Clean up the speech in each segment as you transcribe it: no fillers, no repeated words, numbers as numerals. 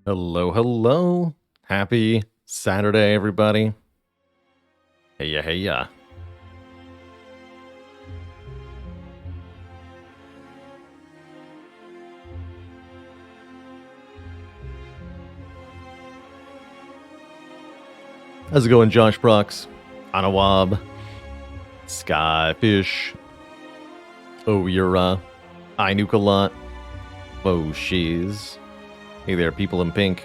Hello, hello. Happy Saturday, everybody. Hey hey ya. How's it going, Josh Brox? Anawab. Skyfish. Oyura. I nuke a lot. Oh, shiz. Hey there, people in pink.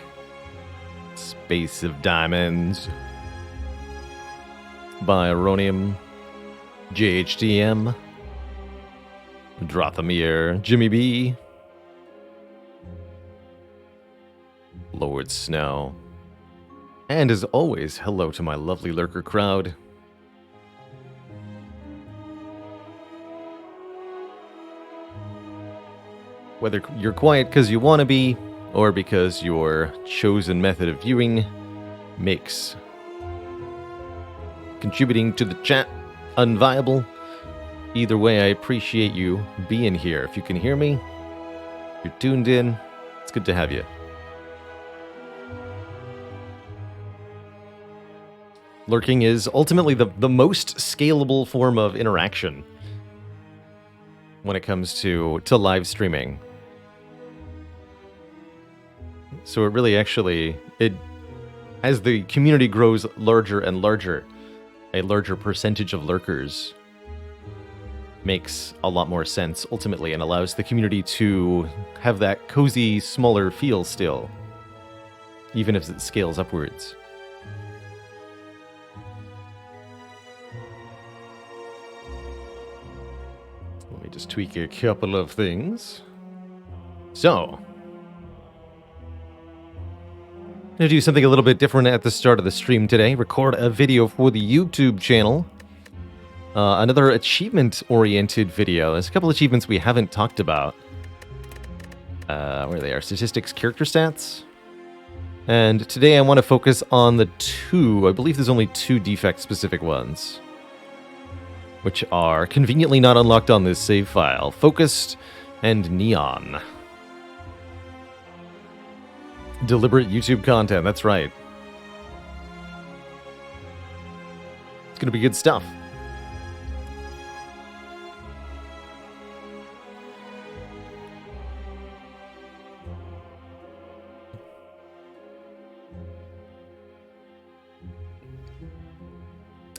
Space of Diamonds. Byronium. JHTM. Drothamir. Jimmy B. Lord Snow. And as always, hello to my lovely lurker crowd. Whether you're quiet because you want to be, or because your chosen method of viewing makes contributing to the chat unviable, either way, I appreciate you being here. If you can hear me, if you're tuned in, it's good to have you. Lurking is ultimately the most scalable form of interaction when it comes to live streaming. So it really actually, as the community grows larger and larger, a larger percentage of lurkers makes a lot more sense ultimately and allows the community to have that cozy, smaller feel still, even if it scales upwards. Let me just tweak a couple of things. So, I'm going to do something a little bit different at the start of the stream today. Record a video for the YouTube channel. Another achievement-oriented video. There's a couple achievements we haven't talked about. Where they are. Statistics, character stats. And today I want to focus on the two. I believe there's only two defect-specific ones, which are conveniently not unlocked on this save file. Focused and Neon. Deliberate YouTube content, that's right. It's going to be good stuff.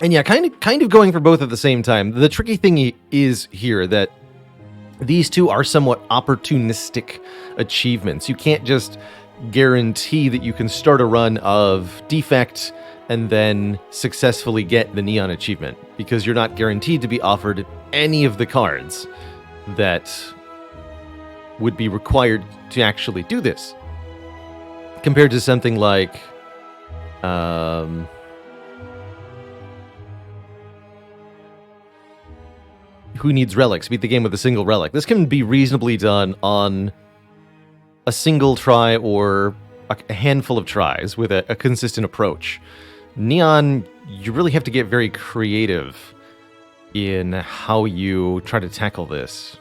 And yeah, kind of going for both at the same time. The tricky thing is here that these two are somewhat opportunistic achievements. You can't just guarantee that you can start a run of Defect and then successfully get the Neon achievement, because you're not guaranteed to be offered any of the cards that would be required to actually do this. Compared to something like Who Needs Relics? Beat the game with a single relic. This can be reasonably done on a single try or a handful of tries with a consistent approach. Neon, you really have to get very creative in how you try to tackle this.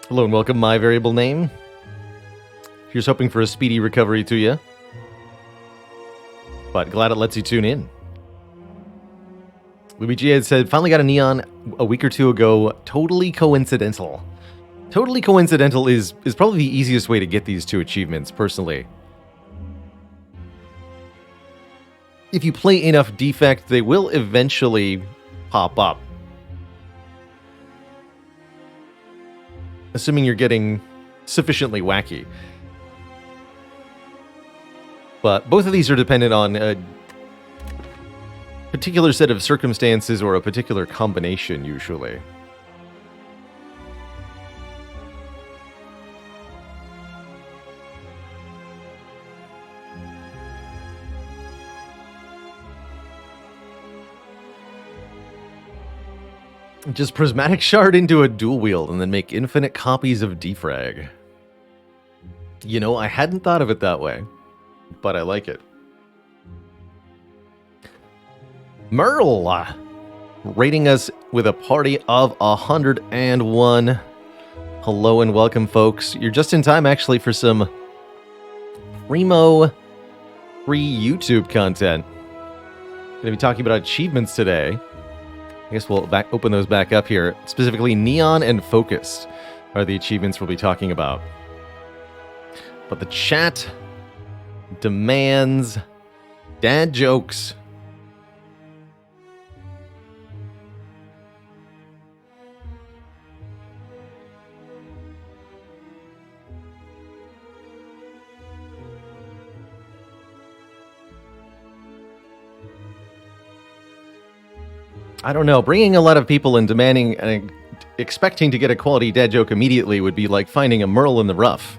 Hello and welcome, my variable name. Here's hoping for a speedy recovery to you, but glad it lets you tune in. Luigi had said, finally got a Neon a week or two ago. Totally coincidental. Totally coincidental is probably the easiest way to get these two achievements, personally. If you play enough Defect, they will eventually pop up. Assuming you're getting sufficiently wacky. But both of these are dependent on a particular set of circumstances or a particular combination, usually. Just Prismatic Shard into a dual wield and then make infinite copies of Defrag. You know, I hadn't thought of it that way, but I like it. Merle! rating us with a party of 101. Hello and welcome, folks. You're just in time, actually, for some primo free YouTube content. Going to be talking about achievements today. I guess we'll open those back up here. Specifically, Neon and Focused are the achievements we'll be talking about. But the chat demands dad jokes. I don't know. Bringing a lot of people and demanding and expecting to get a quality dad joke immediately would be like finding a merle in the rough.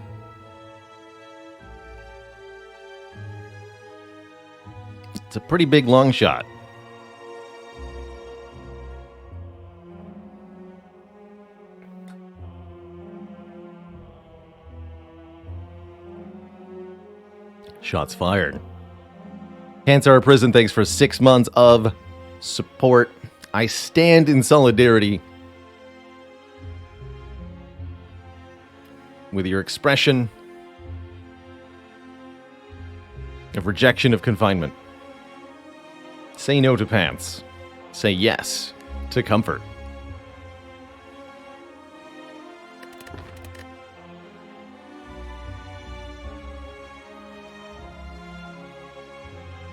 It's a pretty big long shot. Shots fired. Cancer Prison, thanks for 6 months of support. I stand in solidarity with your expression of rejection of confinement. Say no to pants. Say yes to comfort.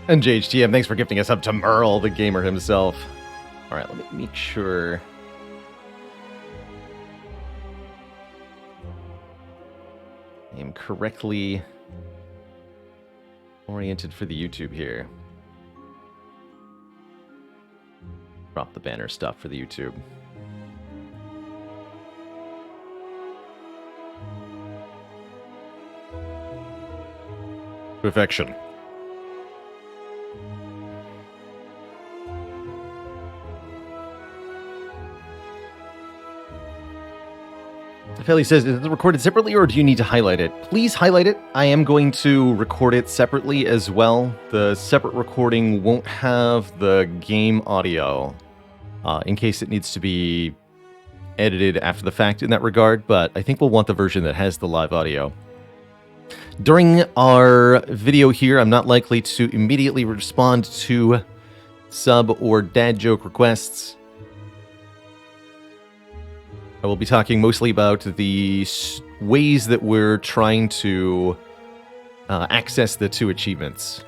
And JHTM, thanks for gifting us up to Merle, the gamer himself. All right, let me make sure. I am correctly oriented for the YouTube here. Drop the banner stuff for the YouTube. Perfection. Felly says, is it recorded separately or do you need to highlight it? Please highlight it. I am going to record it separately as well. The separate recording won't have the game audio in case it needs to be edited after the fact in that regard, but I think we'll want the version that has the live audio. During our video here, I'm not likely to immediately respond to sub or dad joke requests. I will be talking mostly about the ways that we're trying to access the 2 achievements.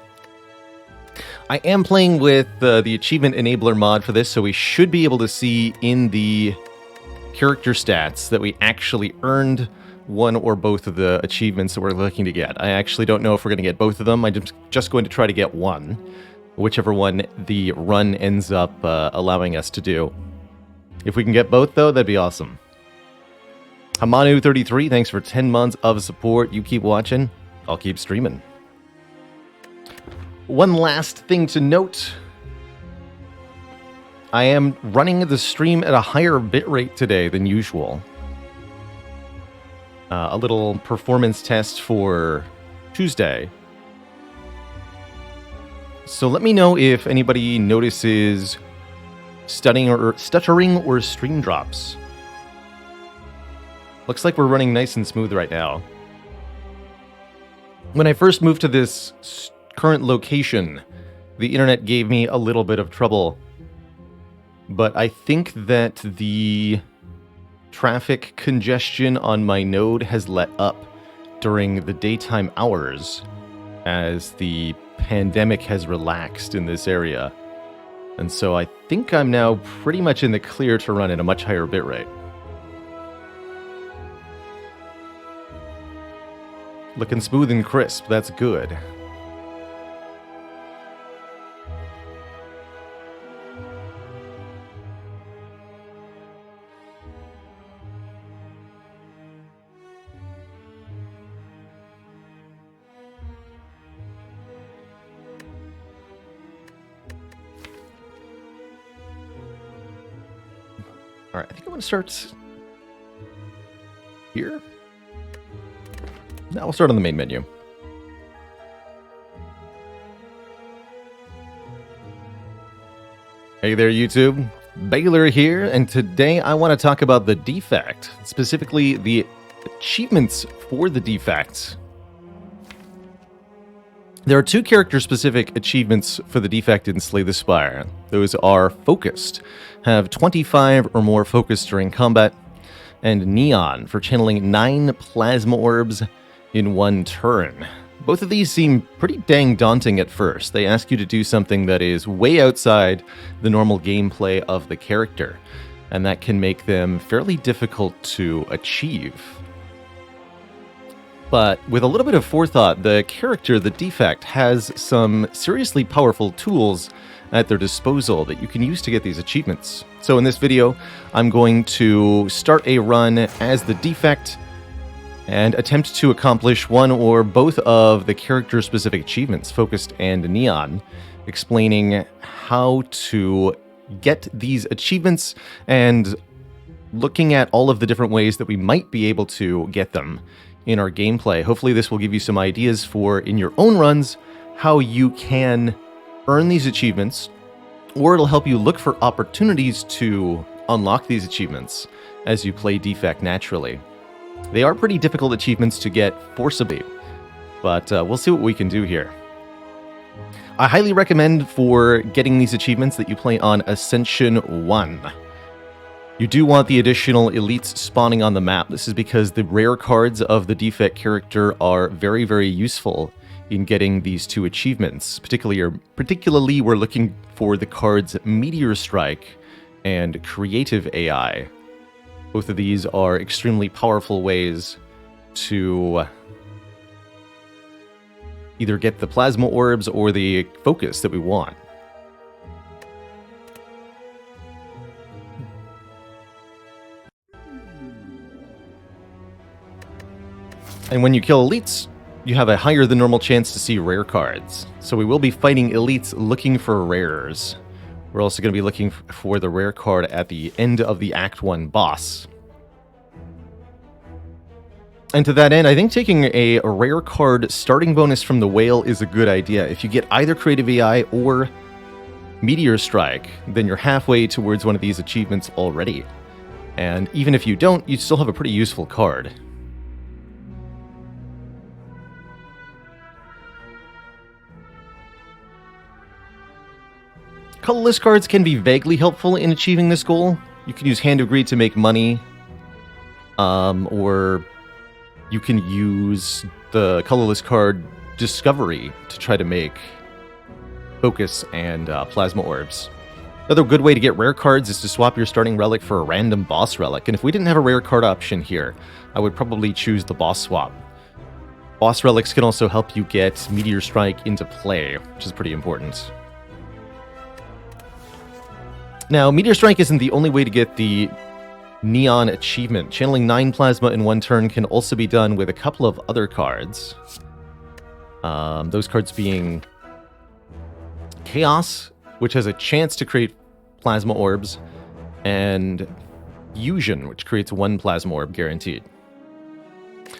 I am playing with the achievement enabler mod for this, so we should be able to see in the character stats that we actually earned one or both of the achievements that we're looking to get. I actually don't know if we're going to get both of them. I'm just going to try to get one, whichever one the run ends up allowing us to do. If we can get both, though, that'd be awesome. Hamanu33, thanks for 10 months of support. You keep watching, I'll keep streaming. One last thing to note. I am running the stream at a higher bitrate today than usual. A little performance test for Tuesday. So let me know if anybody notices stuttering or stream drops. Looks like we're running nice and smooth right now. When I first moved to this current location, the internet gave me a little bit of trouble. But I think that the traffic congestion on my node has let up during the daytime hours as the pandemic has relaxed in this area. And so I think I'm now pretty much in the clear to run at a much higher bitrate. Looking smooth and crisp, that's good. All right, I think I'm going to start here. Now we'll start on the main menu. Hey there, YouTube. Baylor here, and today I want to talk about the Defect, specifically the achievements for the Defect. There are two character-specific achievements for the Defect in Slay the Spire. Those are Focused, have 25 or more focus during combat, and Neon, for channeling 9 plasma orbs in one turn. Both of these seem pretty dang daunting at first. They ask you to do something that is way outside the normal gameplay of the character, and that can make them fairly difficult to achieve. But with a little bit of forethought, the character, the Defect, has some seriously powerful tools at their disposal that you can use to get these achievements. So in this video, I'm going to start a run as the Defect and attempt to accomplish one or both of the character-specific achievements, Focused and Neon, explaining how to get these achievements and looking at all of the different ways that we might be able to get them in our gameplay. Hopefully this will give you some ideas for, in your own runs, how you can earn these achievements, or it'll help you look for opportunities to unlock these achievements as you play Defect naturally. They are pretty difficult achievements to get forcibly, but we'll see what we can do here. I highly recommend for getting these achievements that you play on Ascension 1. You do want the additional elites spawning on the map. This is because the rare cards of the Defect character are very, very useful in getting these two achievements. Particularly, we're looking for the cards Meteor Strike and Creative AI. Both of these are extremely powerful ways to either get the plasma orbs or the focus that we want. And when you kill elites, you have a higher than normal chance to see rare cards. So we will be fighting elites looking for rares. We're also going to be looking for the rare card at the end of the Act 1 boss. And to that end, I think taking a rare card starting bonus from the whale is a good idea. If you get either Creative AI or Meteor Strike, then you're halfway towards one of these achievements already. And even if you don't, you still have a pretty useful card. Colorless cards can be vaguely helpful in achieving this goal. You can use Hand of Greed to make money, or you can use the colorless card Discovery to try to make focus and plasma orbs. Another good way to get rare cards is to swap your starting relic for a random boss relic, and if we didn't have a rare card option here, I would probably choose the boss swap. Boss relics can also help you get Meteor Strike into play, which is pretty important. Now, Meteor Strike isn't the only way to get the Neon achievement. Channeling 9 plasma in one turn can also be done with a couple of other cards. Those cards being Chaos, which has a chance to create plasma orbs, and Fusion, which creates 1 plasma orb guaranteed.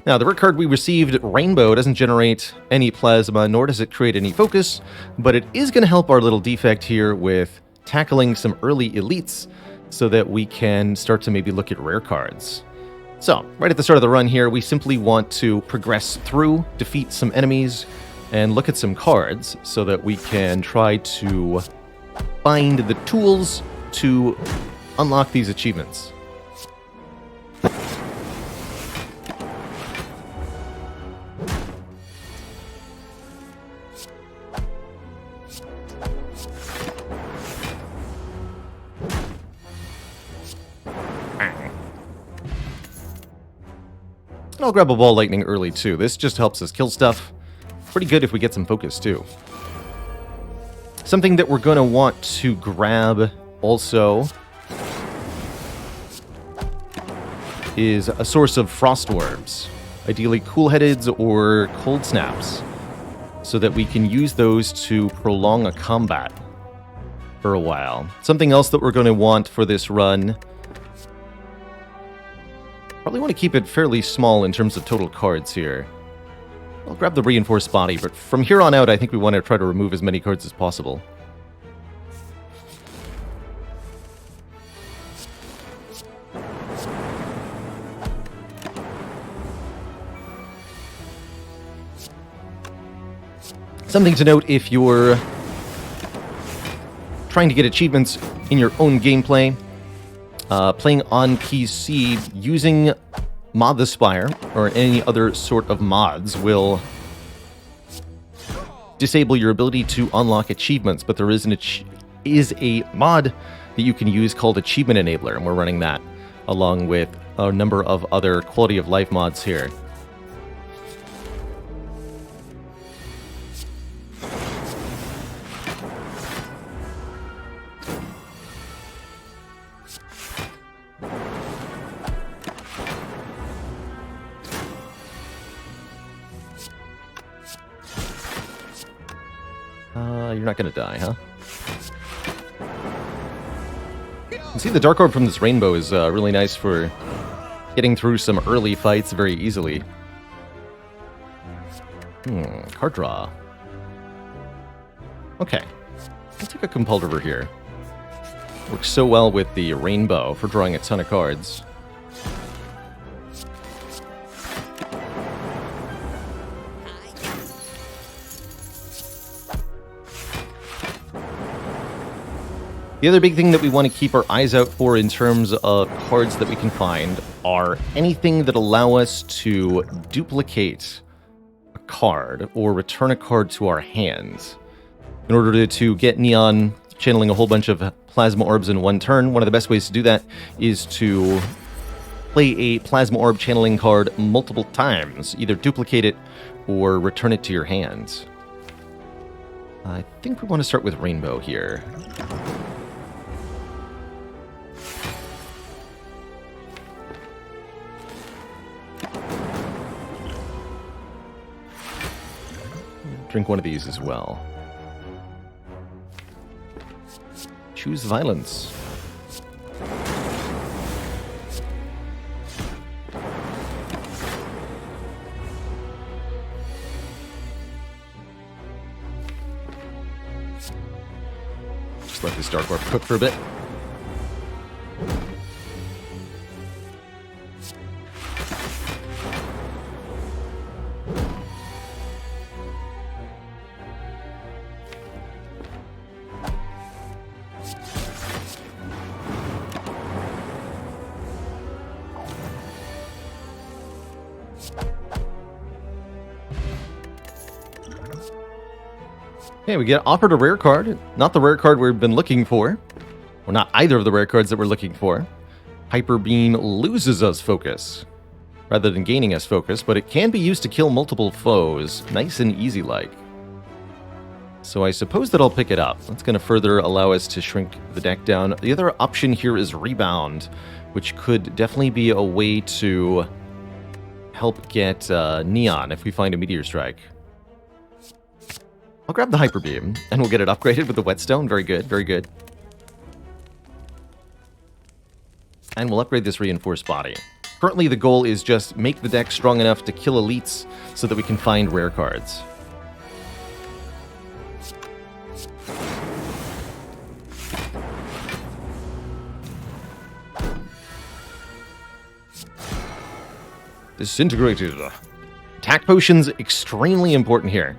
Now, the rare card we received, Rainbow, doesn't generate any plasma, nor does it create any focus, but it is going to help our little Defect here with tackling some early elites so that we can start to maybe look at rare cards. So, right at the start of the run here, we simply want to progress through, defeat some enemies, and look at some cards so that we can try to find the tools to unlock these achievements. And I'll grab a Ball Lightning early too. This just helps us kill stuff. Pretty good if we get some focus too. Something that we're going to want to grab also is a source of Frost Orbs. Ideally Cool-Headeds or Cold Snaps, so that we can use those to prolong a combat for a while. Something else that we're going to want for this run, probably want to keep it fairly small in terms of total cards here. I'll grab the Reinforced Body, but from here on out I think we want to try to remove as many cards as possible. Something to note if you're trying to get achievements in your own gameplay, playing on PC using Mod the Spire or any other sort of mods will disable your ability to unlock achievements, but there is a mod that you can use called Achievement Enabler, and we're running that along with a number of other quality of life mods here. You're not going to die, huh? You can see the Dark Orb from this rainbow is really nice for getting through some early fights very easily. Card draw. Okay. Let's take a Compelled River here. Works so well with the rainbow for drawing a ton of cards. The other big thing that we want to keep our eyes out for in terms of cards that we can find are anything that allow us to duplicate a card or return a card to our hands. In order to get Neon channeling a whole bunch of Plasma Orbs in one turn, one of the best ways to do that is to play a Plasma Orb channeling card multiple times. Either duplicate it or return it to your hands. I think we want to start with Rainbow here. Drink one of these as well. Choose Violence. Just let this Dark Orb cook for a bit. Okay, we get offered a rare card. Not the rare card we've been looking for. Or not either of the rare cards that we're looking for. Hyper Beam loses us focus, rather than gaining us focus, but it can be used to kill multiple foes, nice and easy-like. So I suppose that I'll pick it up. That's going to further allow us to shrink the deck down. The other option here is Rebound, which could definitely be a way to help get Neon if we find a Meteor Strike. I'll grab the Hyper Beam, and we'll get it upgraded with the Whetstone. Very good, very good. And we'll upgrade this Reinforced Body. Currently, the goal is just make the deck strong enough to kill elites so that we can find rare cards. Disintegrated. Attack Potion's extremely important here.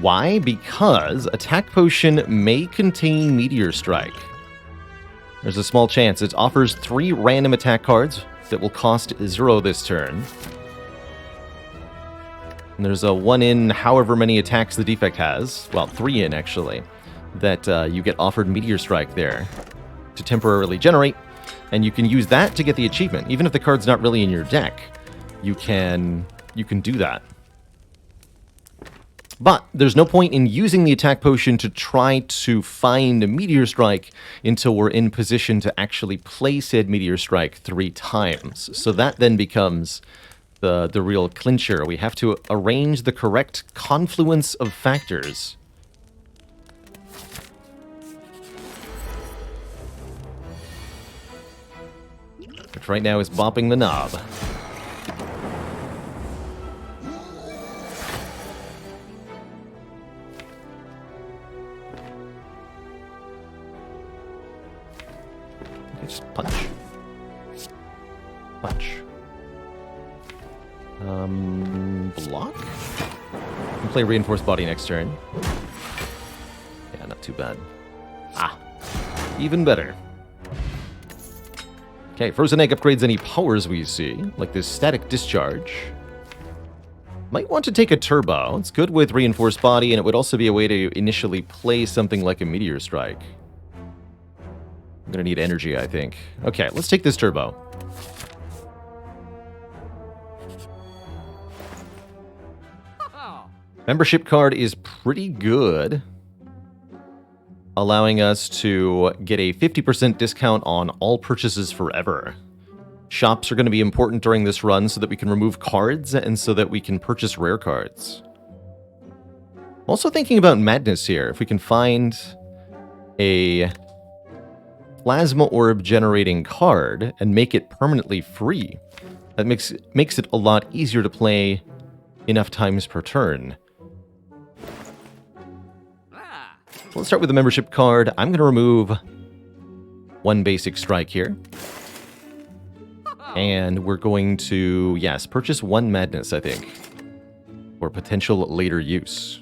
Why? Because Attack Potion may contain Meteor Strike. There's a small chance. It offers 3 random attack cards that will cost 0 this turn. And there's a 1 in however many attacks the Defect has. Well, 3 in, actually. That you get offered Meteor Strike there to temporarily generate. And you can use that to get the achievement. Even if the card's not really in your deck, you can do that. But there's no point in using the Attack Potion to try to find a Meteor Strike until we're in position to actually play said Meteor Strike 3 times. So that then becomes the real clincher. We have to arrange the correct confluence of factors. Which right now is bopping the knob. Just punch. Punch. Block? And play Reinforced Body next turn. Yeah, not too bad. Ah, even better. Okay, Frozen Egg upgrades any powers we see, like this Static Discharge. Might want to take a Turbo. It's good with Reinforced Body, and it would also be a way to initially play something like a Meteor Strike. I'm gonna need energy, I think. Okay, let's take this Turbo. Membership card is pretty good, allowing us to get a 50% discount on all purchases forever. Shops are going to be important during this run so that we can remove cards and so that we can purchase rare cards. I'm also thinking about Madness here. If we can find a Plasma Orb generating card and make it permanently free, that makes it a lot easier to play enough times per turn. Let's start with the membership card. I'm going to remove one basic strike here. And we're going to, yes, purchase one Madness, I think, for potential later use.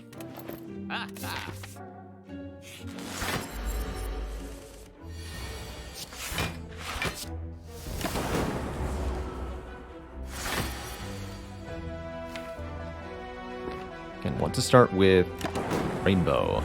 Again, want to start with Rainbow.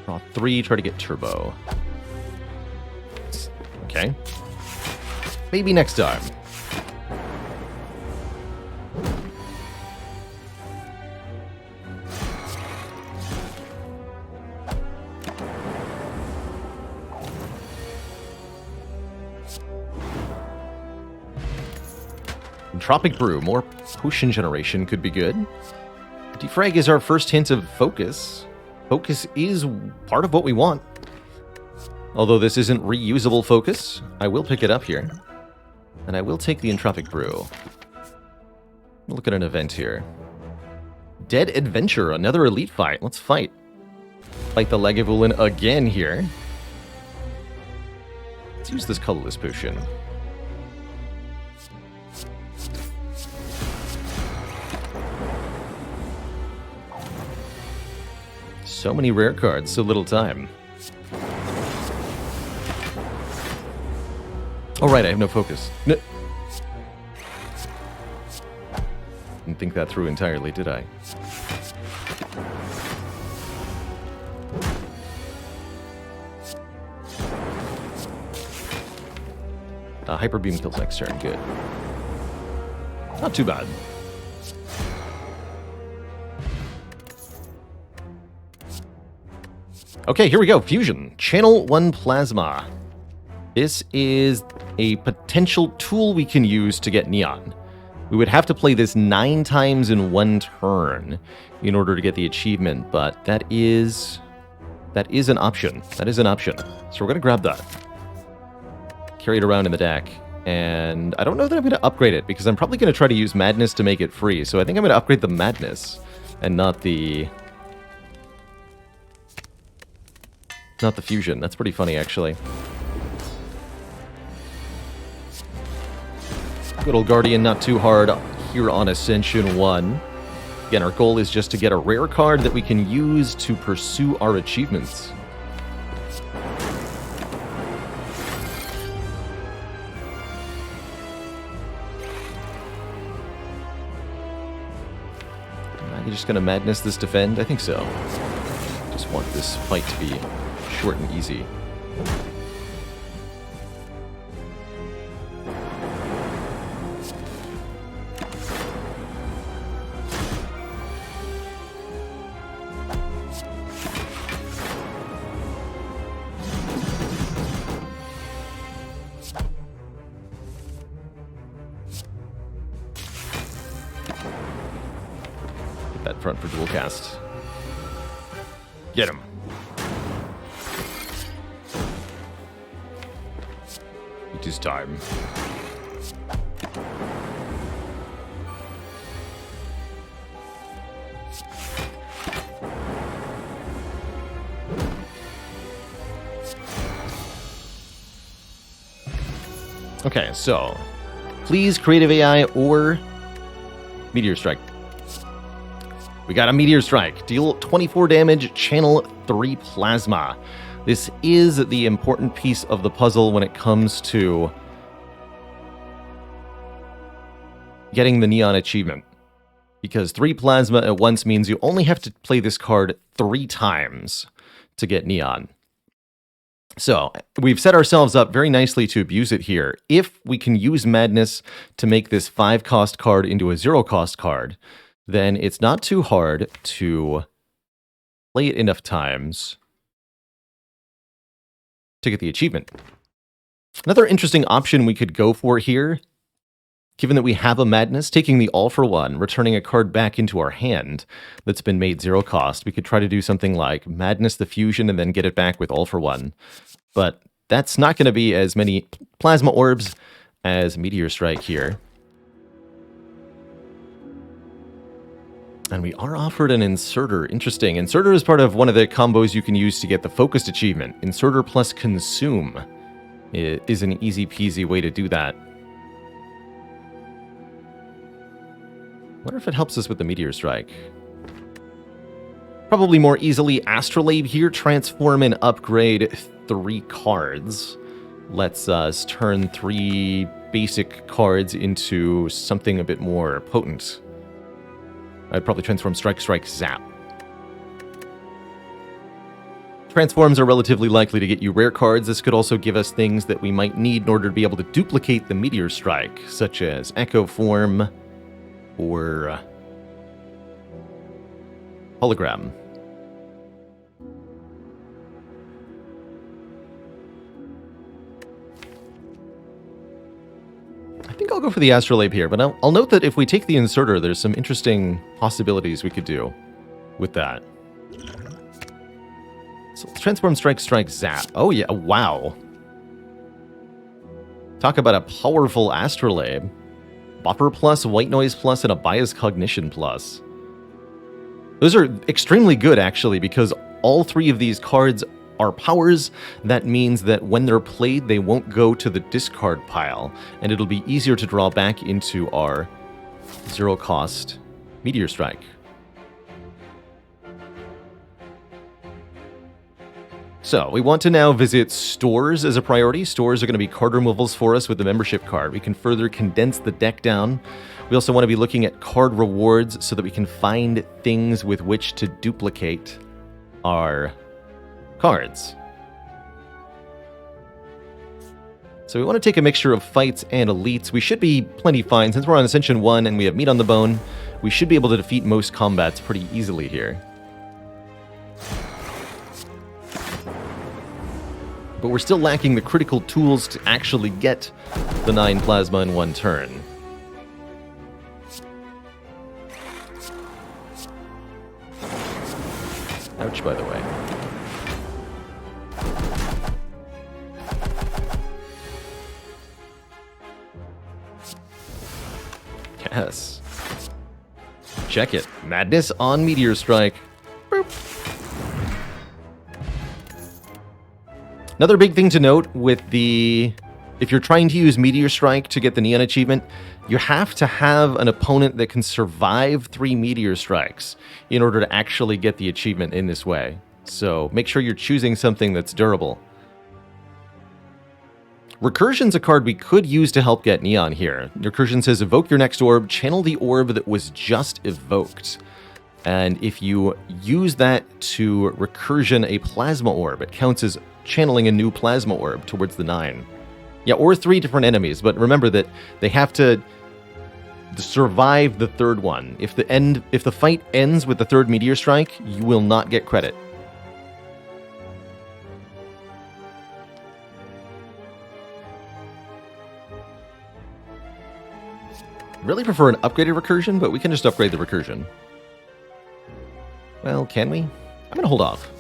Draw 3, try to get Turbo. Okay. Maybe next time. Entropic Brew, more potion generation could be good. Defrag is our first hint of focus. Focus is part of what we want. Although this isn't reusable focus, I will pick it up here. And I will take the Entropic Brew. Look at an event here. Dead Adventure, another elite fight. Let's fight. Fight the Lagavulin again here. Let's use this colorless potion. So many rare cards, so little time. Oh right, I have no focus. No. Didn't think that through entirely, did I? Hyper Beam kills next turn, good. Not too bad. Okay, here we go. Fusion. Channel 1 Plasma. This is a potential tool we can use to get Neon. We would have to play this 9 times in one turn in order to get the achievement, but that is an option. That is an option. So we're going to grab that. Carry it around in the deck. And I don't know that I'm going to upgrade it, because I'm probably going to try to use Madness to make it free. So I think I'm going to upgrade the Madness and not the Fusion. That's pretty funny, actually. Good old Guardian, not too hard here on Ascension 1. Again, our goal is just to get a rare card that we can use to pursue our achievements. Am I just going to Madness this defend? I think so. Just want this fight to be short and easy. Get that front for dual cast. Get him. It is time. Okay, so please creative AI or Meteor Strike. We got a Meteor Strike. Deal 24 damage, channel 3 plasma. This is the important piece of the puzzle when it comes to getting the Neon achievement. Because 3 plasma at once means you only have to play this card 3 times to get Neon. So, we've set ourselves up very nicely to abuse it here. If we can use Madness to make this 5-cost card into a 0-cost card, then it's not too hard to play it enough times to get the achievement. Another interesting option we could go for here, given that we have a Madness, taking the All for One, returning a card back into our hand that's been made 0 cost. We could try to do something like Madness the Fusion and then get it back with All for One. But that's not going to be as many Plasma Orbs as Meteor Strike here. And we are offered an Inserter. Interesting. Inserter is part of one of the combos you can use to get the Focused achievement. Inserter plus Consume is an easy peasy way to do that. Wonder if it helps us with the Meteor Strike. Probably more easily Astrolabe here. Transform and upgrade 3 cards. Lets us turn 3 basic cards into something a bit more potent. I'd probably transform Strike, Strike, Zap. Transforms are relatively likely to get you rare cards. This could also give us things that we might need in order to be able to duplicate the Meteor Strike, such as Echo Form or Hologram. I think I'll go for the Astrolabe here, but I'll note that if we take the Inserter, there's some interesting possibilities we could do with that. So let's transform Strike, Strike, Zap. Oh yeah, wow. Talk about a powerful Astrolabe. Buffer plus, White Noise plus, and a Bias Cognition plus. Those are extremely good, actually, because all 3 of these cards are powers. That means that when they're played, they won't go to the discard pile, and it'll be easier to draw back into our 0-cost Meteor Strike. So, we want to now visit stores as a priority. Stores are going to be card removals for us with the membership card. We can further condense the deck down. We also want to be looking at card rewards so that we can find things with which to duplicate our cards. So we want to take a mixture of fights and elites. We should be plenty fine. Since we're on Ascension 1 and we have meat on the bone, we should be able to defeat most combats pretty easily here. But we're still lacking the critical tools to actually get the 9 plasma in 1 turn. Ouch, by the way. Yes. Check it. Madness on Meteor Strike. Boop. Another big thing to note with if you're trying to use Meteor Strike to get the Neon achievement, you have to have an opponent that can survive 3 Meteor Strikes in order to actually get the achievement in this way. So make sure you're choosing something that's durable. Recursion's a card we could use to help get Neon here. Recursion says, evoke your next orb, channel the orb that was just evoked. And if you use that to recursion a plasma orb, it counts as channeling a new plasma orb towards the 9. Yeah, or 3 different enemies, but remember that they have to survive the 3rd one. If the fight ends with the 3rd Meteor Strike, you will not get credit. Really prefer an upgraded recursion, but we can just upgrade the recursion. Well, can we? I'm going to hold off.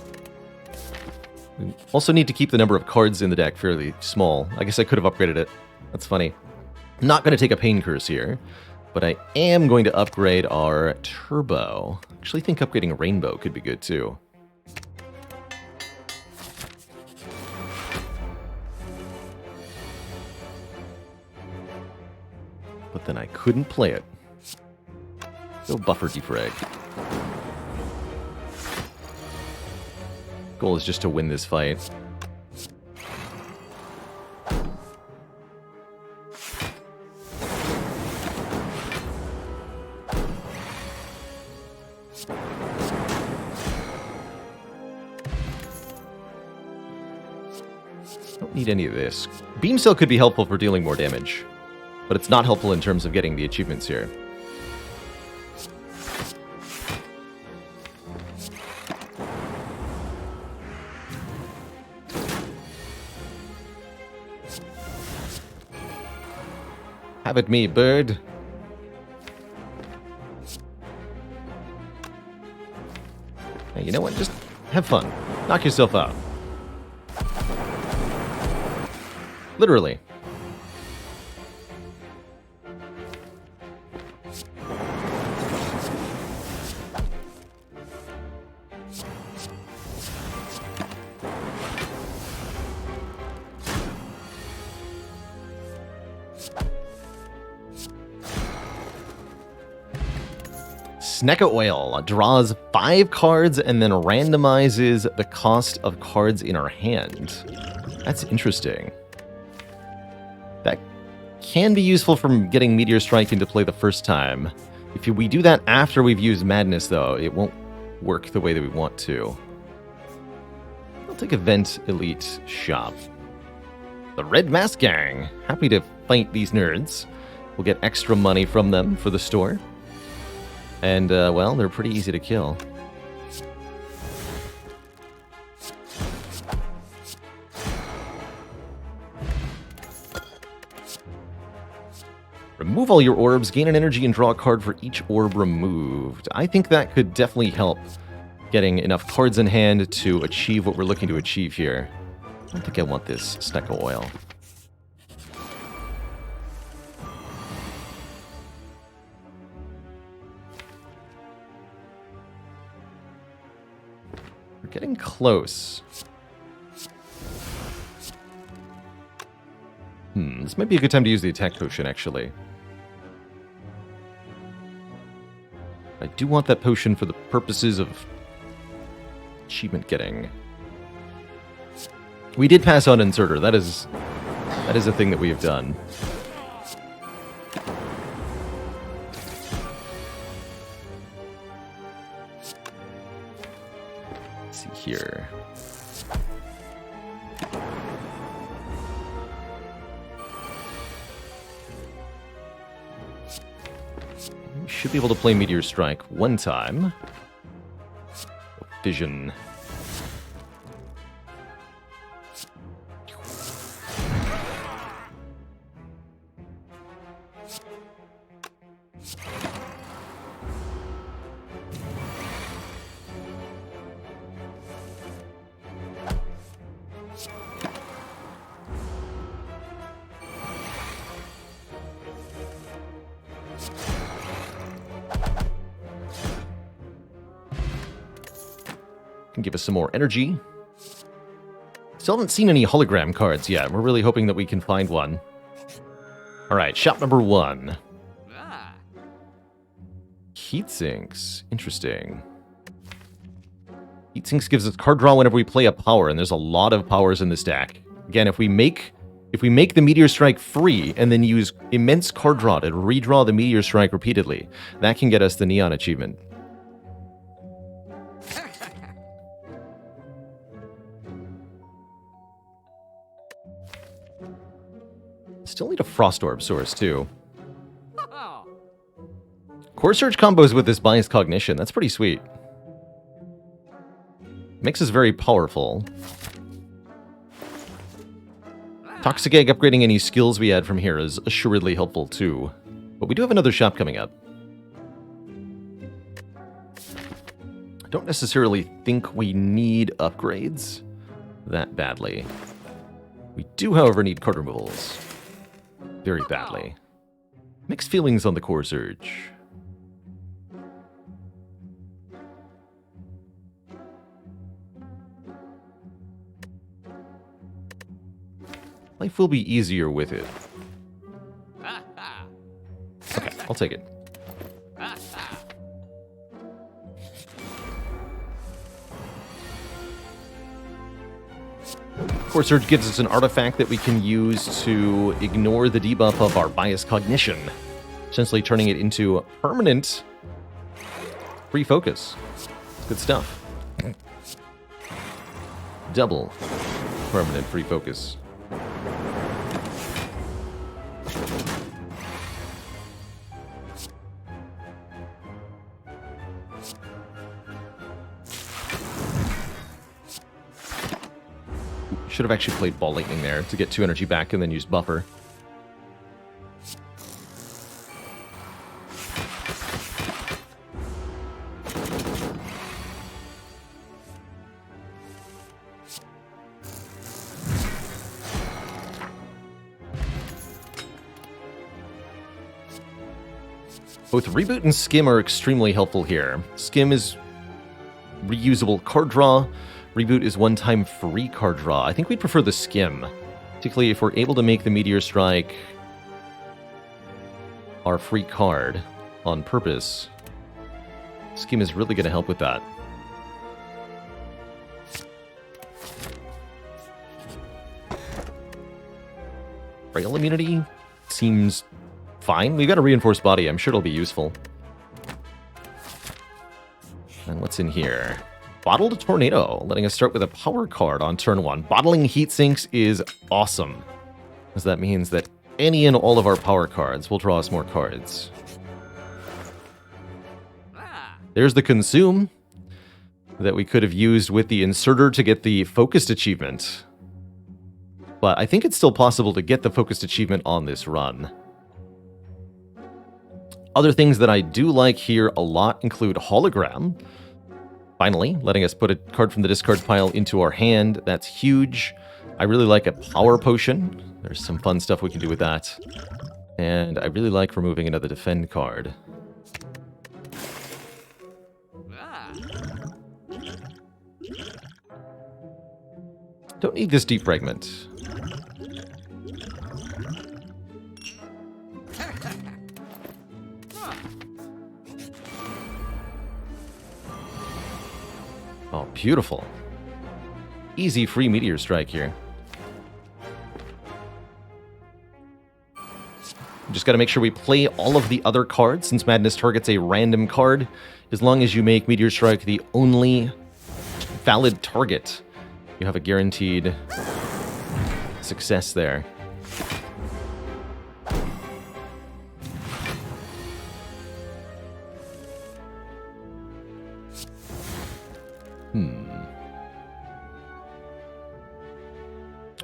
We also need to keep the number of cards in the deck fairly small. I guess I could have upgraded it. That's funny. I'm not going to take a Pain Curse here, but I am going to upgrade our Turbo. I actually think upgrading a Rainbow could be good too. but then I couldn't play it. Go buffer defrag. Goal is just to win this fight. Don't need any of this. Beam Cell could be helpful for dealing more damage, but it's not helpful in terms of getting the achievements here. Have at me, bird. Hey, you know what? Just have fun. Knock yourself out. Literally. Snecka Oil draws 5 cards and then randomizes the cost of cards in our hand. That's interesting. That can be useful for getting Meteor Strike into play the first time. If we do that after we've used Madness, though, it won't work the way that we want to. I'll take Event Elite Shop. The Red Mask Gang. Happy to fight these nerds. We'll get extra money from them for the store. And, well, they're pretty easy to kill. Remove all your orbs, gain an energy, and draw a card for each orb removed. I think that could definitely help getting enough cards in hand to achieve what we're looking to achieve here. I don't think I want this Snecka Oil. We're getting close. This might be a good time to use the attack potion, actually. I do want that potion for the purposes of achievement getting. We did pass on Inserter. That is a thing that we have done. Let's see here. We should be able to play Meteor Strike one time. Vision. Can give us some more energy. Still haven't seen any hologram cards yet. We're really hoping that we can find one. Alright, shop number 1. Heat Sinks. Interesting. Heat Sinks gives us card draw whenever we play a power, and there's a lot of powers in this deck. Again, if we make the Meteor Strike free and then use immense card draw to redraw the Meteor Strike repeatedly, that can get us the Neon achievement. Still need a Frost Orb source, too. Core Surge combos with this Biased Cognition. That's pretty sweet. Makes us very powerful. Toxic Egg upgrading any skills we add from here is assuredly helpful, too. But we do have another shop coming up. I don't necessarily think we need upgrades that badly. We do, however, need card removals. Very badly. Mixed feelings on the Core Surge. Life will be easier with it. I'll take it. Core Surge gives us an artifact that we can use to ignore the debuff of our Bias Cognition, essentially turning it into permanent free focus. Good stuff. Double permanent free focus. Should have actually played Ball Lightning there to get 2 energy back and then used Buffer. Both Reboot and Skim are extremely helpful here. Skim is reusable card draw. Reboot is one-time free card draw. I think we'd prefer the Skim, particularly if we're able to make the Meteor Strike our free card on purpose. Skim is really going to help with that. Rail immunity seems fine. We've got a reinforced body. I'm sure it'll be useful. And what's in here? Bottled Tornado, letting us start with a power card on turn 1. Bottling Heat Sinks is awesome, because that means that any and all of our power cards will draw us more cards. There's the Consume that we could have used with the Inserter to get the Focused achievement. But I think it's still possible to get the Focused achievement on this run. Other things that I do like here a lot include Hologram. Finally, letting us put a card from the discard pile into our hand. That's huge. I really like a Power Potion. There's some fun stuff we can do with that. And I really like removing another Defend card. Don't need this Defragment. Oh, beautiful. Easy free Meteor Strike here. Just got to make sure we play all of the other cards, since Madness targets a random card. As long as you make Meteor Strike the only valid target, you have a guaranteed success there.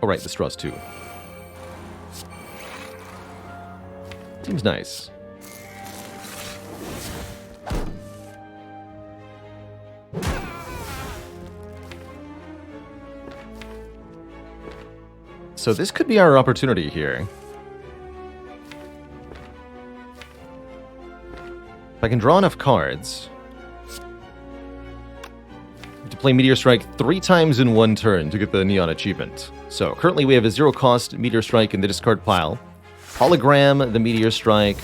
Oh, right, the straws too. Seems nice. So this could be our opportunity here. If I can draw enough cards to play Meteor Strike 3 times in one turn to get the Neon achievement. So currently we have a 0-cost Meteor Strike in the discard pile. Hologram the Meteor Strike.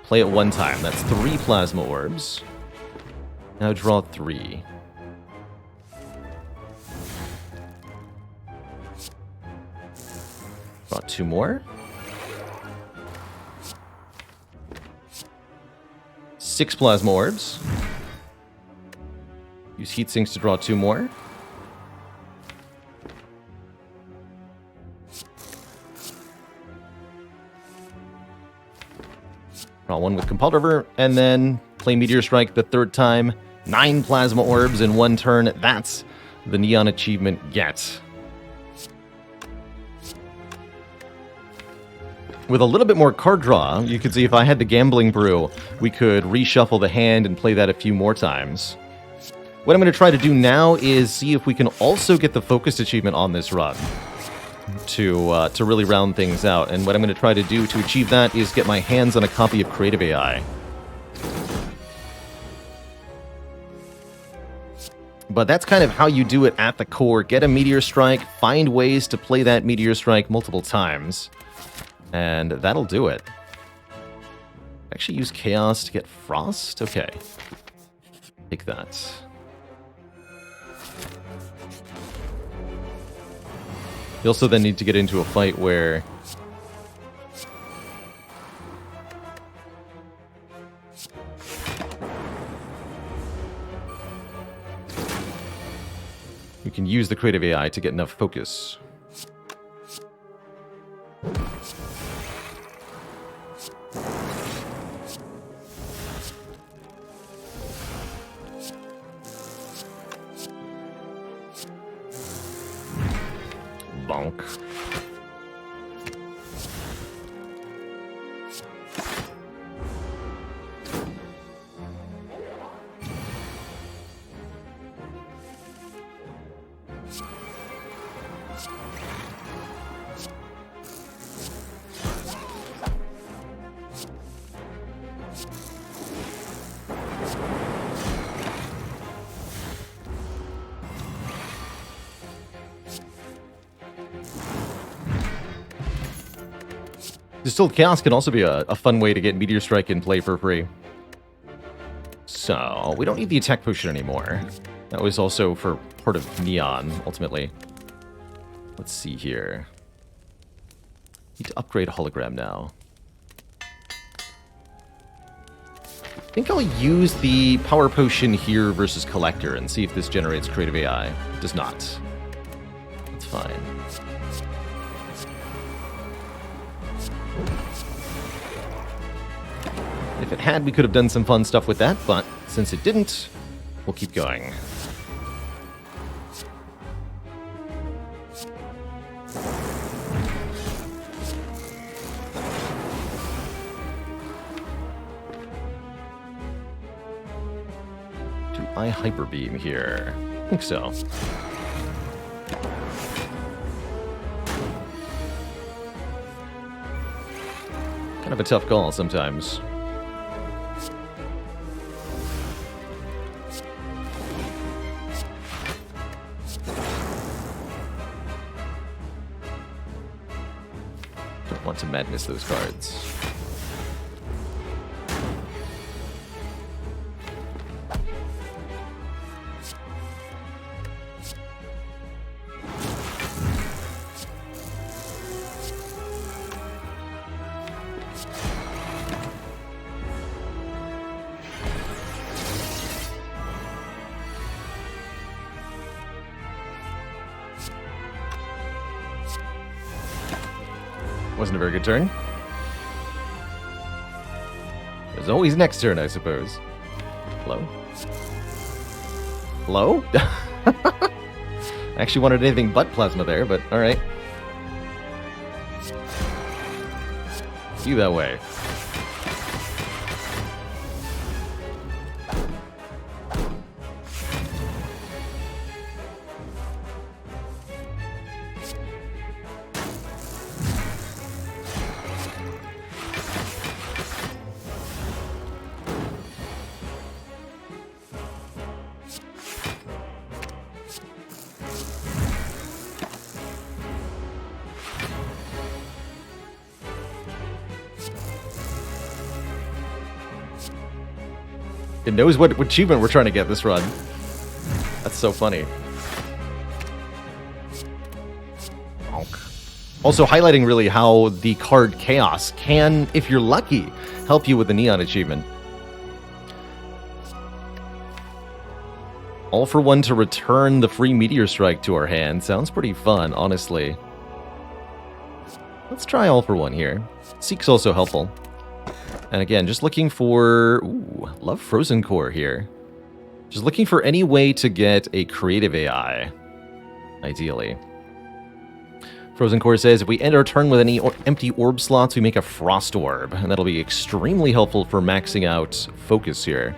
Play it 1 time. That's 3 Plasma Orbs. Now draw 3. Draw 2 more. 6 Plasma Orbs. Use Heat Sinks to draw 2 more. Draw 1 with Compelled River, and then play Meteor Strike the 3rd time. 9 Plasma Orbs in 1 turn. That's the Neon achievement get. With a little bit more card draw, you could see if I had the Gambling Brew, we could reshuffle the hand and play that a few more times. What I'm going to try to do now is see if we can also get the Focused achievement on this run to really round things out. And what I'm going to try to do to achieve that is get my hands on a copy of Creative AI. But that's kind of how you do it at the core. Get a Meteor Strike, find ways to play that Meteor Strike multiple times, and that'll do it. Actually use Chaos to get Frost? Okay. Take that. You also then need to get into a fight where you can use the creative AI to get enough focus. Bonk. Distilled Chaos can also be a fun way to get Meteor Strike in play for free. So, we don't need the attack potion anymore. That was also for part of Neon, ultimately. Let's see here. Need to upgrade Hologram now. I think I'll use the Power Potion here versus Collector and see if this generates Creative AI. It does not. That's fine. If it had, we could have done some fun stuff with that, but since it didn't, we'll keep going. Do I Hyper Beam here? I think so. Kind of a tough call sometimes. Want to madness those cards. Wasn't a very good turn. There's always next turn, I suppose. Hello? Hello? I actually wanted anything but plasma there, but alright. You that way. It knows what achievement we're trying to get this run. That's so funny. Also highlighting really how the card Chaos can, if you're lucky, help you with the Neon achievement. All for one to return the free Meteor Strike to our hand. Sounds pretty fun, honestly. Let's try all for one here. Seek's also helpful. And again, just looking for... Ooh, love Frozen Core here. Just looking for any way to get a creative AI, ideally. Frozen Core says, if we end our turn with any empty orb slots, we make a Frost Orb. And that'll be extremely helpful for maxing out focus here.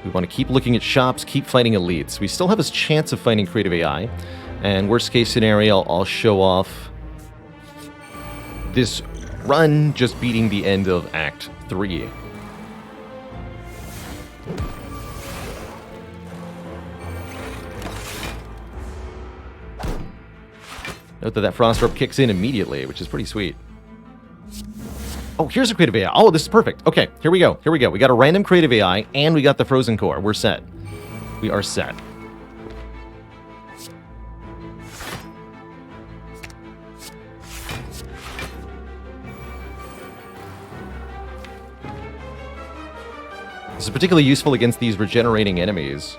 We want to keep looking at shops, keep fighting elites. We still have a chance of finding creative AI. And worst case scenario, I'll show off this run just beating the end of Act 3. Note that Frost Orb kicks in immediately, which is pretty sweet. Oh, here's a creative AI. Oh, this is perfect. Okay, here we go. Here we go. We got a random creative AI, and we got the frozen core. We're set. We are set. This is particularly useful against these regenerating enemies.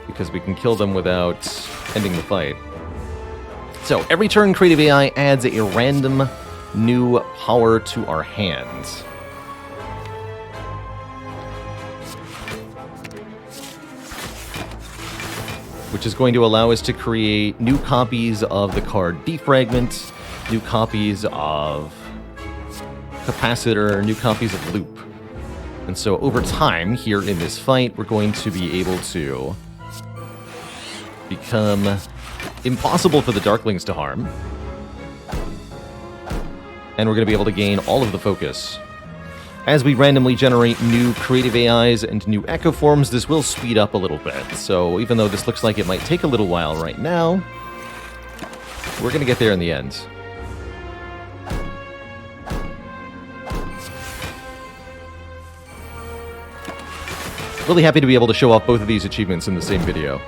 Because we can kill them without ending the fight. So, every turn, Creative AI adds a random new power to our hands. Which is going to allow us to create new copies of the card Defragment, new copies of Capacitor, new copies of Loop. And so, over time, here in this fight, we're going to be able to become impossible for the Darklings to harm. And we're going to be able to gain all of the focus. As we randomly generate new creative AIs and new echo forms, this will speed up a little bit. So even though this looks like it might take a little while right now, we're going to get there in the end. Really happy to be able to show off both of these achievements in the same video.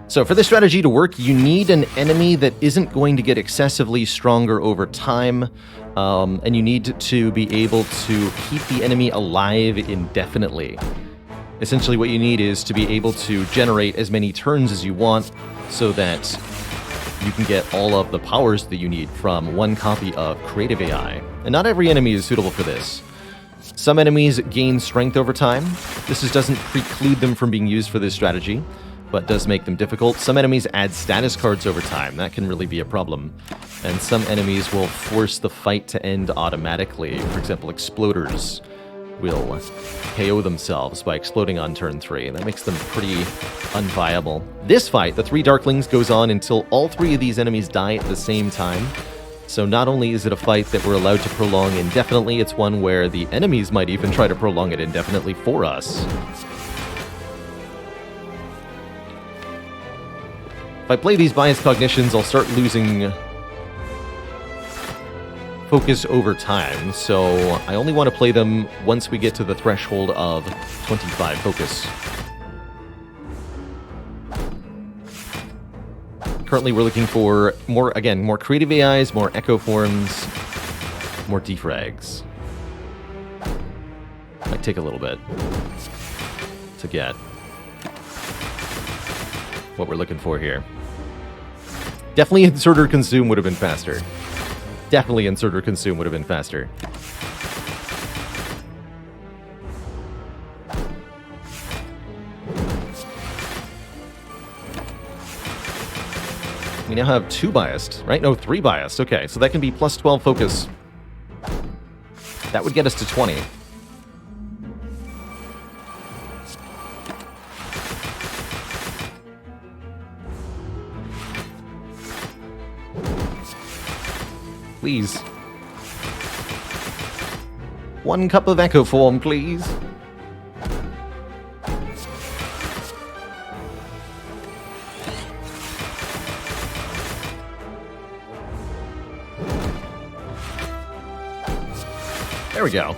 So for this strategy to work, you need an enemy that isn't going to get excessively stronger over time, and you need to be able to keep the enemy alive indefinitely. Essentially what you need is to be able to generate as many turns as you want so that you can get all of the powers that you need from one copy of Creative AI. And not every enemy is suitable for this. Some enemies gain strength over time. This doesn't preclude them from being used for this strategy, but does make them difficult. Some enemies add status cards over time. That can really be a problem. And some enemies will force the fight to end automatically. For example, exploders will KO themselves by exploding on turn 3. That makes them pretty unviable. This fight, the 3 Darklings, goes on until all 3 of these enemies die at the same time. So not only is it a fight that we're allowed to prolong indefinitely, it's one where the enemies might even try to prolong it indefinitely for us. If I play these biased cognitions, I'll start losing focus over time, so I only want to play them once we get to the threshold of 25 focus. Currently, we're looking for more creative AIs, more echo forms, more defrags. Might take a little bit to get what we're looking for here. Definitely insert or consume would have been faster. Definitely insert or consume would have been faster. We now have 2 biased, right? No, 3 biased. Okay, so that can be plus 12 focus. That would get us to 20. Please. 1 cup of echo form, please. There we go.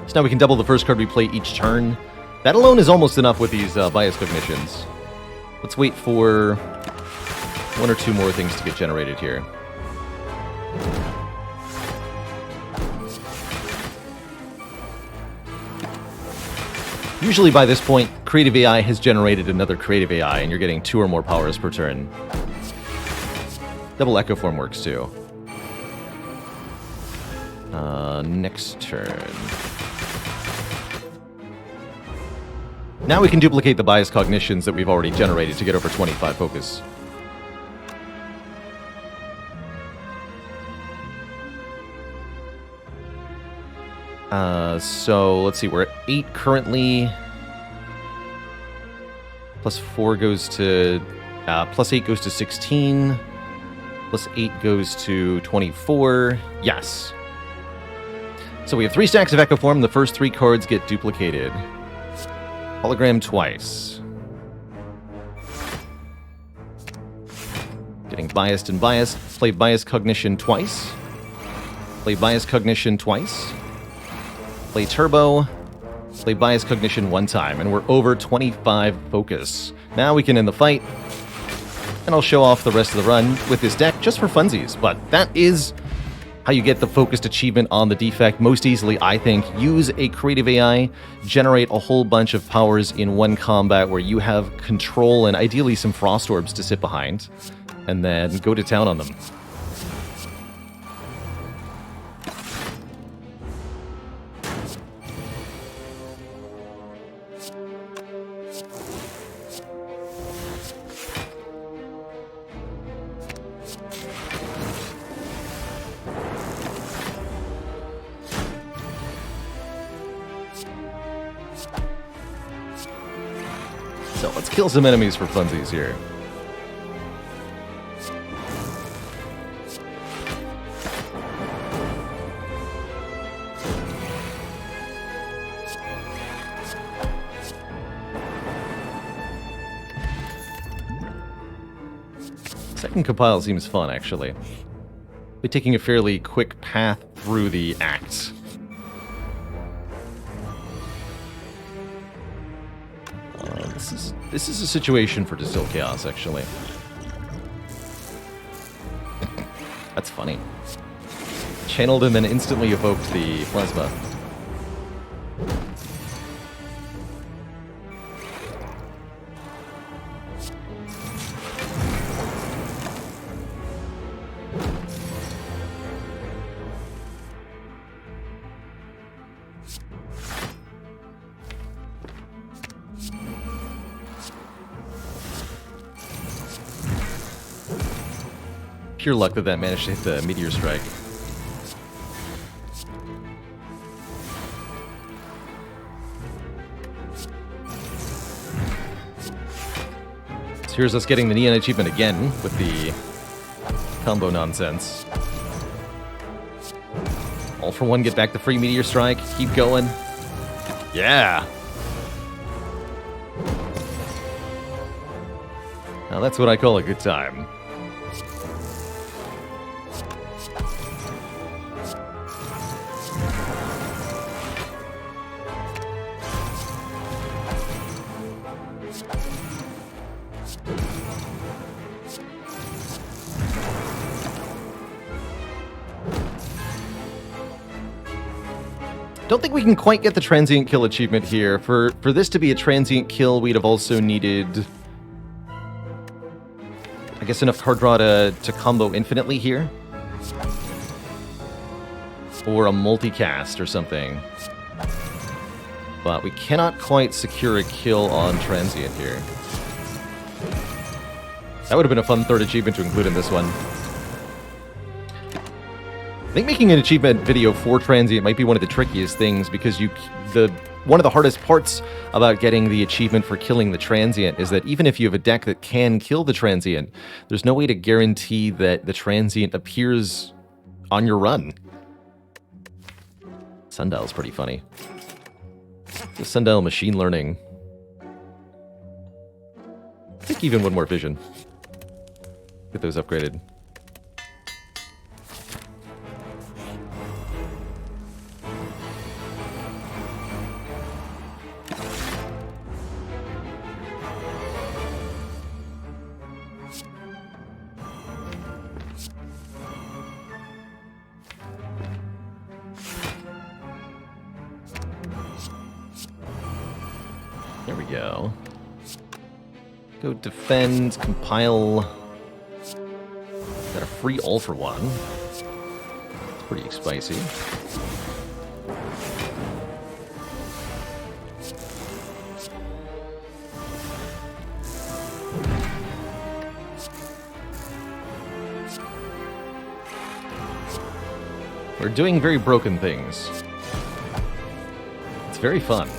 So now we can double the first card we play each turn. That alone is almost enough with these bias cognitions. Let's wait for 1 or 2 more things to get generated here. Usually by this point, Creative AI has generated another Creative AI, and you're getting 2 or more powers per turn. Double Echo Form works too. Next turn. Now we can duplicate the bias cognitions that we've already generated to get over 25 focus. So let's see, we're at 8 currently. Plus 4 goes to, plus 8 goes to 16. Plus 8 goes to 24. Yes. So we have 3 stacks of Echo Form. The first 3 cards get duplicated. Hologram twice. Getting biased and biased. Play Bias Cognition twice. Play Bias Cognition twice. Play Turbo. Play Bias Cognition 1 time. And we're over 25 focus. Now we can end the fight. And I'll show off the rest of the run with this deck just for funsies. But that is how you get the focused achievement on the Defect most easily, I think. Use a creative AI, generate a whole bunch of powers in one combat where you have control and ideally some Frost Orbs to sit behind, and then go to town on them. So let's kill some enemies for funsies here. Second compile seems fun, actually. We're taking a fairly quick path through the acts. This is a situation for Distill Chaos, actually. That's funny. Channeled and then instantly evoked the Plasma. Pure luck that managed to hit the Meteor Strike. So here's us getting the Neon achievement again with the combo nonsense. All for one, get back the free Meteor Strike. Keep going. Yeah! Now that's what I call a good time. Don't think we can quite get the transient kill achievement here. For this to be a transient kill, we'd have also needed, I guess, enough card draw to combo infinitely here. Or a multicast or something. But we cannot quite secure a kill on transient here. That would have been a fun third achievement to include in this one. I think making an achievement video for transient might be one of the trickiest things, because one of the hardest parts about getting the achievement for killing the transient is that even if you have a deck that can kill the transient, there's no way to guarantee that the transient appears on your run. Sundial's pretty funny. The Sundial machine learning. I think even one more vision. Get those upgraded. There we go. Go defend, compile. Got a free all for one. It's pretty spicy. We're doing very broken things. It's very fun.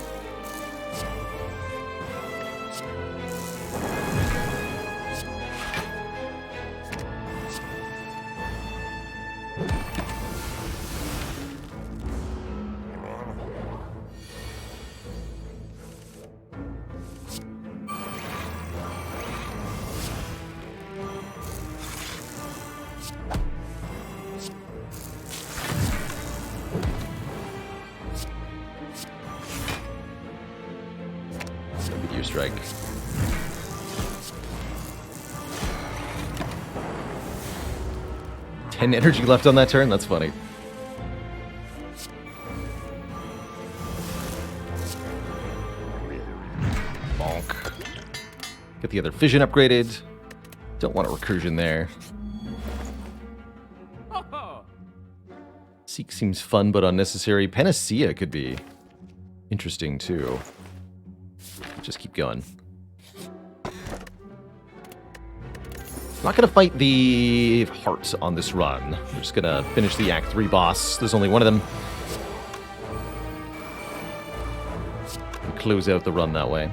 Strike. Ten energy left on that turn? That's funny. Bonk. Get the other fission upgraded. Don't want a recursion there. Seek seems fun but unnecessary. Panacea could be interesting too. Just keep going. I'm not going to fight the heart on this run. We're just going to finish the Act 3 boss. There's only one of them. And close out the run that way.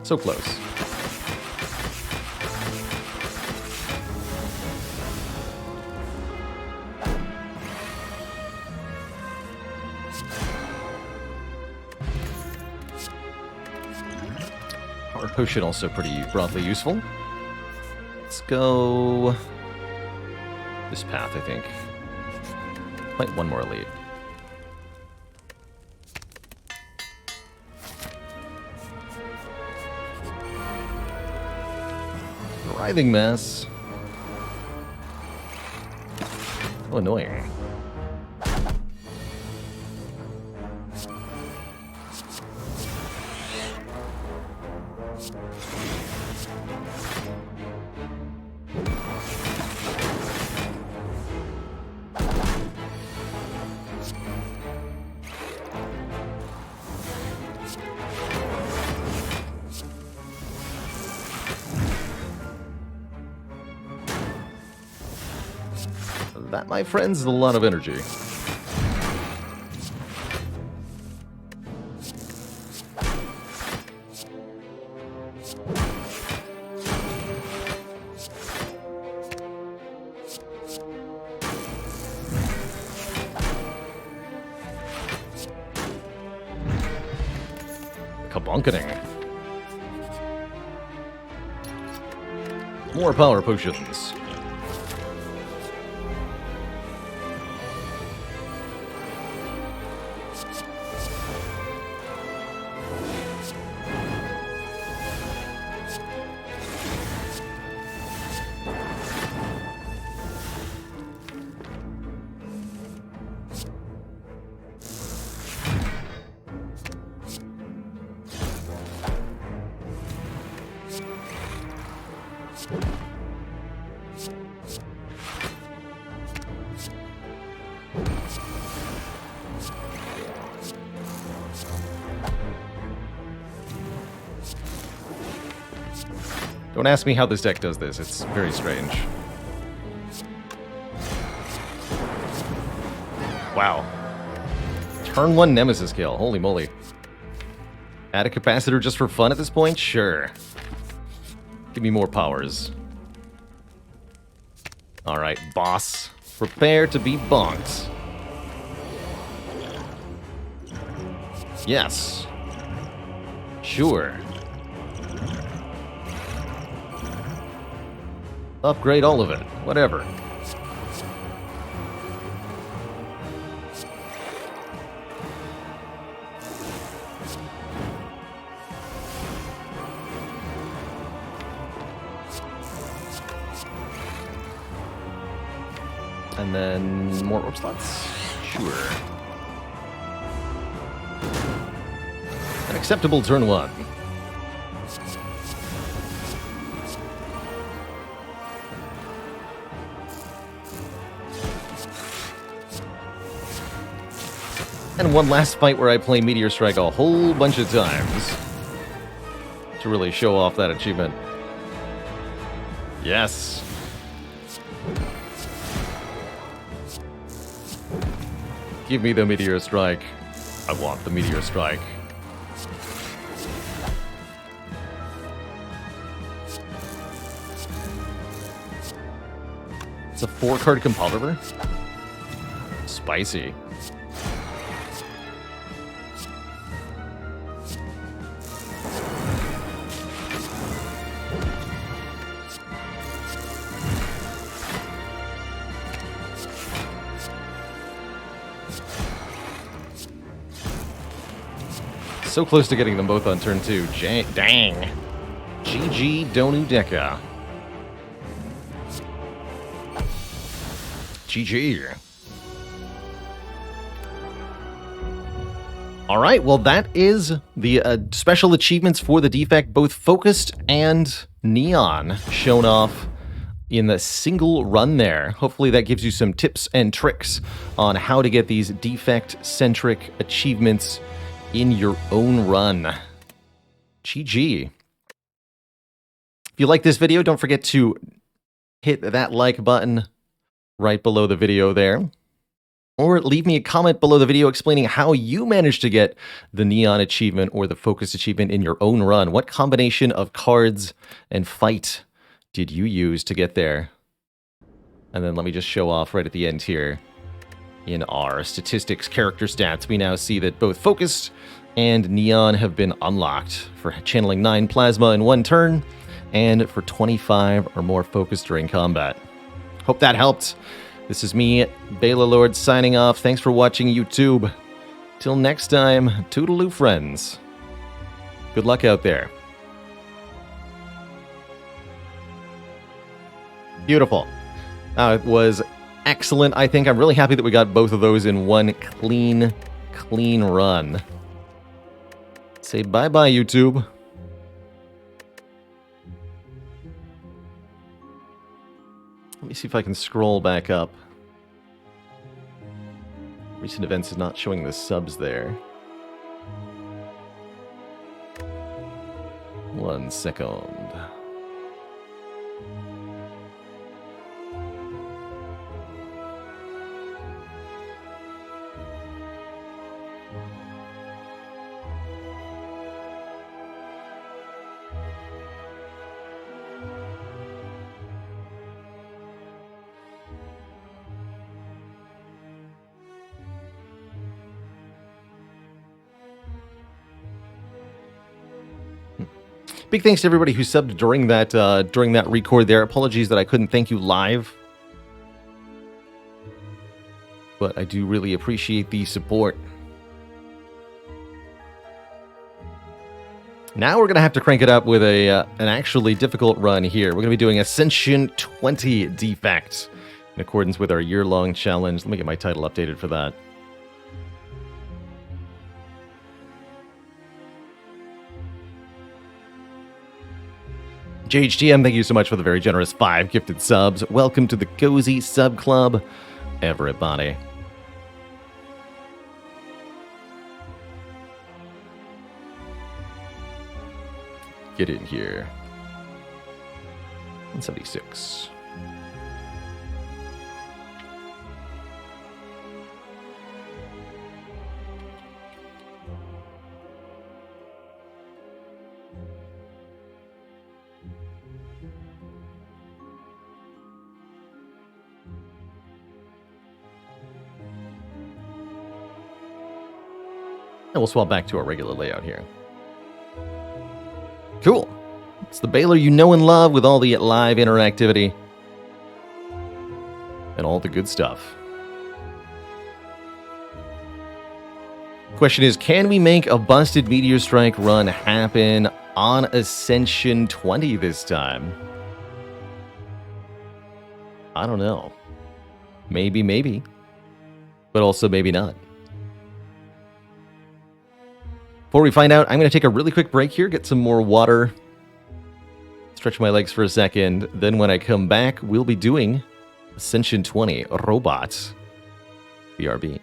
So close. Power Potion also pretty broadly useful. Let's go this path, I think. Fight one more elite. Writhing Mass. Oh, annoying. That, my friends, is a lot of energy. Kabonketing. More power potions. Don't ask me how this deck does this, it's very strange. Wow. Turn 1 Nemesis kill, holy moly. Add a capacitor just for fun at this point? Sure. Give me more powers. Alright, boss. Prepare to be bonked. Yes. Sure. Upgrade all of it. Whatever. And then more rope slots. Sure. An acceptable turn 1. And one last fight where I play Meteor Strike a whole bunch of times to really show off that achievement. Yes. Give me the Meteor Strike. I want the Meteor Strike. It's a 4-card Compulver. Spicy. So close to getting them both on turn 2. Dang. GG Donudeka. GG. All right, well, that is the special achievements for the Defect, both Focused and Neon, shown off in the single run there. Hopefully that gives you some tips and tricks on how to get these Defect-centric achievements in your own run. GG. If you like this video, don't forget to hit that like button right below the video there. Or leave me a comment below the video explaining how you managed to get the Neon achievement or the Focus achievement in your own run. What combination of cards and fight did you use to get there? And then let me just show off right at the end here. In our statistics character stats, we now see that both Focused and Neon have been unlocked for channeling 9 plasma in 1 turn and for 25 or more focus during combat. Hope that helped. This is me, Bela Lord, signing off. Thanks for watching, YouTube. Till next time, toodaloo, friends. Good luck out there. Beautiful. It was excellent, I think. I'm really happy that we got both of those in one clean run. Say bye-bye, YouTube. Let me see if I can scroll back up. Recent events is not showing the subs there. 1 second. Big thanks to everybody who subbed during that record there. Apologies that I couldn't thank you live. But I do really appreciate the support. Now we're going to have to crank it up with an actually difficult run here. We're going to be doing Ascension 20 Defect in accordance with our year-long challenge. Let me get my title updated for that. JHTM, thank you so much for the very generous 5 gifted subs. Welcome to the Cozy Sub Club, everybody. Get in here. 176. And we'll swap back to our regular layout here. Cool. It's the Baylor you know and love with all the live interactivity and all the good stuff. Question is, can we make a busted Meteor Strike run happen on Ascension 20 this time? I don't know. Maybe. But also maybe not. Before we find out, I'm going to take a really quick break here, get some more water, stretch my legs for a second. Then when I come back, we'll be doing Ascension 20 Robots BRB.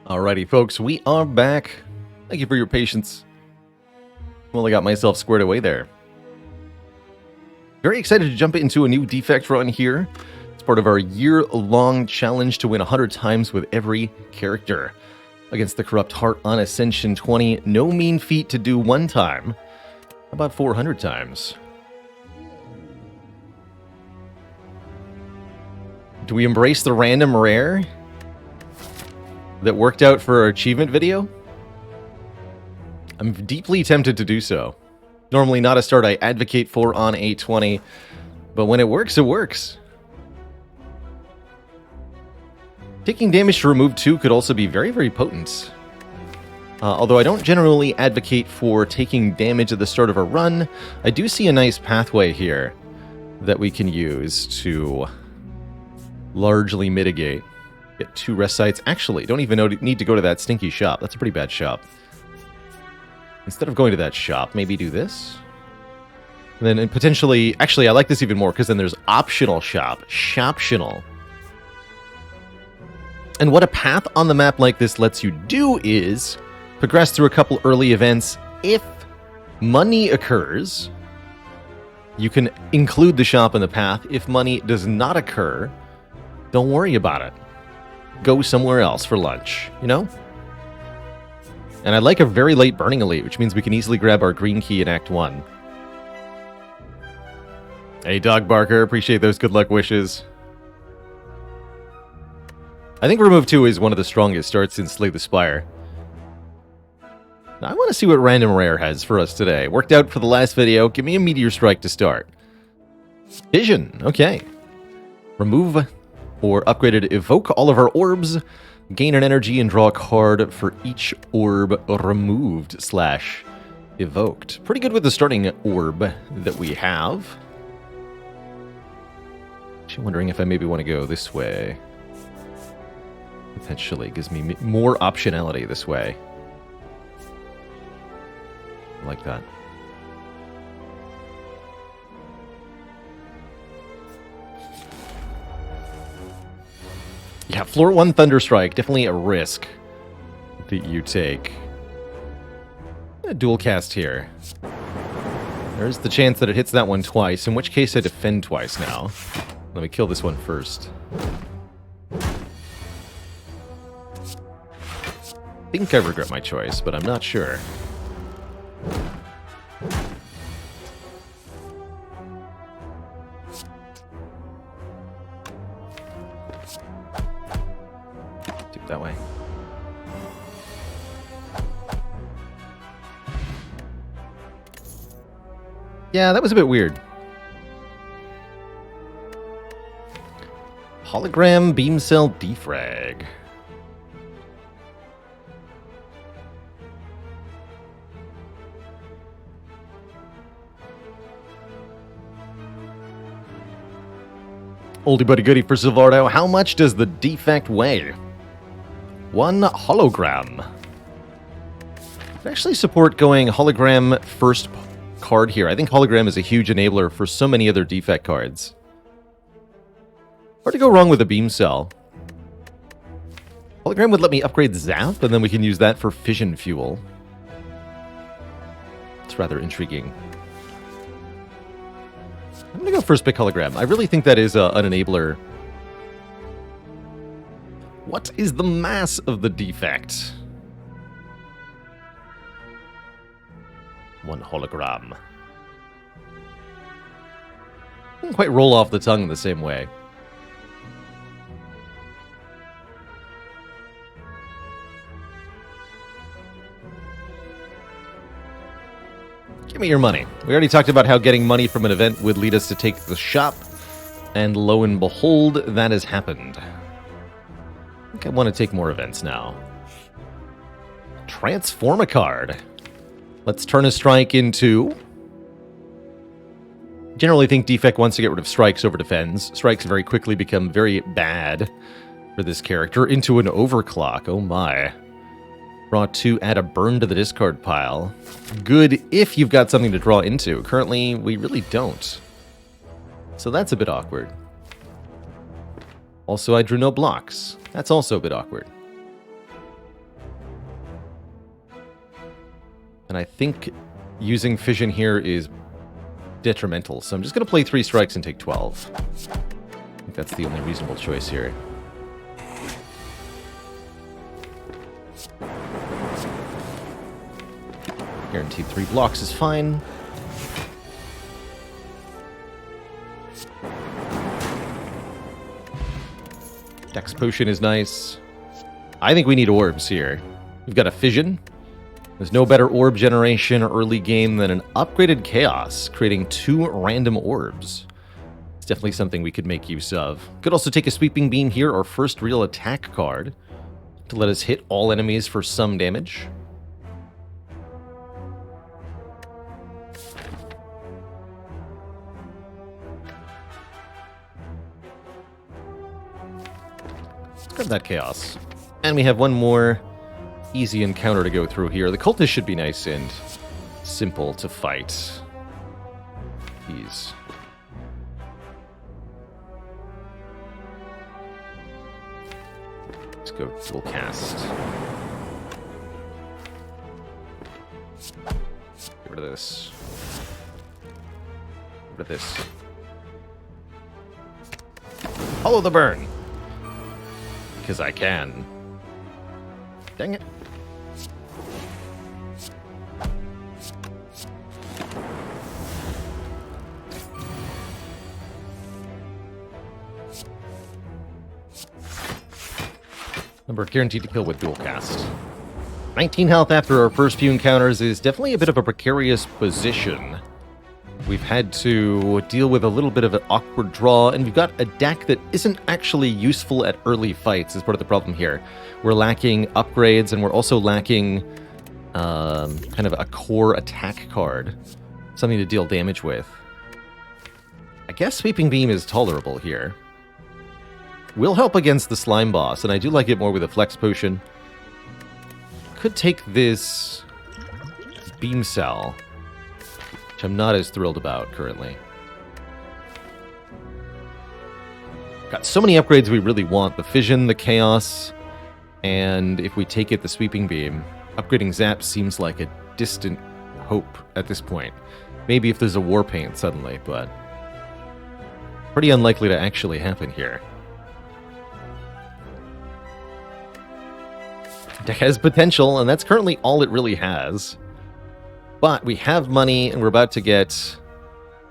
Alrighty, folks, we are back. Thank you for your patience. Well, I got myself squared away there. Very excited to jump into a new Defect run here. It's part of our year-long challenge to win 100 times with every character. Against the Corrupt Heart on Ascension 20, no mean feat to do one time. How about 400 times? Do we embrace the random rare that worked out for our achievement video? I'm deeply tempted to do so. Normally not a start I advocate for on A20, but when it works, it works. Taking damage to remove 2 could also be very, very potent. Although I don't generally advocate for taking damage at the start of a run, I do see a nice pathway here that we can use to largely mitigate. Get 2 rest sites. Actually, don't even need to go to that stinky shop. That's a pretty bad shop. Instead of going to that shop, maybe do this. And then potentially... Actually, I like this even more, because then there's optional shop. Shoptional. And what a path on the map like this lets you do is progress through a couple early events. If money occurs, you can include the shop in the path. If money does not occur, don't worry about it. Go somewhere else for lunch, you know? And I like a very late Burning Elite, which means we can easily grab our green key in Act 1. Hey, Dog Barker, appreciate those good luck wishes. I think Remove 2 is one of the strongest starts in Slay the Spire. Now, I want to see what Random Rare has for us today. Worked out for the last video. Give me a Meteor Strike to start. Vision, okay. Remove or upgraded Evoke all of our orbs. Gain an energy and draw a card for each orb removed / evoked. Pretty good with the starting orb that we have. Actually wondering if I maybe want to go this way. Potentially gives me more optionality this way. I like that. Yeah, floor 1 Thunderstrike, definitely a risk that you take. A dual cast here. There's the chance that it hits that one twice, in which case I defend twice now. Let me kill this one first. I think I regret my choice, but I'm not sure. That way. Yeah, that was a bit weird. Hologram beam cell defrag. Oldie buddy goodie for Silvardo. How much does the defect weigh? 1 hologram. I actually support going hologram first card here. I think hologram is a huge enabler for so many other defect cards. Hard to go wrong with a beam cell. Hologram would let me upgrade Zap, and then we can use that for fission fuel. It's rather intriguing. I'm gonna go first pick hologram. I really think that is an enabler. What is the mass of the defect? 1 hologram. Doesn't quite roll off the tongue the same way. Give me your money. We already talked about how getting money from an event would lead us to take the shop, and lo and behold, that has happened. I think I want to take more events now. Transform a card. Let's turn a strike into... Generally think Defect wants to get rid of strikes over defends. Strikes very quickly become very bad for this character. Into an overclock. Oh my. Draw 2, add a burn to the discard pile. Good if you've got something to draw into. Currently, we really don't. So that's a bit awkward. Also, I drew no blocks. That's also a bit awkward. And I think using Fission here is detrimental. So I'm just going to play 3 strikes and take 12. I think that's the only reasonable choice here. Guaranteed 3 blocks is fine. Dex Potion is nice. I think we need orbs here. We've got a Fission. There's no better orb generation early game than an upgraded Chaos, creating 2 random orbs. It's definitely something we could make use of. Could also take a Sweeping Beam here, our first real attack card, to let us hit all enemies for some damage. Let's grab that Chaos. And we have one more easy encounter to go through here. The Cultist should be nice and simple to fight. These. Let's go dual cast. Get rid of this. Get rid of this. Follow the burn. Because I can. Dang it. Number guaranteed to kill with dual cast. 19 health after our first few encounters is definitely a bit of a precarious position. We've had to deal with a little bit of an awkward draw, and we've got a deck that isn't actually useful at early fights is part of the problem here. We're lacking upgrades, and we're also lacking kind of a core attack card. Something to deal damage with. I guess Sweeping Beam is tolerable here. Will help against the slime boss, and I do like it more with a Flex Potion. Could take this Beam Cell, which I'm not as thrilled about currently. Got so many upgrades we really want. The Fission, the Chaos, and if we take it, the Sweeping Beam. Upgrading Zap seems like a distant hope at this point. Maybe if there's a War Paint suddenly, but pretty unlikely to actually happen here. Deck has potential, and that's currently all it really has. But we have money, and we're about to get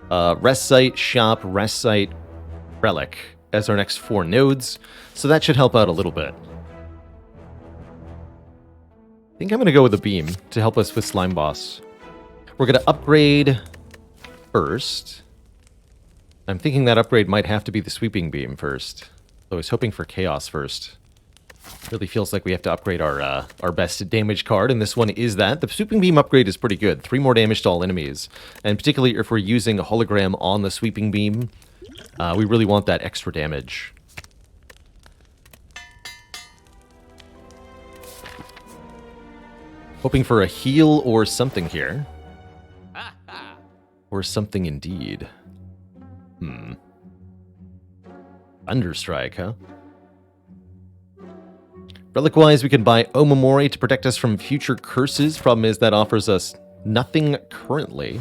Rest Site, Shop, Rest Site, Relic as our next 4 nodes, so that should help out a little bit. I think I'm going to go with a Beam to help us with Slime Boss. We're going to upgrade first. I'm thinking that upgrade might have to be the Sweeping Beam first. I was hoping for Chaos first. Really feels like we have to upgrade our best damage card, and this one is that. The Sweeping Beam upgrade is pretty good. 3 more damage to all enemies. And particularly if we're using a hologram on the Sweeping Beam, we really want that extra damage. Hoping for a heal or something here. Or something indeed. Thunderstrike, huh? Relic-wise, we can buy Omamori to protect us from future curses. Problem is that offers us nothing currently.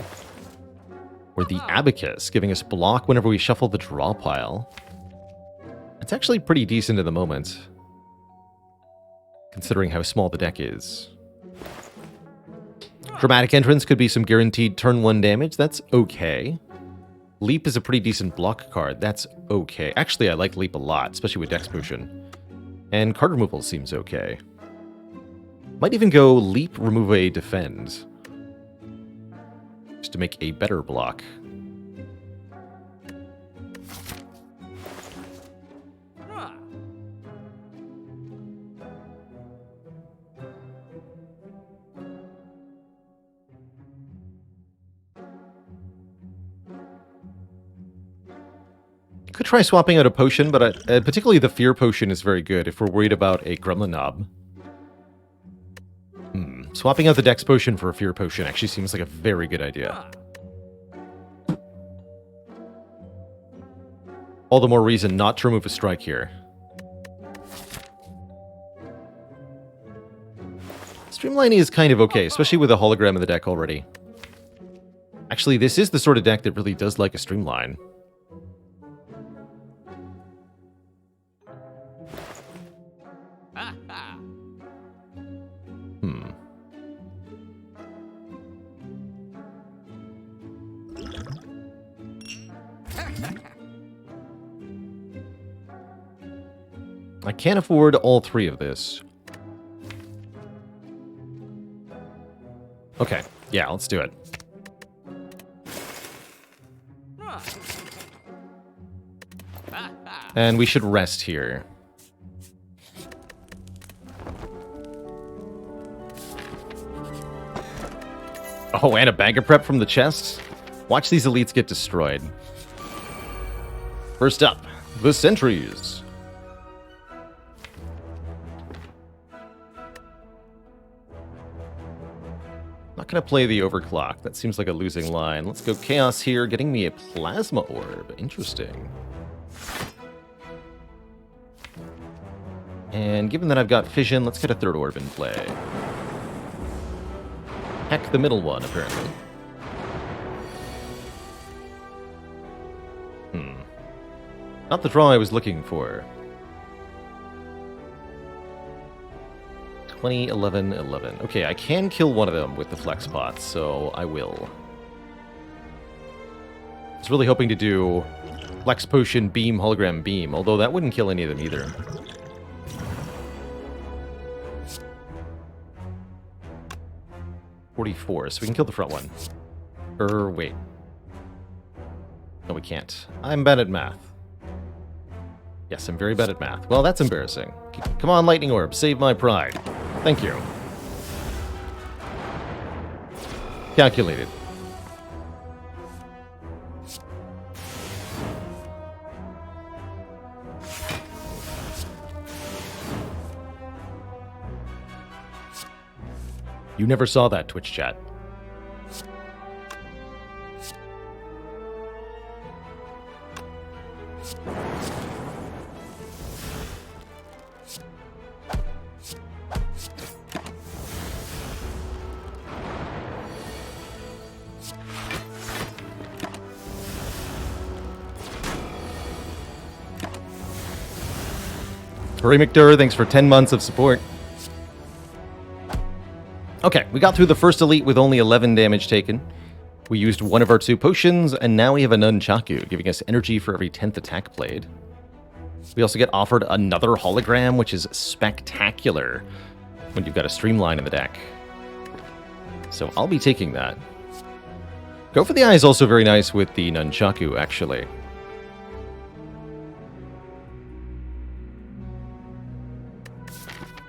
Or the Abacus, giving us block whenever we shuffle the draw pile. It's actually pretty decent at the moment, considering how small the deck is. Dramatic Entrance could be some guaranteed turn 1 damage. That's okay. Leap is a pretty decent block card. That's okay. Actually, I like Leap a lot, especially with Dex Potion. And card removal seems okay. Might even go Leap, remove a Defend. Just to make a better block. Could try swapping out a potion, but particularly the Fear Potion is very good if we're worried about a Gremlin Knob. Swapping out the Dex Potion for a Fear Potion actually seems like a very good idea. All the more reason not to remove a strike here. Streamline is kind of okay, especially with a hologram in the deck already. Actually, this is the sort of deck that really does like a Streamline. I can't afford all three of this. Okay, yeah, let's do it. And we should rest here. Oh, and a bag of prep from the chest? Watch these elites get destroyed. First up, the sentries. Not gonna play the overclock. That seems like a losing line. Let's go chaos here, getting me a plasma orb. Interesting. And given that I've got fission, let's get a third orb in play. Heck the middle one, apparently. Not the draw I was looking for. 20, 11, 11. Okay, I can kill one of them with the flex pots, so I will. I was really hoping to do flex potion, beam, hologram, beam, although that wouldn't kill any of them either. .44, so we can kill the front one. Wait. No, we can't. I'm bad at math. Yes, I'm very bad at math. Well, that's embarrassing. Come on, lightning orb, save my pride. Thank you. Calculated. You never saw that, Twitch chat. Hurry McDurr, thanks for 10 months of support. Okay, we got through the first elite with only 11 damage taken. We used one of our 2 potions, and now we have a Nunchaku, giving us energy for every 10th attack played. We also get offered another hologram, which is spectacular when you've got a Streamline in the deck. So I'll be taking that. Go for the Eye is also very nice with the Nunchaku, actually.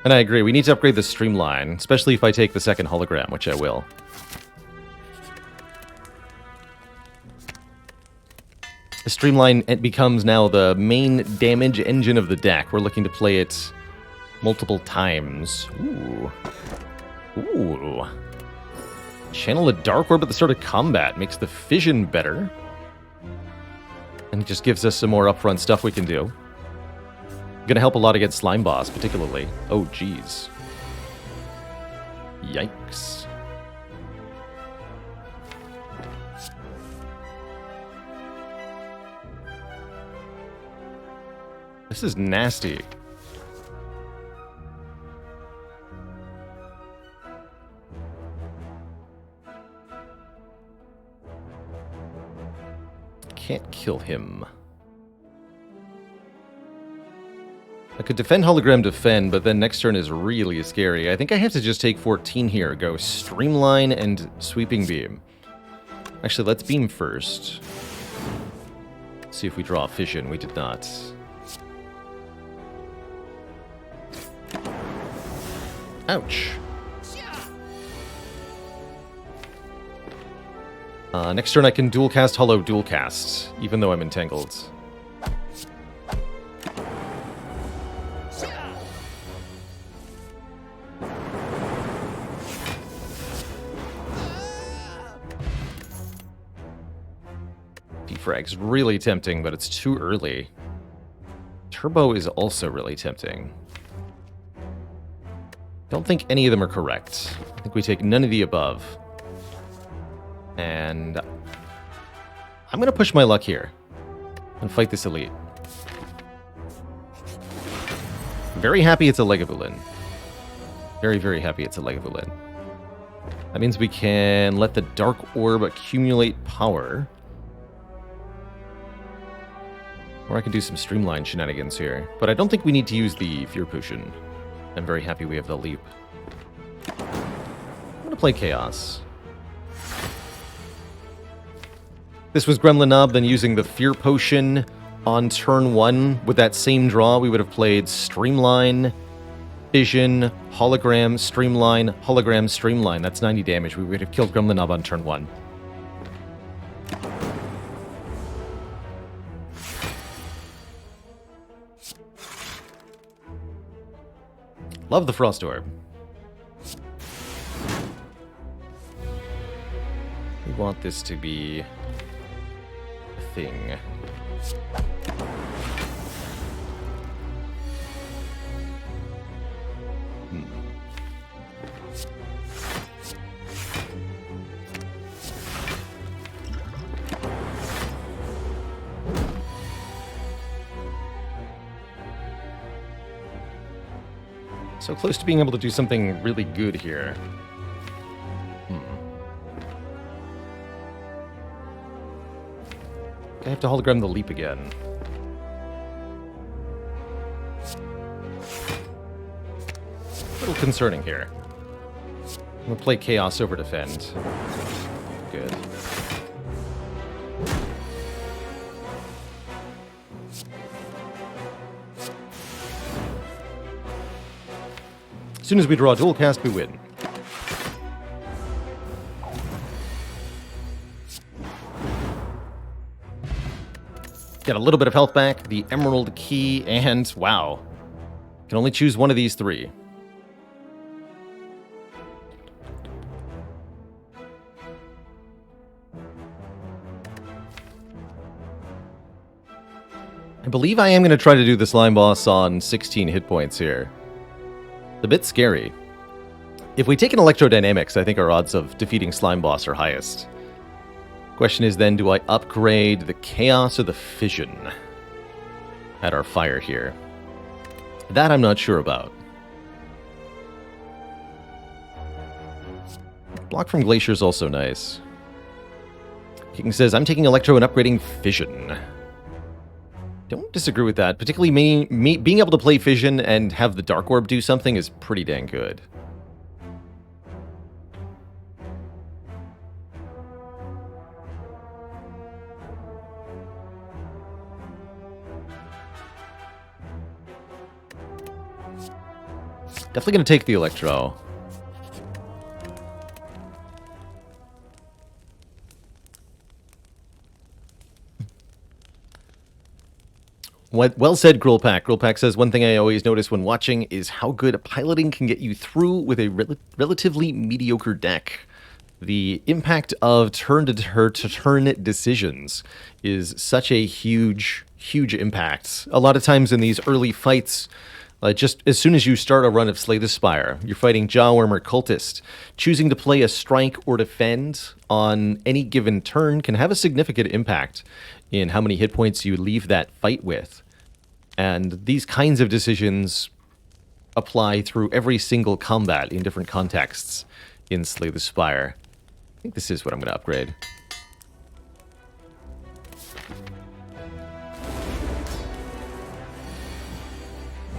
And I agree, we need to upgrade the Streamline, especially if I take the second hologram, which I will. The Streamline, it becomes now the main damage engine of the deck. We're looking to play it multiple times. Ooh. Ooh. Channel a Dark Orb at the start of combat. Makes the fission better. And it just gives us some more upfront stuff we can do. Gonna help a lot against Slime Boss, particularly. Oh, jeez. Yikes. This is nasty. Can't kill him. I could defend hologram defend, but then next turn is really scary. I think I have to just take 14 here. Go Streamline and Sweeping Beam. Actually, let's beam first. See if we draw fission. We did not. Ouch. Next turn I can dual cast Hollow dual cast, even though I'm entangled. Defrag's really tempting, but it's too early. Turbo is also really tempting. Don't think any of them are correct. I think we take none of the above. And I'm going to push my luck here and fight this elite. Very happy it's a Legavulin. Very, very happy it's a Legavulin. That means we can let the Dark Orb accumulate power. Or I can do some streamline shenanigans here. But I don't think we need to use the Fear Potion. I'm very happy we have the Leap. I'm going to play Chaos. This was Gremlin Nob, then using the Fear Potion on turn 1. With that same draw, we would have played Streamline, Fission, Hologram, Streamline, Hologram, Streamline. That's 90 damage. We would have killed Gremlin Nob on turn 1. Love the Frost Orb. We want this to be a thing. So close to being able to do something really good here. I have to hologram the Leap again. A little concerning here. I'm going to play Chaos over Defend. Good. As soon as we draw a dual cast, we win. Get a little bit of health back, the Emerald Key, and wow. Can only choose one of these three. I believe I am going to try to do the slime boss on 16 hit points here. It's a bit scary. If we take an Electrodynamics, I think our odds of defeating Slime Boss are highest. Question is then, do I upgrade the Chaos or the Fission at our fire here? That I'm not sure about. Block from Glacier is also nice. King says, I'm taking Electro and upgrading Fission. Don't disagree with that. Particularly being able to play Fission and have the Dark Orb do something is pretty dang good. Definitely going to take the Electro. Well said, Grillpack. Grillpack says, one thing I always notice when watching is how good piloting can get you through with a relatively mediocre deck. The impact of turn-to-turn decisions is such a huge, huge impact. A lot of times in these early fights, just as soon as you start a run of Slay the Spire, you're fighting Jawworm or Cultist. Choosing to play a strike or defend on any given turn can have a significant impact in how many hit points you leave that fight with. And these kinds of decisions apply through every single combat in different contexts in Slay the Spire. I think this is what I'm going to upgrade.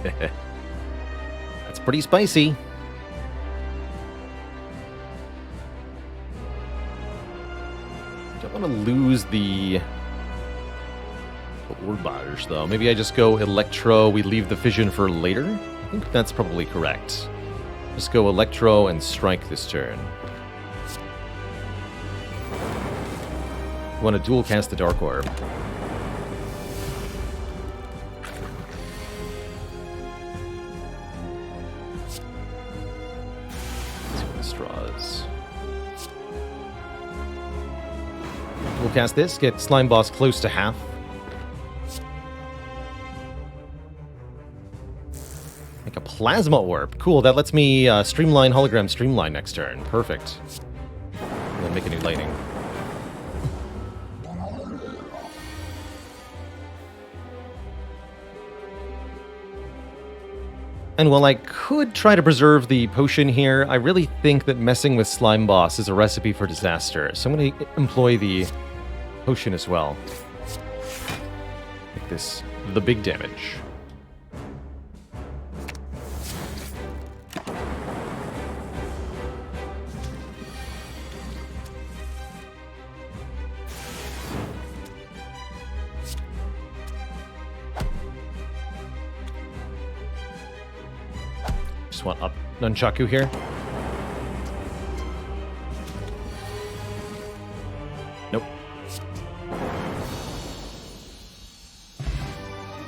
That's pretty spicy. Don't want to lose the Orbage, though. Maybe I just go Electro, we leave the Fission for later? I think that's probably correct. Just go Electro and strike this turn. You want to dual cast the Dark Orb. Straws. We'll cast this, get Slime Boss close to half. Make a Plasma Orb. Cool, that lets me streamline Hologram Streamline next turn. Perfect. And then make a new lightning. And while I could try to preserve the potion here, I really think that messing with Slime Boss is a recipe for disaster. So I'm going to employ the potion as well. Make this the big damage. Just want up Nunchaku here. Nope.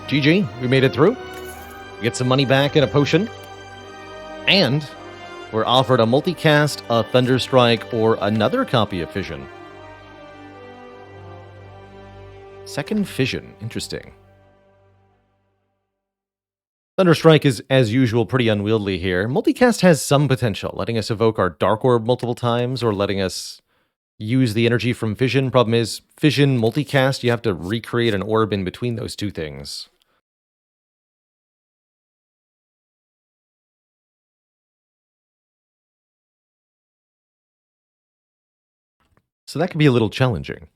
GG, we made it through. We get some money back and a potion. And we're offered a multicast, a Thunderstrike, or another copy of Fission. Second Fission, interesting. Thunderstrike is, as usual, pretty unwieldy here. Multicast has some potential, letting us evoke our Dark Orb multiple times, or letting us use the energy from Fission. Problem is, Fission, Multicast, you have to recreate an orb in between those two things. So that could be a little challenging.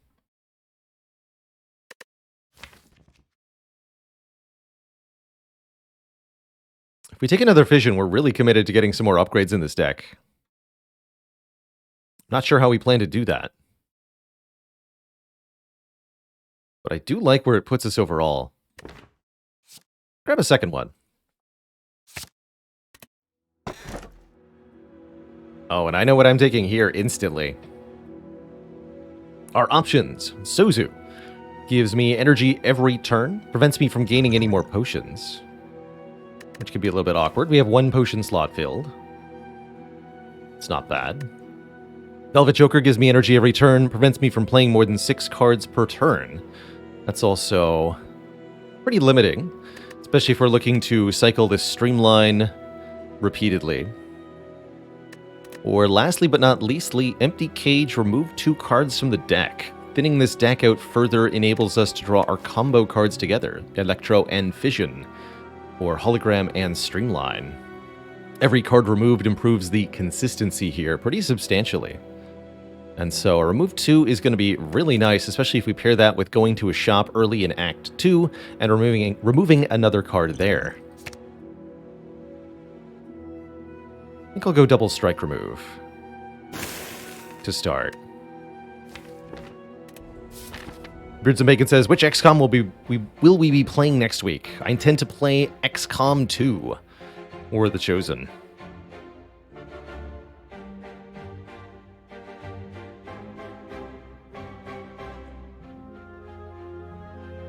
If we take another Fission, we're really committed to getting some more upgrades in this deck. Not sure how we plan to do that. But I do like where it puts us overall. Grab a second one. Oh, and I know what I'm taking here instantly. Our options. Sozu. Gives me energy every turn. Prevents me from gaining any more potions. Which could be a little bit awkward. We have one potion slot filled. It's not bad. Velvet Joker gives me energy every turn. Prevents me from playing more than 6 cards per turn. That's also pretty limiting. Especially if we're looking to cycle this Streamline repeatedly. Or lastly but not leastly, Empty Cage, remove 2 cards from the deck. Thinning this deck out further enables us to draw our combo cards together, Electro and Fission, or Hologram and Streamline. Every card removed improves the consistency here pretty substantially. And so a remove 2 is going to be really nice, especially if we pair that with going to a shop early in Act 2 and removing another card there. I think I'll go double strike remove to start. Beards of Bacon says, which XCOM will we be playing next week? I intend to play XCOM 2 or The Chosen.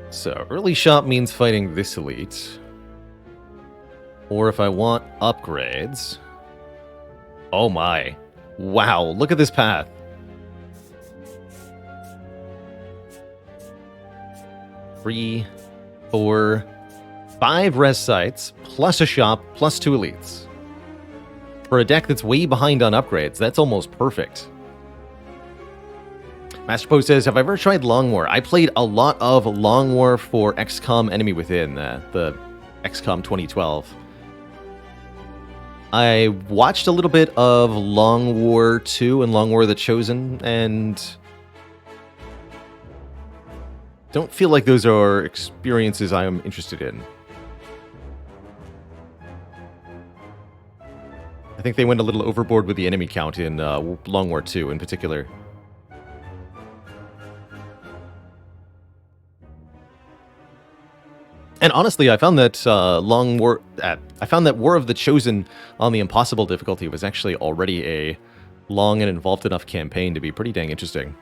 So early shop means fighting this elite. Or if I want upgrades. Oh my. Wow, look at this path. Three, 4, 5 rest sites, plus a shop, plus 2 elites. For a deck that's way behind on upgrades, that's almost perfect. Master Poe says, have I ever tried Long War? I played a lot of Long War for XCOM Enemy Within, the XCOM 2012. I watched a little bit of Long War 2 and Long War The Chosen, and don't feel like those are experiences I am interested in. I think they went a little overboard with the enemy count in Long War 2 in particular. And honestly, I found that War of the Chosen on the Impossible difficulty was actually already a long and involved enough campaign to be pretty dang interesting.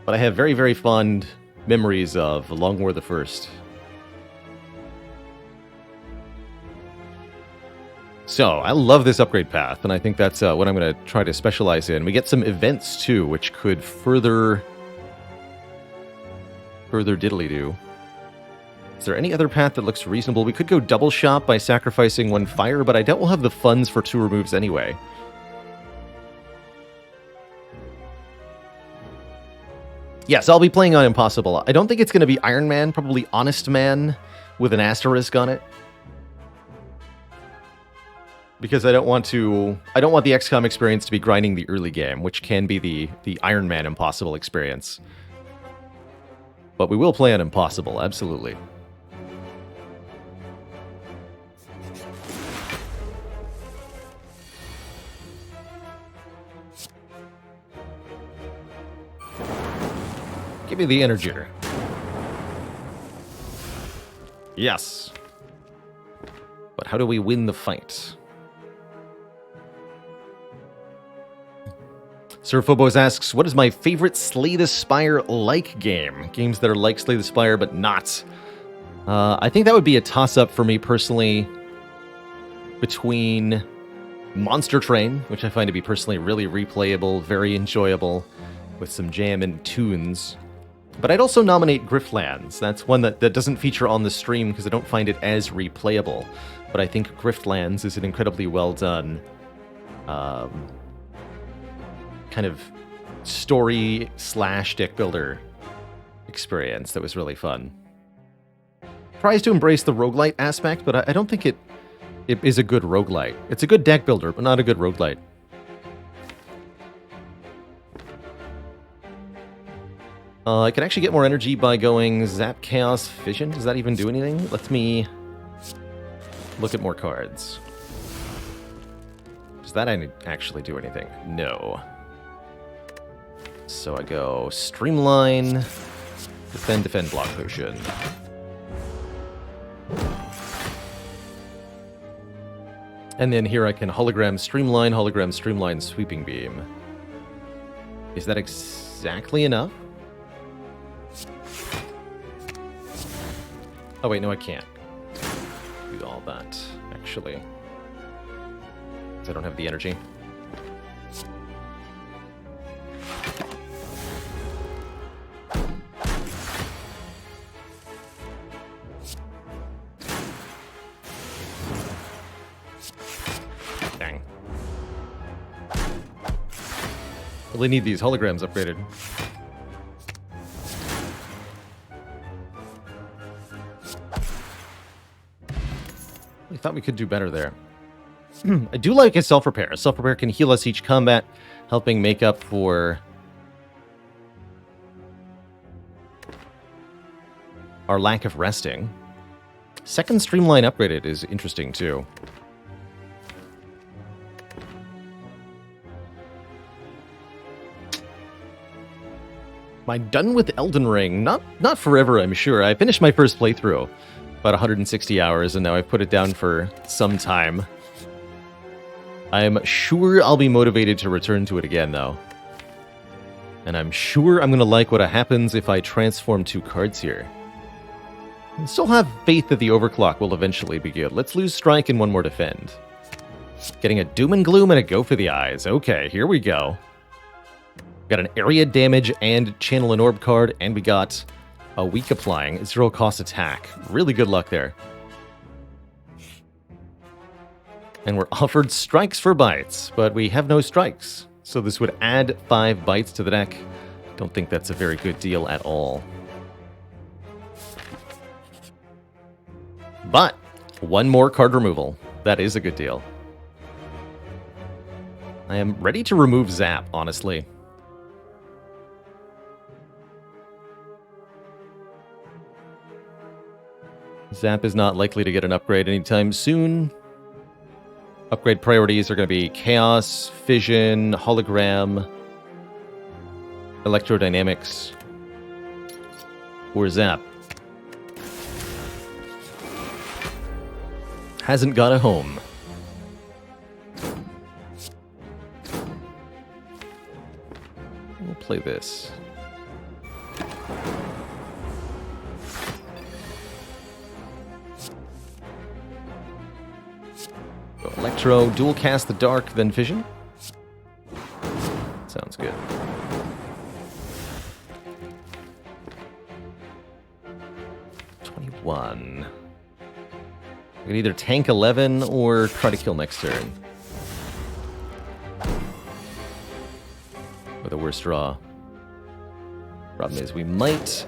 But I have very, very fond memories of Long War the First. So, I love this upgrade path, and I think that's what I'm going to try to specialize in. We get some events, too, which could further further diddly-do. Is there any other path that looks reasonable? We could go double shot by sacrificing one fire, but I doubt we'll have the funds for 2 removes anyway. Yes, I'll be playing on Impossible. I don't think it's going to be Iron Man, probably Honest Man with an asterisk on it. Because I don't want the XCOM experience to be grinding the early game, which can be the Iron Man Impossible experience. But we will play on Impossible, absolutely. Give me the Energier. Yes. But how do we win the fight? Sir Phobos asks, what is my favorite Slay the Spire-like game? Games that are like Slay the Spire, but not. I think that would be a toss-up for me personally between Monster Train, which I find to be personally really replayable, very enjoyable, with some jam and tunes. But I'd also nominate Griftlands. That's one that doesn't feature on the stream because I don't find it as replayable. But I think Griftlands is an incredibly well done kind of story/deck builder experience that was really fun. Tries to embrace the roguelite aspect, but I don't think it is a good roguelite. It's a good deck builder, but not a good roguelite. I can actually get more energy by going Zap Chaos Fission. Does that even do anything? Let me look at more cards. Does that actually do anything? No. So I go Streamline, Defend, Block Potion. And then here I can Hologram, Streamline, Sweeping Beam. Is that exactly enough? Oh wait, no I can't do all that, actually. Because I don't have the energy. Dang. Really need these holograms upgraded. I thought we could do better there. I do like a self-repair. Self-repair can heal us each combat, helping make up for our lack of resting. Second Streamline upgraded is interesting too. Am I done with Elden Ring? Not forever, I'm sure. I finished my first playthrough. About 160 hours, and now I've put it down for some time. I'm sure I'll be motivated to return to it again, though. And I'm sure I'm going to like what happens if I transform 2 cards here. I still have faith that the Overclock will eventually be good. Let's lose Strike and 1 more Defend. Getting a Doom and Gloom and a Go for the Eyes. Okay, here we go. Got an Area Damage and Channel an Orb card, and we got a Weak Applying, 0 cost attack. Really good luck there. And we're offered strikes for bites, but we have no strikes. So this would add 5 bites to the deck. Don't think that's a very good deal at all. But 1 more card removal. That is a good deal. I am ready to remove Zap, honestly. Zap is not likely to get an upgrade anytime soon. Upgrade priorities are going to be Chaos, Fission, Hologram, Electrodynamics, or Zap. Hasn't got a home. We'll play this. Electro, dual cast the Dark, then Fission. Sounds good. 11. We can either tank 11 or try to kill next turn. With a worse draw. Problem is, we might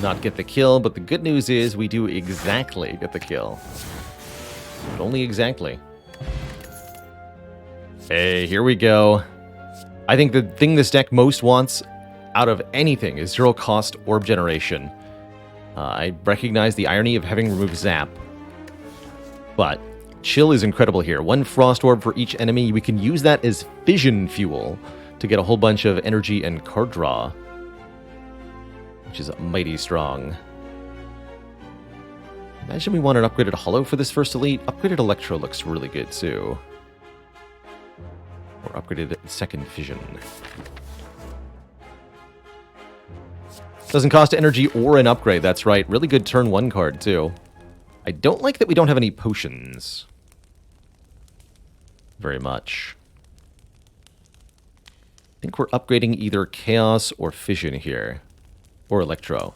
not get the kill, but the good news is we do exactly get the kill. But only exactly. Hey, here we go. I think the thing this deck most wants out of anything is zero cost orb generation. I recognize the irony of having removed Zap, but Chill is incredible here. 1 Frost Orb for each enemy. We can use that as fission fuel to get a whole bunch of energy and card draw, which is mighty strong. Imagine we want an upgraded Hollow for this first elite. Upgraded Electro looks really good too. Or upgraded second Fission. Doesn't cost energy or an upgrade, that's right. Really good turn 1 card too. I don't like that we don't have any potions. Very much. I think we're upgrading either Chaos or Fission here. Or Electro.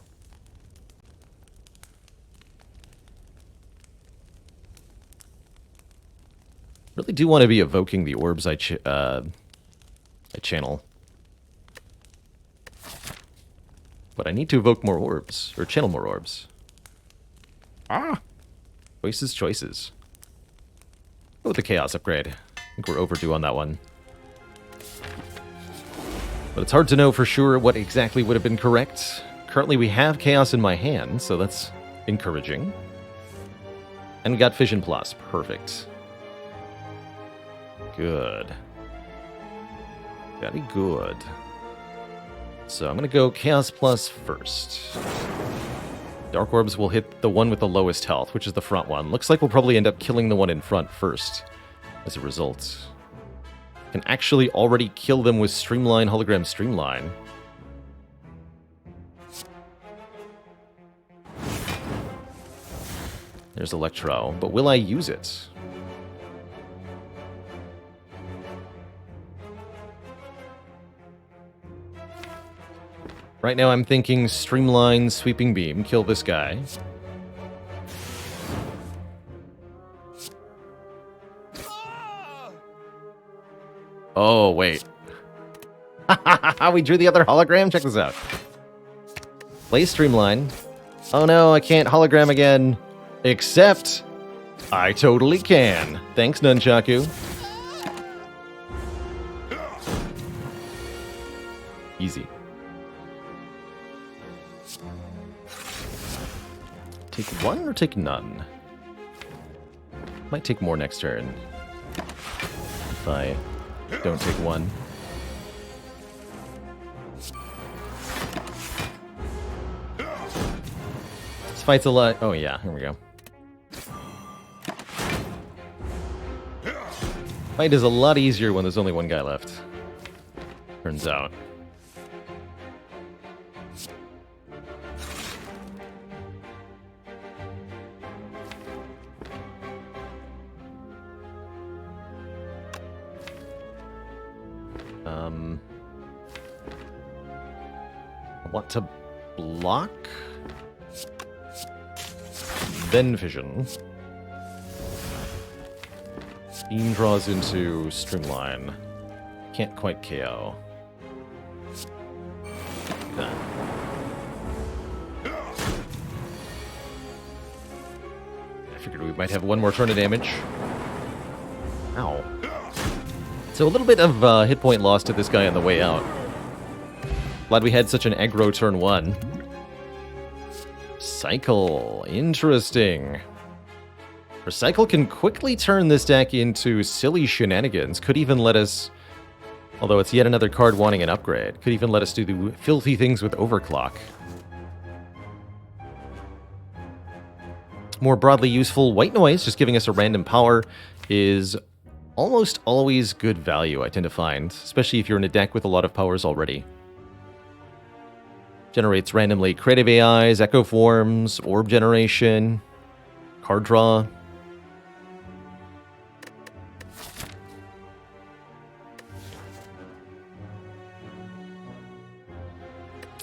Really do want to be evoking the orbs I channel. But I need to evoke more orbs, or channel more orbs. Ah! Choices. Go with the Chaos upgrade. I think we're overdue on that one. But it's hard to know for sure what exactly would have been correct. Currently we have Chaos in my hand, so that's encouraging. And we got Fission Plus. Perfect. Good. Very good. So I'm going to go Chaos Plus first. Dark Orbs will hit the one with the lowest health, which is the front one. Looks like we'll probably end up killing the one in front first as a result. Can actually already kill them with Streamline, Hologram Streamline. There's Electro, but will I use it? Right now I'm thinking Streamline, Sweeping Beam, kill this guy. Oh, wait. We drew the other hologram? Check this out. Play Streamline. Oh no, I can't hologram again. Except, I totally can. Thanks, Nunchaku. Easy. Take one or take none? Might take more next turn. If I don't take one. This fight's a lot. Oh, yeah, here we go. Fight is a lot easier when there's only one guy left. Turns out. I want to block, then Fission. Beam draws into Streamline. Can't quite KO. That. I figured we might have one more turn of damage. Ow. So a little bit of hit point loss to this guy on the way out. Glad we had such an aggro turn 1. Recycle. Interesting. Recycle can quickly turn this deck into silly shenanigans. Could even let us, although it's yet another card wanting an upgrade, could even let us do the filthy things with Overclock. More broadly useful, White Noise, just giving us a random power, is almost always good value, I tend to find, especially if you're in a deck with a lot of powers already. Generates randomly creative AIs, Echo Forms, Orb Generation, Card Draw.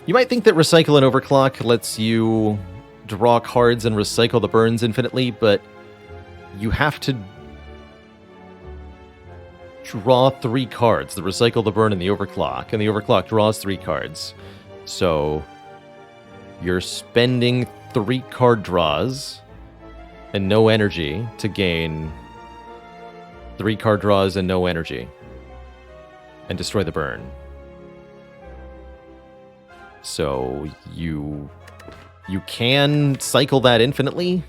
You might think that Recycle and Overclock lets you draw cards and recycle the burns infinitely, but you have to draw 3 cards. The recycle, the burn, and the overclock. And the overclock draws 3 cards. So you're spending 3 card draws and no energy to gain 3 card draws and no energy. And destroy the burn. So you can cycle that infinitely.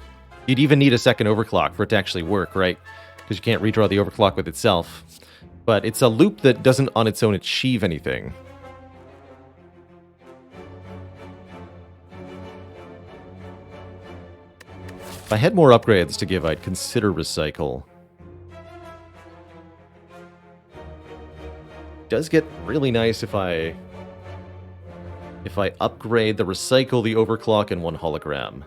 You'd even need a second overclock for it to actually work, right? Because you can't redraw the overclock with itself. But it's a loop that doesn't on its own achieve anything. If I had more upgrades to give, I'd consider recycle. It does get really nice if I upgrade the recycle, the overclock, and 1 hologram.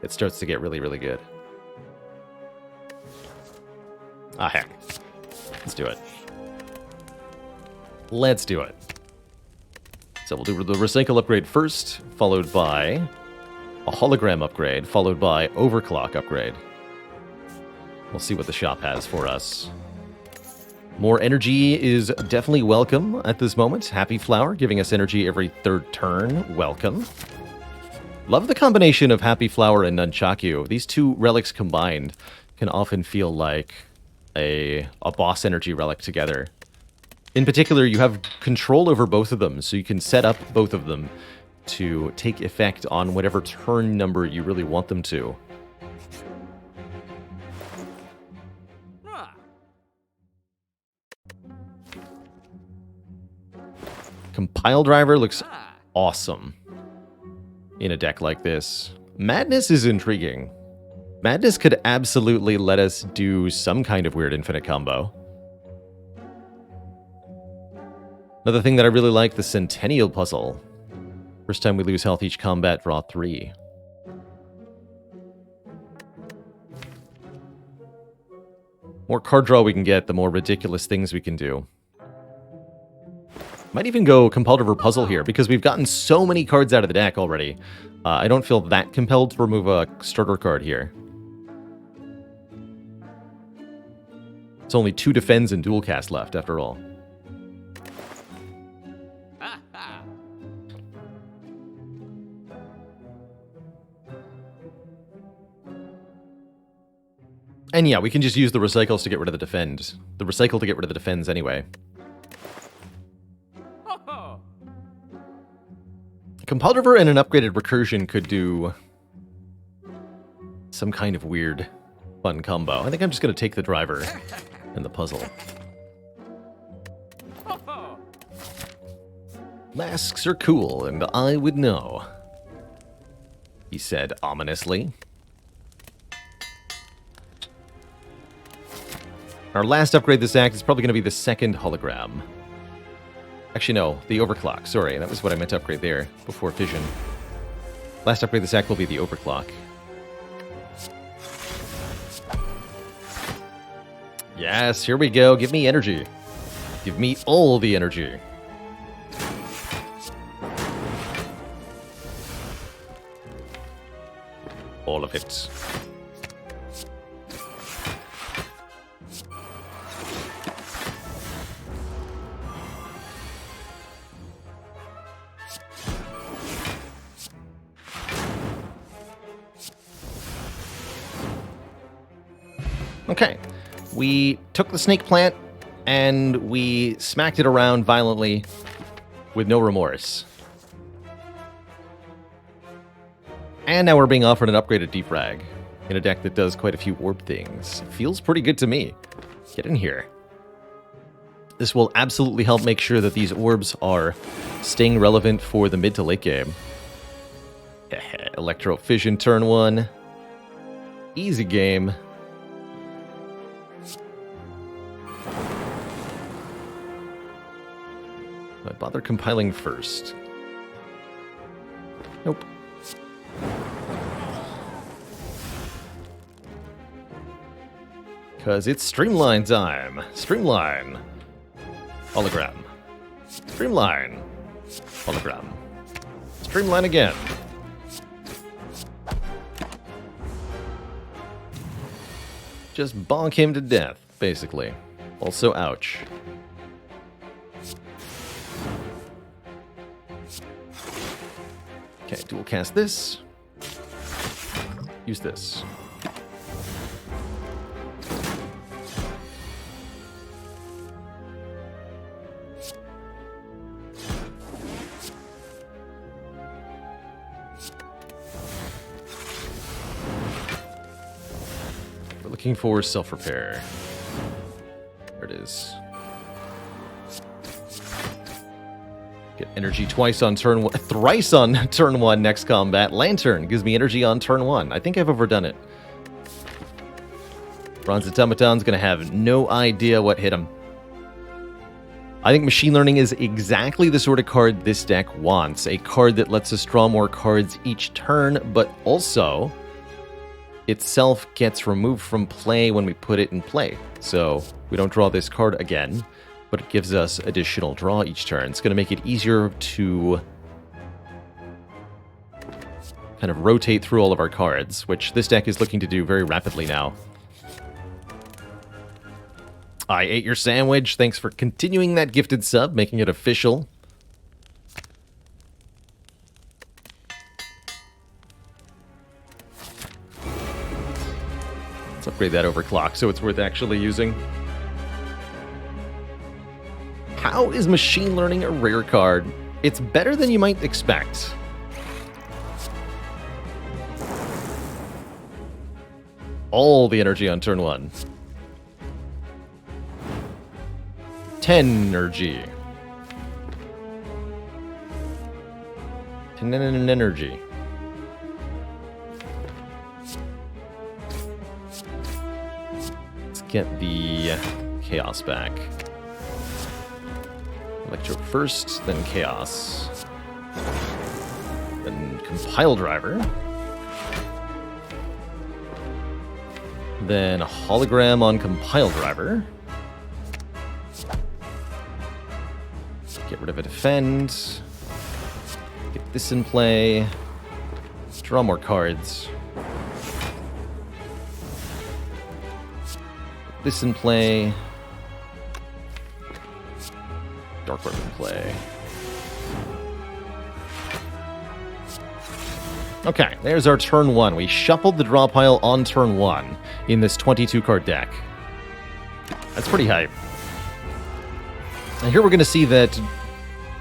It starts to get really, really good. Ah, heck. Let's do it. Let's do it. So we'll do the recycle upgrade first, followed by a hologram upgrade, followed by overclock upgrade. We'll see what the shop has for us. More energy is definitely welcome at this moment. Happy Flower giving us energy every 3rd turn. Welcome. Love the combination of Happy Flower and Nunchaku. These 2 relics combined can often feel like a boss energy relic together. In particular, you have control over both of them, so you can set up both of them to take effect on whatever turn number you really want them to. Compile Driver looks awesome in a deck like this. Madness is intriguing. Madness could absolutely let us do some kind of weird infinite combo. Another thing that I really like, the Centennial Puzzle. First time we lose health each combat, draw 3. More card draw we can get, the more ridiculous things we can do. Might even go Compulsive Puzzle here, because we've gotten so many cards out of the deck already. I don't feel that compelled to remove a starter card here. It's only 2 defends and dual cast left, after all. And yeah, we can just use the recycles to get rid of the defend. The recycle to get rid of the defends anyway. Compulsive and an upgraded recursion could do some kind of weird, fun combo. I think I'm just going to take the driver and the puzzle. Masks are cool, and I would know, he said ominously. Our last upgrade this act is probably going to be the 2nd hologram. Actually, no, the overclock. Sorry, that was what I meant to upgrade there before fission. Last upgrade this act will be the overclock. Yes, here we go. Give me energy. Give me all the energy. All of it. Okay, we took the snake plant and we smacked it around violently with no remorse. And now we're being offered an upgraded defrag in a deck that does quite a few warp things. Feels pretty good to me. Get in here. This will absolutely help make sure that these orbs are staying relevant for the mid to late game. Electro Fission turn 1. Easy game. I bother compiling first? Nope. Because it's Streamline time. Streamline. Hologram. Streamline. Hologram. Streamline again. Just bonk him to death, basically. Also, ouch. Okay, dual cast this. Use this. We're looking for self-repair. There it is. Get energy twice on turn one, thrice on turn one next combat. Lantern gives me energy on turn one. I think I've overdone it. Bronze Automaton's gonna have no idea what hit him. I think Machine Learning is exactly the sort of card this deck wants. A card that lets us draw more cards each turn, but also itself gets removed from play when we put it in play. So we don't draw this card again, but it gives us additional draw each turn. It's going to make it easier to kind of rotate through all of our cards, which this deck is looking to do very rapidly now. I ate your sandwich. Thanks for continuing that gifted sub, making it official. Let's upgrade that overclock so it's worth actually using. How is Machine Learning a rare card? It's better than you might expect. All the energy on turn one. 10 energy. 10 energy. Let's get the Chaos back. Electro first, then Chaos. Then Compile Driver. Then a Hologram on Compile Driver. Get rid of a Defend. Get this in play. Draw more cards. Get this in play. Dark Orb in play. Okay, there's our turn one. We shuffled the draw pile on turn one in this 22-card deck. That's pretty hype. And here we're going to see that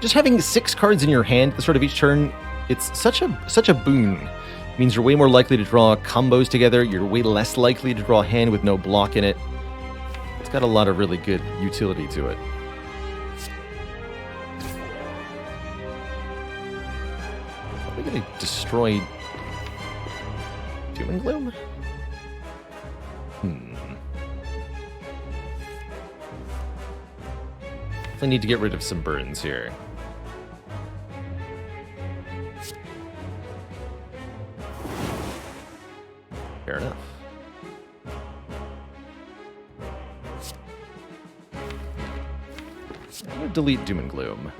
just having 6 cards in your hand at the start of each turn, it's such a boon. It means you're way more likely to draw combos together. You're way less likely to draw a hand with no block in it. It's got a lot of really good utility to it. Are we going to destroy Doom and Gloom? I need to get rid of some burns here. Fair enough. I'm going to delete Doom and Gloom.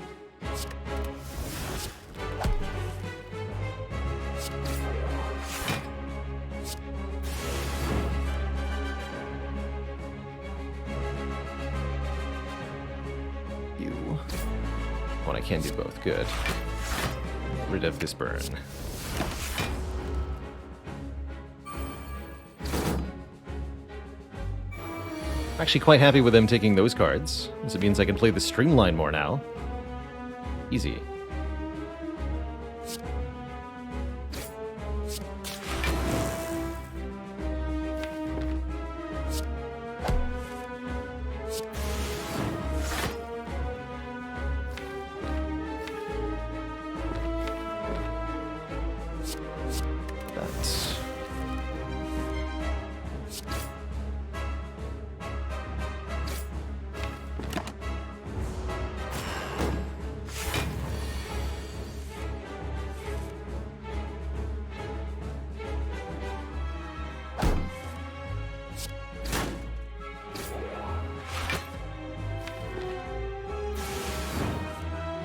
One I can do both. Good. Rid of this burn. I'm actually quite happy with them taking those cards, because it means I can play the Streamline more now. Easy.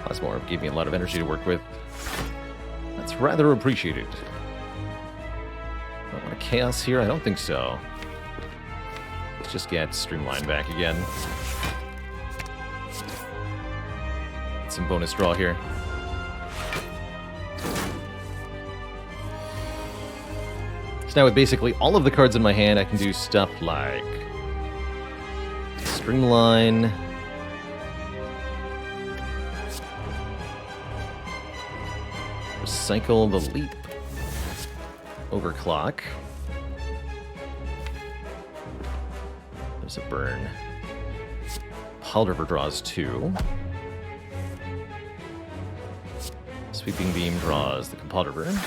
Plasmorb gave me a lot of energy to work with. rather appreciated. Don't want a chaos here? I don't think so. Let's just get Streamline back again. Get some bonus draw here. So now with basically all of the cards in my hand, I can do stuff like Streamline, Recycle the Leap, Overclock. There's a burn. Piled River draws 2. Sweeping Beam draws the Compiled River.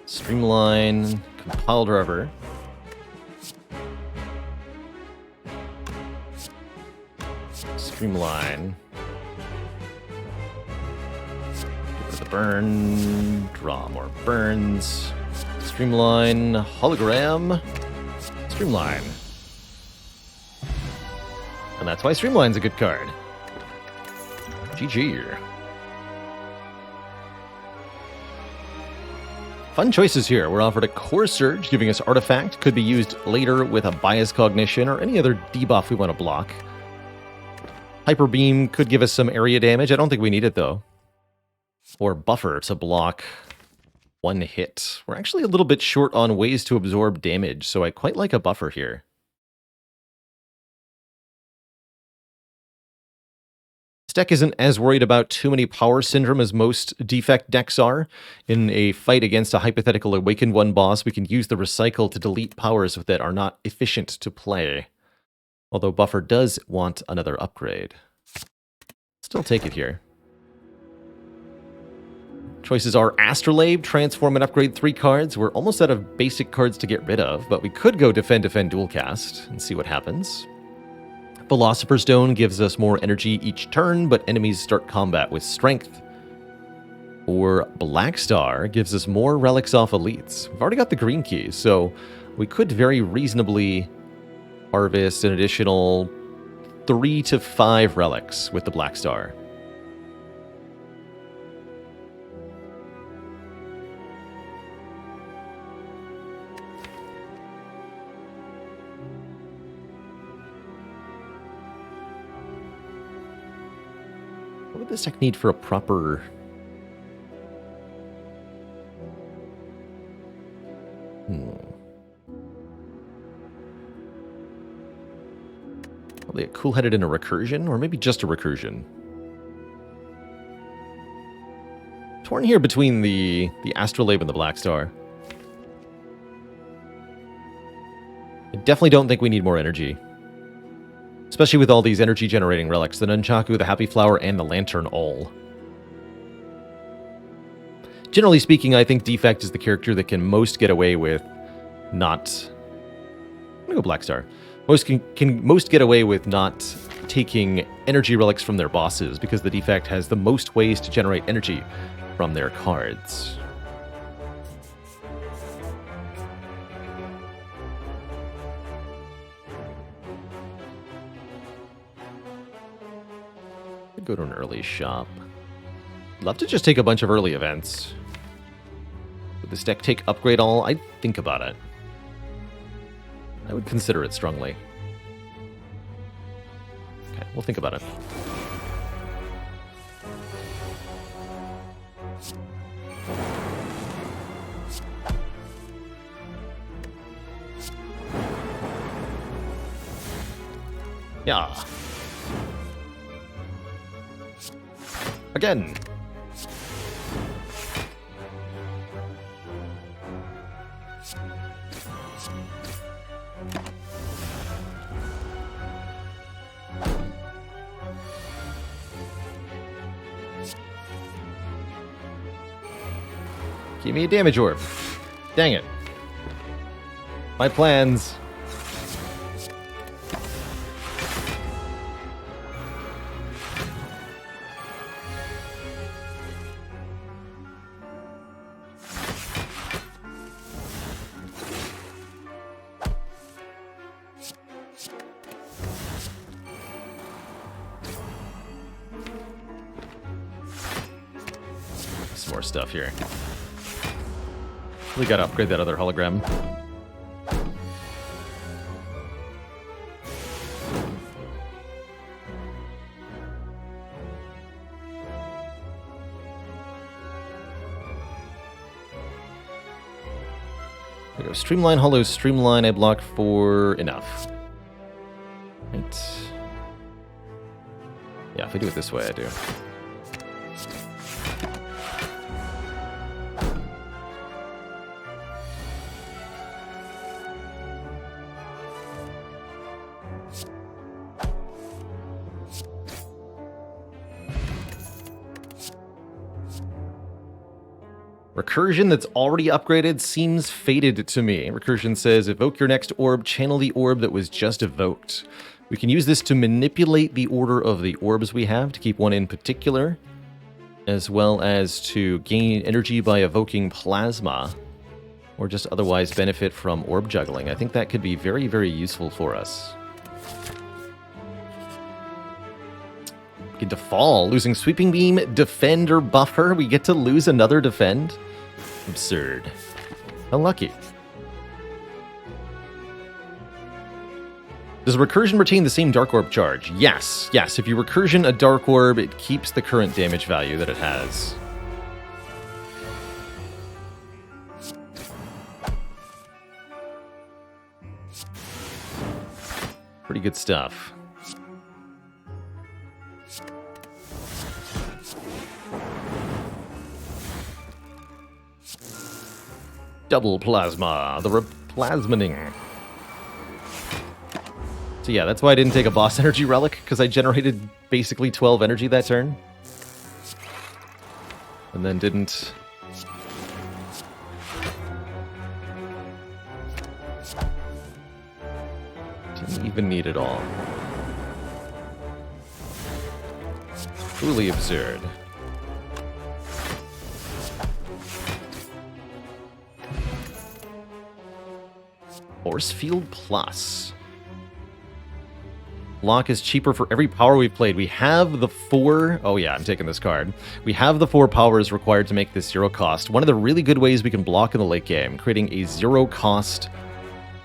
Streamline, Compiled River. Streamline. Get rid of the burn. Draw more burns. Streamline, Hologram. Streamline. And that's why Streamline's a good card. GG. Fun choices here. We're offered a Core Surge, giving us Artifact. Could be used later with a Bias Cognition or any other debuff we want to block. Hyper Beam could give us some area damage. I don't think we need it, though. Or Buffer to block 1 hit. We're actually a little bit short on ways to absorb damage, so I quite like a Buffer here. This deck isn't as worried about too many Power Syndrome as most Defect decks are. In a fight against a hypothetical Awakened 1 boss, we can use the Recycle to delete powers that are not efficient to play. Although Buffer does want another upgrade. Still take it here. Choices are Astrolabe, transform and upgrade 3 cards. We're almost out of basic cards to get rid of, but we could go Defend, Dual Cast and see what happens. Philosopher's Stone gives us more energy each turn, but enemies start combat with strength. Or Black Star gives us more relics off elites. We've already got the green key, so we could very reasonably harvest an additional 3 to 5 relics with the Black Star. What would this deck need for a proper... Probably a Cool-Headed and a Recursion, or maybe just a Recursion. Torn here between the Astrolabe and the Black Star. I definitely don't think we need more energy. Especially with all these energy-generating relics, the Nunchaku, the Happy Flower, and the Lantern all. Generally speaking, I think Defect is the character that can most get away with not... I'm gonna go Black Star. Can most get away with not taking energy relics from their bosses, because the Defect has the most ways to generate energy from their cards. Go to an early shop. Love to just take a bunch of early events. Would this deck take Upgrade All? I'd think about it. I would consider it strongly. Okay, we'll think about it. Yeah. Again. Give me a damage orb. Dang it. My plans. more stuff here. We gotta upgrade that other hologram. There we go. Streamline, hollow, streamline. I block for enough. Right. Yeah, if I do it this way, I do. Recursion that's already upgraded seems fated to me. Recursion says, evoke your next orb, channel the orb that was just evoked. We can use this to manipulate the order of the orbs we have, to keep one in particular, as well as to gain energy by evoking plasma, or just otherwise benefit from orb juggling. I think that could be very, very useful for us. We get to fall, losing Sweeping Beam, Defend, or Buffer. We get to lose another Defend. Absurd. Unlucky. Does Recursion retain the same Dark Orb charge? Yes. Yes, if you Recursion a Dark Orb, it keeps the current damage value that it has. Pretty good stuff. Double plasma, the replasmaning. So yeah, that's why I didn't take a boss energy relic, because I generated basically 12 energy that turn. And then didn't even need it all. Truly absurd. Force Field Plus. Block is cheaper for every power we've played. We have the 4... Oh yeah, I'm taking this card. We have the 4 powers required to make this 0 cost. One of the really good ways we can block in the late game, creating a 0 cost,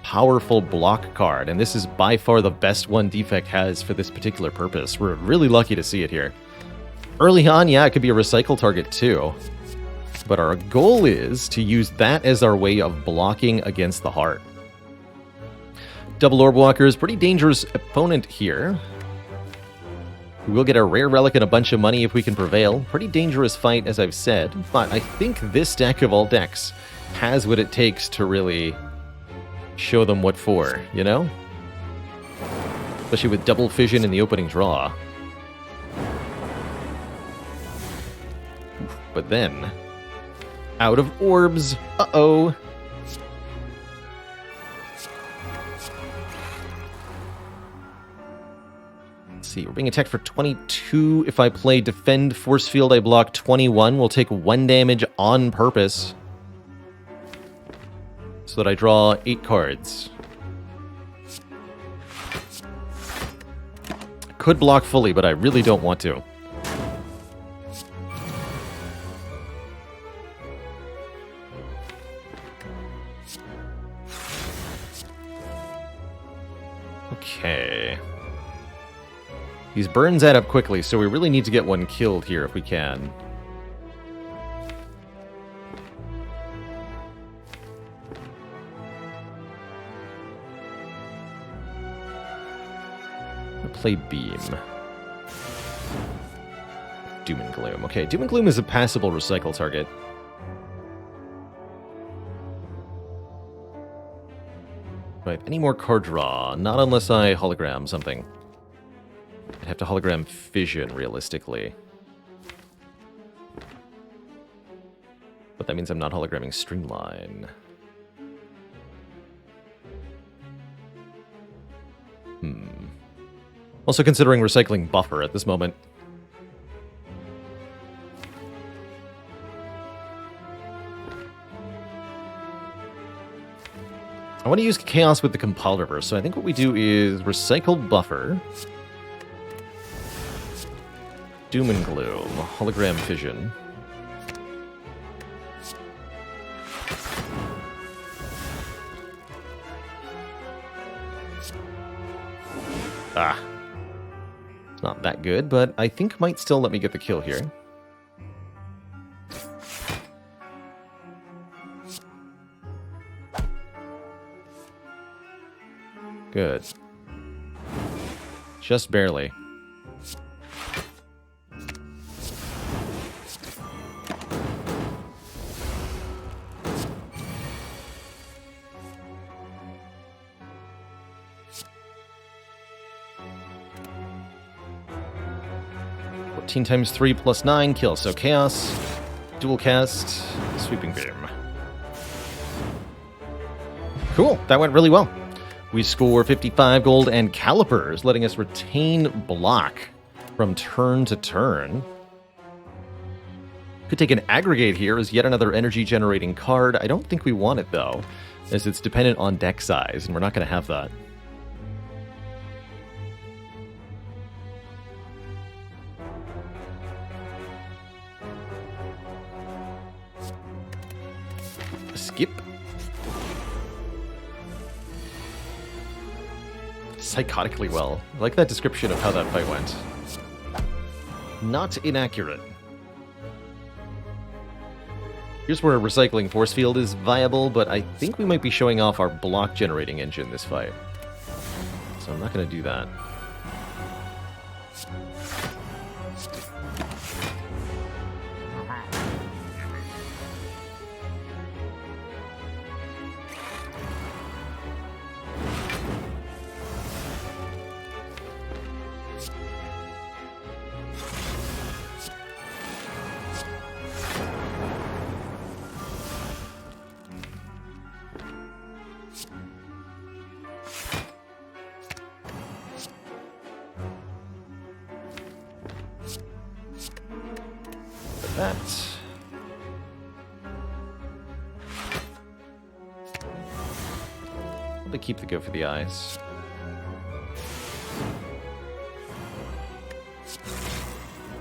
powerful block card. And this is by far the best one Defect has for this particular purpose. We're really lucky to see it here. Early on, yeah, it could be a recycle target too. But our goal is to use that as our way of blocking against the heart. Double Orb Walker is a pretty dangerous opponent here. We will get a rare relic and a bunch of money if we can prevail. Pretty dangerous fight, as I've said. But I think this deck of all decks has what it takes to really show them what for, you know? Especially with double fission in the opening draw. But then, out of orbs. Uh-oh. We're being attacked for 22. If I play Defend Force Field, I block 21. We'll take 1 damage on purpose. So that I draw 8 cards. Could block fully, but I really don't want to. Okay. These burns add up quickly, so we really need to get one killed here if we can. I'll play Beam. Doom and Gloom. Okay, Doom and Gloom is a passable recycle target. Right, any more card draw? Not unless I hologram something. I'd have to hologram Fission, realistically. But that means I'm not hologramming Streamline. Also considering recycling Buffer at this moment. I want to use Chaos with the Compile Reverse, so I think what we do is recycle Buffer. Doom and Gloom, Hologram Fission. Ah. It's not that good, but I think might still let me get the kill here. Good. Just barely. Times 3 plus 9 kill, so chaos, dual cast, sweeping beam. Cool, that went really well. We score 55 gold and calipers, letting us retain block from turn to turn. Could take an aggregate here as yet another energy generating card. I don't think we want it though, as it's dependent on deck size, and we're not going to have that. Skip. Psychotically well. I like that description of how that fight went. Not inaccurate. Here's where a recycling force field is viable, but I think we might be showing off our block generating engine this fight. So I'm not going to do that. That. I'll keep the go for the eyes.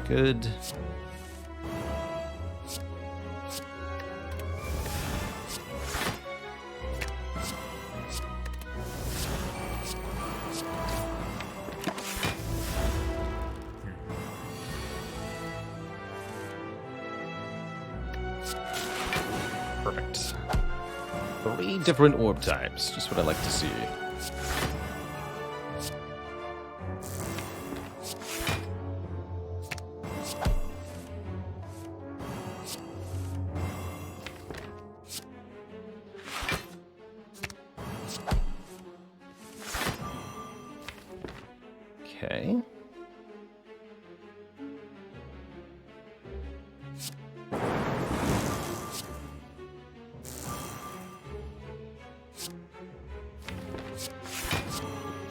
Good. Perfect. 3 different orb types, just what I like to see. Okay.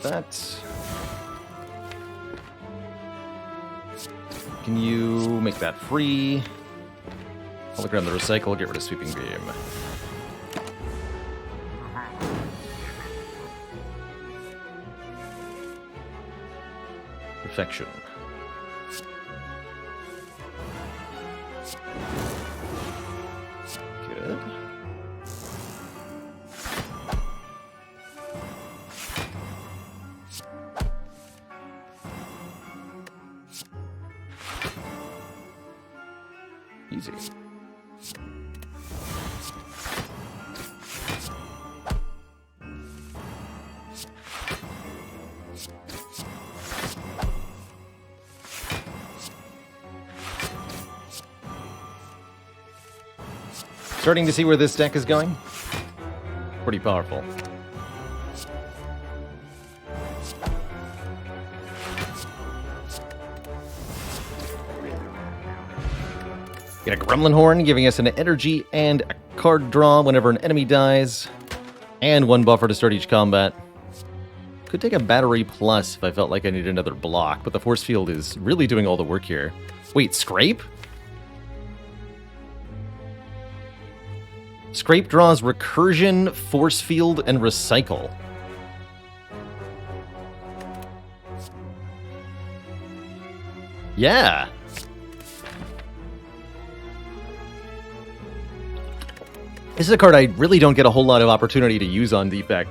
That. Can you make that free? Hologram the recycle, get rid of sweeping beam. Perfection. Good. Easy. Starting to see where this deck is going? Pretty powerful. Get a Gremlin Horn, giving us an energy and a card draw whenever an enemy dies, and 1 buffer to start each combat. Could take a battery plus if I felt like I needed another block, but the force field is really doing all the work here. Wait, Scrape? Scrape draws Recursion, Force Field, and Recycle. Yeah! This is a card I really don't get a whole lot of opportunity to use on Defect.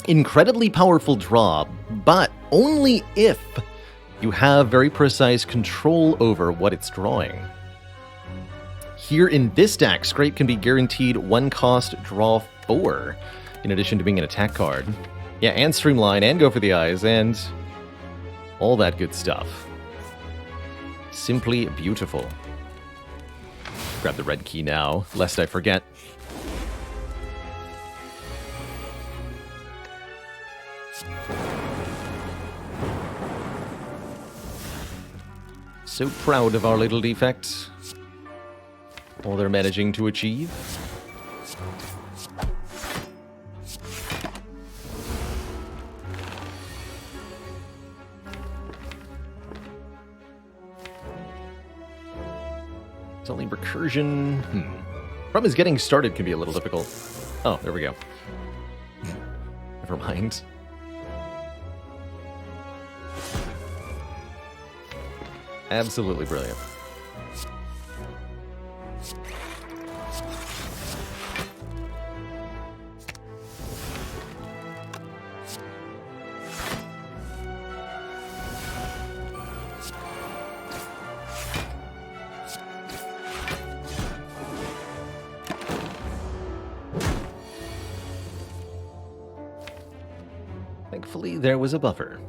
Incredibly powerful draw, but only if you have very precise control over what it's drawing. Here in this deck, Scrape can be guaranteed 1 cost, draw 4, in addition to being an attack card. Yeah, and Streamline, and Go for the Eyes, and all that good stuff. Simply beautiful. Grab the red key now, lest I forget. So proud of our little Defect. All they're managing to achieve. It's only recursion. Problem is getting started can be a little difficult. Oh, there we go. Never mind. Absolutely brilliant. Thankfully, there was a buffer.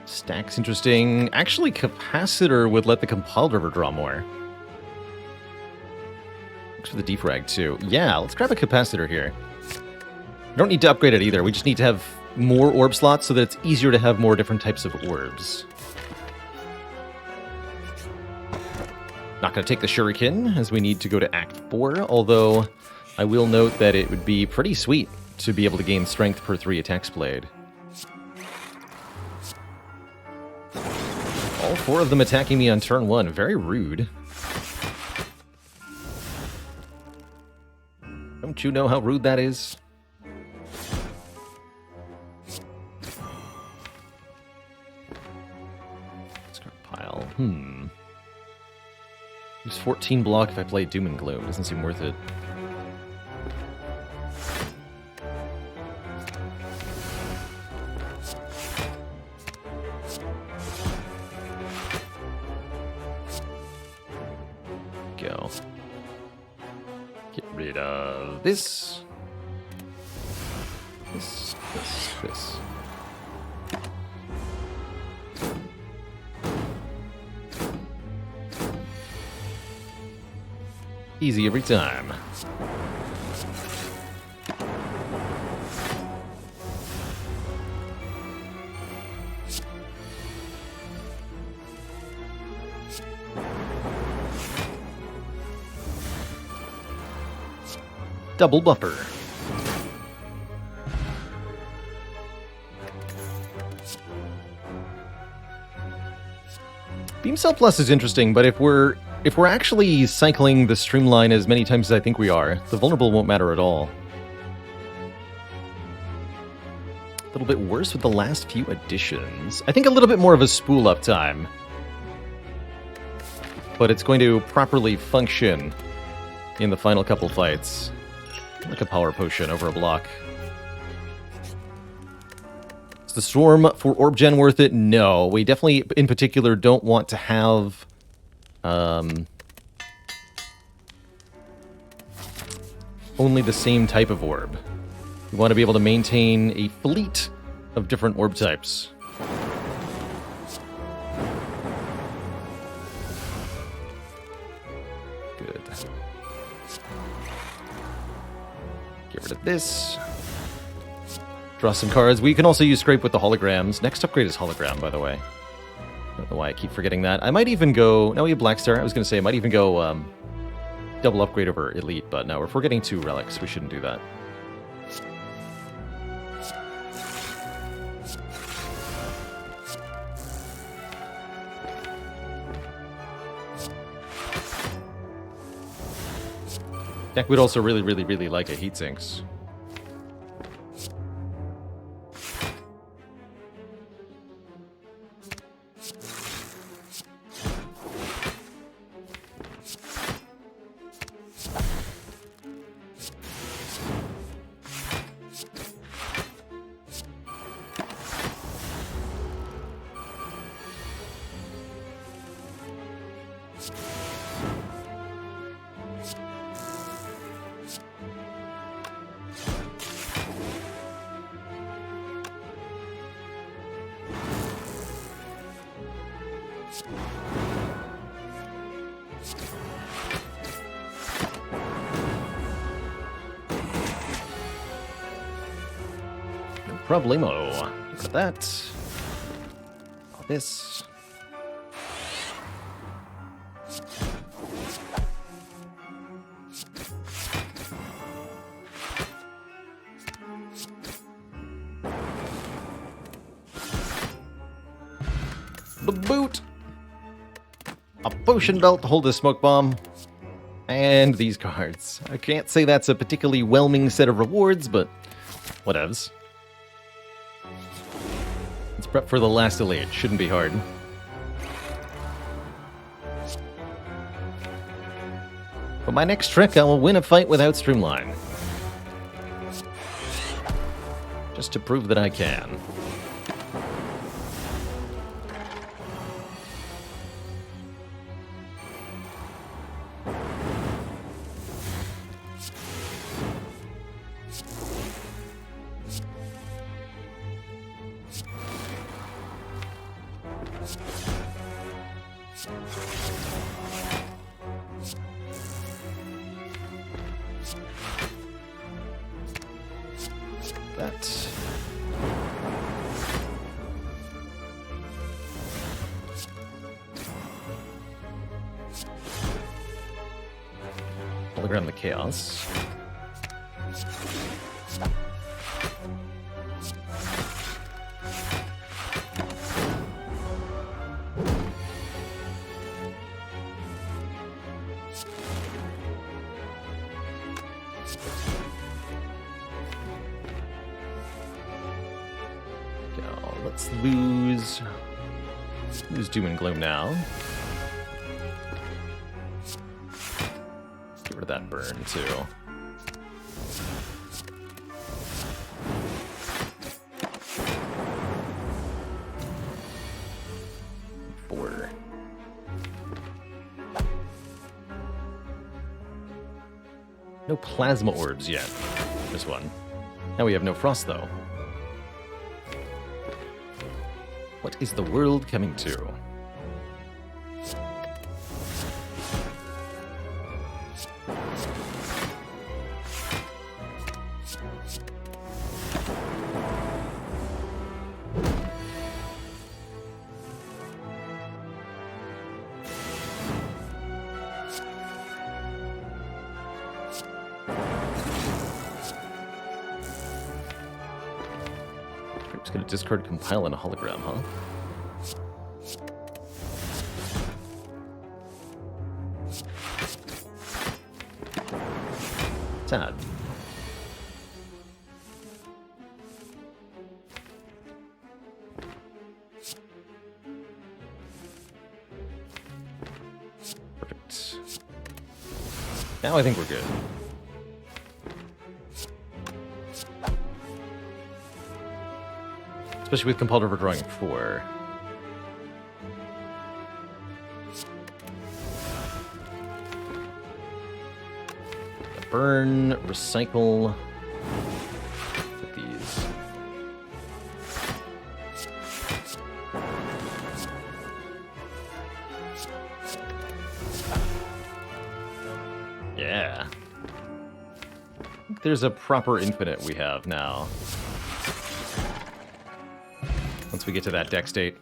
Stack's interesting. Actually, Capacitor would let the Compile Driver draw more. Looks for the Defrag, too. Yeah, let's grab a Capacitor here. We don't need to upgrade it either. We just need to have more orb slots so that it's easier to have more different types of orbs. Not going to take the Shuriken, as we need to go to Act 4, although I will note that it would be pretty sweet to be able to gain strength per 3 attacks played. All 4 of them attacking me on turn 1. Very rude. Don't you know how rude that is? Discard pile. Use 14 block if I play Doom and Gloom. Doesn't seem worth it. Go. Get rid of this. This. Easy every time. Double buffer. Beam Cell Plus is interesting, but if we're actually cycling the Streamline as many times as I think we are, the vulnerable won't matter at all. A little bit worse with the last few additions. I think a little bit more of a spool up time. But it's going to properly function in the final couple fights. Like a power potion over a block. Is the Storm for Orb Gen worth it? No. We definitely, in particular, don't want to have... only the same type of orb. We want to be able to maintain a fleet of different orb types. Good. Get rid of this. Draw some cards. We can also use Scrape with the holograms. Next upgrade is hologram, by the way. I don't know why I keep forgetting that. I might even go... No, we have Black Star. I was going to say I might even go double upgrade over Elite, but no, if we're getting 2 relics, we shouldn't do that. Deck would also really, really, really like a heatsinks. Problemo. Get rid of that. All this. The boot. A potion belt to hold a smoke bomb. And these cards. I can't say that's a particularly whelming set of rewards, but whatevs. Let's prep for the last delay. It shouldn't be hard. For my next trick, I will win a fight without Streamline. Just to prove that I can. That. Hologram the Chaos. Let's lose Doom and Gloom now. Get rid of that burn too. Four. No plasma orbs yet. This one. Now we have no frost though. What is the world coming to? It's going to discard Compile and a Hologram, huh? Sad. Perfect. Now I think we're good. Especially with compelled overdrawing 4. Burn, recycle. Put these. Yeah. There's a proper infinite we have now. Once we get to that deck state.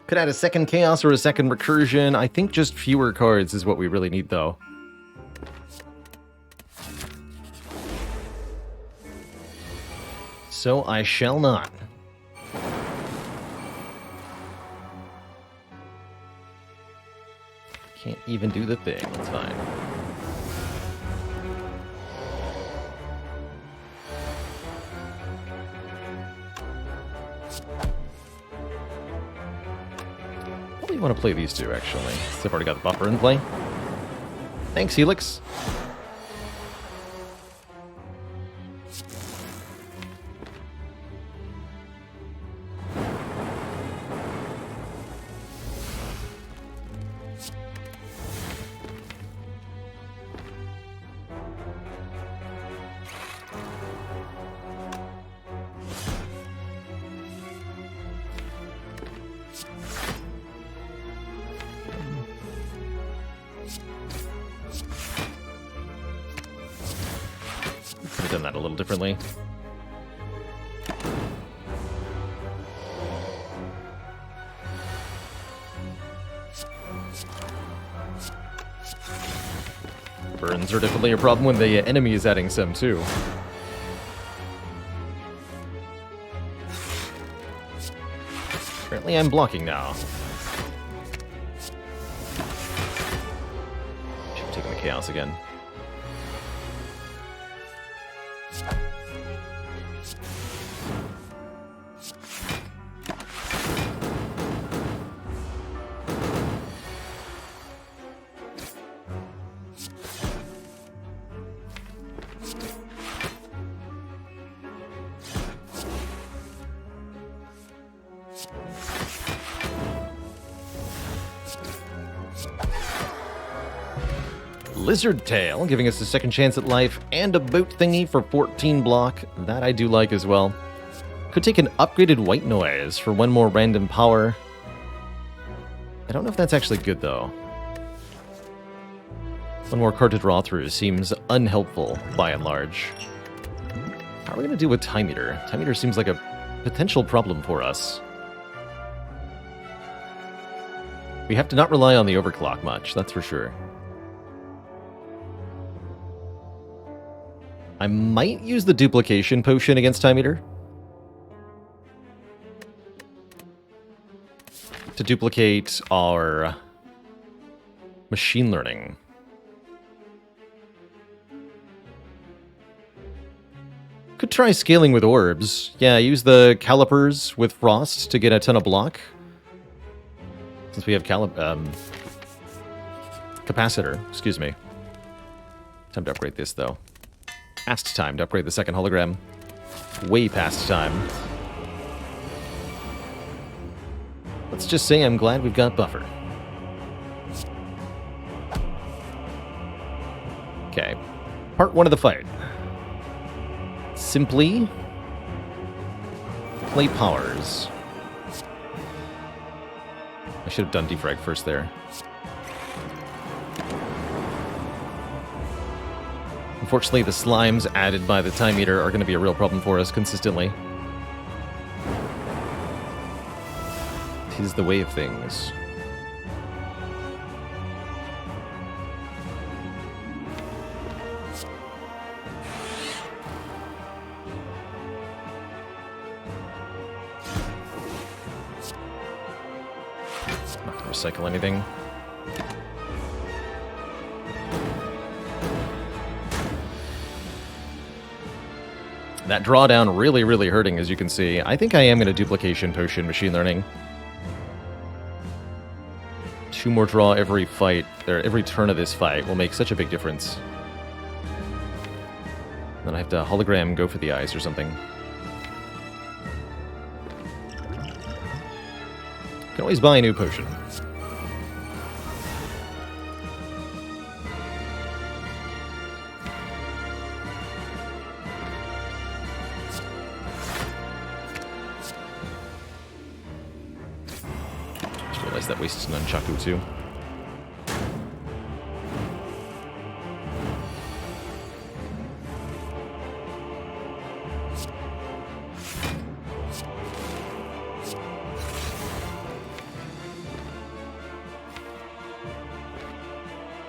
Could add a second Chaos or a second Recursion. I think just fewer cards is what we really need, though. So I shall not. Can't even do the thing. It's fine. Probably want to play these two, actually. Since I've already got the buffer in play. Thanks, Helix. Could have done that a little differently. Burns are definitely a problem when the enemy is adding some too. Apparently I'm blocking now. Should have taken the chaos again. Lizard Tail, giving us a second chance at life, and a boot thingy for 14 block. That I do like as well. Could take an upgraded white noise for one more random power. I don't know if that's actually good, though. One more card to draw through seems unhelpful, by and large. How are we going to do with Time Eater? Time Eater seems like a potential problem for us. We have to not rely on the overclock much, that's for sure. I might use the duplication potion against Time Eater. To duplicate our machine learning. Could try scaling with orbs. Yeah, use the calipers with frost to get a ton of block. Since we have capacitor, excuse me. Time to upgrade this, though. Past time to upgrade the second hologram. Way past time. Let's just say I'm glad we've got buffer. Okay. Part 1 of the fight. Simply play powers. I should have done defrag first there. Unfortunately, the slimes added by the Time Eater are going to be a real problem for us consistently. Tis the way of things. Not going to recycle anything. That drawdown really, really hurting, as you can see. I think I am going to duplication potion machine learning. 2 more draw every fight, or every turn of this fight will make such a big difference. Then I have to hologram go for the eyes or something. Can always buy a new potion. That wastes an Nunchaku too.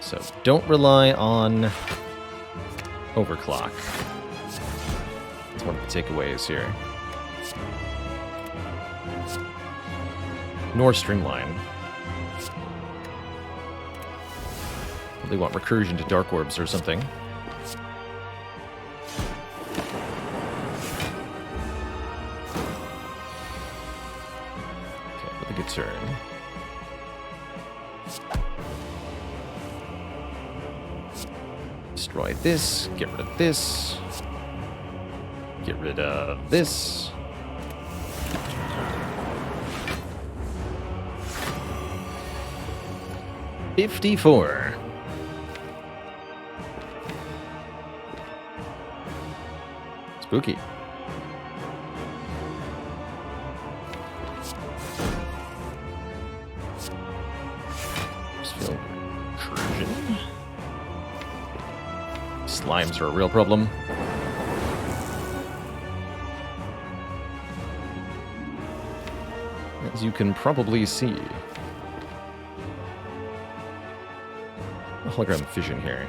So don't rely on overclock. That's one of the takeaways here. Nor streamline. They want recursion to dark orbs or something. a good turn. Destroy this. Get rid of this. Get rid of this. $54. Spooky. Just feel incursion. Slimes are a real problem. As you can probably see. A hologram vision here.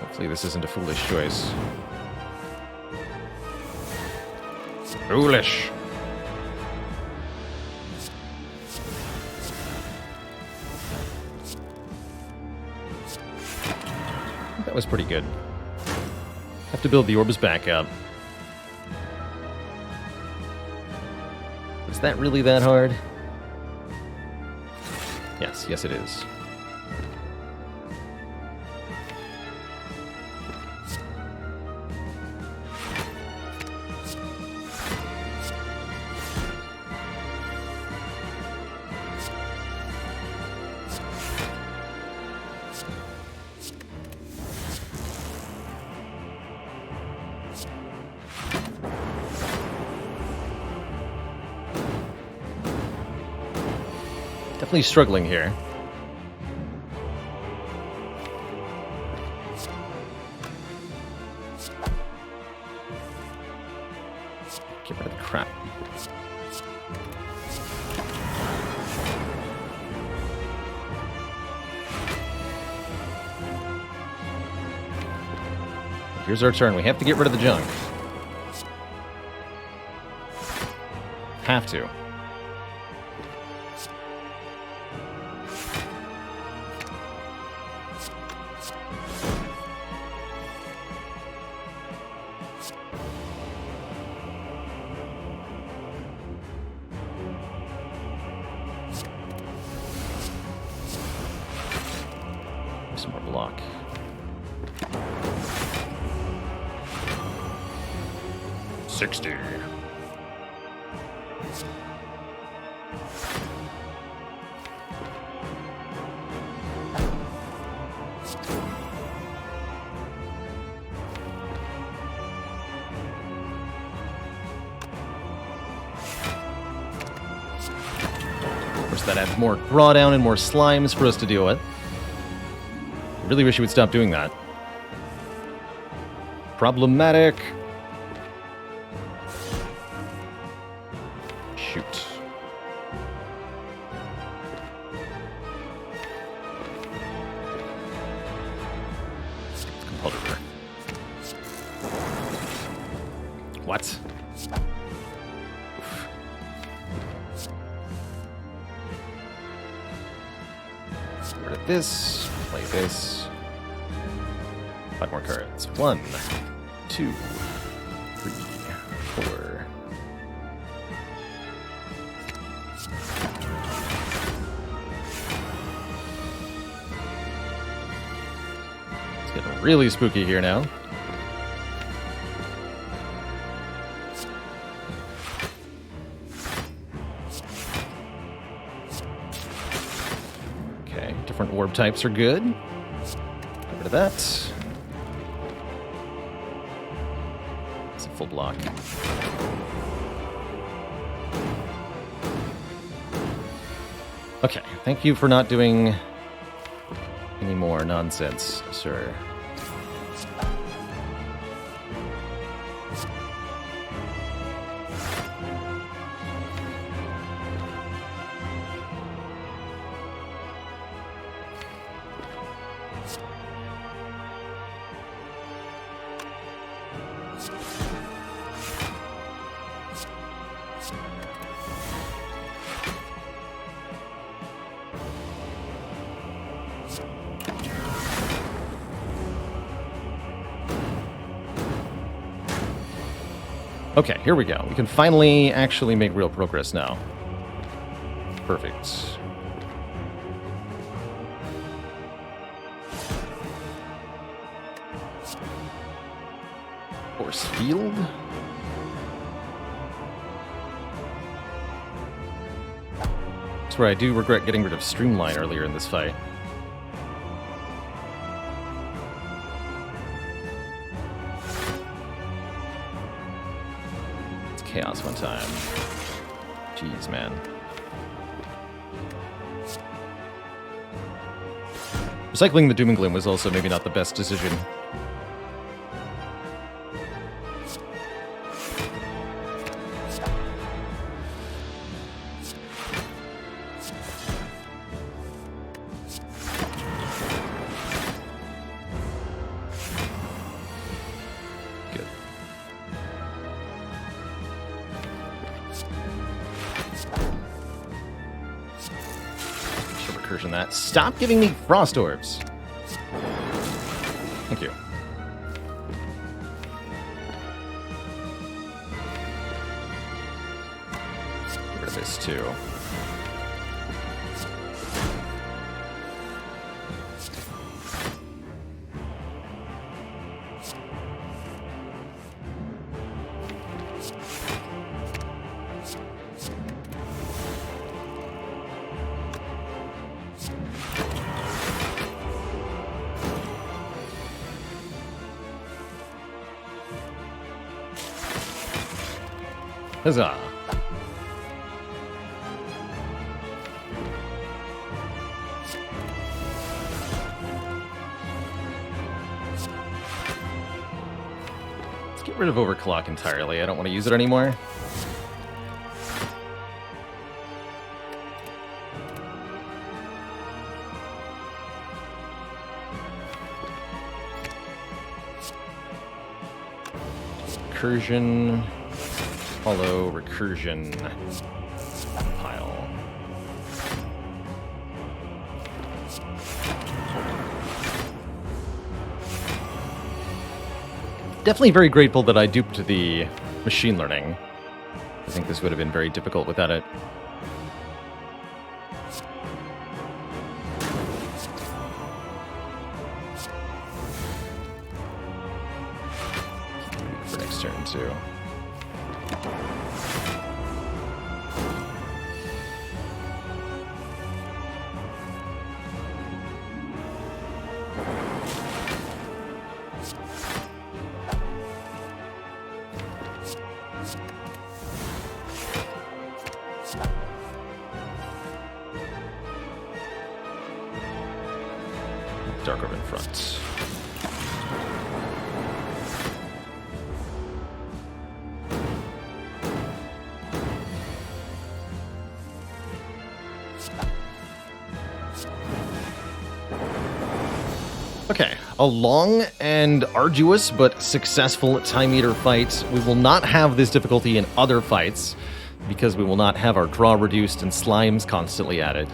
Hopefully this isn't a foolish choice. Foolish! That was pretty good. Have to build the orbs back up. Is that really that hard? Yes, yes it is. Definitely struggling here. Get rid of the crap. Here's our turn. We have to get rid of the junk. Have to. Some more block. $60. Of course, that adds more drawdown and more slimes for us to deal with. I really wish you would stop doing that. Problematic. Shoot. Compulsory. What? Oof. Get rid of this. Play this. 5 more cards. 1, 2, 3, 4. It's getting really spooky here now. Okay, different orb types are good. Get rid of that. Full block. Okay, thank you for not doing any more nonsense, sir. Okay, here we go. We can finally actually make real progress now. Perfect. Force field. That's where I do regret getting rid of Streamline earlier in this fight. It's chaos one time. Jeez, man. Recycling the Doom and Gloom was also maybe not the best decision. That. Stop giving me frost orbs. Thank you. Get rid of this too. Huzzah! Let's get rid of Overclock entirely. I don't want to use it anymore. Recursion. Follow recursion pile. Definitely very grateful that I duped the machine learning. I think this would have been very difficult without it. For next turn too. Dark Orb in front. Okay, a long and arduous but successful Time Eater fight. We will not have this difficulty in other fights because we will not have our draw reduced and slimes constantly added.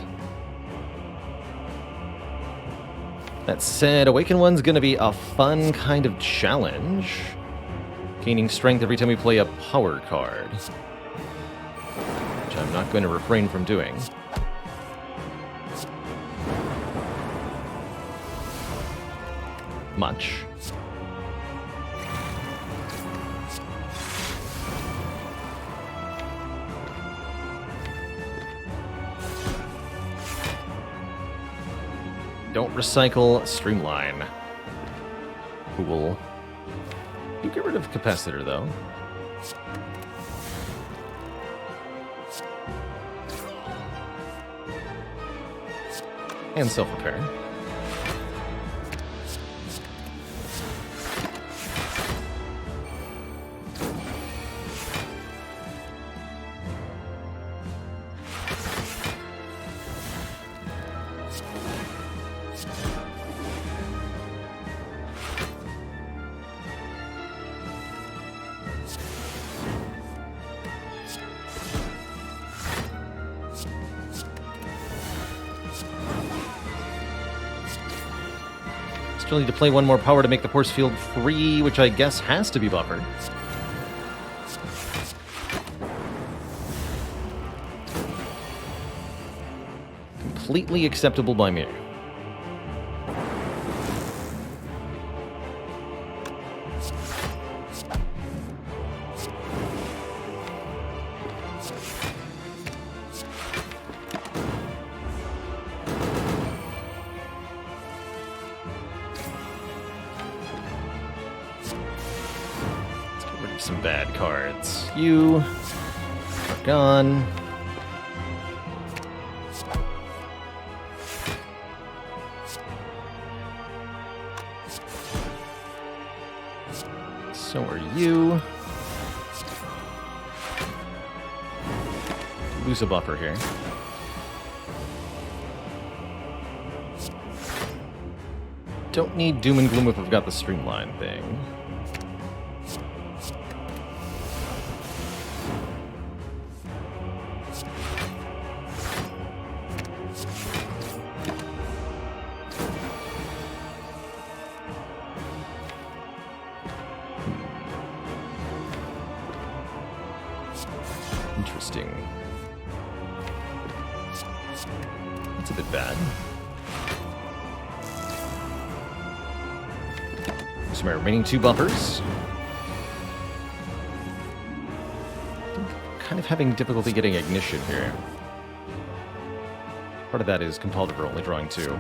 That said, Awakened One's going to be a fun kind of challenge. Gaining strength every time we play a power card. Which I'm not going to refrain from doing. Much. Don't recycle Streamline. Cool. You get rid of Capacitor, though. And self-repair. Still need to play one more power to make the force field free, which I guess has to be buffered. completely acceptable by me. Some bad cards. You are gone. So are you. Lose a buffer here. Don't need Doom and Gloom if we've got the Streamline thing. Interesting. That's a bit bad. So my remaining 2 buffers. Kind of having difficulty getting ignition here. Part of that is Compulsive only drawing 2.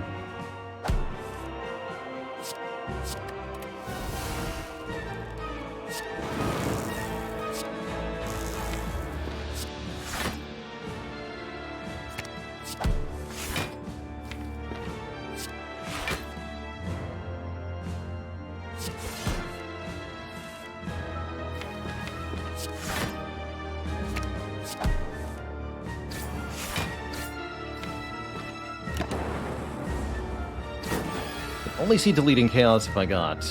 Only see deleting Chaos if I got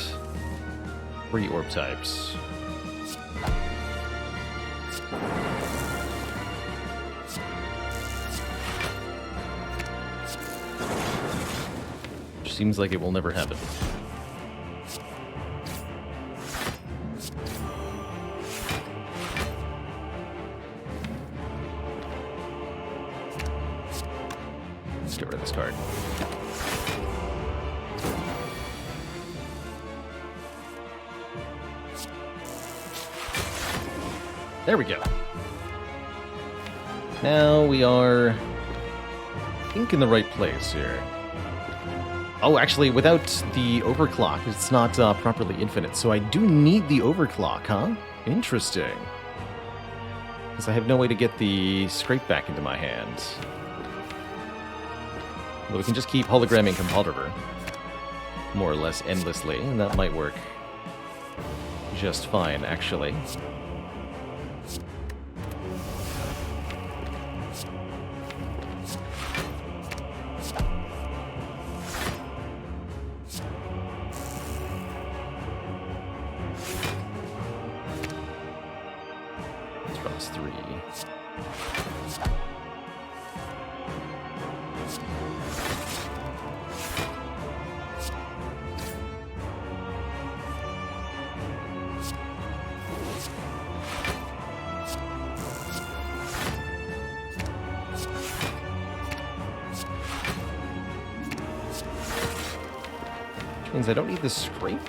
3 orb types. Which seems like it will never happen. Let's get rid of this card. There we go. Now we are, I think, in the right place here. Oh, actually, without the overclock, it's not properly infinite, so I do need the overclock, huh? Interesting. Because I have no way to get the scrape back into my hand. But we can just keep hologramming Compulsive more or less endlessly, and that might work just fine, actually. Let's 3. Which means I don't need the scrape.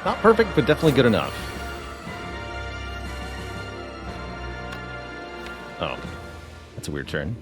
Not perfect, but definitely good enough. Oh, that's a weird turn.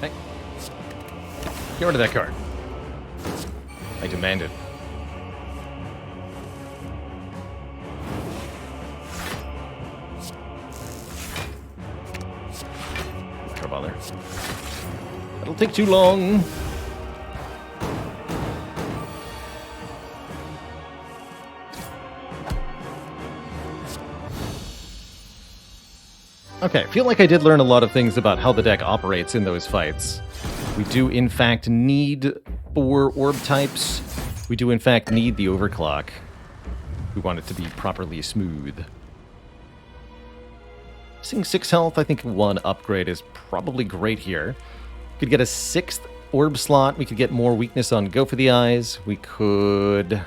Hey. Get rid of that card. I demand it. Don't bother. That'll take too long. Okay, I feel like I did learn a lot of things about how the deck operates in those fights. We do, in fact, need 4 orb types. We do, in fact, need the overclock. We want it to be properly smooth. Seeing 6 health, I think 1 upgrade is probably great here. Could get a 6th orb slot. We could get more weakness on Go for the Eyes. We could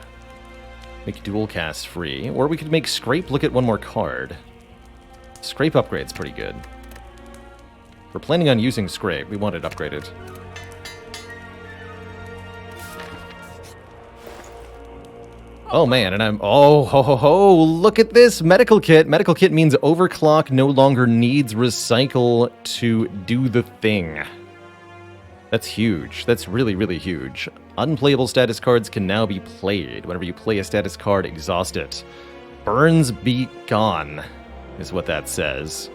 make dual cast free. Or we could make Scrape look at 1 more card. Scrape upgrade's pretty good. If we're planning on using Scrape, we want it upgraded. Oh man, and I'm... Oh, ho, ho, ho, look at this medical kit. Medical kit means overclock no longer needs recycle to do the thing. That's huge. That's really, really huge. Unplayable status cards can now be played. Whenever you play a status card, exhaust it. Burns be gone, is what that says.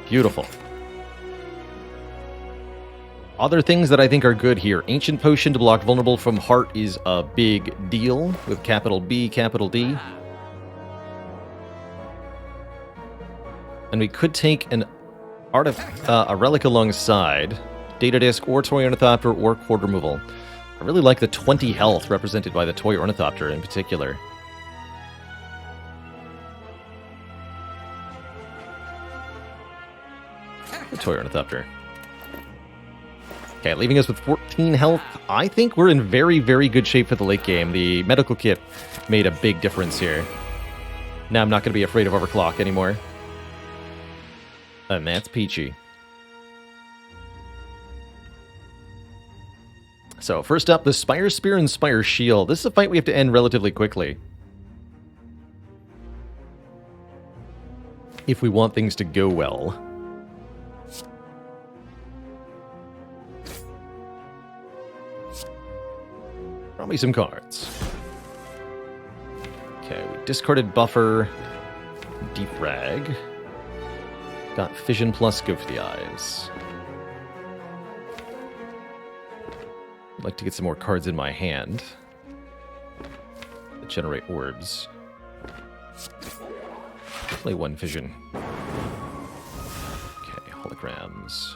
Beautiful. Other things that I think are good here. Ancient Potion to block vulnerable from Heart is a big deal with capital B, capital D. And we could take a relic alongside. Data Disc or Toy Ornithopter or Cord Removal. I really like the 20 health represented by the Toy Ornithopter in particular. The Toy Ornithopter. Okay, leaving us with 14 health. I think we're in very, very good shape for the late game. The medical kit made a big difference here. Now I'm not going to be afraid of overclock anymore. And that's peachy. So, first up, the Spire Spear and Spire Shield. This is a fight we have to end relatively quickly. If we want things to go well. Draw me some cards. Okay, we discarded Buffer, Defrag. Got Fission plus Go for the Eyes. I'd like to get some more cards in my hand that generate orbs. Play 1 Fission. Okay, holograms.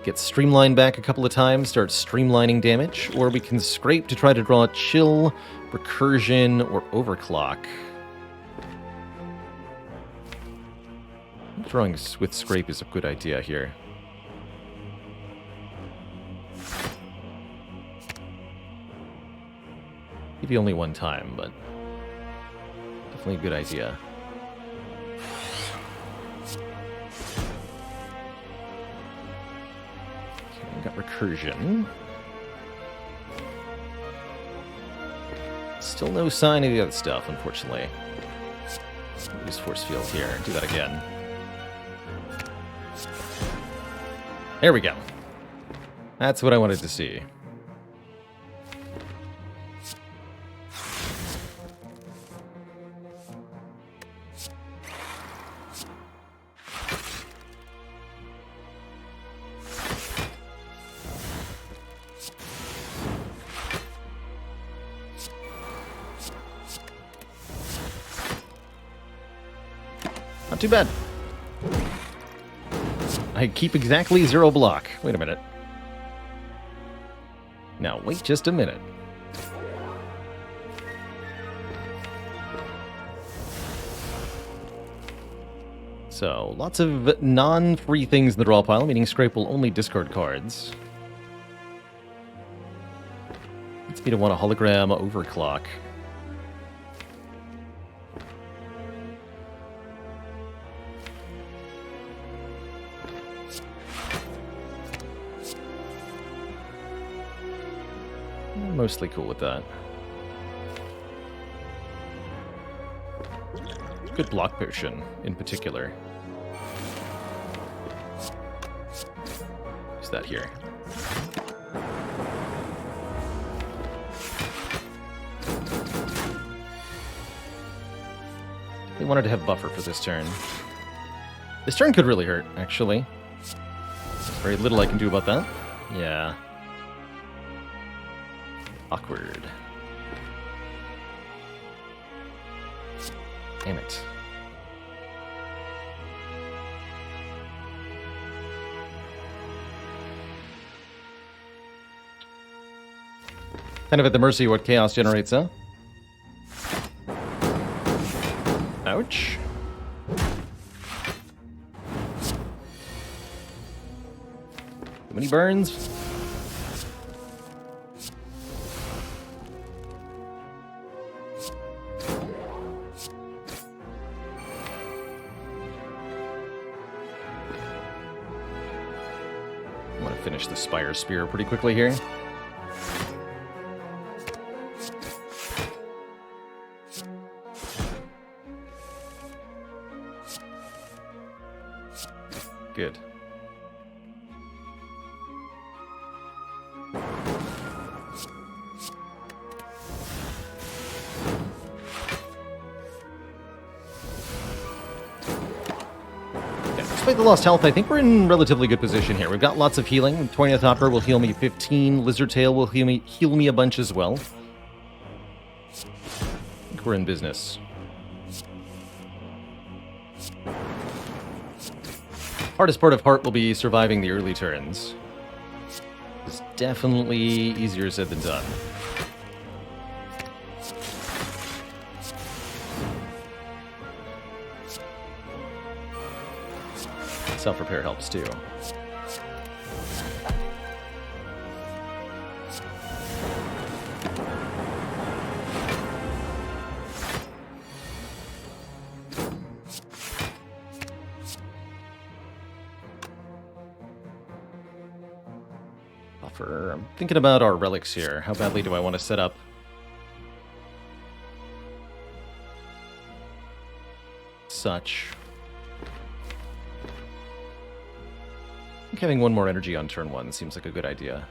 Get Streamline back a couple of times, start streamlining damage, or we can Scrape to try to draw Chill, Recursion, or Overclock. Drawing with Scrape is a good idea here. Maybe only 1 time, but definitely a good idea. Got Recursion. Still no sign of the other stuff, unfortunately. Use Force Field here. Do that again. There we go. That's what I wanted to see. Not too bad. I keep exactly 0 block. Wait a minute. Now, wait just a minute. So, lots of non-free things in the draw pile, meaning Scrape will only discard cards. Leads me to want a hologram overclock. mostly cool with that. Good block potion, in particular. Use that here. They wanted to have buffer for this turn. This turn could really hurt, actually. There's very little I can do about that. Yeah. Awkward. Damn it. Kind of at the mercy of what chaos generates, huh? Ouch. Too many burns. I want to finish the Spire Spear pretty quickly here. Good. Despite the lost health, I think we're in relatively good position here. We've got lots of healing. 20th Hopper will heal me 15. Lizard Tail will heal me a bunch as well. I think we're in business. Hardest part of Heart will be surviving the early turns. It's definitely easier said than done. Self-repair helps too. I'm thinking about our relics here. How badly do I want to set up? Such. I think having one more energy on turn 1 seems like a good idea.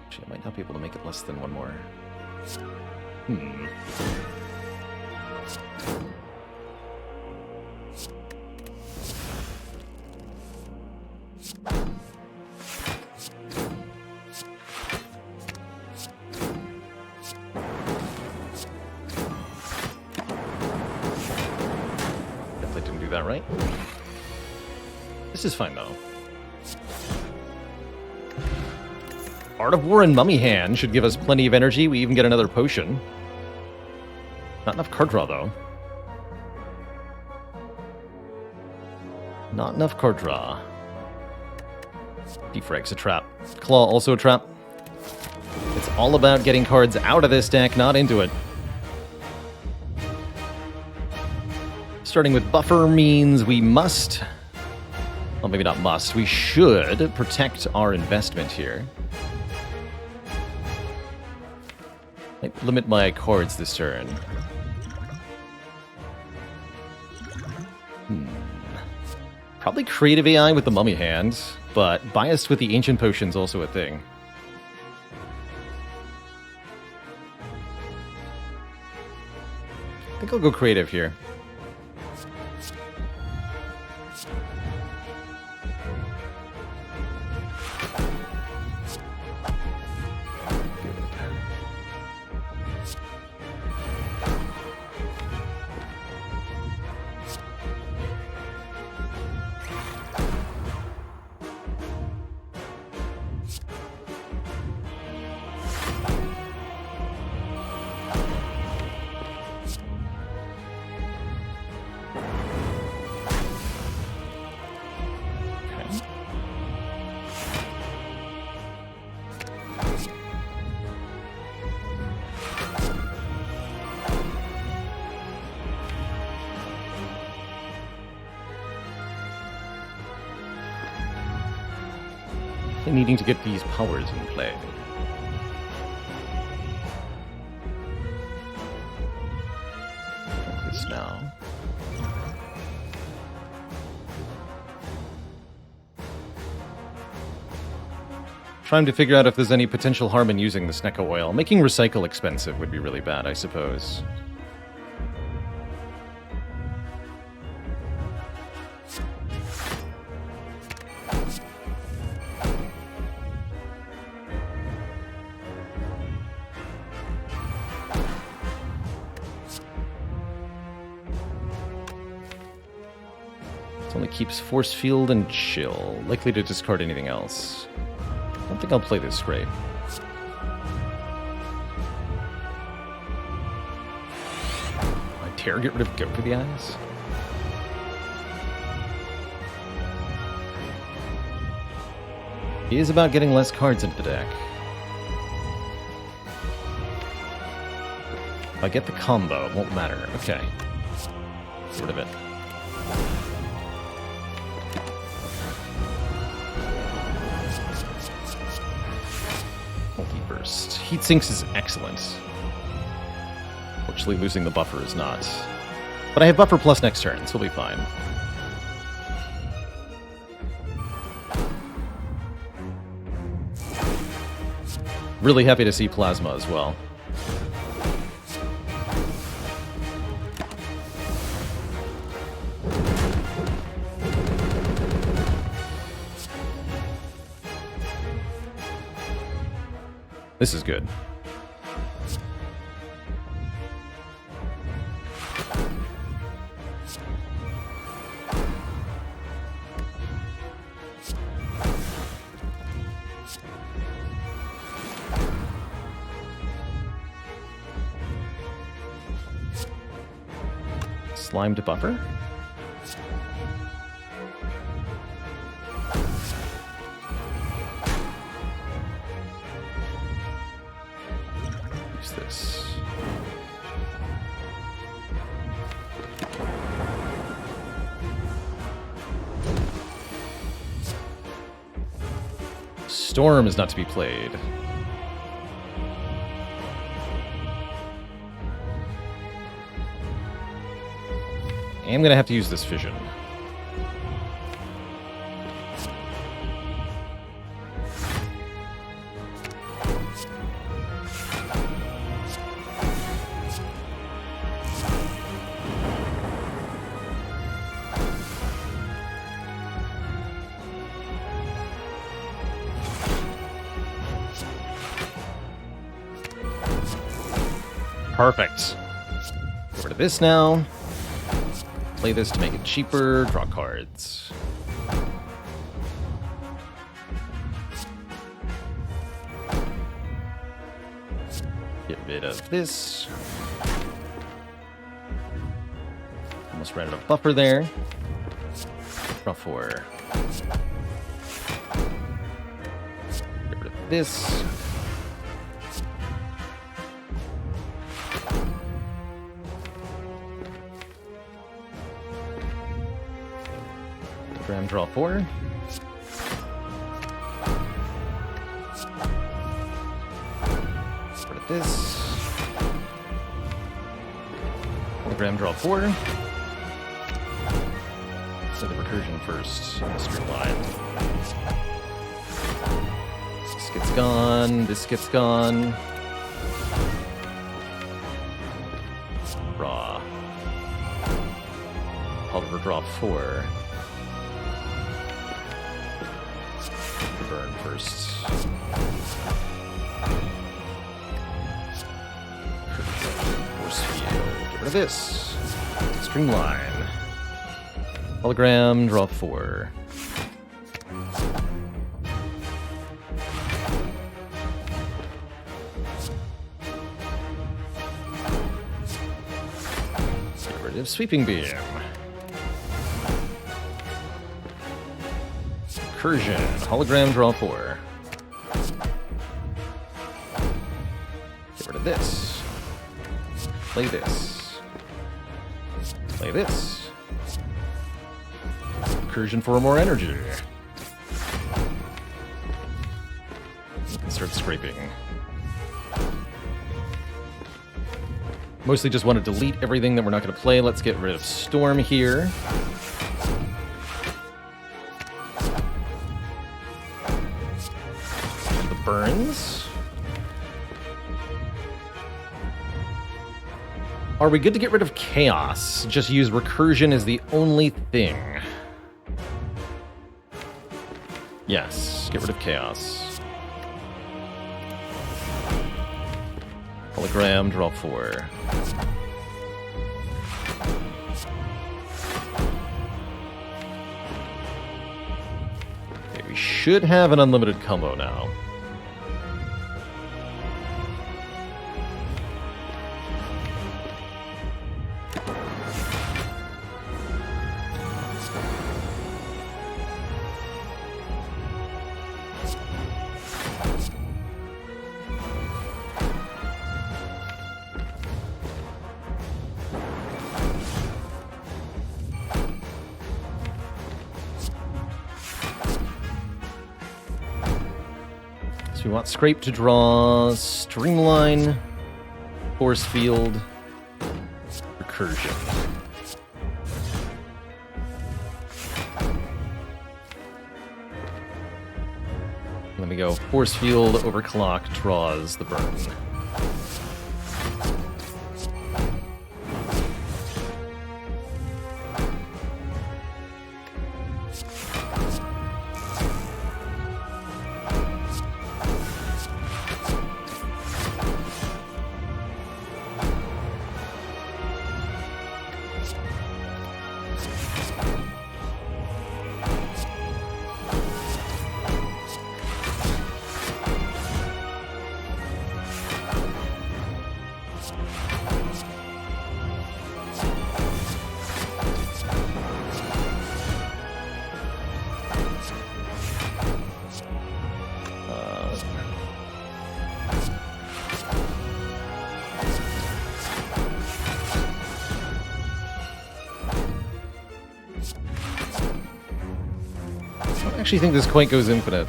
Actually, I might not be able to make it less than one more. Right? This is fine, though. Art of War and Mummy Hand should give us plenty of energy. We even get another potion. Not enough card draw, though. Not enough card draw. Defrag's a trap. Claw also a trap. It's all about getting cards out of this deck, not into it. Starting with buffer means we must, well, maybe not must, we should protect our investment here. Might limit my cards this turn. Probably creative AI with the Mummy Hand, but biased with the Ancient Potion's also a thing. I think I'll go creative here. Needing to get these powers in play. Like this now. Trying to figure out if there's any potential harm in using the Snecko oil. Making recycle expensive would be really bad, I suppose. It only keeps force field and chill. Likely to discard anything else. I don't think I'll play this great. I dare get rid of Go for the Eyes? It is about getting less cards into the deck. If I get the combo, it won't matter. Okay. Get rid of it. Multiverse. Heat Sinks is excellent. Fortunately, losing the buffer is not. But I have buffer plus next turn, so we'll be fine. Really happy to see Plasma as well. This is good. Slimed buffer? Use this. Storm is not to be played. I'm gonna have to use this fission. Perfect. Get rid of this now. Play this to make it cheaper. Draw cards. Get rid of this. Almost ran out of buffer there. Draw 4. Get rid of this. Draw 4. Get rid of this. Hologram, draw 4. So the recursion first. Straight line. This gets gone. This gets gone. Draw. Oliver, draw 4. Burn first. Force field. Get rid of this. Streamline. Hologram, draw 4. Get rid of Sweeping Beam. Recursion. Hologram, draw 4. Get rid of this. Play this. Play this. Recursion for more energy. We can start scraping. Mostly just want to delete everything that we're not going to play. Let's get rid of Storm here. The burns. Are we good to get rid of Chaos? Just use Recursion as the only thing. Yes, get rid of Chaos. Hologram, draw 4. Okay, we should have an unlimited combo now. We want Scrape to draw Streamline, Force Field, Recursion. Let me go Force Field, Overclock, draws the burn. I actually think this quite goes infinite.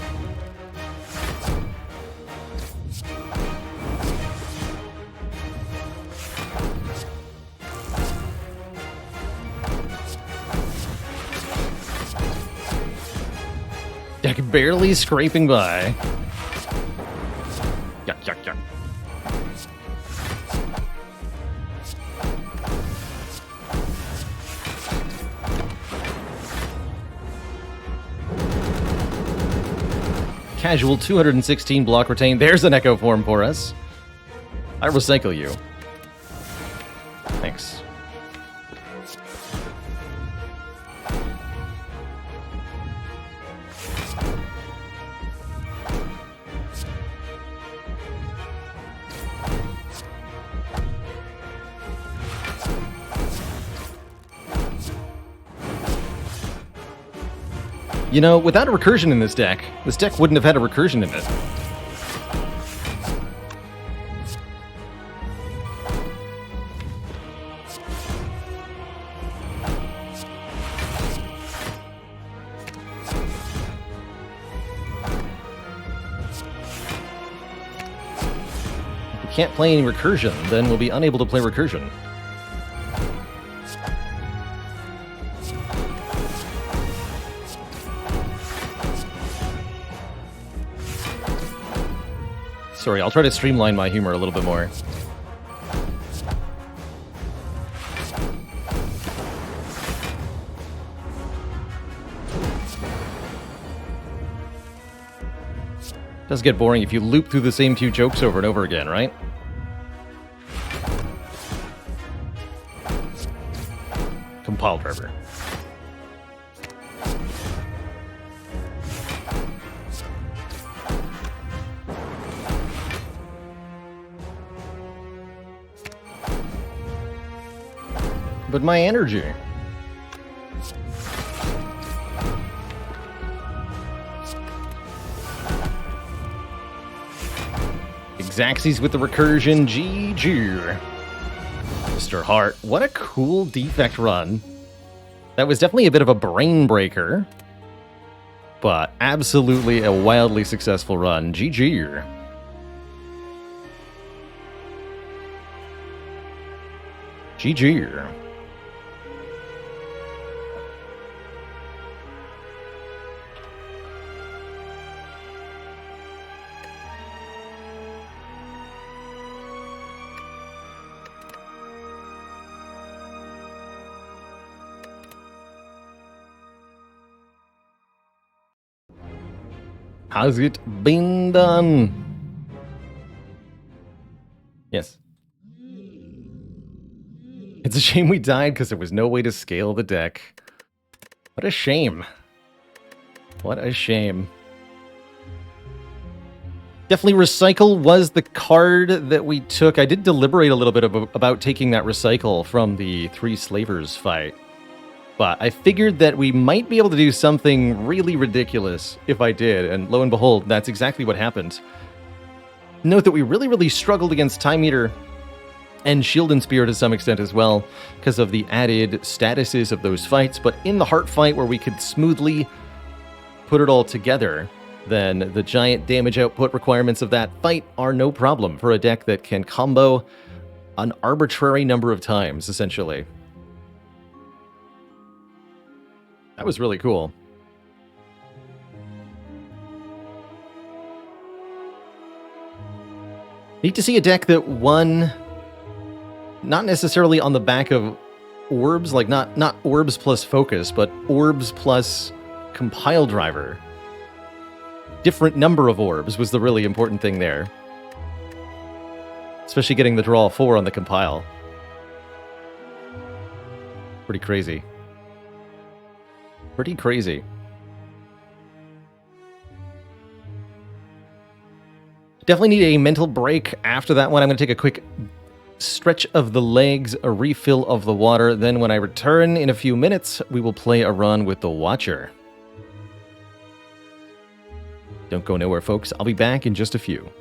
Deck barely scraping by. Yuck, yuck, yuck. Casual 216 block retain. There's an Echo form for us. I recycle you. Thanks. You know, without a recursion in this deck wouldn't have had a recursion in it. If we can't play any recursion, then we'll be unable to play recursion. Sorry, I'll try to streamline my humor a little bit more. It does get boring if you loop through the same few jokes over and over again, right? Compile driver. But my energy. Xaxes with the recursion. GG. Mr. Hart. What a cool defect run. That was definitely a bit of a brain breaker. But absolutely a wildly successful run. GG. GG. How's it been done? Yes. It's a shame we died because there was no way to scale the deck. What a shame. What a shame. Definitely Recycle was the card that we took. I did deliberate a little bit about taking that Recycle from the 3 Slavers fight. But I figured that we might be able to do something really ridiculous if I did, and lo and behold, that's exactly what happened. Note that we really struggled against Time Eater and Shield and Spear to some extent as well, because of the added statuses of those fights, but in the Heart fight where we could smoothly put it all together, then the giant damage output requirements of that fight are no problem for a deck that can combo an arbitrary number of times, essentially. That was really cool. Neat to see a deck that won, not necessarily on the back of orbs, like not orbs plus focus, but orbs plus compile driver. Different number of orbs was the really important thing there. Especially getting the draw 4 on the compile. Pretty crazy. Pretty crazy. Definitely need a mental break after that one. I'm going to take a quick stretch of the legs, a refill of the water. Then when I return in a few minutes, we will play a run with the Watcher. Don't go nowhere, folks. I'll be back in just a few.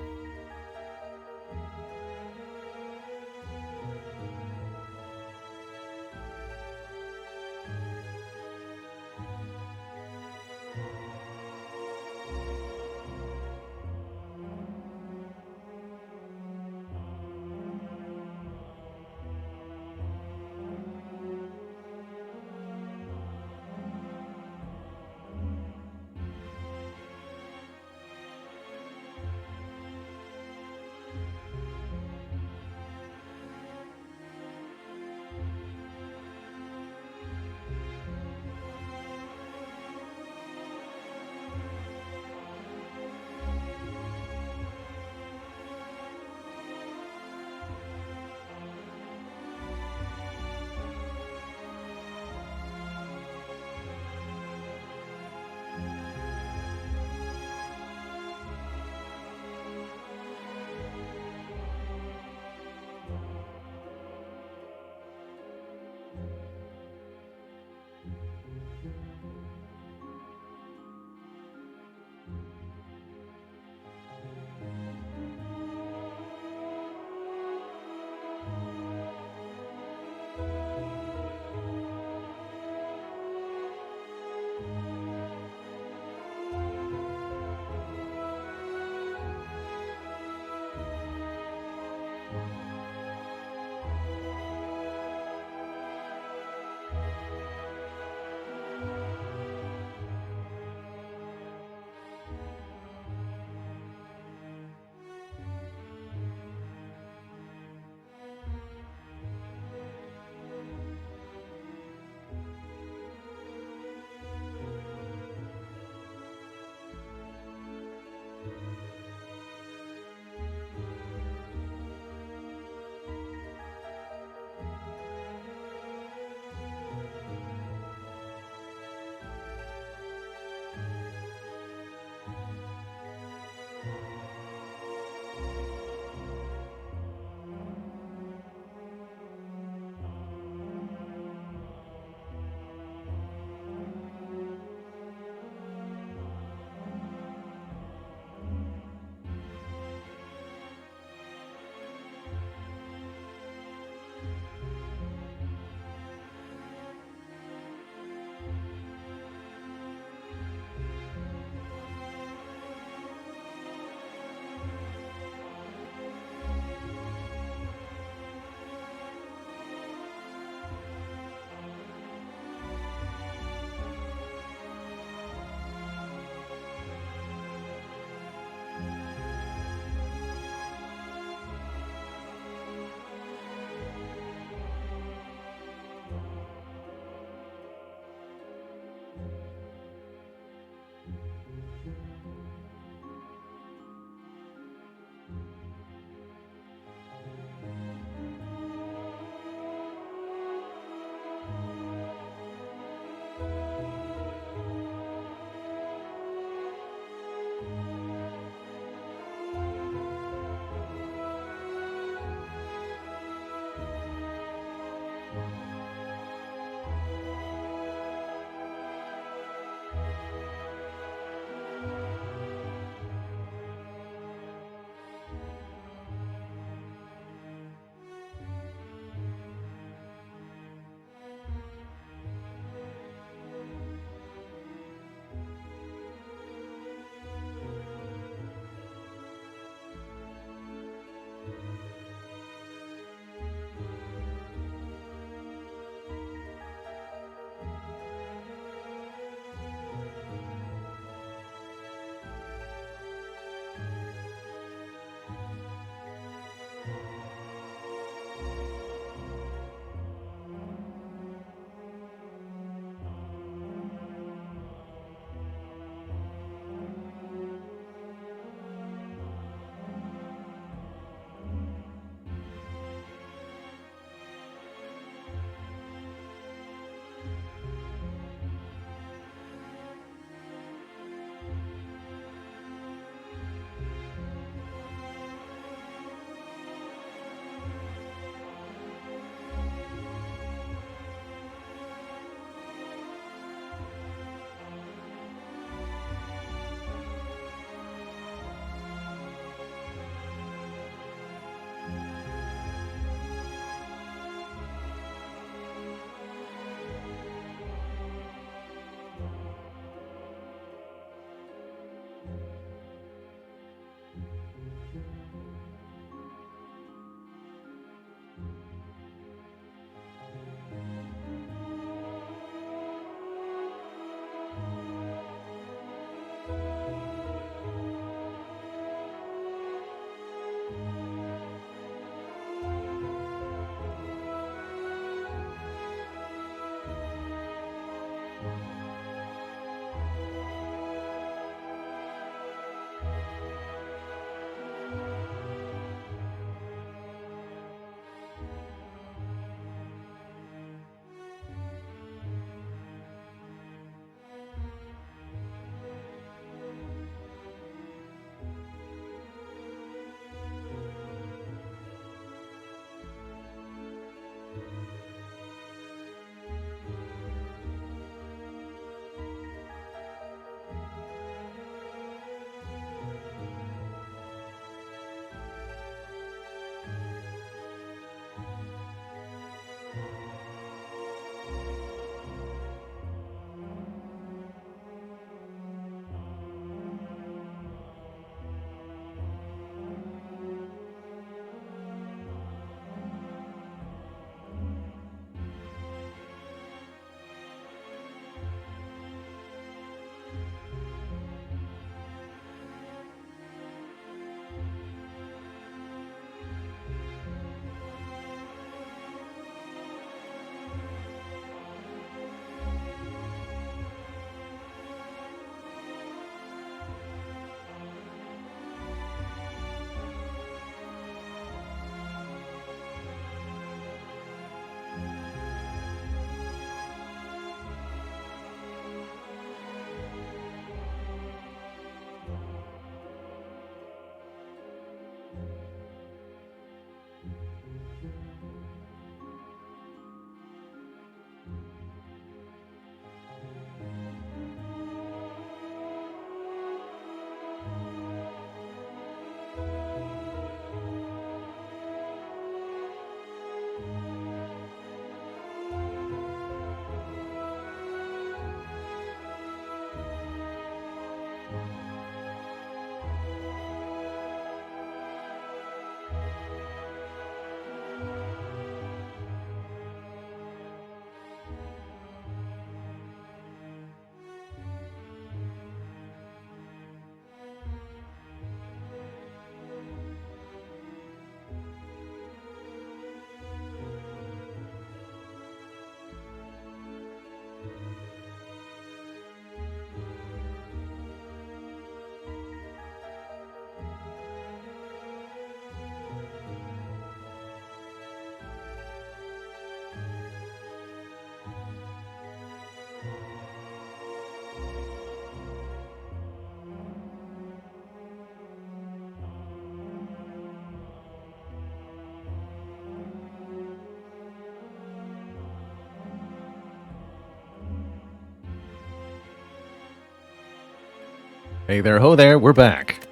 Hey there, ho there, we're back.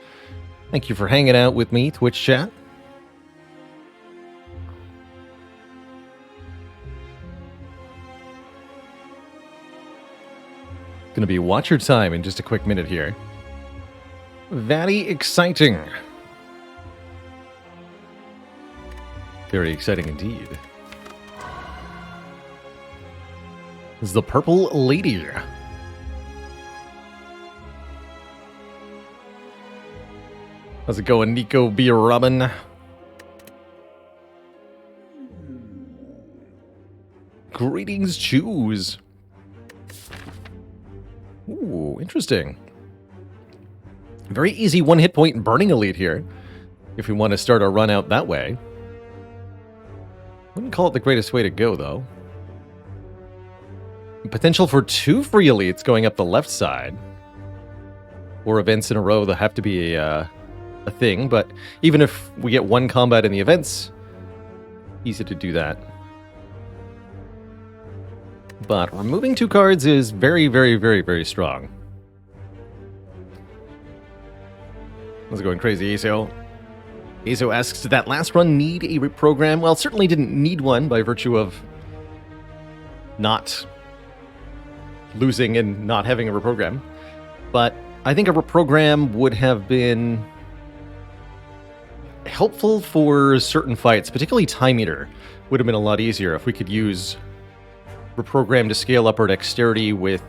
Thank you for hanging out with me, Twitch chat. Gonna be watcher time in just a quick minute here. Very exciting. Very exciting indeed. This is the Purple Lady. How's it going, Nico B. Robin? Greetings, choose. Ooh, interesting. Very easy one hit point burning elite here. If we want to start our run out that way. Wouldn't call it the greatest way to go, though. Potential for 2 free elites going up the left side. 4 events in a row, they'll have to be a thing, but even if we get 1 combat in the events, easy to do that. But removing 2 cards is very, very, very, very strong. How's it going crazy, Aso? Aso asks, did that last run need a reprogram? Well, certainly didn't need one by virtue of not losing and not having a reprogram. But I think a reprogram would have been helpful for certain fights, particularly Time Eater. Would have been a lot easier if we could use reprogram to scale up our dexterity with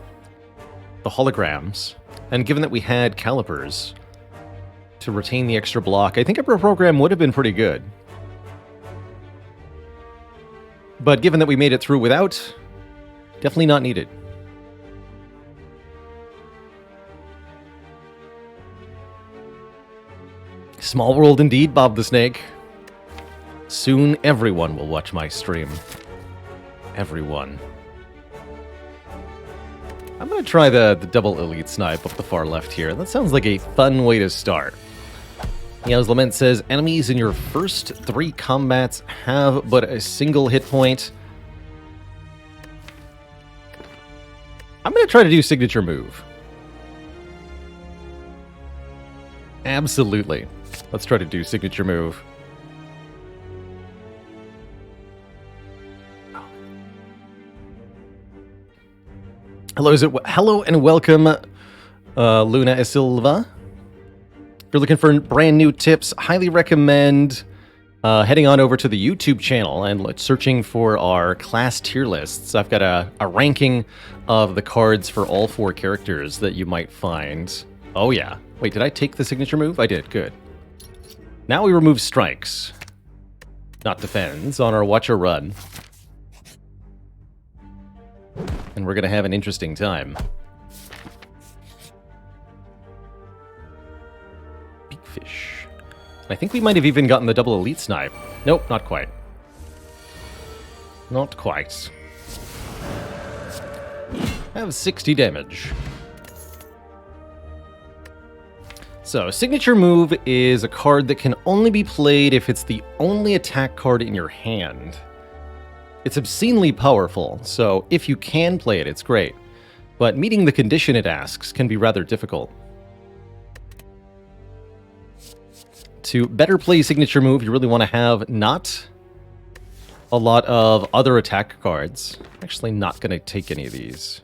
the holograms. And given that we had calipers to retain the extra block, I think a reprogram would have been pretty good. But given that we made it through without, definitely not needed. Small world indeed, Bob the Snake. Soon everyone will watch my stream. Everyone. I'm going to try the double elite snipe up the far left here. That sounds like a fun way to start. Yaz Lament says, enemies in your first 3 combats have but a single hit point. I'm going to try to do signature move. Absolutely. Let's try to do signature move. Hello and welcome, Luna Esilva. If you're looking for brand new tips, highly recommend heading on over to the YouTube channel and searching for our class tier lists. I've got a ranking of the cards for all 4 characters that you might find. Oh yeah. Wait, did I take the signature move? I did, good. Now we remove strikes, not defends, on our watcher run. And we're going to have an interesting time. Big fish. I think we might have even gotten the double elite snipe. Nope, not quite. Not quite. Have 60 damage. So, signature move is a card that can only be played if it's the only attack card in your hand. It's obscenely powerful, so if you can play it, it's great. But meeting the condition it asks can be rather difficult. To better play signature move, you really want to have not a lot of other attack cards. I'm actually not going to take any of these.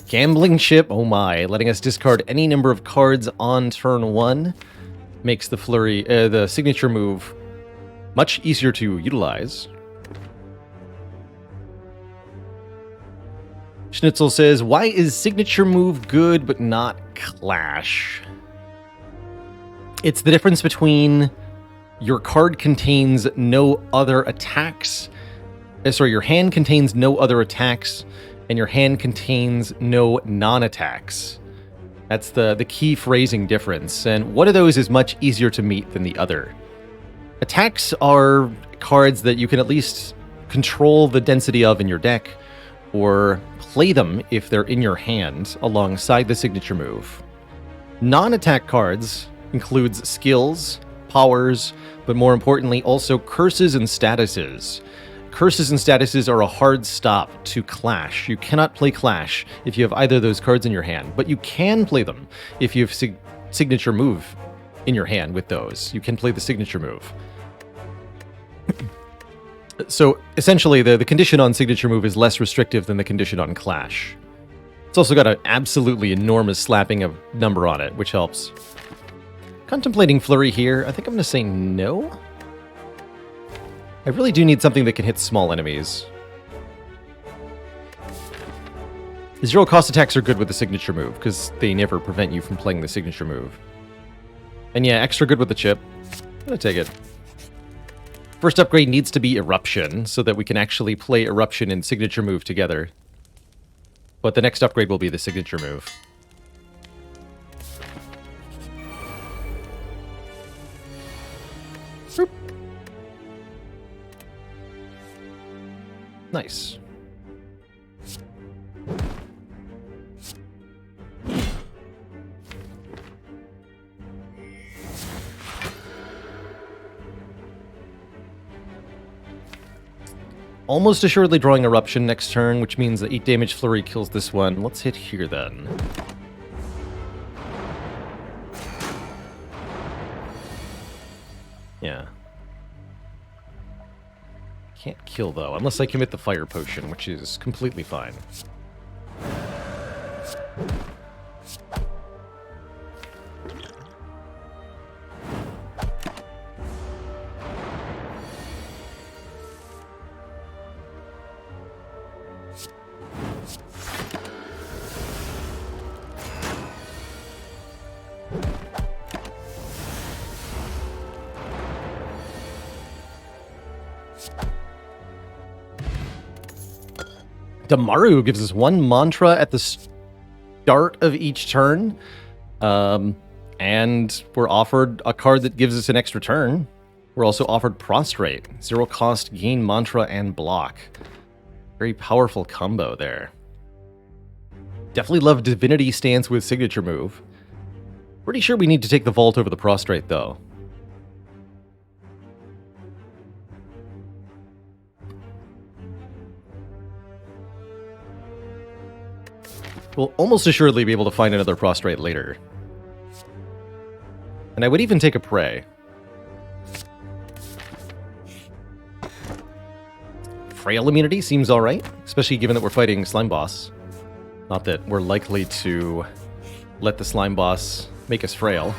Gambling Chip, oh my, letting us discard any number of cards on turn 1 makes the flurry, the signature move much easier to utilize. Schnitzel says, why is signature move good but not clash? It's the difference between your card contains no other attacks, your hand contains no other attacks, and your hand contains no non-attacks. That's the key phrasing difference, and one of those is much easier to meet than the other. Attacks are cards that you can at least control the density of in your deck, or play them if they're in your hand alongside the signature move. Non-attack cards includes skills, powers, but more importantly also curses and statuses. curses and statuses are a hard stop to Clash. You cannot play Clash if you have either of those cards in your hand, but you can play them if you have signature move in your hand with those. You can play the signature move. So essentially, the condition on signature move is less restrictive than the condition on Clash. It's also got an absolutely enormous slapping of number on it, which helps. Contemplating Flurry here. I think I'm going to say no. I really do need something that can hit small enemies. Zero cost attacks are good with the signature move, because they never prevent you from playing the signature move. And yeah, extra good with the chip. I'm going to take it. First upgrade needs to be Eruption, so that we can actually play Eruption and signature move together. But the next upgrade will be the signature move. Boop. Nice. Almost assuredly drawing Eruption next turn, which means the 8 damage Flurry kills this one. Let's hit here then. Yeah. Can't kill though, unless I commit the Fire Potion, which is completely fine. Damaru gives us one mantra at the start of each turn, and we're offered a card that gives us an extra turn. We're also offered Prostrate, 0 cost, gain mantra, and block. Very powerful combo there. Definitely love Divinity Stance with signature move. Pretty sure we need to take the Vault over the Prostrate, though. We'll almost assuredly be able to find another Prostrate later. And I would even take a Prey. Frail immunity seems alright, especially given that we're fighting Slime Boss. Not that we're likely to let the Slime Boss make us frail.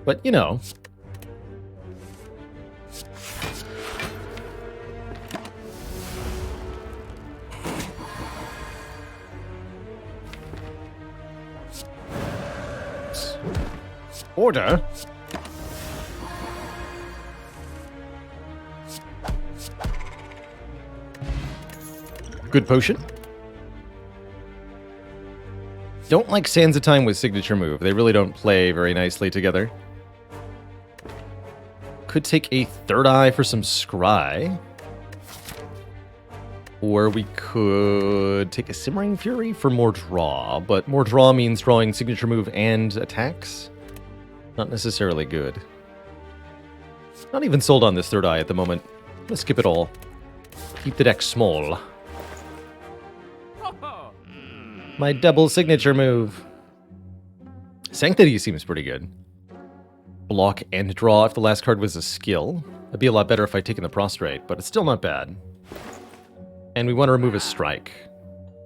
But, you know. Order? Good potion. Don't like Sands of Time with signature move. They really don't play very nicely together. Could take a Third Eye for some Scry. Or we could take a Simmering Fury for more draw, but more draw means drawing signature move and attacks. Not necessarily good. Not even sold on this Third Eye at the moment. Let's skip it all. Keep the deck small. My double signature move. Sanctity seems pretty good. Block and draw if the last card was a skill. It'd be a lot better if I'd taken the Prostrate, but it's still not bad. And we want to remove a strike.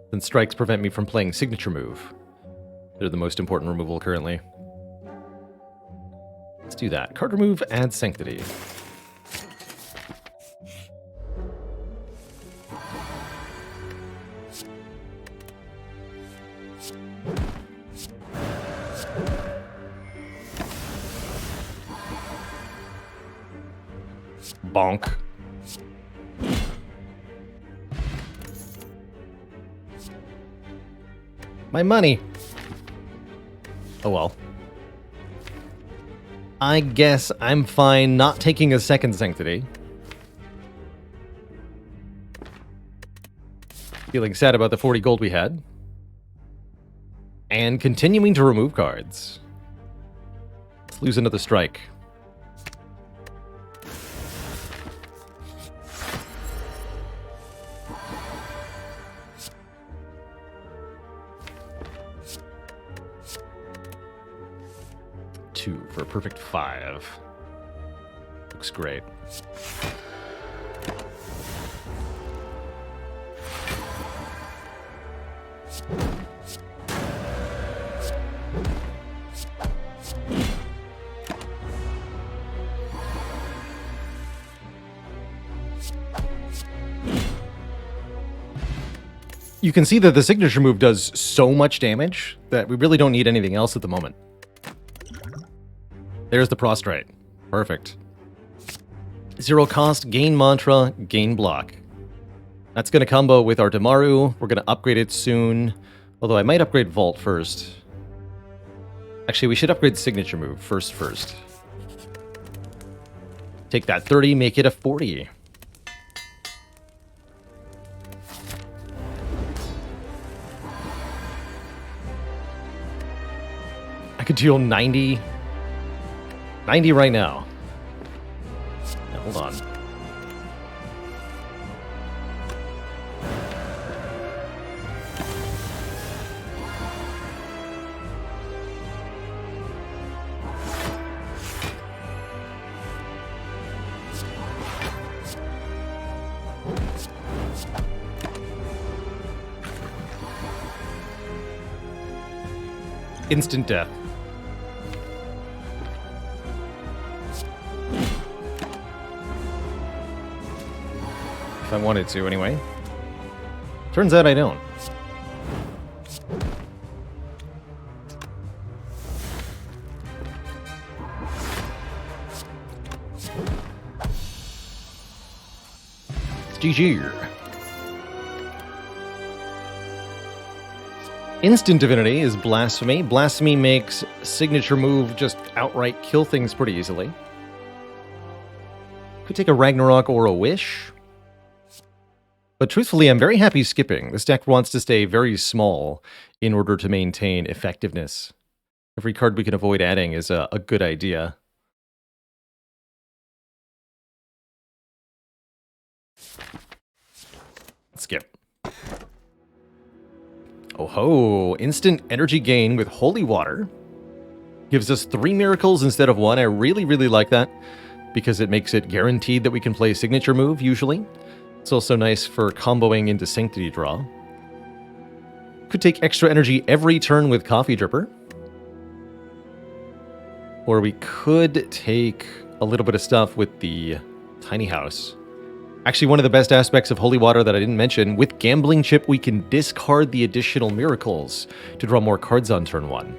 Then strikes prevent me from playing signature move. They're the most important removal currently. Let's do that. Card remove, add Sanctity. Bonk. My money. Oh well. I guess I'm fine not taking a second Sanctity. Feeling sad about the 40 gold we had. And continuing to remove cards. Let's lose another strike. 2 for a perfect 5. Looks great. You can see that the signature move does so much damage that we really don't need anything else at the moment. There's the prostrate. Perfect. 0 cost, gain mantra, gain block. That's going to combo with our Damaru. We're going to upgrade it soon. Although I might upgrade Vault first. Actually, we should upgrade signature move first. Take that 30, make it a 40. I could deal 90. 90 right now. Now, hold on. Instant death. If I wanted to, anyway. Turns out I don't. It's GG. Instant Divinity is Blasphemy. Blasphemy makes signature move just outright kill things pretty easily. Could take a Ragnarok or a Wish. But truthfully, I'm very happy skipping. This deck wants to stay very small in order to maintain effectiveness. Every card we can avoid adding is a good idea. Skip. Oh ho! Instant energy gain with Holy Water. Gives us 3 miracles instead of 1. I really like that because it makes it guaranteed that we can play signature move usually. It's also nice for comboing into Sanctity Draw. Could take extra energy every turn with Coffee Dripper. Or we could take a little bit of stuff with the Tiny House. Actually, one of the best aspects of Holy Water that I didn't mention, with Gambling Chip, we can discard the additional miracles to draw more cards on turn 1.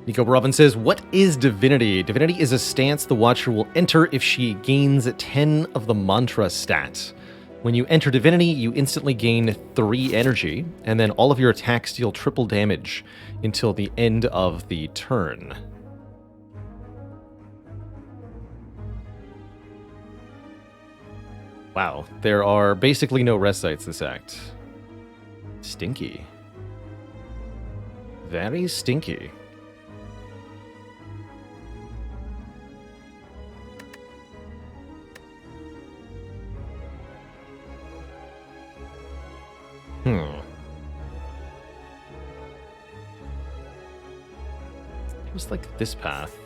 Nico Robin says, what is Divinity? Divinity is a stance the Watcher will enter if she gains 10 of the mantra stat. When you enter Divinity, you instantly gain 3 energy, and then all of your attacks deal triple damage until the end of the turn. Wow, there are basically no rest sites this act. Stinky. Very stinky. Just like this path.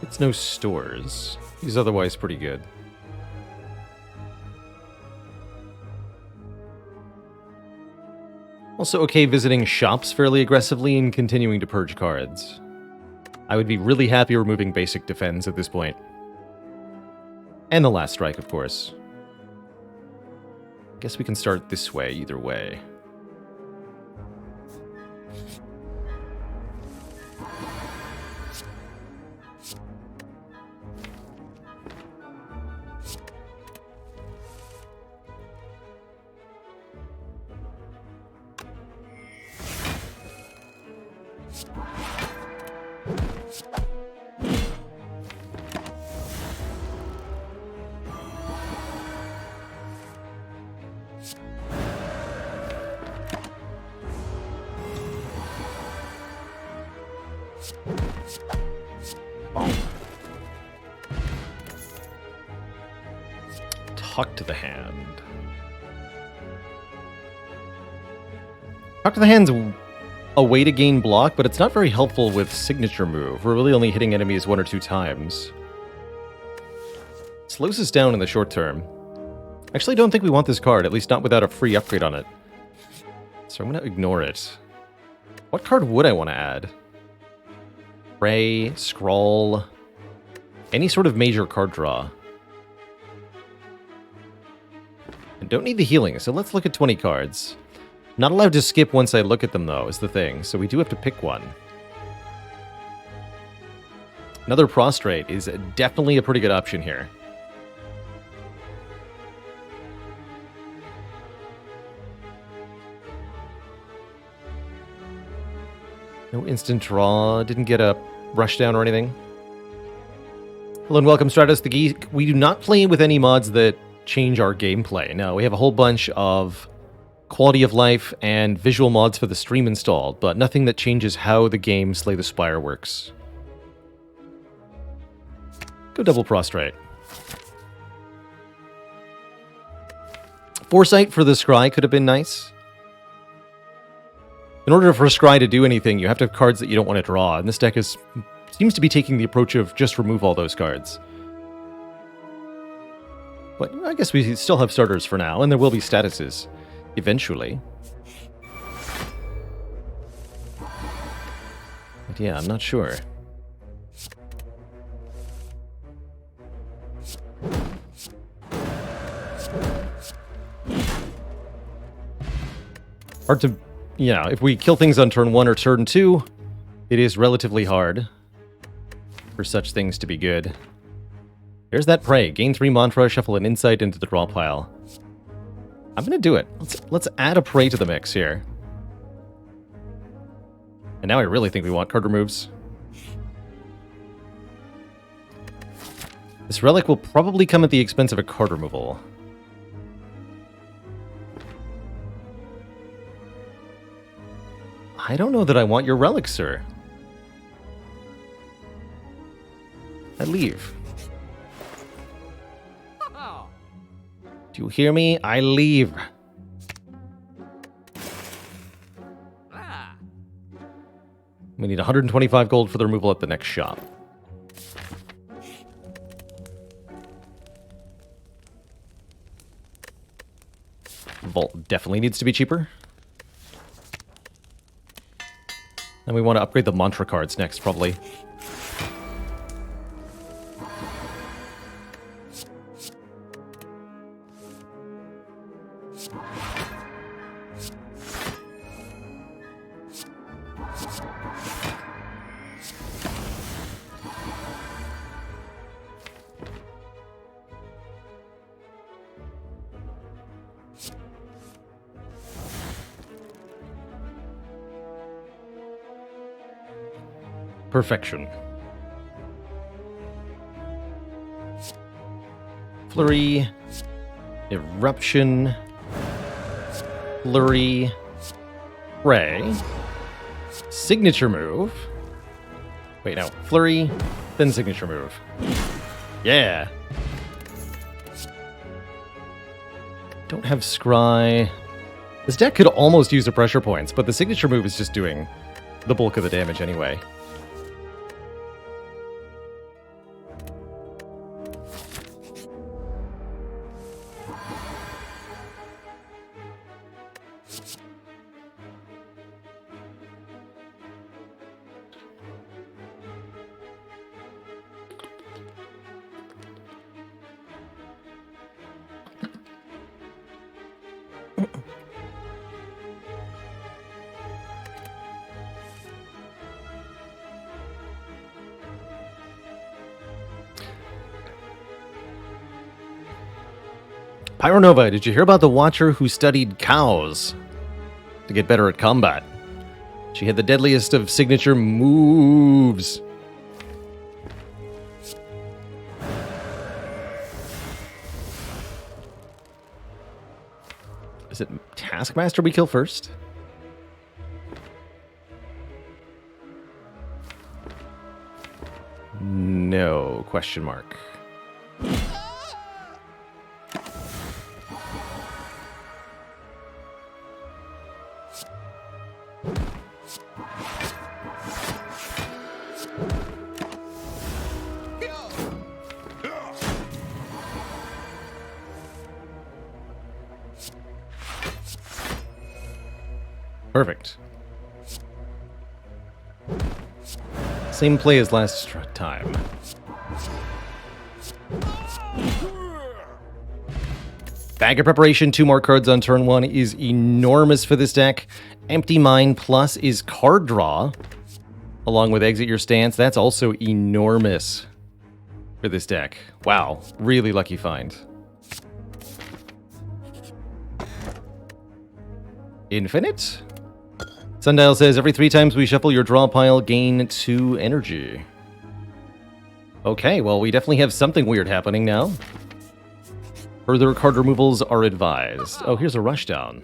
It's no stores. He's otherwise pretty good. Also okay visiting shops fairly aggressively and continuing to purge cards. I would be really happy removing basic defense at this point. And the last strike, of course. I guess we can start this way, either way. Talk to the hand. Talk to the Hand's a way to gain block, but it's not very helpful with signature move. We're really only hitting enemies 1 or 2 times. Slows us down in the short term. Actually, don't think we want this card, at least not without a free upgrade on it. So I'm going to ignore it. What card would I want to add? Ray, Scrawl, any sort of major card draw. I don't need the healing, so let's look at 20 cards. Not allowed to skip once I look at them, though, is the thing, so we do have to pick one. Another Prostrate is definitely a pretty good option here. No instant draw, didn't get a rushdown or anything. Hello and welcome, Stratos the Geek. We do not play with any mods that change our gameplay. No, we have a whole bunch of quality of life and visual mods for the stream installed, but nothing that changes how the game Slay the Spire works. Go double Prostrate. Foresight for the Scry could have been nice. In order for a Scry to do anything, you have to have cards that you don't want to draw, and this deck seems to be taking the approach of just remove all those cards. But I guess we still have starters for now, and there will be statuses eventually. But yeah, I'm not sure. Hard to, yeah, if we kill things on turn 1 or turn 2, it is relatively hard for such things to be good. There's that Prey. Gain 3 Mantra, shuffle an Insight into the draw pile. I'm going to do it. Let's add a Prey to the mix here. And now I really think we want card removes. This Relic will probably come at the expense of a card removal. I don't know that I want your Relic, sir. I leave. Do you hear me? I leave. We need 125 gold for the removal at the next shop. Vault definitely needs to be cheaper. And we want to upgrade the mantra cards next, probably. Perfection. Flurry. Eruption. Flurry. Ray. Signature move. Wait, no. Flurry, then signature move. Yeah. Don't have Scry. This deck could almost use the pressure points, but the signature move is just doing the bulk of the damage anyway. Pyronova, did you hear about the Watcher who studied cows to get better at combat? She had the deadliest of signature moves. Is it Taskmaster we kill first? No, question mark. Perfect. Same play as last time. Bag of Preparation, 2 more cards on turn 1 is enormous for this deck. Empty Mind Plus is card draw, along with Exit Your Stance. That's also enormous for this deck. Wow, really lucky find. Infinite? Sundial says, every 3 times we shuffle your draw pile, gain 2 energy. Okay, well, we definitely have something weird happening now. Further card removals are advised. Oh, here's a rushdown.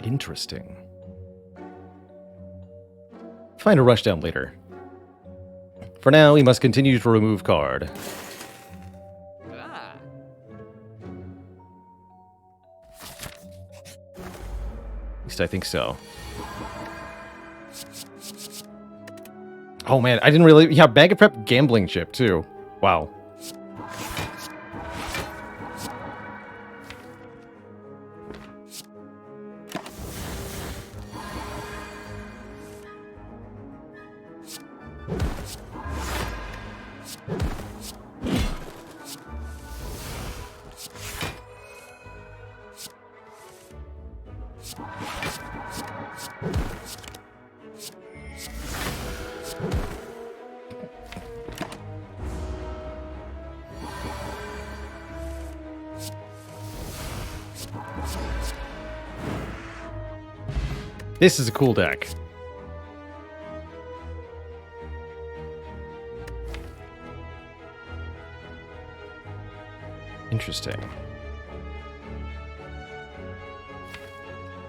Interesting. Find a rushdown later. For now, we must continue to remove card. At least I think so. Oh man, I didn't really... Yeah, Bag of Prep gambling chip too. Wow. This is a cool deck. Interesting.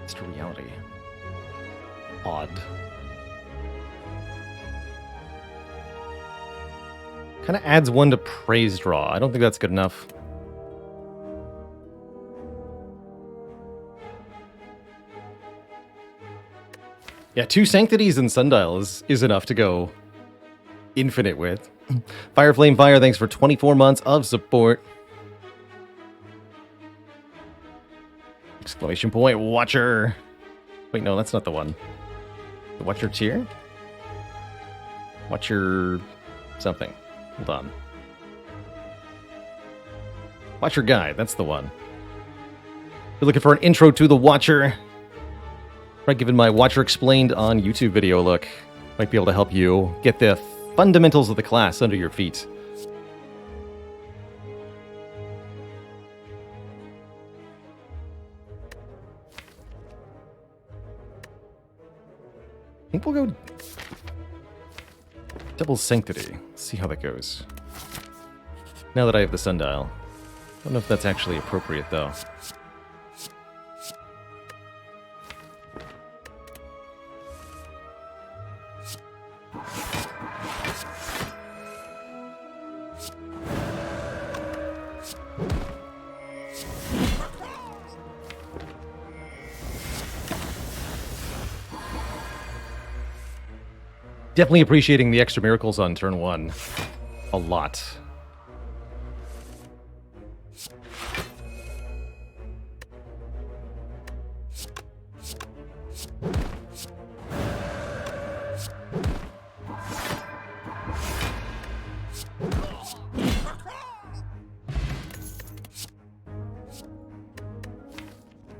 It's to reality. Odd. Kind of adds 1 to praise draw. I don't think that's good enough. Yeah, 2 Sanctities and Sundial is enough to go infinite with. Fire Flame Fire, thanks for 24 months of support. Exclamation point, Watcher. Wait, no, that's not the one. The Watcher tier? Watcher something. Hold on. Watcher Guide, that's the one. You're looking for an intro to the Watcher. Right, given my Watcher Explained on YouTube video look, might be able to help you get the fundamentals of the class under your feet. I think we'll go Double Sanctity. Let's see how that goes. Now that I have the Sundial. Don't know if that's actually appropriate, though. Definitely appreciating the extra miracles on turn 1. A lot.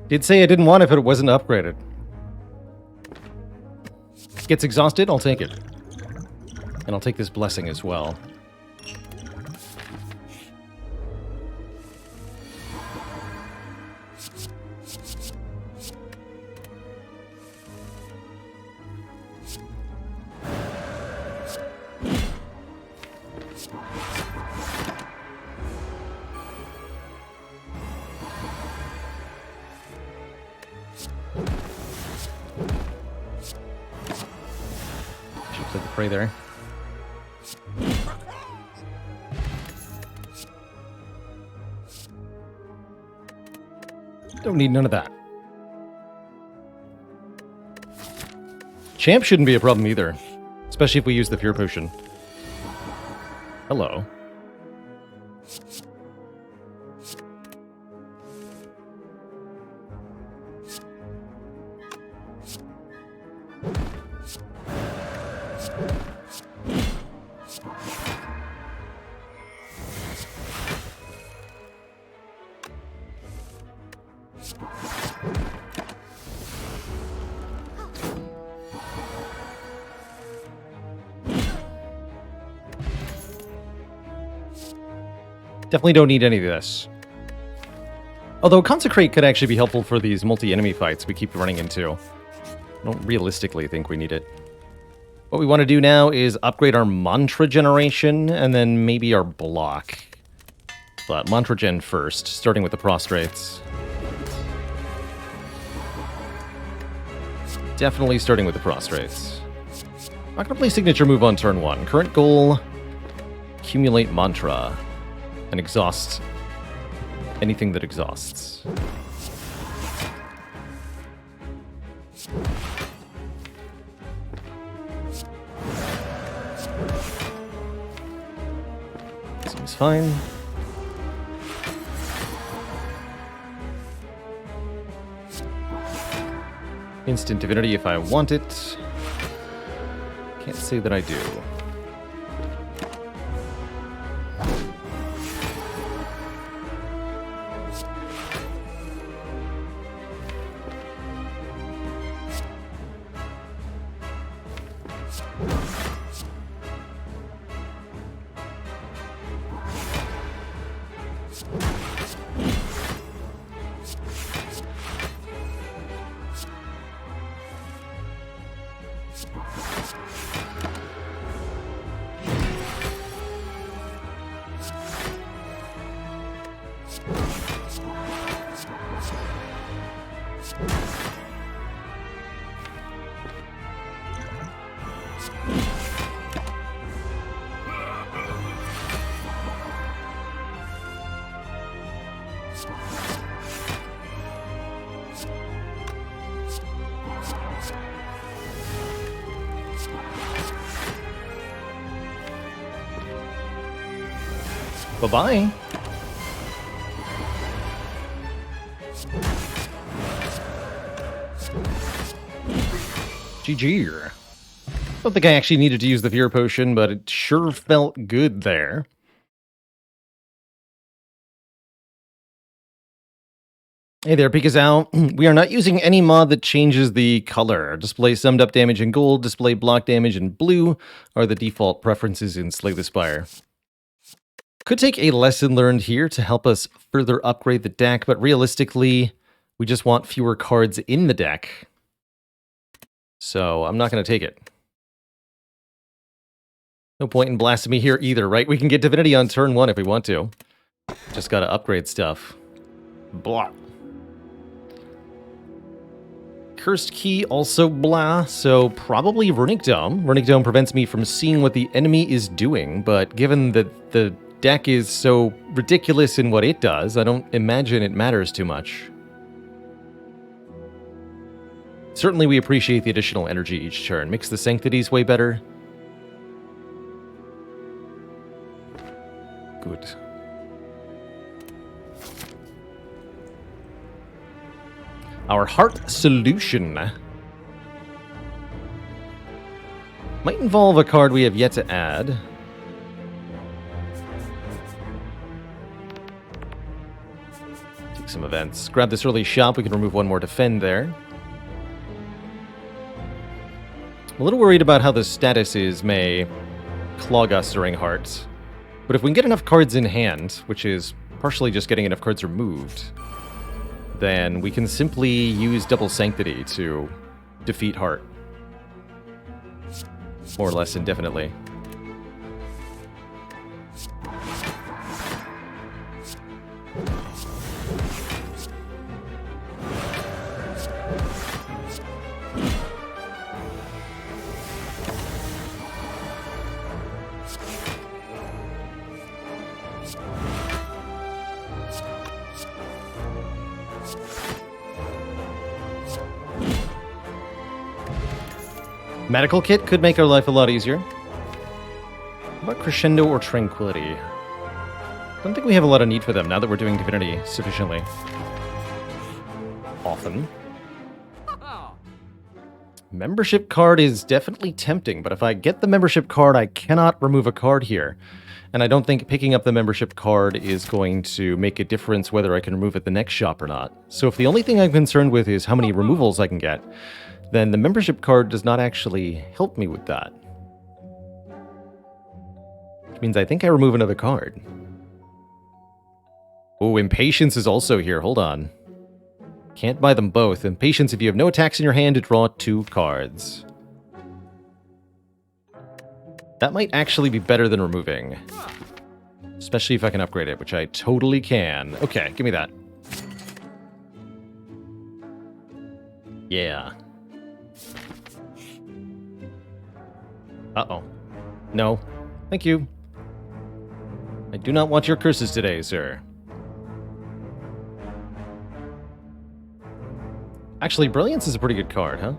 Did say I didn't want it if it wasn't upgraded. Gets exhausted, I'll take it. And I'll take this blessing as well. Should play the prey there. Don't need none of that. Champ shouldn't be a problem either, especially if we use the Fear Potion. Hello. Definitely don't need any of this. Although Consecrate could actually be helpful for these multi-enemy fights we keep running into. I don't realistically think we need it. What we want to do now is upgrade our mantra generation, and then maybe our block. But mantra gen first, starting with the prostrates. Definitely starting with the prostrates. I'm not going to play signature move on turn 1. Current goal, accumulate mantra. And exhaust anything that exhausts. Seems fine. Instant divinity if I want it. Can't say that I do. Bye-bye. GG. Don't think I actually needed to use the Fear Potion, but it sure felt good there. Hey there, Pikazow. We are not using any mod that changes the color. Display summed up damage in gold, display block damage in blue are the default preferences in Slay the Spire. Could take a lesson learned here to help us further upgrade the deck, but realistically, we just want fewer cards in the deck. So I'm not going to take it. No point in blasphemy here either, right? We can get Divinity on turn 1 if we want to. Just got to upgrade stuff. Blah. Cursed Key also blah, so probably Runic Dome. Runic Dome prevents me from seeing what the enemy is doing, but given that the deck is so ridiculous in what it does, I don't imagine it matters too much. Certainly we appreciate the additional energy each turn. Makes the Sanctities way better. Good. Our Heart Solution might involve a card we have yet to add. Take some events. Grab this early shop. We can remove one more defend there. I'm a little worried about how the statuses may clog us during Hearts. But if we can get enough cards in hand, which is partially just getting enough cards removed, then we can simply use Double Sanctity to defeat Heart. More or less indefinitely. Medical Kit could make our life a lot easier. What about Crescendo or Tranquility? Don't think we have a lot of need for them now that we're doing Divinity sufficiently often. Membership card is definitely tempting, but if I get the membership card, I cannot remove a card here. And I don't think picking up the membership card is going to make a difference whether I can remove it the next shop or not. So if the only thing I'm concerned with is how many removals I can get, then the membership card does not actually help me with that. Which means I think I remove another card. Oh, Impatience is also here. Hold on. Can't buy them both. Impatience, if you have no attacks in your hand, to draw 2 cards. That might actually be better than removing. Especially if I can upgrade it, which I totally can. Okay, give me that. Yeah. Uh-oh. No. Thank you. I do not want your curses today, sir. Actually, Brilliance is a pretty good card, huh?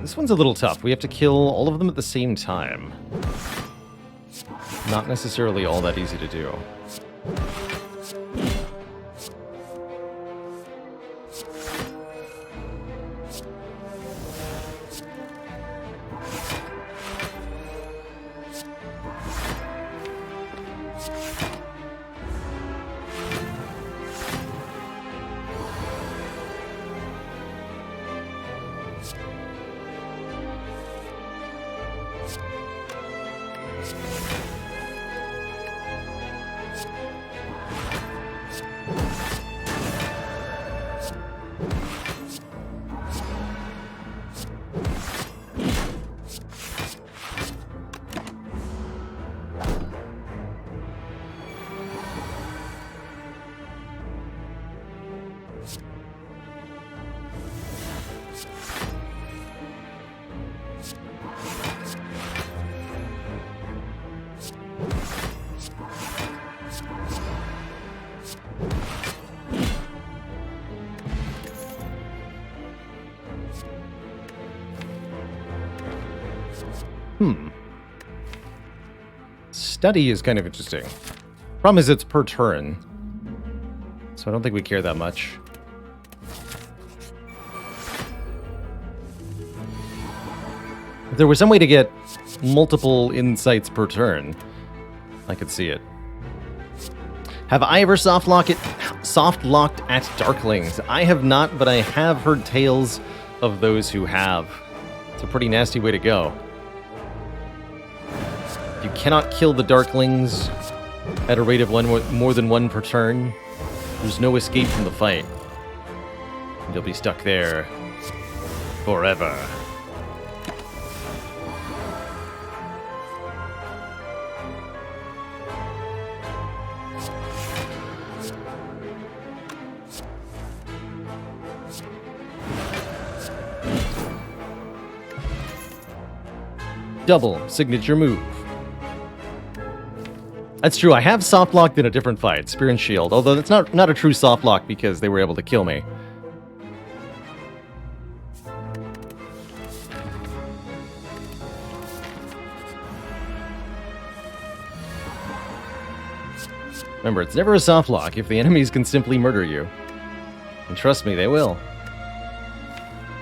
This one's a little tough. We have to kill all of them at the same time. Not necessarily all that easy to do. Study is kind of interesting. Problem is it's per turn. So I don't think we care that much. If there was some way to get multiple insights per turn, I could see it. Have I ever soft locked at Darklings? I have not, but I have heard tales of those who have. It's a pretty nasty way to go. You cannot kill the Darklings at a rate of more than 1 per turn. There's no escape from the fight. You'll be stuck there forever. Double signature move. That's true, I have soft locked in a different fight, Spear and Shield, although that's not a true soft lock because they were able to kill me. Remember, it's never a soft lock if the enemies can simply murder you. And trust me, they will.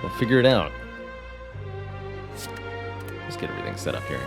They'll figure it out. Let's get everything set up here.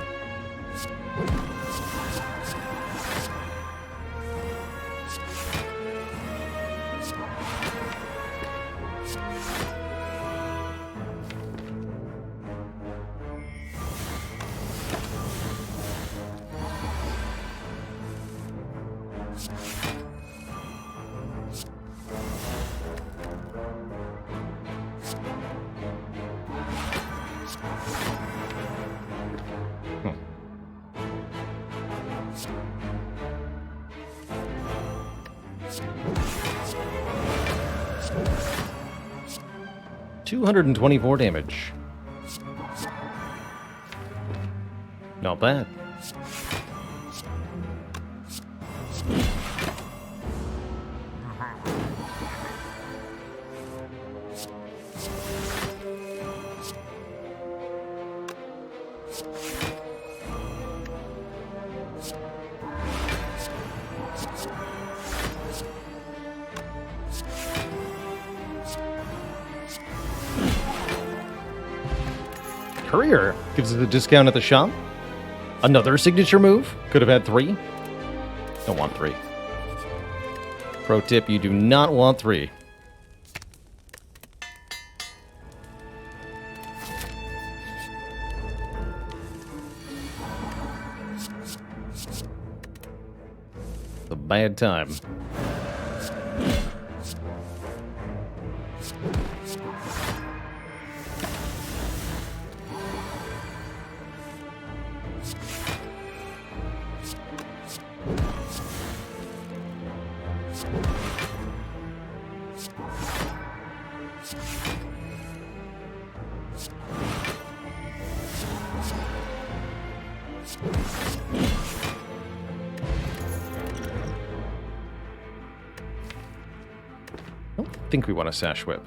224 damage. Not bad. Courier gives us a discount at the shop. Another signature move. Could have had 3. Don't want 3. Pro tip, you do not want 3. It's a bad time. I think we want a Sash Whip.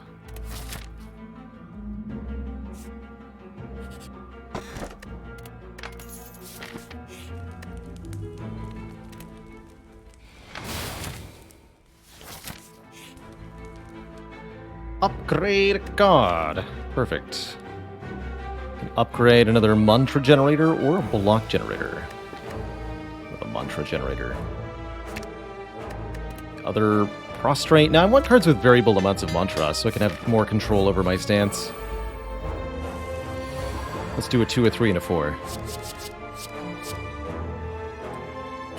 Upgrade card. Perfect. Can upgrade another mantra generator or a block generator. A mantra generator. Other prostrate. Now I want cards with variable amounts of mantra so I can have more control over my stance. Let's do a 2, a 3, and a 4.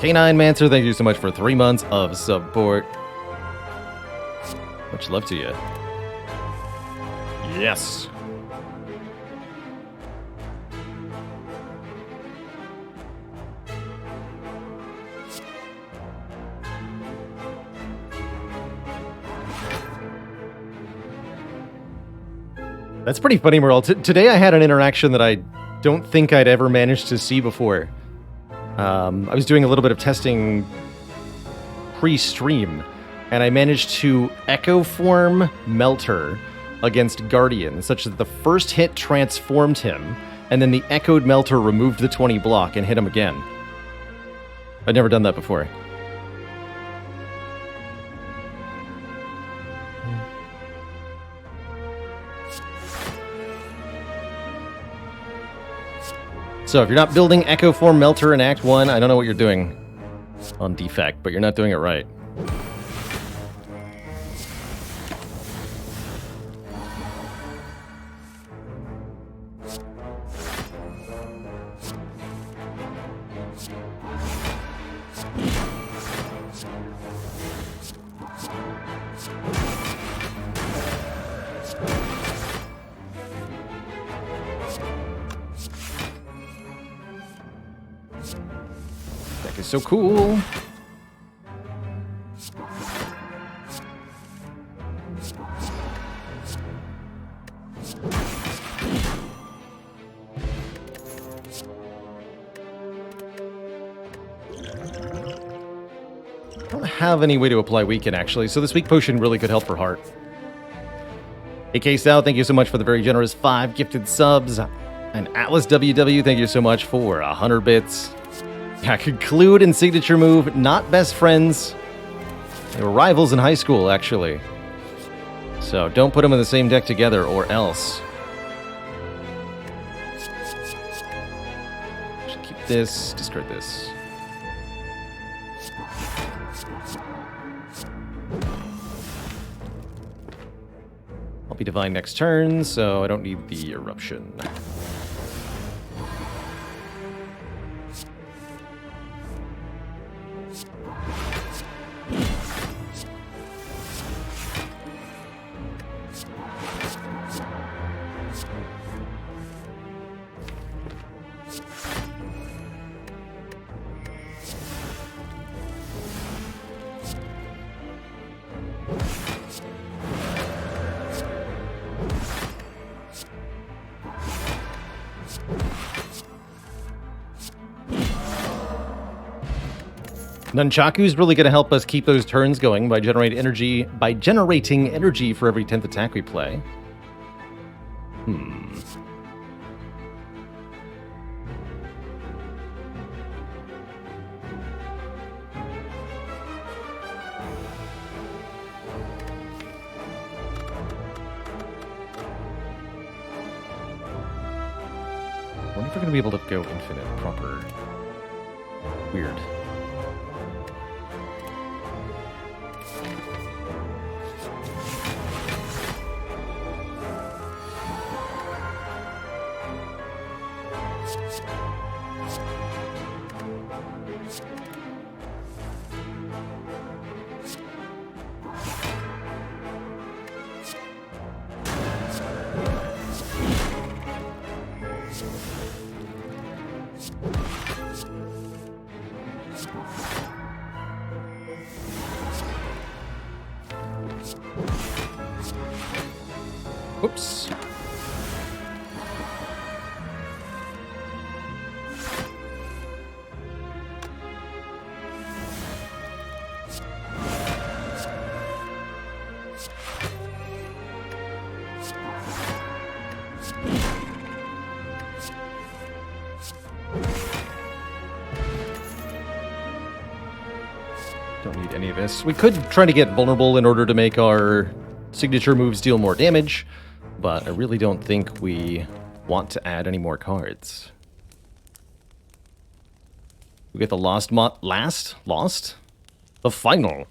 Canine Mancer, thank you so much for 3 months of support. Much love to you. Yes. That's pretty funny, Merle. Today I had an interaction that I don't think I'd ever managed to see before. I was doing a little bit of testing pre-stream, and I managed to Echo Form Melter against Guardian, such that the first hit transformed him, and then the Echoed Melter removed the 20 block and hit him again. I'd never done that before. So if you're not building Echo Form Melter in Act 1, I don't know what you're doing on Defect, but you're not doing it right. Deck is so cool. I don't have any way to apply Weaken, actually, so this Weak Potion really could help for Heart. AK Sal, thank you so much for the very generous 5 gifted subs. And Atlas WW, thank you so much for 100 bits. Yeah, conclude and signature move, not best friends. They were rivals in high school, actually. So don't put them in the same deck together, or else. Should keep this, discard this. I'll be Divine next turn, so I don't need the Eruption. Nunchaku's really going to help us keep those turns going by generating energy for every 10th attack we play. I wonder if we're going to be able to go infinite proper. Weird. Oops. Don't need any of this. We could try to get vulnerable in order to make our signature moves deal more damage, but I really don't think we want to add any more cards. We get the the final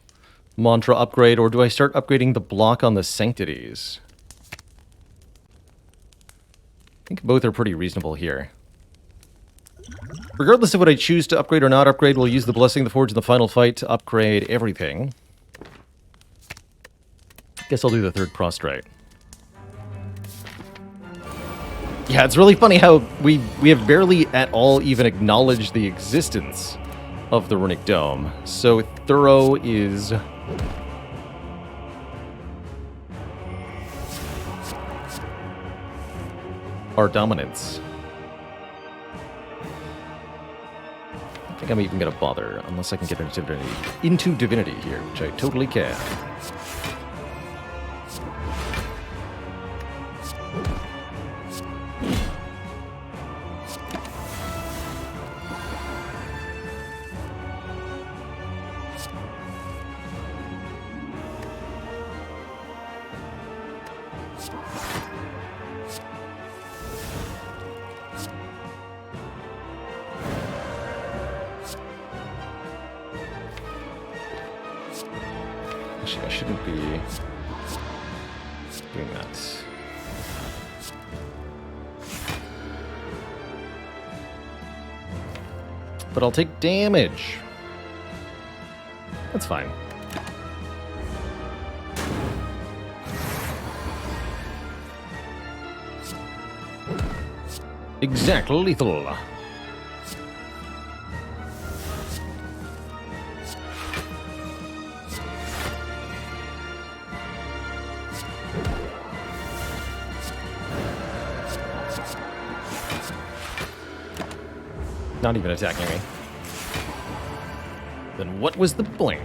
mantra upgrade, or do I start upgrading the block on the sanctities? I think both are pretty reasonable here. Regardless of what I choose to upgrade or not upgrade, we'll use the Blessing of the Forge in the final fight to upgrade everything. Guess I'll do the third prostrate. Yeah, it's really funny how we have barely at all even acknowledged the existence of the Runic Dome. So thorough is our dominance. I think I'm even going to bother, unless I can get into divinity here, which I totally can. Actually, I shouldn't be doing that. But I'll take damage. That's fine. Exactly lethal. Not even attacking me. Then what was the point?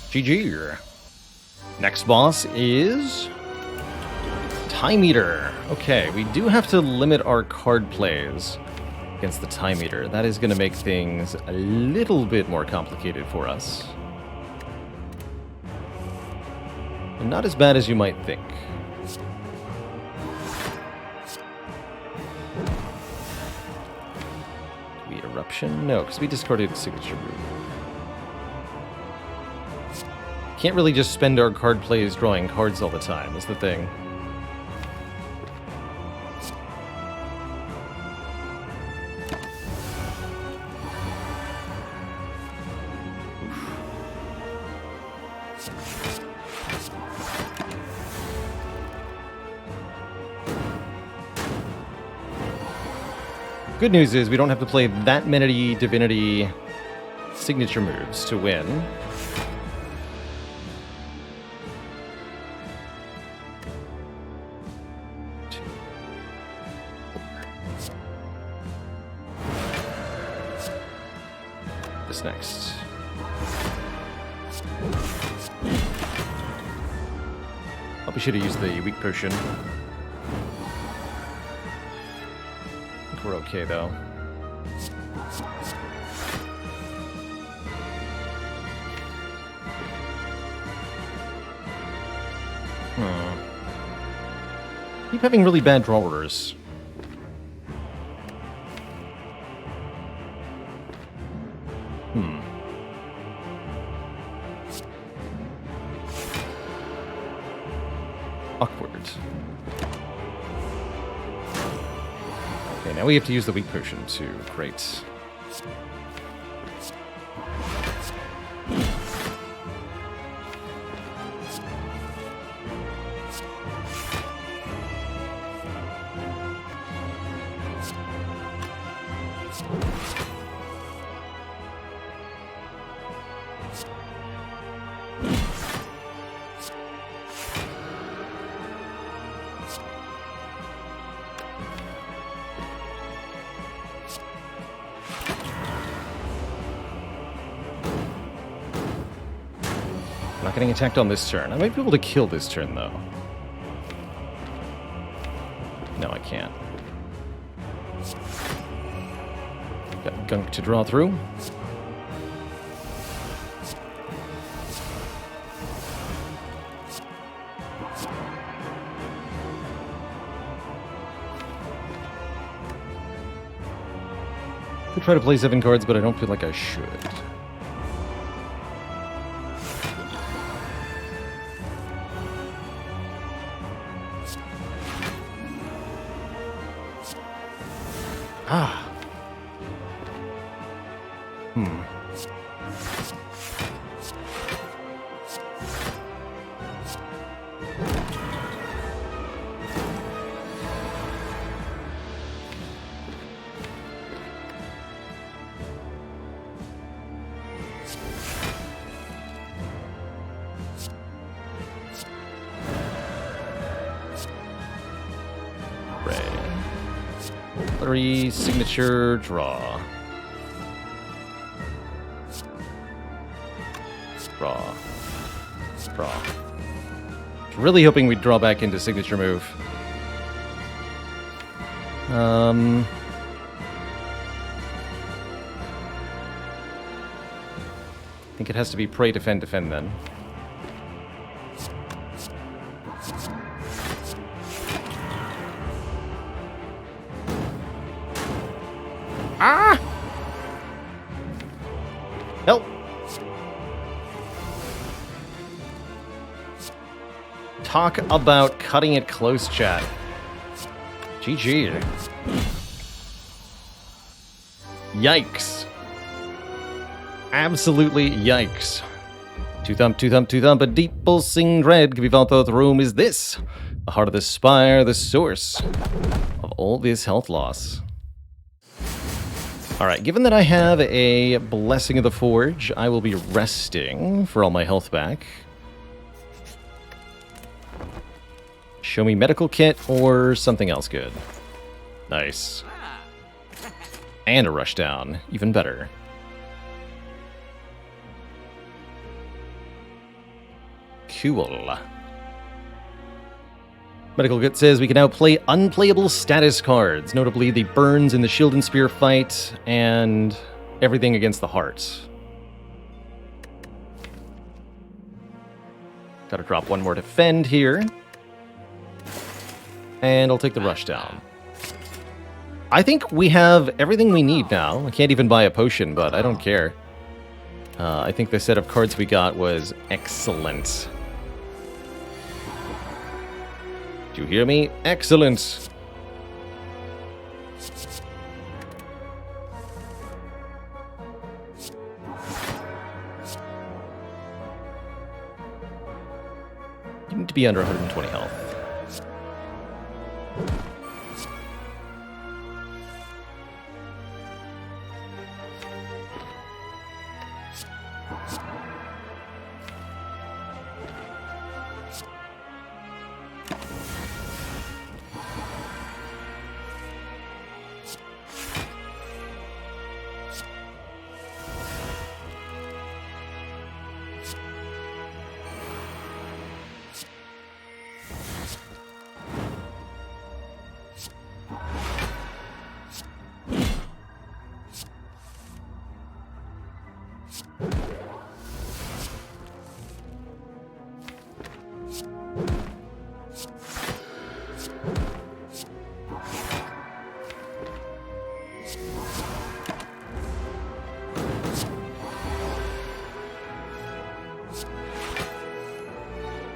GG. Next boss is Time Eater. Okay, we do have to limit our card plays against the Time Eater. That is going to make things a little bit more complicated for us. And not as bad as you might think. Do we Eruption? No, because we discarded Signature Move. Can't really just spend our card plays drawing cards all the time, is the thing. Good news is we don't have to play that many divinity signature moves to win. This next. Probably should have used the weak potion. I think we're okay though. Keep having really bad draw orders. Awkward. Okay, now we have to use the weak potion too. Great. Not getting attacked on this turn. I might be able to kill this turn, though. No, I can't. Got gunk to draw through. Could try to play 7 cards, but I don't feel like I should. Lottery, signature, draw. Draw. Draw. Really hoping we'd draw back into signature move. I think it has to be pray, defend, defend then. Ah! Help! Talk about cutting it close, chat. GG. Yikes. Absolutely yikes. Two thump, a deep pulsing dread can be felt throughout the room. Is this the heart of the spire, the source of all this health loss? Alright, given that I have a Blessing of the Forge, I will be resting for all my health back. Show me medical kit or something else good. Nice. And a rush down, even better. Cool. Medical Kit says we can now play unplayable status cards, notably the burns in the Shield and Spear fight, and everything against the heart. Gotta drop one more defend here. And I'll take the rush down. I think we have everything we need now. I can't even buy a potion, but I don't care. I think the set of cards we got was excellent. Do you hear me? Excellent! You need to be under 120 health.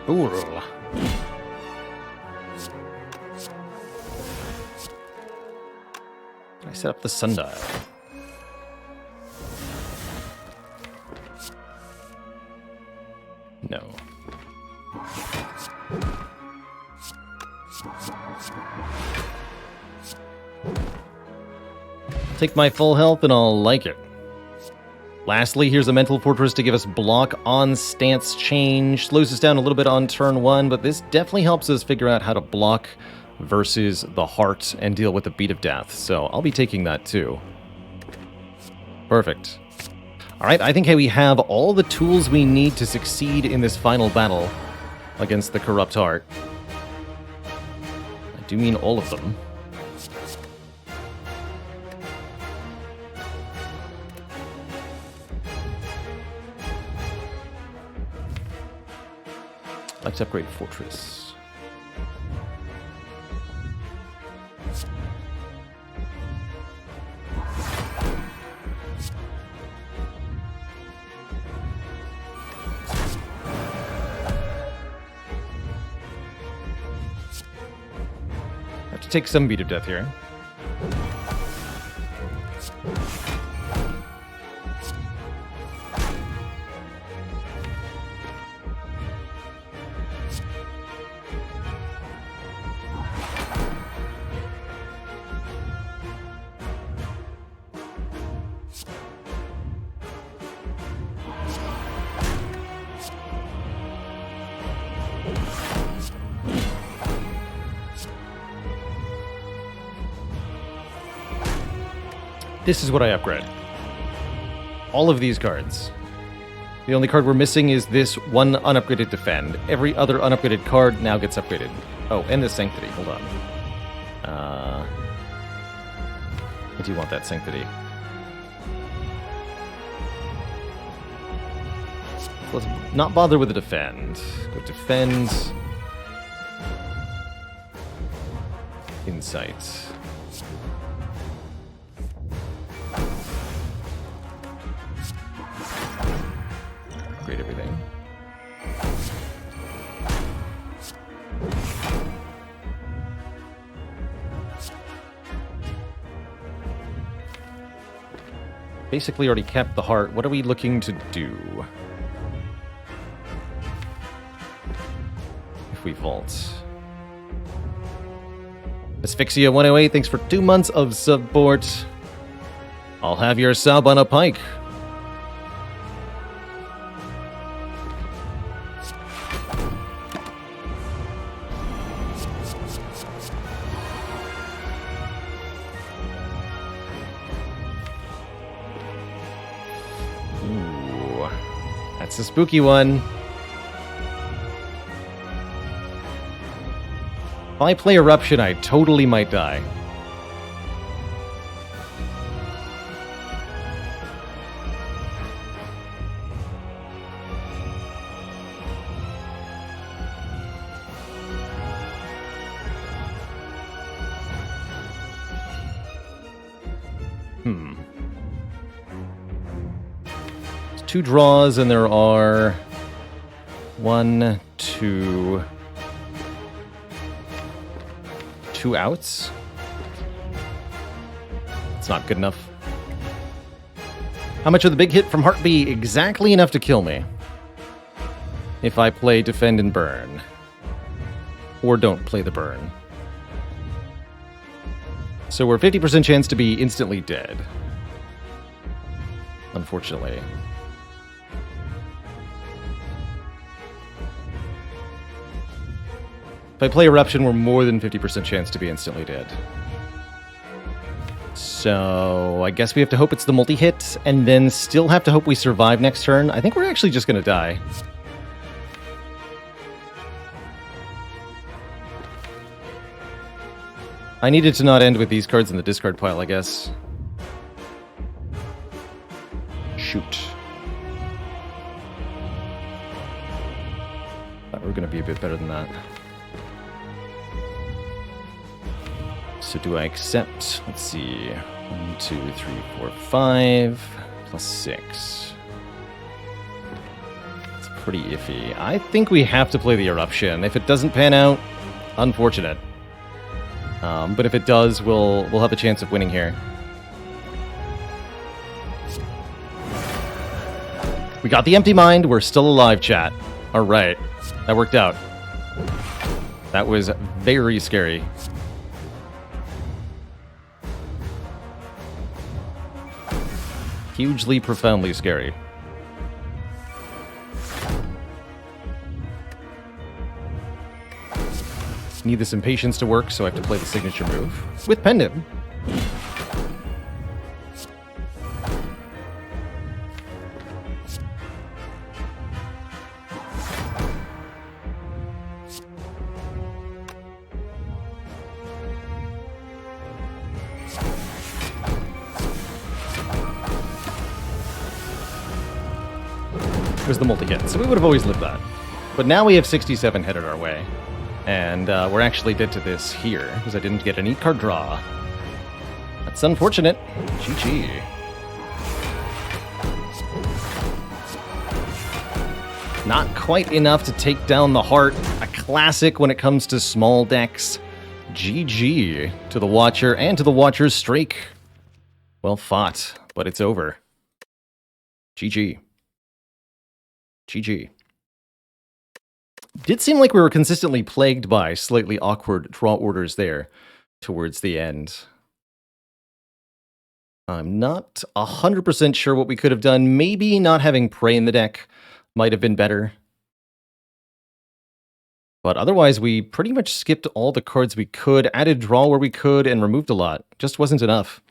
Ooh. I set up the sundial. No. Take my full health and I'll like it. Lastly, here's a mental fortress to give us block on stance change. Slows us down a little bit on turn 1, but this definitely helps us figure out how to block versus the heart and deal with the beat of death. So I'll be taking that too. Perfect. All right, I think we have all the tools we need to succeed in this final battle against the Corrupt Heart. I do mean all of them. Let's upgrade Fortress. Have to take some beat of death here. This is what I upgrade. All of these cards. The only card we're missing is this one unupgraded Defend. Every other unupgraded card now gets upgraded. Oh, and the Sanctity. Hold on. I do want that Sanctity. Let's not bother with the Defend. Go Defend. Insight. Upgrade everything. Basically already kept the heart. What are we looking to do? If we vault. Asphyxia 108, thanks for 2 months of support. I'll have your sub on a pike. Ooh, that's a spooky one. If I play Eruption, I totally might die. There's 2 draws, and there are 1, 2... 2 outs? It's not good enough. How much of the big hit from Heart be? Exactly enough to kill me. If I play Defend and Burn. Or don't play the Burn. So we're 50% chance to be instantly dead. Unfortunately. If I play Eruption, we're more than 50% chance to be instantly dead. So I guess we have to hope it's the multi-hit, and then still have to hope we survive next turn. I think we're actually just going to die. I needed to not end with these cards in the discard pile, I guess. Shoot. Thought we were going to be a bit better than that. So do I accept? Let's see. 1, 2, 3, 4, 5, plus 6. It's pretty iffy. I think we have to play the Eruption. If it doesn't pan out, unfortunate. But if it does, we'll have a chance of winning here. We got the Empty Mind. We're still alive, chat. All right. That worked out. That was very scary. Hugely, profoundly scary. Need this Impatience to work, so I have to play the signature move with Pendant. Was the multi-hit, so we would have always lived that. But now we have 67 headed our way. And we're actually dead to this here, because I didn't get any card draw. That's unfortunate. GG. Not quite enough to take down the Heart. A classic when it comes to small decks. GG to the Watcher and to the Watcher's streak. Well fought, but it's over. GG. GG. Did seem like we were consistently plagued by slightly awkward draw orders there towards the end. I'm not 100% sure what we could have done. Maybe not having Prey in the deck might have been better. But otherwise, we pretty much skipped all the cards we could, added draw where we could, and removed a lot. Just wasn't enough.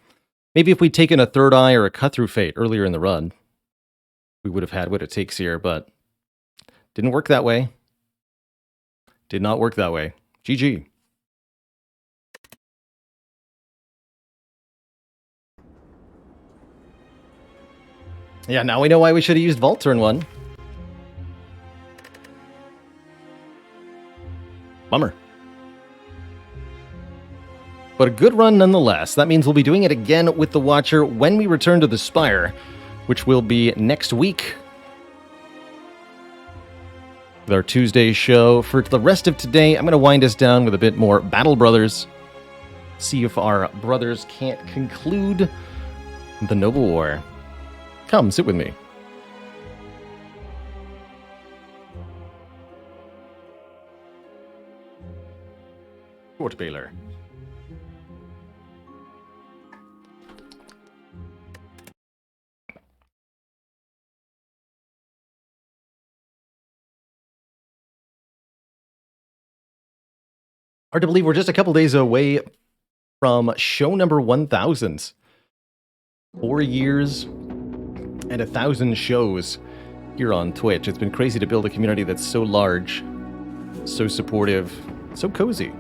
Maybe if we'd taken a Third Eye or a Cut-Through Fate earlier in the run, we would have had what it takes here, but didn't work that way. Did not work that way. GG. Yeah, now we know why we should have used Vault turn 1. Bummer. But a good run nonetheless. That means we'll be doing it again with the Watcher when we return to the Spire, which will be next week. With our Tuesday show. For the rest of today, I'm going to wind us down with a bit more Battle Brothers. See if our brothers can't conclude the Noble War. Come, sit with me. Fort Baylor. Hard to believe we're just a couple days away from show number 1000. 4 years and 1,000 shows here on Twitch. It's been crazy to build a community that's so large, so supportive, so cozy.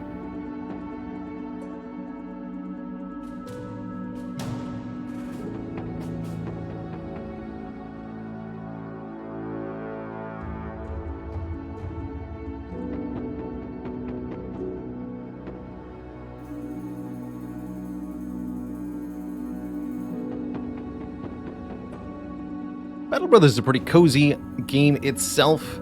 Battle Brothers is a pretty cozy game itself.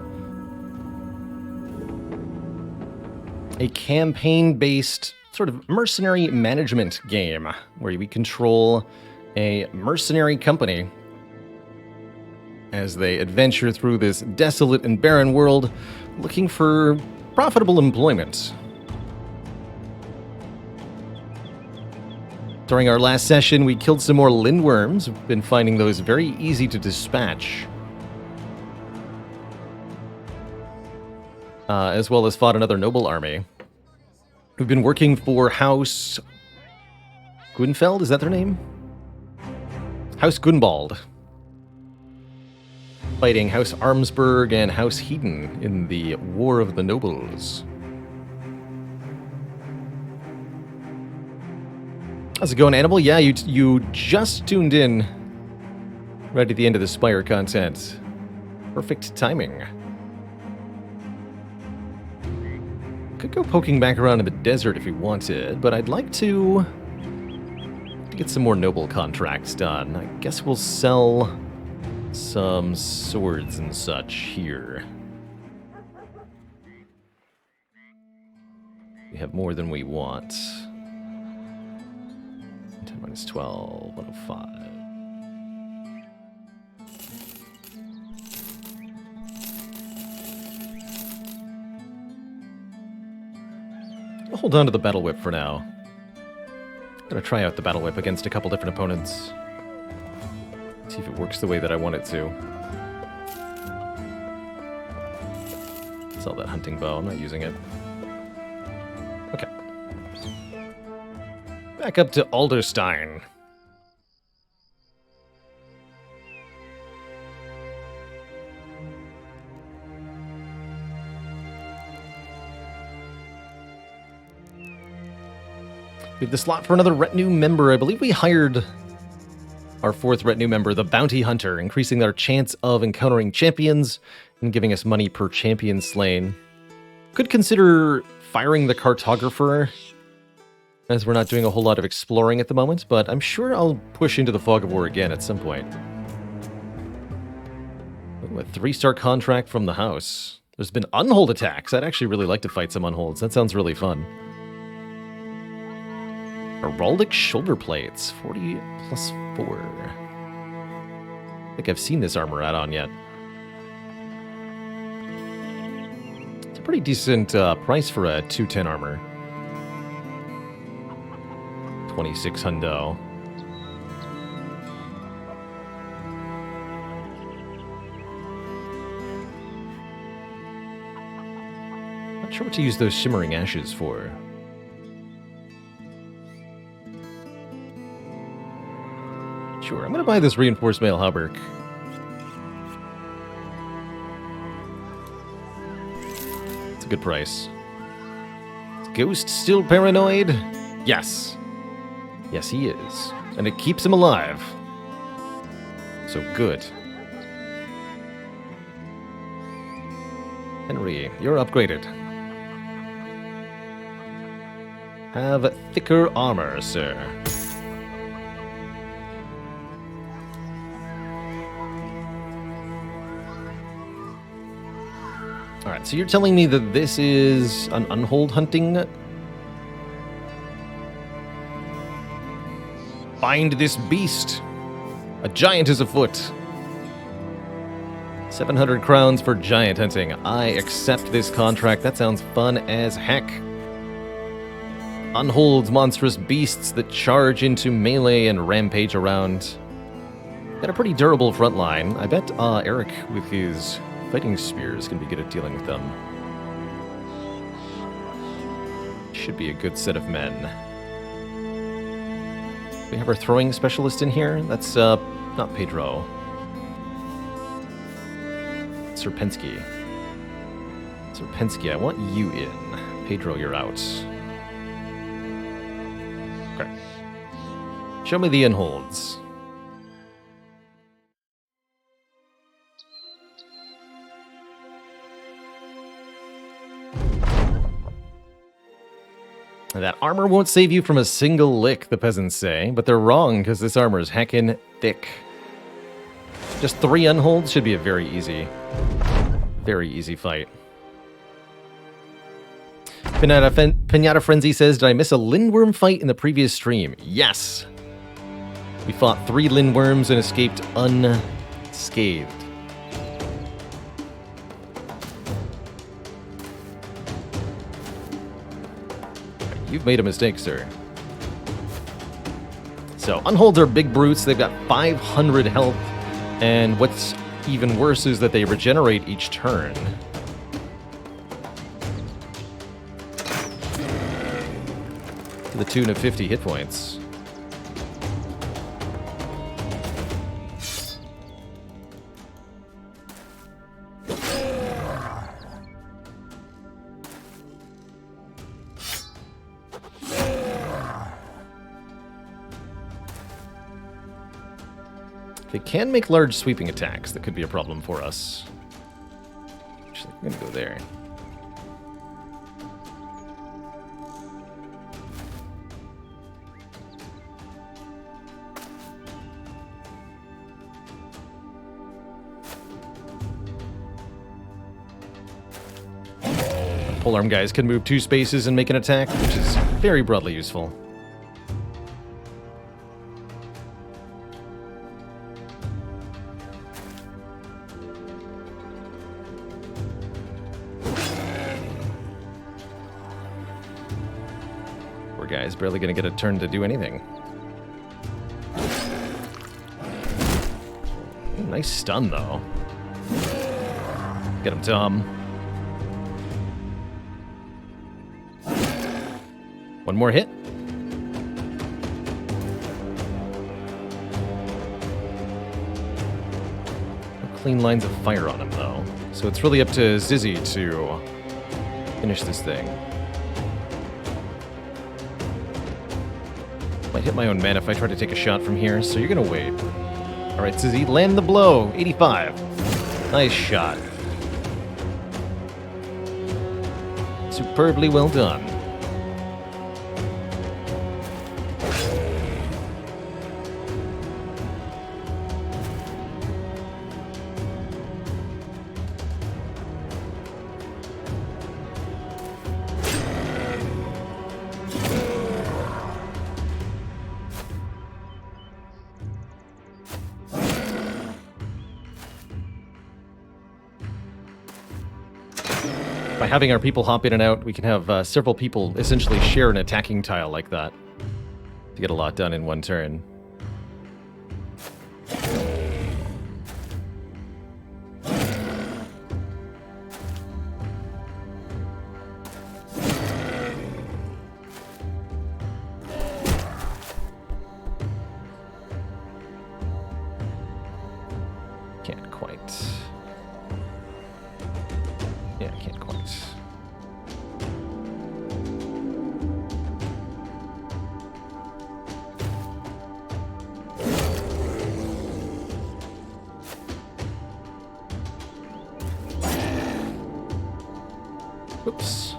A campaign-based sort of mercenary management game where we control a mercenary company as they adventure through this desolate and barren world looking for profitable employment. During our last session, we killed some more lindworms. We've been finding those very easy to dispatch. As well as fought another noble army. We've been working for House Gunfeld, is that their name? House Gunbald. Fighting House Armsburg and House Hedon in the War of the Nobles. How's it going, Animal? Yeah, you just tuned in right at the end of the Spire content. Perfect timing. Could go poking back around in the desert if you wanted, but I'd like to get some more noble contracts done. I guess we'll sell some swords and such here. We have more than we want. 10 minus 12, 105. I'll hold on to the Battle Whip for now. Gonna try out the Battle Whip against a couple different opponents. See if it works the way that I want it to. Sell that hunting bow, I'm not using it. Okay. Back up to Alderstein. We have the slot for another retinue member. I believe we hired our 4th retinue member, the Bounty Hunter, increasing our chance of encountering champions and giving us money per champion slain. Could consider firing the Cartographer, as we're not doing a whole lot of exploring at the moment, but I'm sure I'll push into the Fog of War again at some point. Ooh, a 3-star contract from the house. There's been unhold attacks. I'd actually really like to fight some unholds. That sounds really fun. Heraldic shoulder plates, 40 plus 4. I don't think I've seen this armor add-on yet. It's a pretty decent price for a 210 armor. 26 hundo. Not sure what to use those shimmering ashes for. Sure, I'm gonna buy this reinforced mail hauberk. It's a good price. Is Ghost still paranoid? Yes. Yes, he is. And it keeps him alive. So good. Henry, you're upgraded. Have thicker armor, sir. Alright, so you're telling me that this is an unhold hunting? Find this beast! A giant is afoot! 700 crowns for giant hunting. I accept this contract. That sounds fun as heck. Unholds monstrous beasts that charge into melee and rampage around. Got a pretty durable front line. I bet Eric with his fighting spears can be good at dealing with them. Should be a good set of men. We have our throwing specialist in here. That's not Pedro. Serpensky. Serpensky, I want you in. Pedro, you're out. Okay. Show me the unholds. That armor won't save you from a single lick, the peasants say, but they're wrong because this armor is heckin' thick. Just 3 unholds should be a very easy fight. Pinata Frenzy says, did I miss a Lindworm fight in the previous stream? Yes! We fought 3 Lindworms and escaped unscathed. You've made a mistake, sir. So, unholds are big brutes. They've got 500 health, and what's even worse is that they regenerate each turn. the tune of 50 hit points. They can make large sweeping attacks. That could be a problem for us. Actually, I'm going to go there. Polearm guys can move 2 spaces and make an attack, which is very broadly useful. Poor guy's barely going to get a turn to do anything. Ooh, nice stun, though. Get him, Tom. One more hit. No clean lines of fire on him, though. So it's really up to Zizzy to finish this thing. Might hit my own men if I try to take a shot from here, so you're gonna wait. Alright, Zizzy, land the blow. 85. Nice shot. Superbly well done. By having our people hop in and out, we can have several people essentially share an attacking tile like that to get a lot done in one turn. Can't quite. Yeah, can't quite. Oops.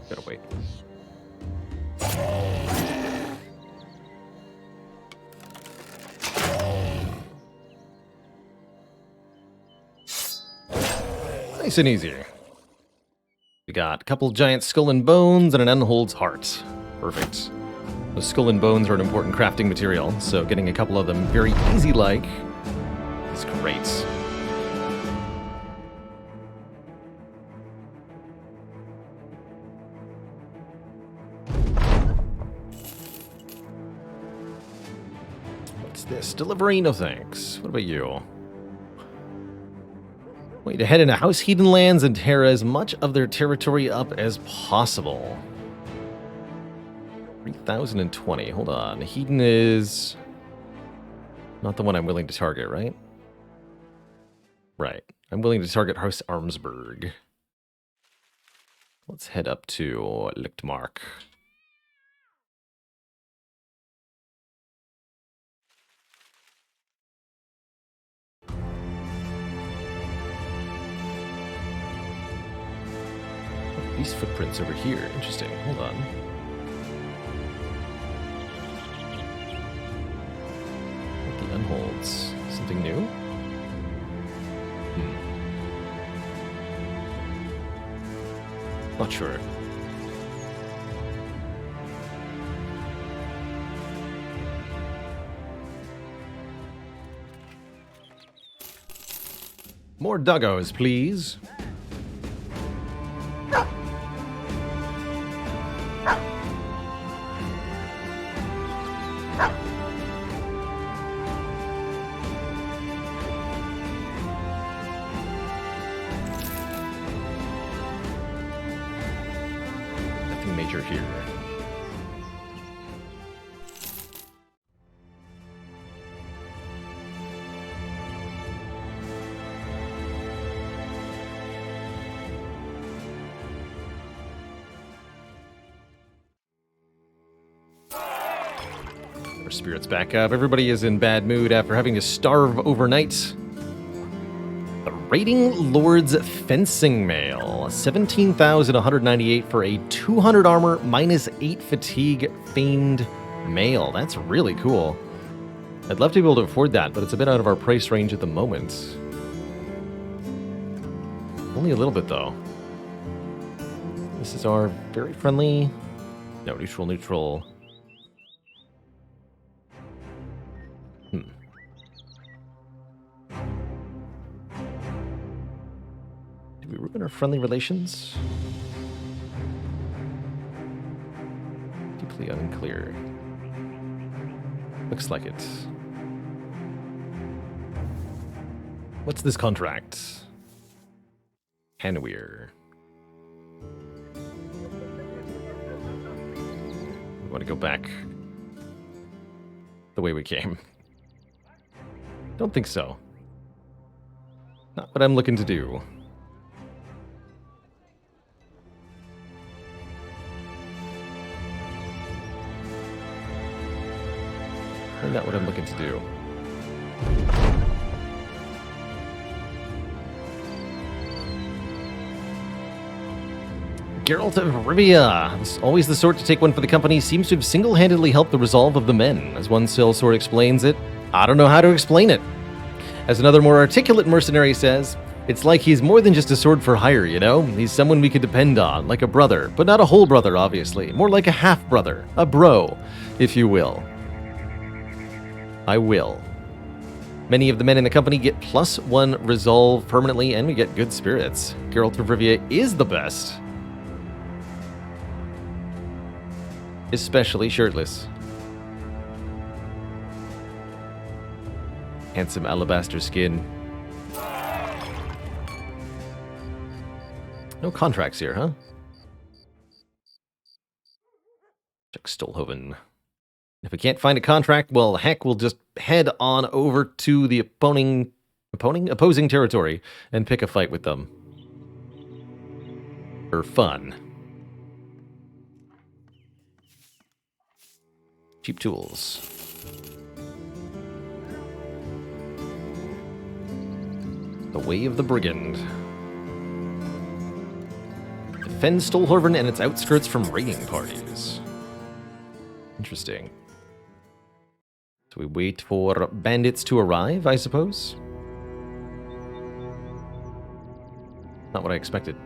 Gotta wait. Nice and easy. We got a couple giant skull and bones and an unholds heart. Perfect. Those skull and bones are an important crafting material, so getting a couple of them very easy-like is great. What's this? Delivery? No thanks. What about you? Want you to head into House Hedon lands and tear as much of their territory up as possible. 3020. Hold on. Hedon is not the one I'm willing to target, right? Right. I'm willing to target House Armsburg. Let's head up to Lichtmark. These footprints over here. Interesting. Hold on. What the unholds? Something new? Not sure. More doggos, please. Nothing major here. Spirits back up. Everybody is in bad mood after having to starve overnight. The Raiding Lord's Fencing Mail. 17,198 for a 200 armor, -8 fatigue, feigned mail. That's really cool. I'd love to be able to afford that, but it's a bit out of our price range at the moment. Only a little bit, though. This is our very friendly... No, neutral. Did we ruin our friendly relations? Deeply unclear. Looks like it. What's this contract? Hanweir. We want to go back the way we came. Don't think so. Not what I'm looking to do. Not what I'm looking to do. Geralt of Rivia, always the sort to take one for the company, seems to have single-handedly helped the resolve of the men. As one sellsword explains it, I don't know how to explain it. As another more articulate mercenary says, it's like he's more than just a sword for hire, you know? He's someone we could depend on, like a brother, but not a whole brother, obviously. More like a half-brother, a bro, if you will. I will. Many of the men in the company get +1 resolve permanently, and we get good spirits. Geralt of Rivia is the best. Especially shirtless. Handsome alabaster skin. No contracts here, huh? Check Stolhoven. If we can't find a contract, well, heck, we'll just head on over to the opposing territory and pick a fight with them. For fun. Cheap tools. The Way of the Brigand. Defend Stolhoven and its outskirts from raiding parties. Interesting. So we wait for bandits to arrive, I suppose? Not what I expected.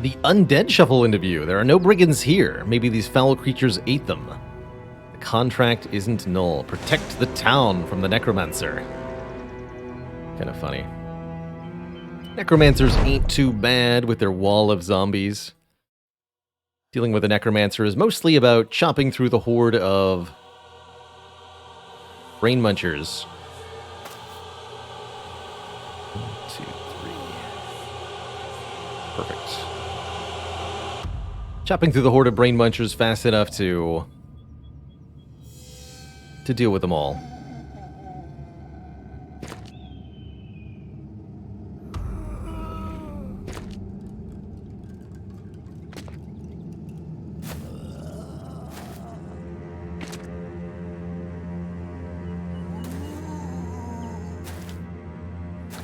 The undead shuffle into view. There are no brigands here. Maybe these foul creatures ate them. The contract isn't null. Protect the town from the necromancer. Kind of funny. Necromancers ain't too bad with their wall of zombies. Dealing with a necromancer is mostly about chopping through the horde of brain munchers. 1, 2, 3. Perfect. Chopping through the horde of brain munchers fast enough to deal with them all.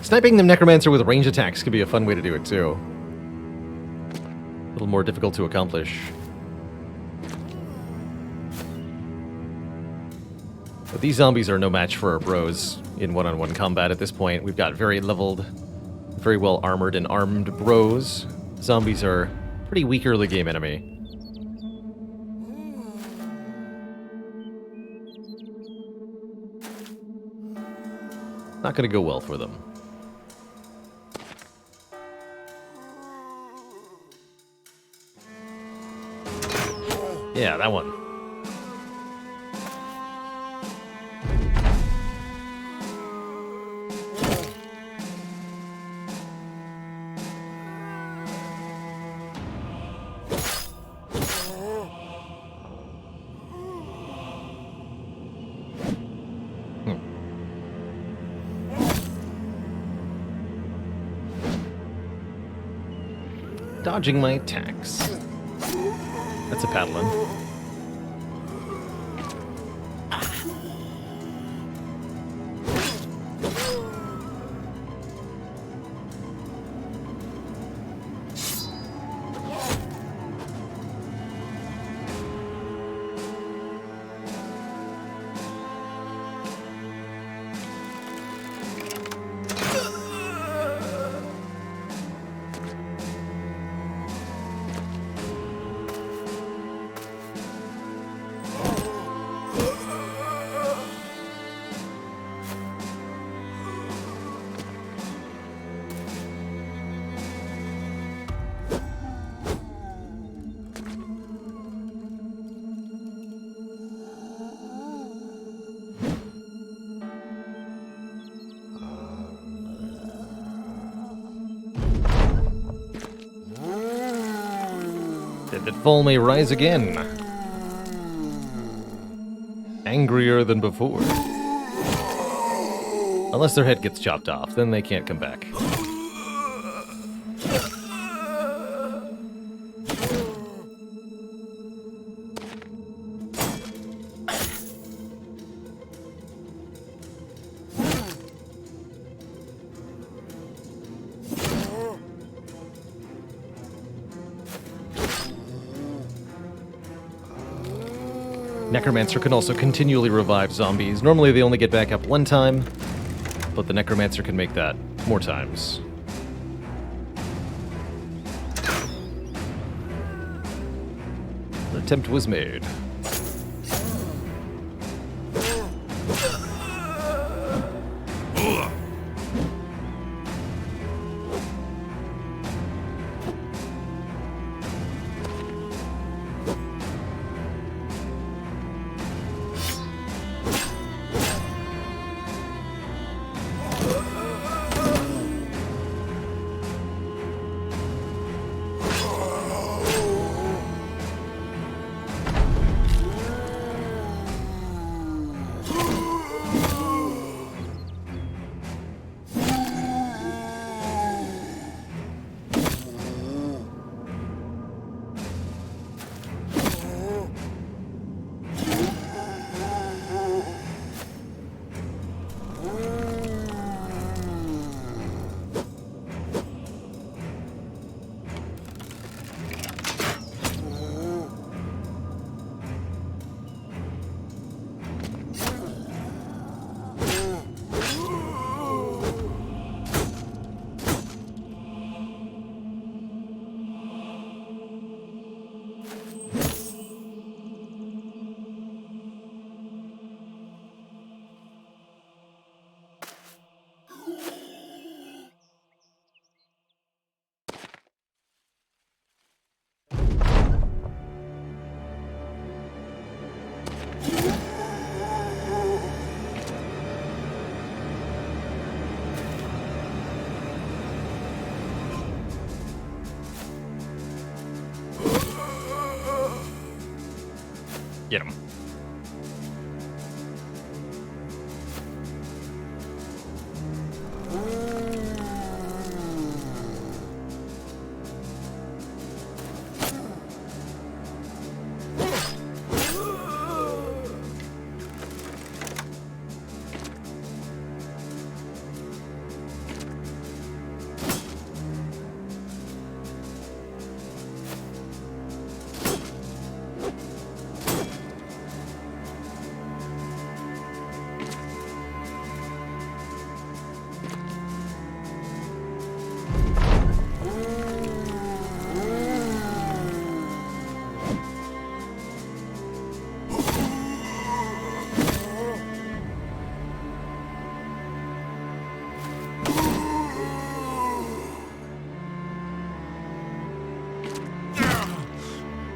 Sniping the Necromancer with range attacks could be a fun way to do it, too. A little more difficult to accomplish. But these zombies are no match for our bros in one-on-one combat at this point. We've got very leveled, very well armored and armed bros. Zombies are pretty weak early game enemy. Not going to go well for them. Yeah, that one. Dodging my attacks. That's a paddling. The fall may rise again. Angrier than before. Unless their head gets chopped off, then they can't come back. Necromancer can also continually revive zombies. Normally they only get back up one time, but the Necromancer can make that more times. An attempt was made. Get him.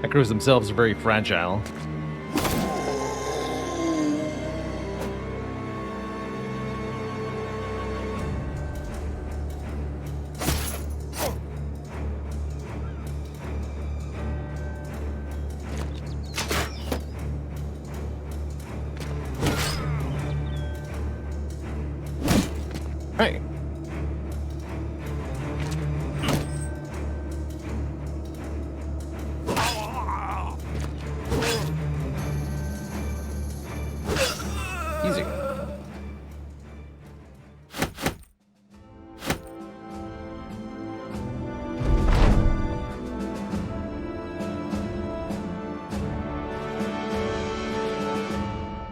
Necros themselves are very fragile. Right. Easy.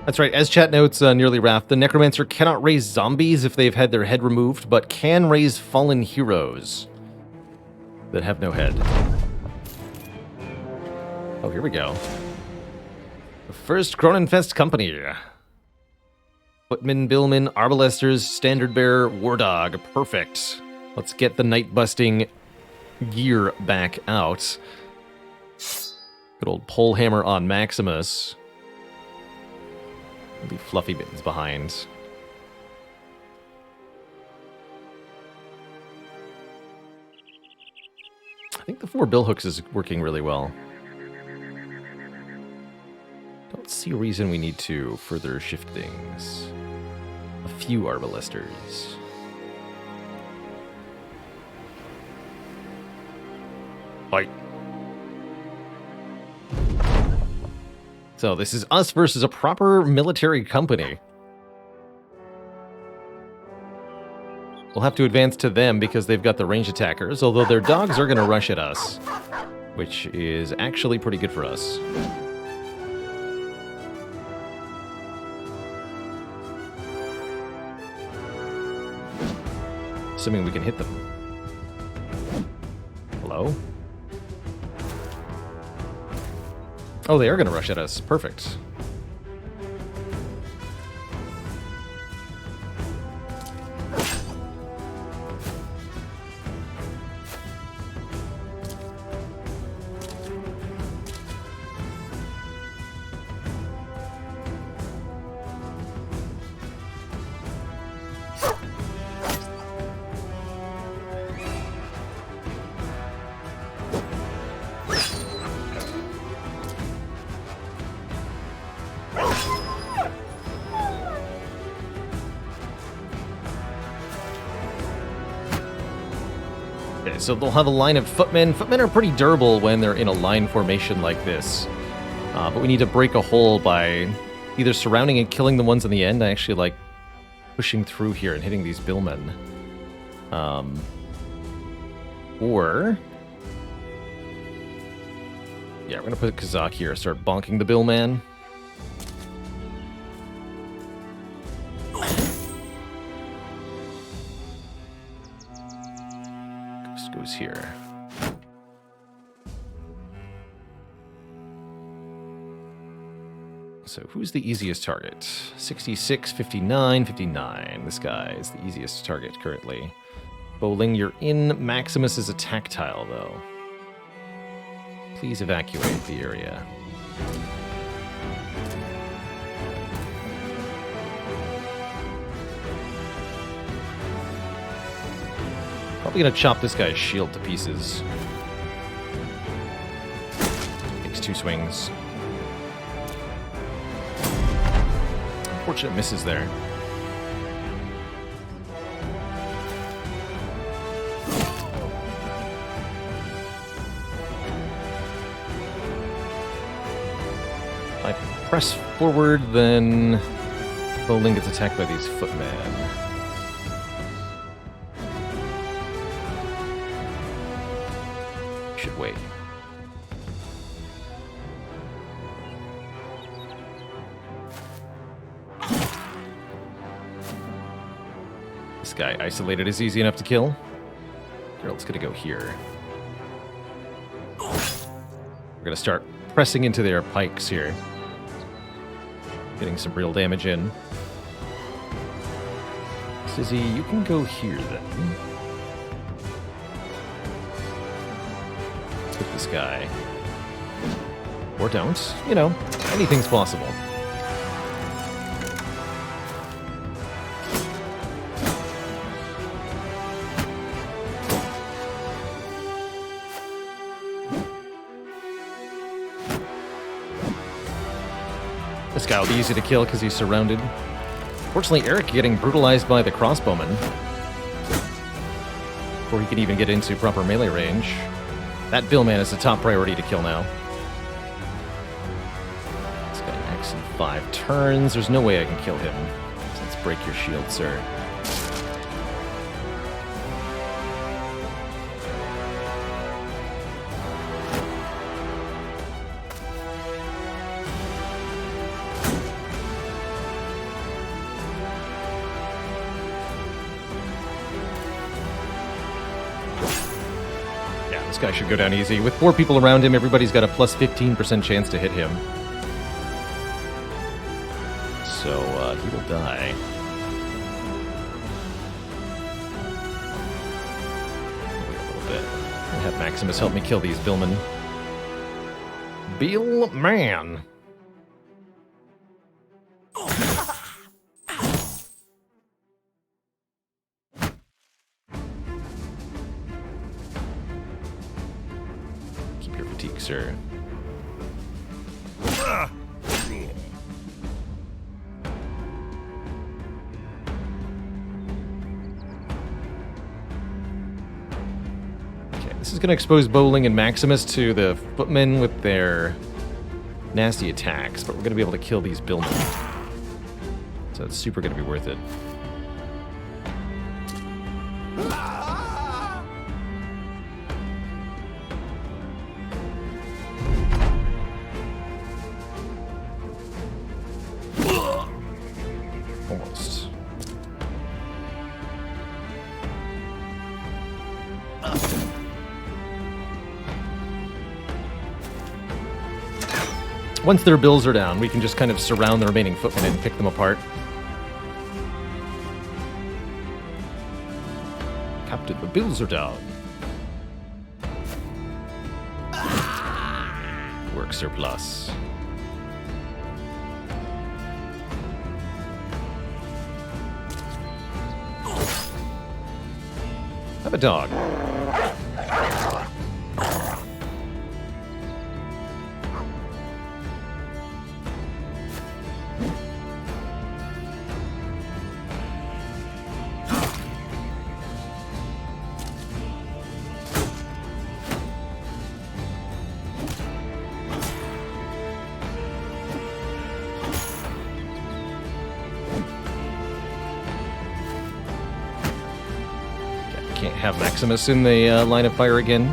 That's right. As chat notes, Nearly Wrath, the Necromancer cannot raise zombies if they've had their head removed, but can raise fallen heroes that have no head. Oh, here we go. The first Cronenfest company. Footman, Billman, Arbalesters, Standard Bearer, War Dog. Perfect. Let's get the night-busting gear back out. Good old pole hammer on Maximus. The fluffy bits behind. I think the 4 billhooks is working really well. Don't see a reason we need to further shift things. A few Arbalesters. Fight. So this is us versus a proper military company. We'll have to advance to them because they've got the range attackers, although their dogs are going to rush at us, which is actually pretty good for us. Assuming we can hit them. Hello? Oh, they are going to rush at us. Perfect. So they'll have a line of footmen. Footmen are pretty durable when they're in a line formation like this. But we need to break a hole by either surrounding and killing the ones in the end. I actually like pushing through here and hitting these billmen. Or... yeah, we're going to put Kazak here. Start bonking the billman. Goes here. So who's the easiest target? 66, 59, 59. This guy is the easiest target currently. Bowling, you're in Maximus's attack tile, though. Please evacuate the area. Probably gonna chop this guy's shield to pieces. Takes 2 swings. Unfortunate misses there. If I press forward, then Bowling gets attacked by these footmen. Should wait. This guy isolated is easy enough to kill. Geralt's gonna go here. We're gonna start pressing into their pikes here. Getting some real damage in. Sizzy, you can go here then. Let's hit this guy. Or don't. You know, anything's possible. This guy will be easy to kill because he's surrounded. Fortunately, Eric getting brutalized by the crossbowman before he can even get into proper melee range. That Billman is the top priority to kill now. This guy X in 5 turns. There's no way I can kill him. So let's break your shield, sir. This guy should go down easy. With 4 people around him, everybody's got a plus 15% chance to hit him. So, he will die. Wait a little bit. I'll have Maximus help me kill these Billmen. Billman! Keep your fatigue, sir. This is going to expose Bowling and Maximus to the footmen with their nasty attacks, but we're going to be able to kill these Billmen. So it's super going to be worth it. Almost. Once their bills are down, we can just kind of surround the remaining footmen and pick them apart. Captain, the bills are down. Work surplus. Have a dog. Can't have Maximus in the line of fire again.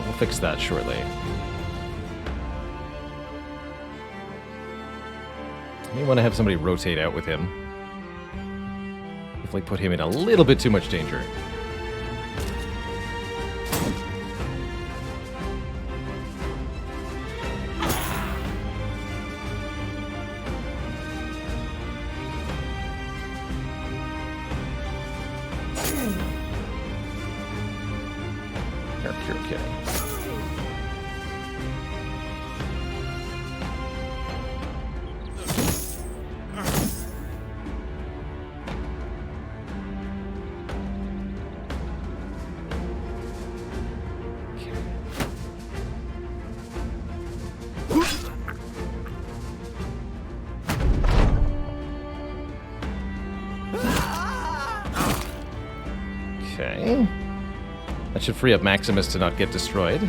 We'll fix that shortly. May want to have somebody rotate out with him. Definitely put him in a little bit too much danger. You're okay. Okay. That should free up Maximus to not get destroyed.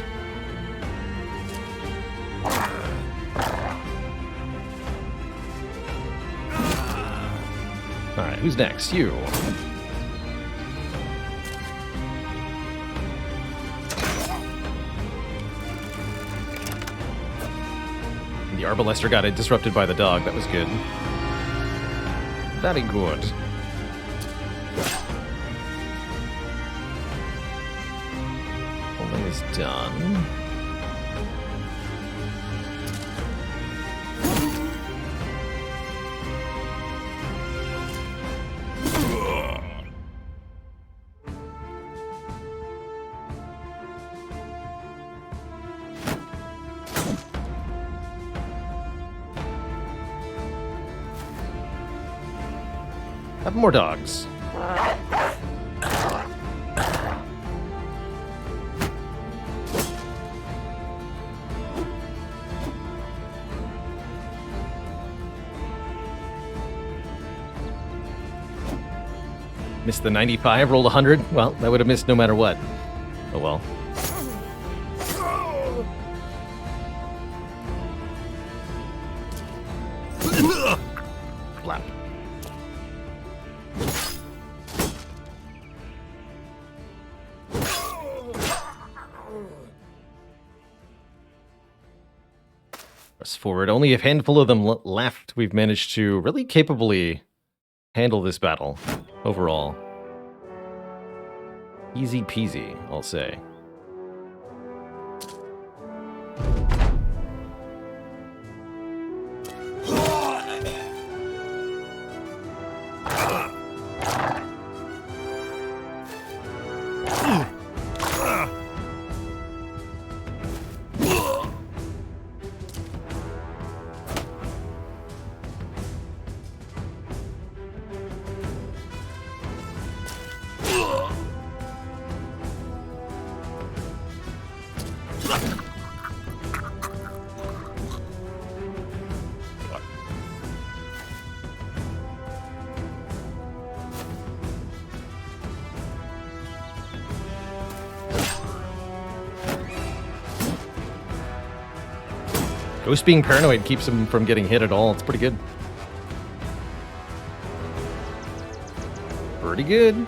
Alright, who's next? You. The Arbalester got it disrupted by the dog. That was good. Very good. Is done. Have more dogs. Missed the 95, rolled 100. Well, that would have missed no matter what. Oh well. Flap. Press forward. Only a handful of them left. We've managed to really capably handle this battle overall. Easy peasy, I'll say. Ghost being paranoid keeps him from getting hit at all. It's pretty good. Pretty good.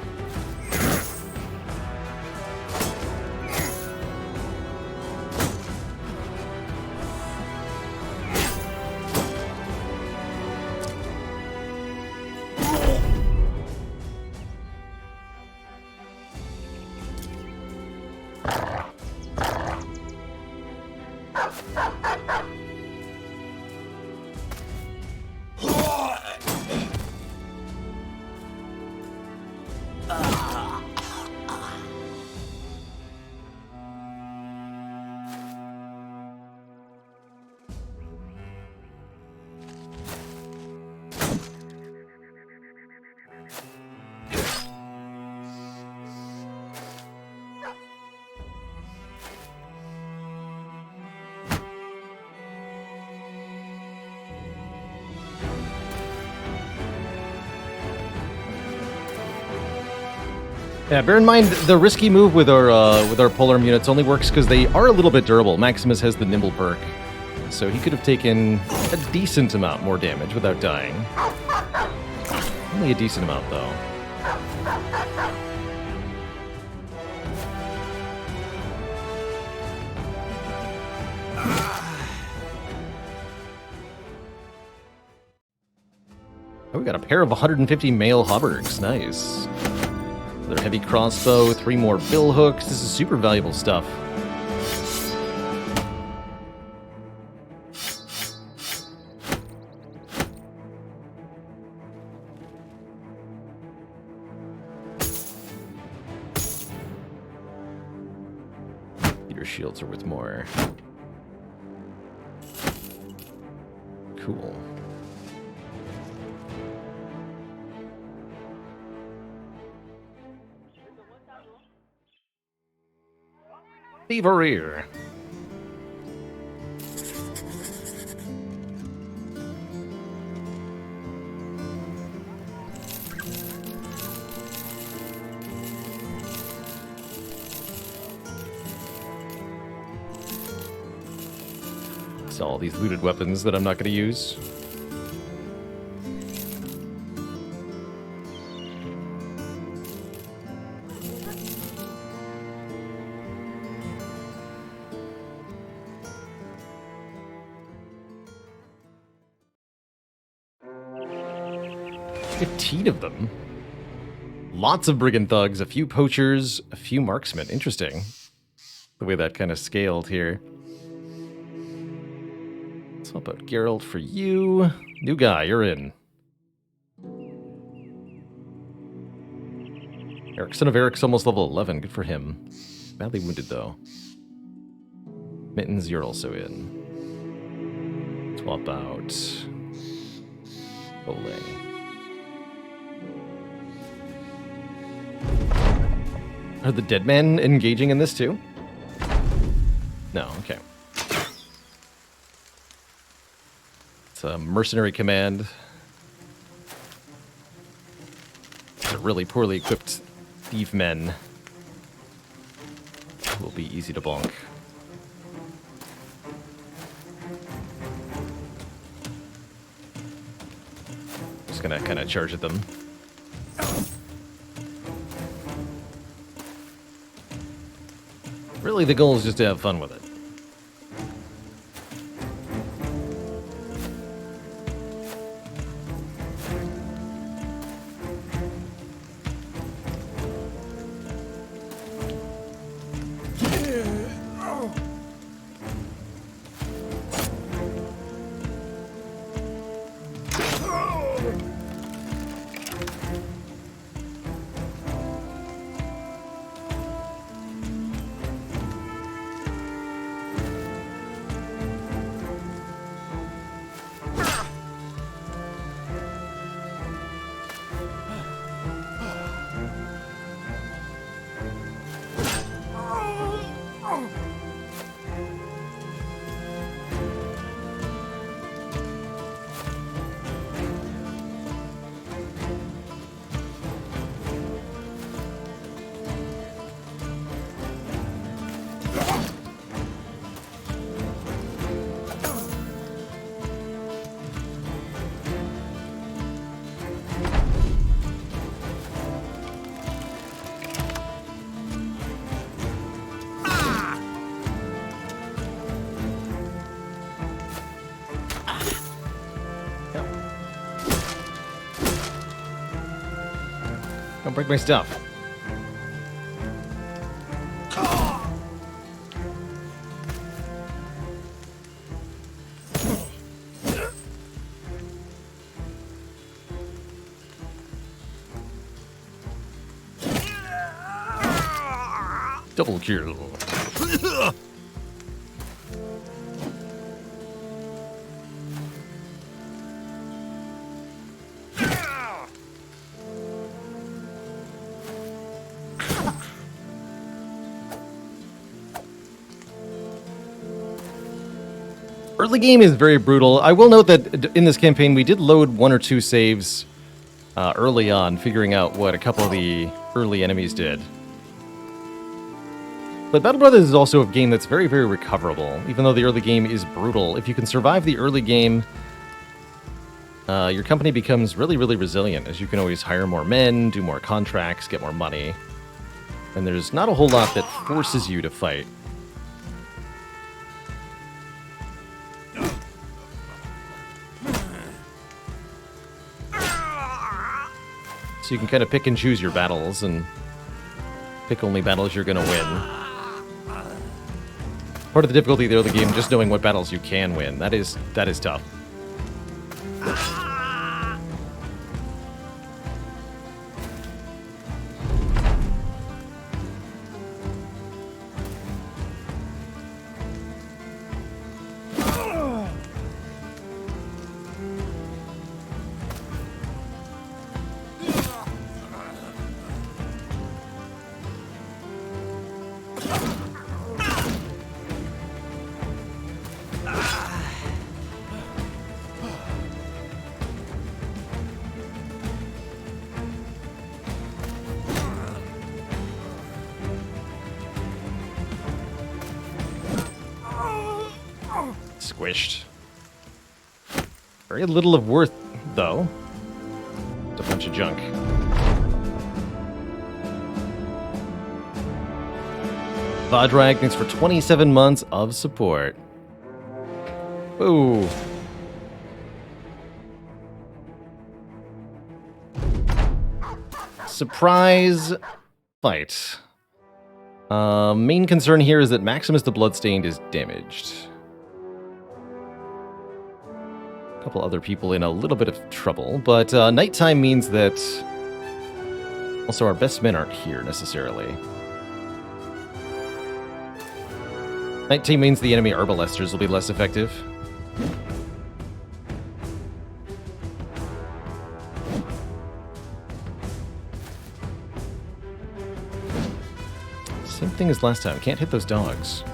Yeah, bear in mind the risky move with our polearm units only works because they are a little bit durable. Maximus has the nimble perk, so he could have taken a decent amount more damage without dying. Only a decent amount, though. Oh, we got a pair of 150 male hauberks. Nice. Another heavy crossbow, 3 more bill hooks. This is super valuable stuff. Your shields are worth more. Cool. Thievery. So all these looted weapons that I'm not going to use. Of them. Lots of brigand thugs, a few poachers, a few marksmen. Interesting. The way that kind of scaled here. Swap out Geralt for you. New guy, you're in. Eric, son of Eric's almost level 11. Good for him. Badly wounded, though. Mittens, you're also in. Swap out. Bowling. Are the dead men engaging in this too? No, okay. It's a mercenary command. They're really poorly equipped thief men. Will be easy to bonk. Just gonna kind of charge at them. Really, the goal is just to have fun with it. Don't break my stuff. Double kill. Early game is very brutal. I will note that in this campaign, we did load 1 or 2 saves early on, figuring out what a couple of the early enemies did. But Battle Brothers is also a game that's very, very recoverable, even though the early game is brutal. If you can survive the early game, your company becomes really, really resilient, as you can always hire more men, do more contracts, get more money. And there's not a whole lot that forces you to fight. So you can kind of pick and choose your battles and pick only battles you're going to win. Part of the difficulty there of the game, just knowing what battles you can win. That is tough. Squished. Very little of worth, though. It's a bunch of junk. Vadrag, thanks for 27 months of support. Ooh. Surprise fight. Main concern here is that Maximus the Bloodstained is damaged. A couple other people in a little bit of trouble, but nighttime means that also our best men aren't here necessarily. Nighttime means the enemy arbalesters will be less effective. Same thing as last time. Can't hit those dogs.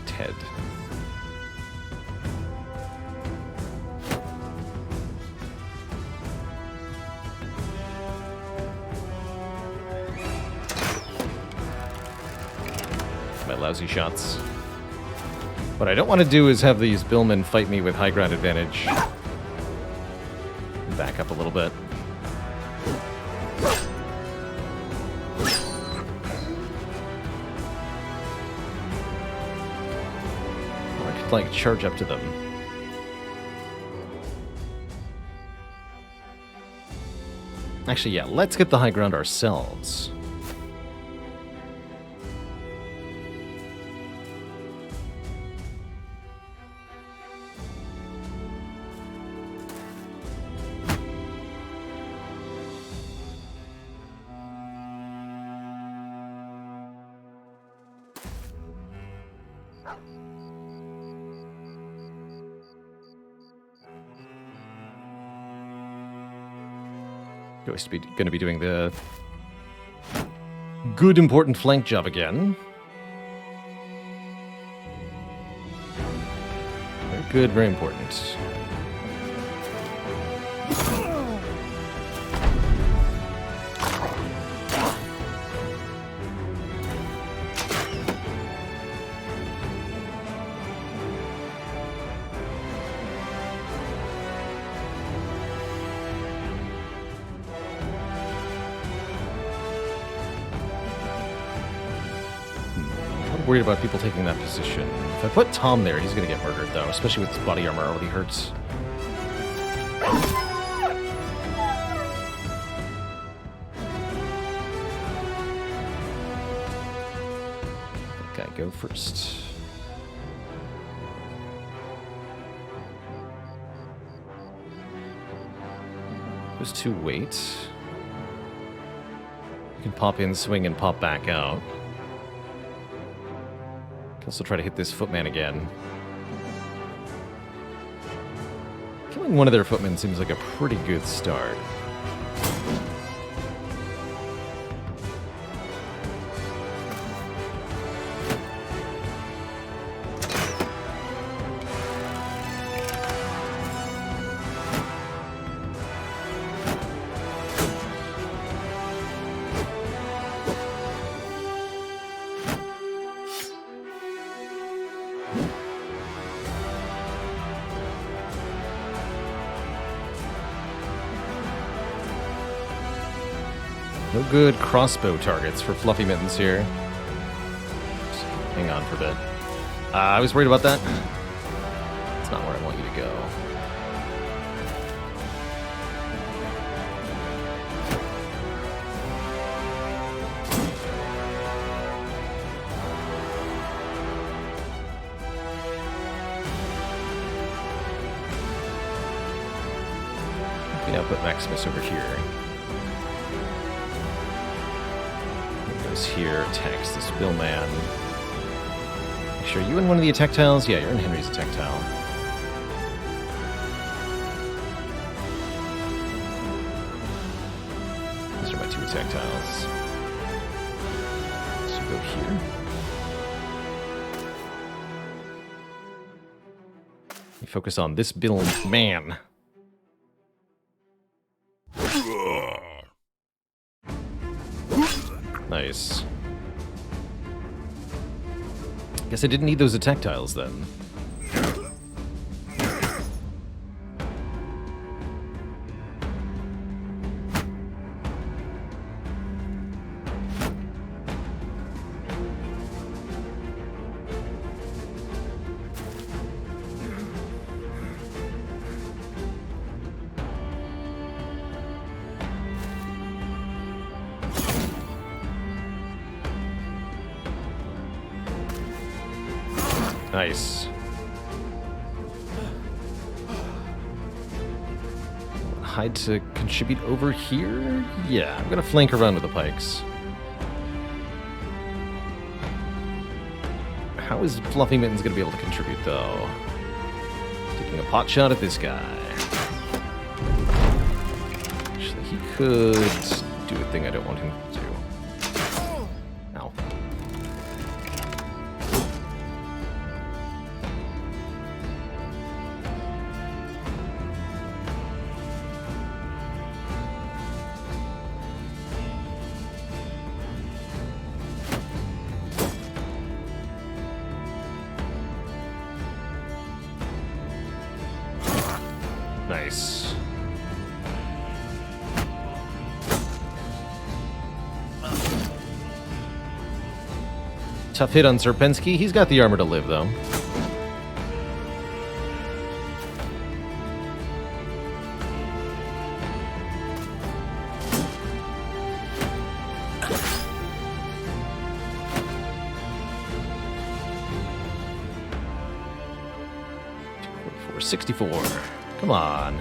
Ted. My lousy shots. What I don't want to do is have these billmen fight me with high ground advantage. Back up a little bit. Or I could, like, charge up to them. Actually, yeah, let's get the high ground ourselves. Going to be doing the good important flank job again. Very good, very important. Worried about people taking that position. If I put Tom there, he's going to get murdered, though, especially with his body armor already hurts. That guy go first. Those two wait. You can pop in, swing, and pop back out. Also try to hit this footman again. Killing one of their footmen seems like a pretty good start. No good crossbow targets for Fluffy Mittens here. Just hang on for a bit. I was worried about that. That's not where I want you to go. Okay, now put Maximus over here. Here, attacks this Bill man. Make sure you in one of the attack tiles? Yeah, you're in Henry's attack tile. These are my two attack tiles. So go here. We focus on this Bill man. Nice. Guess I didn't need those attack tiles then. Nice. Hide to contribute over here? Yeah, I'm gonna flank around with the pikes. How is Fluffy Mittens gonna be able to contribute, though? Taking a pot shot at this guy. he could do a thing I don't want him to do. Ow. Nice. Tough hit on Serpensky. He's got the armor to live, though. For 64. Come on.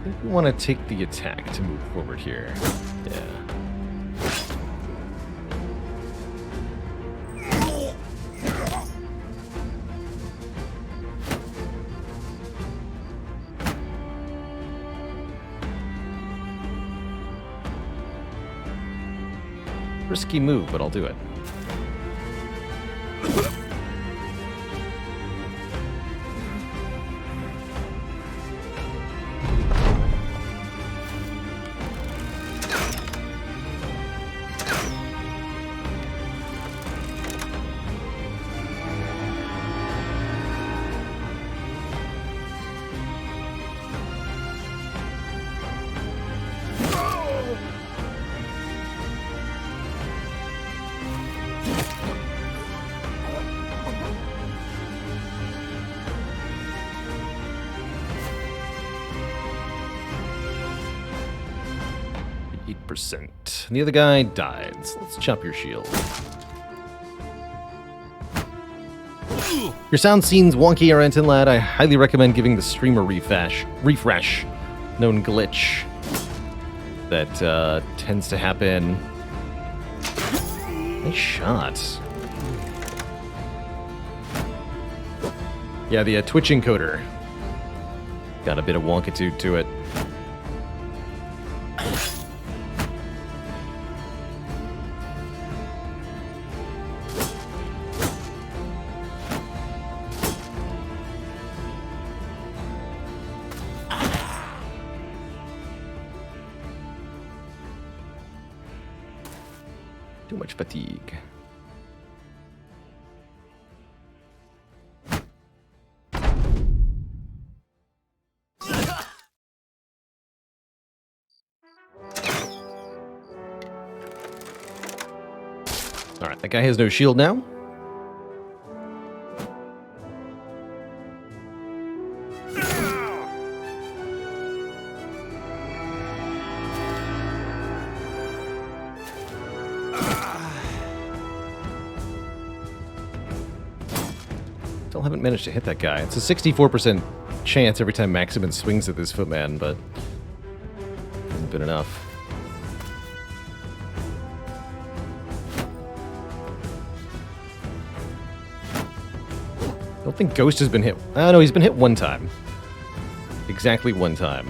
I think we want to take the attack to move forward here. Yeah. Risky move, but I'll do it. Percent. The other guy died, so let's chop your shield. Your sound seems wonky, Arenton lad. I highly recommend giving the stream a refresh. Known glitch that tends to happen. Nice shot. Yeah, the Twitch encoder got a bit of wonkitude to it. Too much fatigue. All right, that guy has no shield now. Still haven't managed to hit that guy. It's a 64% chance every time Maximin swings at this footman, but hasn't been enough. I don't think Ghost has been hit. Oh, no, he's been hit one time. Exactly one time.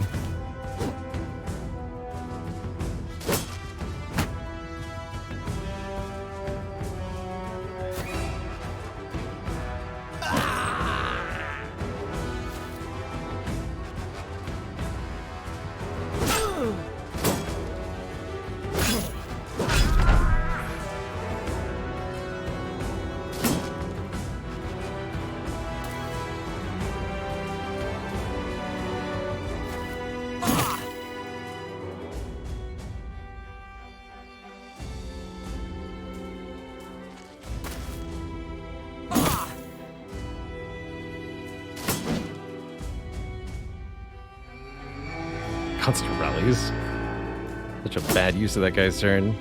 Constant rallies. Such a bad use of that guy's turn.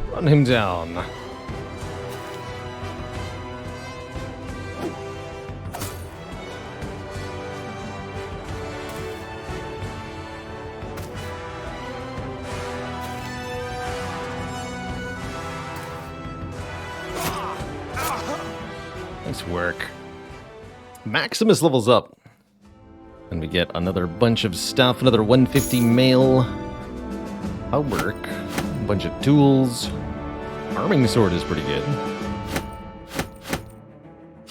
Run him down. Nice work. Maximus levels up. And we get another bunch of stuff, another 150 mail. I'll work. A bunch of tools. Arming sword is pretty good.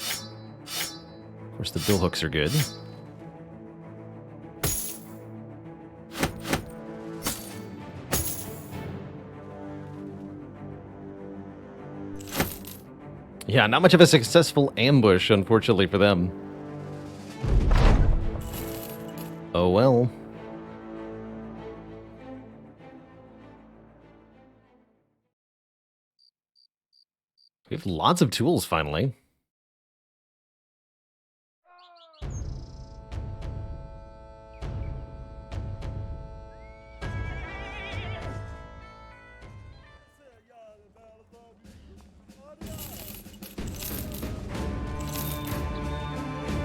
Of course, the bill hooks are good. Yeah, not much of a successful ambush, unfortunately for them. Oh well. We have lots of tools, finally.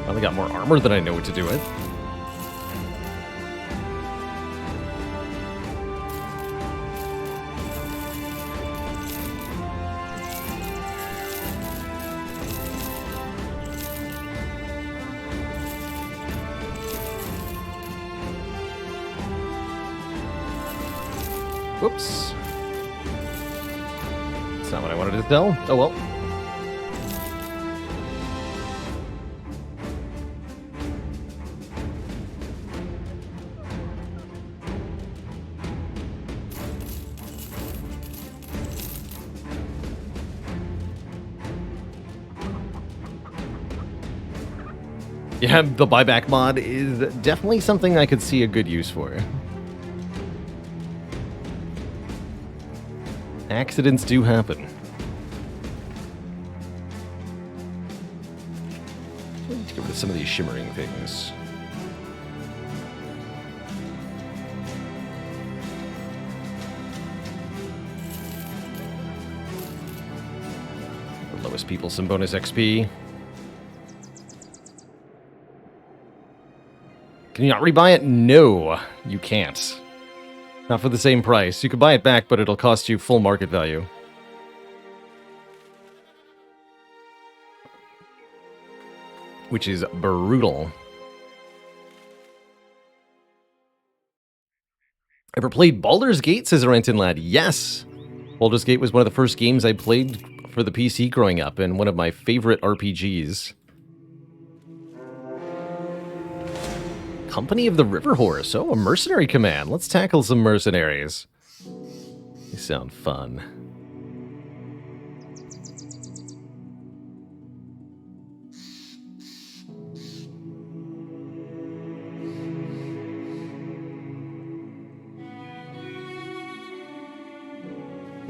Finally got more armor than I know what to do with. Whoops. That's not what I wanted to tell. Oh well. Yeah, the buyback mod is definitely something I could see a good use for. Accidents do happen. Let's get rid of some of these shimmering things. The lowest people some bonus XP. Can you not rebuy it? No, you can't. Not for the same price. You could buy it back, but it'll cost you full market value. Which is brutal. Ever played Baldur's Gate, says Renton Lad? Yes! Baldur's Gate was one of the first games I played for the PC growing up, and one of my favorite RPGs. Company of the River Horse. Oh, a mercenary command. Let's tackle some mercenaries. They sound fun.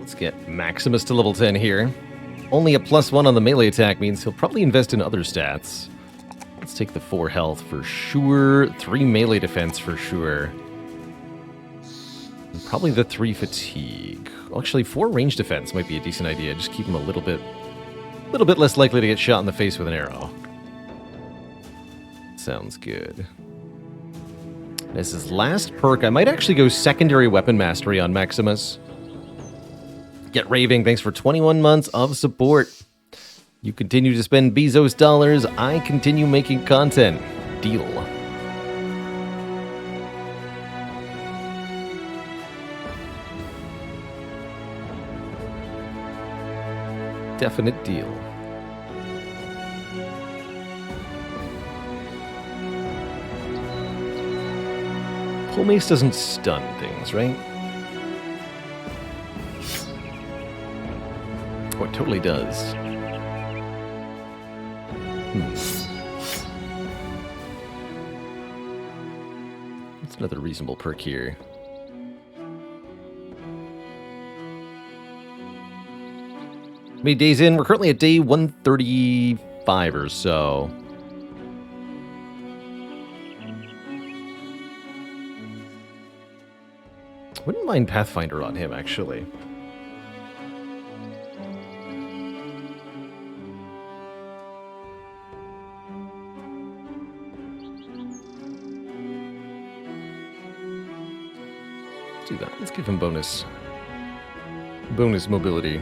Let's get Maximus to level 10 here. Only a +1 on the melee attack means he'll probably invest in other stats. Let's take the 4 health for sure. 3 melee defense for sure. And probably the 3 fatigue. Actually, 4 range defense might be a decent idea. Just keep him a little bit less likely to get shot in the face with an arrow. Sounds good. This is last perk. I might actually go secondary weapon mastery on Maximus. Get Raving, thanks for 21 months of support. You continue to spend Bezos dollars, I continue making content. Deal. Definite deal. Pull Mace doesn't stun things, right? Oh, it totally does. That's another reasonable perk here. How many days in? We're currently at day 135 or so. Wouldn't mind Pathfinder on him, actually. Let's do that. Let's give him bonus mobility.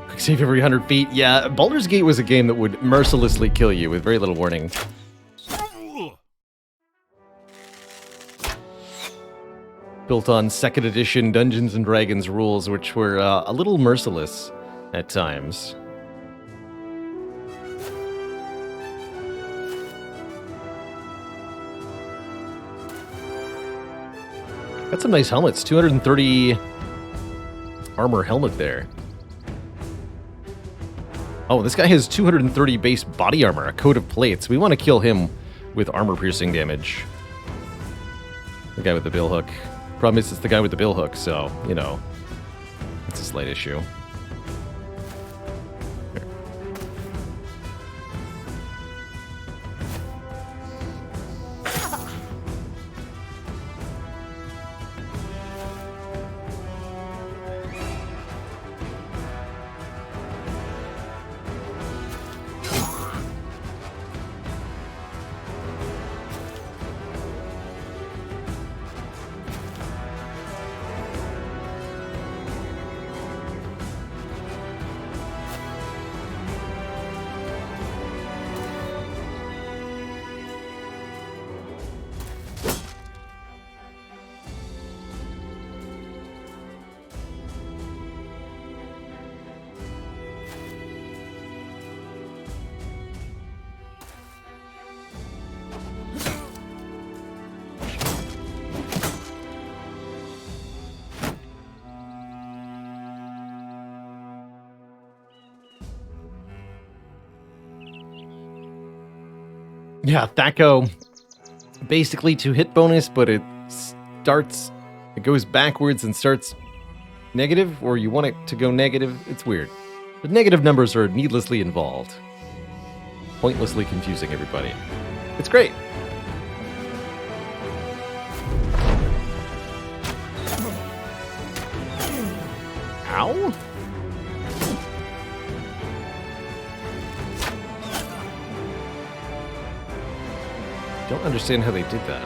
Quick save every 100 feet. Yeah, Baldur's Gate was a game that would mercilessly kill you with very little warning. Built on 2nd edition Dungeons & Dragons rules, which were a little merciless at times. Got some nice helmets. 230 armor helmet there. Oh, this guy has 230 base body armor, a coat of plates. We want to kill him with armor-piercing damage. The guy with the billhook. Problem is, it's the guy with the billhook, so, you know, it's a slight issue. Yeah, Thaco, basically 2-hit bonus, but it goes backwards and starts negative, or you want it to go negative. It's weird. The negative numbers are needlessly involved. Pointlessly confusing everybody. It's great. Ow? Don't understand how they did that.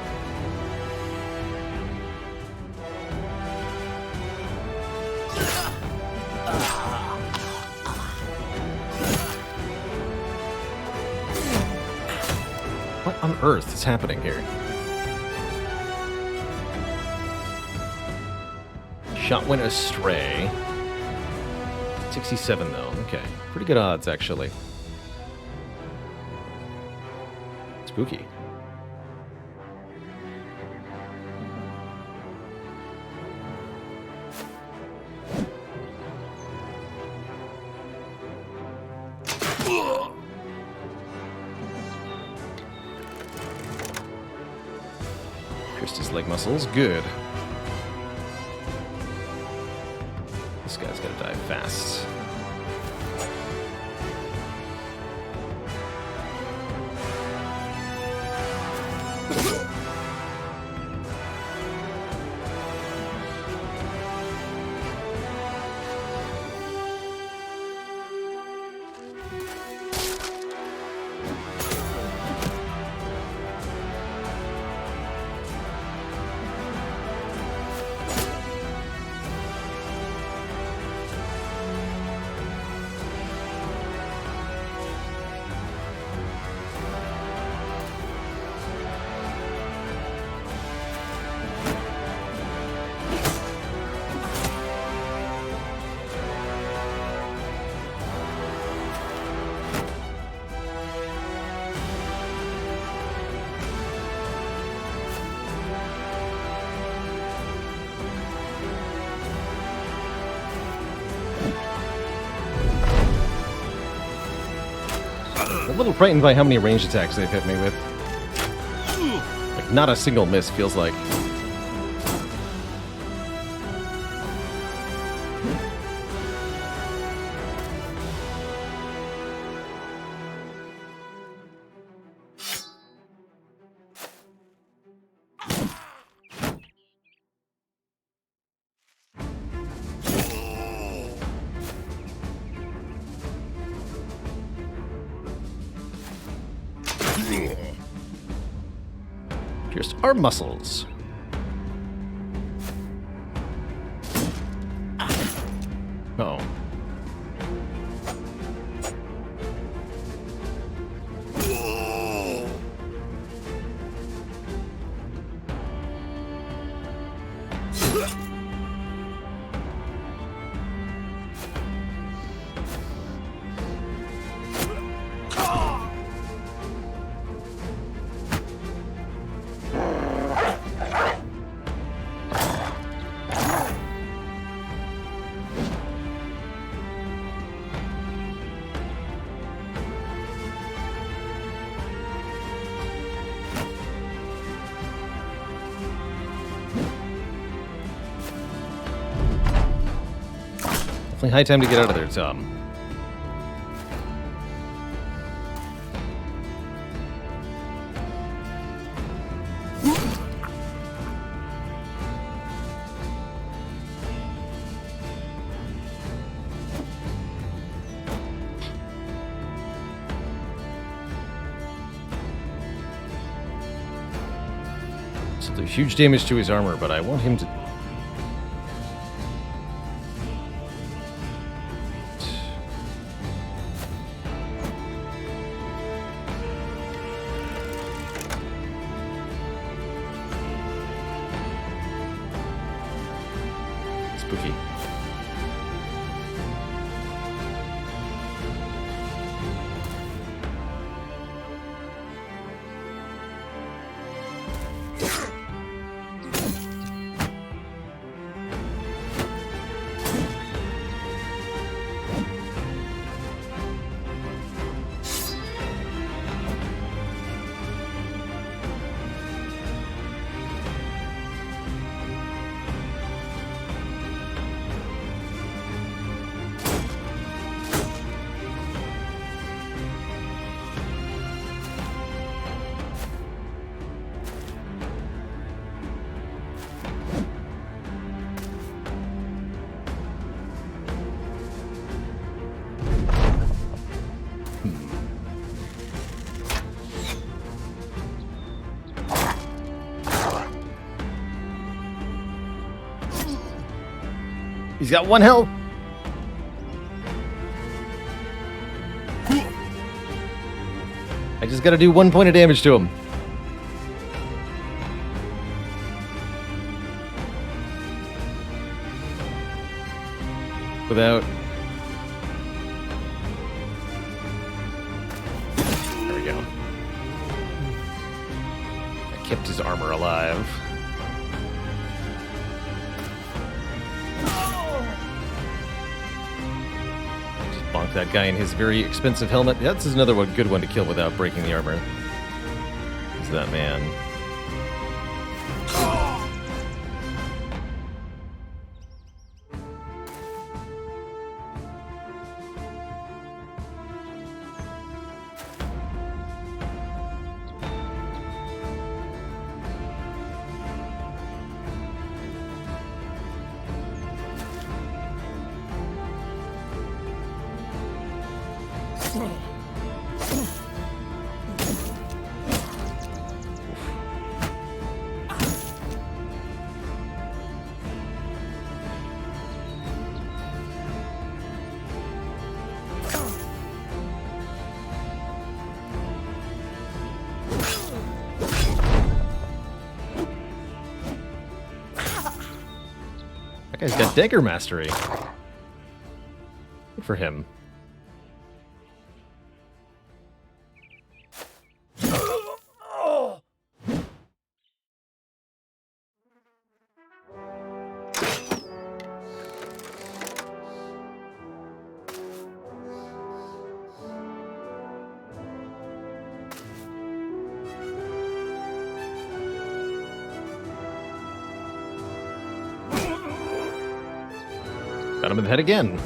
What on earth is happening here? Shot went astray. 67 though. Okay. Pretty good odds, actually. Spooky. Twist his leg muscles. Good. This guy's gonna die fast. A little frightened by how many range attacks they've hit me with. Like, not a single miss, feels like. Pierced arm muscles. Oh. Definitely high time to get out of there, Tom. So there's huge damage to his armor, but I want him to... Spooky. He's got one health. I just gotta do 1 point of damage to him. Without... There we go. I kept his armor alive. Bonk that guy in his very expensive helmet. That's another one, good one to kill without breaking the armor. Is that man. That guy's got dagger mastery. Good for him. Got him in the head again.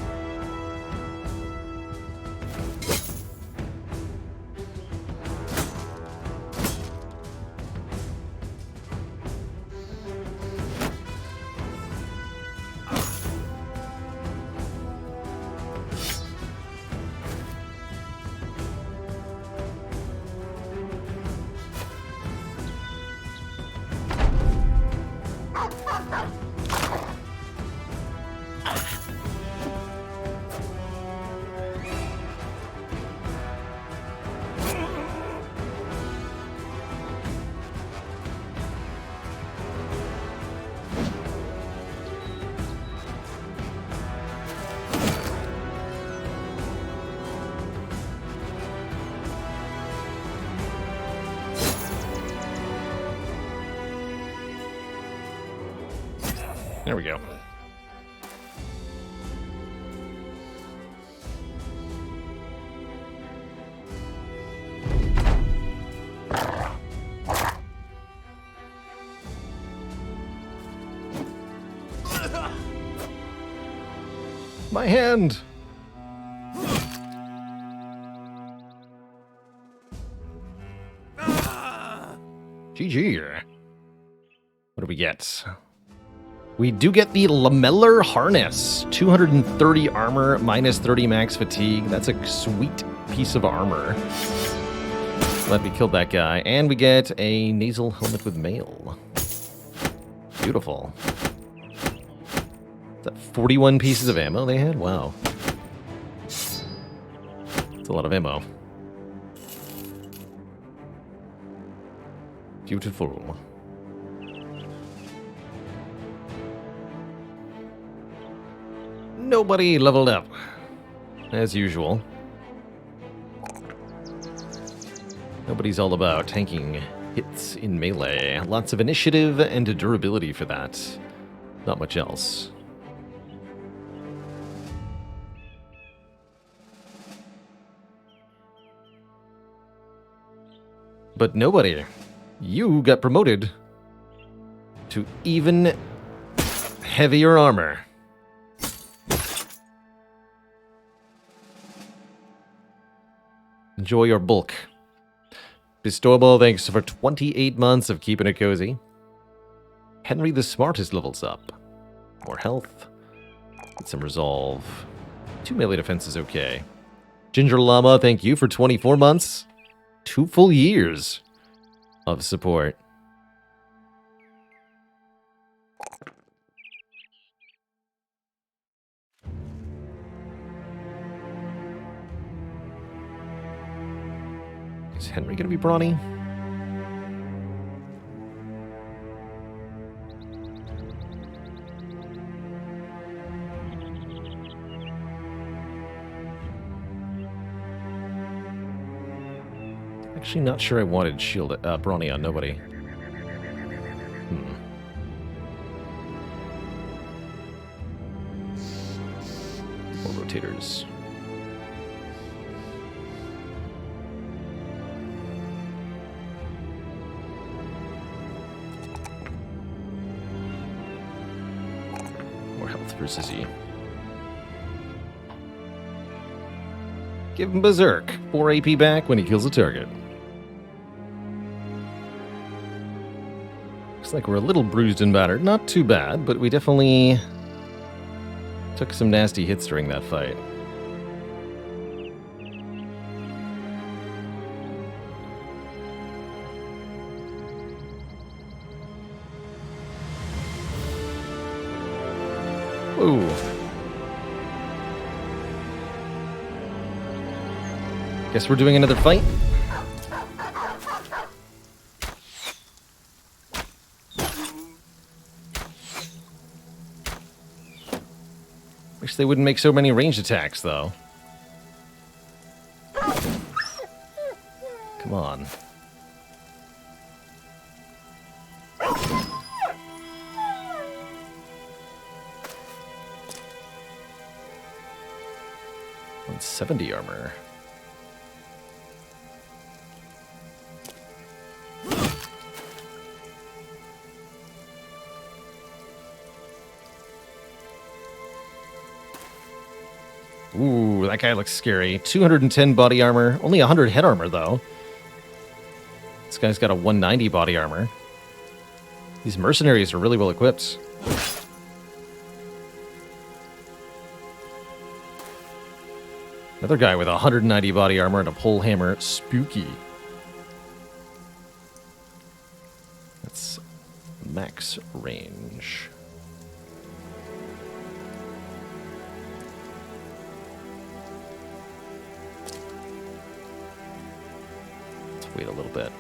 There we go. My hand! GG. What do we get? We do get the Lamellar Harness. 230 armor, minus 30 max fatigue. That's a sweet piece of armor. Glad we killed that guy. And we get a nasal helmet with mail. Beautiful. Is that 41 pieces of ammo they had? Wow. That's a lot of ammo. Beautiful. Nobody leveled up, as usual. Nobody's all about tanking hits in melee. Lots of initiative and durability for that. Not much else. But nobody. You got promoted to even heavier armor. Enjoy your bulk. Bestowable, thanks for 28 months of keeping it cozy. Henry the Smartest levels up. More health. Get some resolve. 2 melee defense is okay. Ginger Llama, thank you for 24 months. 2 full years of support. Is Henry going to be brawny? Actually, not sure I wanted shield brawny on nobody. More rotators. More health for Sissy. Give him Berserk. 4 AP back when he kills a target. Looks like we're a little bruised and battered. Not too bad, but we definitely took some nasty hits during that fight. Ooh. Guess we're doing another fight. Wish they wouldn't make so many ranged attacks, though. Come on. $170 armor. Ooh, that guy looks scary. 210 body armor. Only 100 head armor, though. This guy's got a 190 body armor. These mercenaries are really well equipped. Another guy with 190 body armor and a pole hammer. Spooky. That's max range. Let's wait a little bit.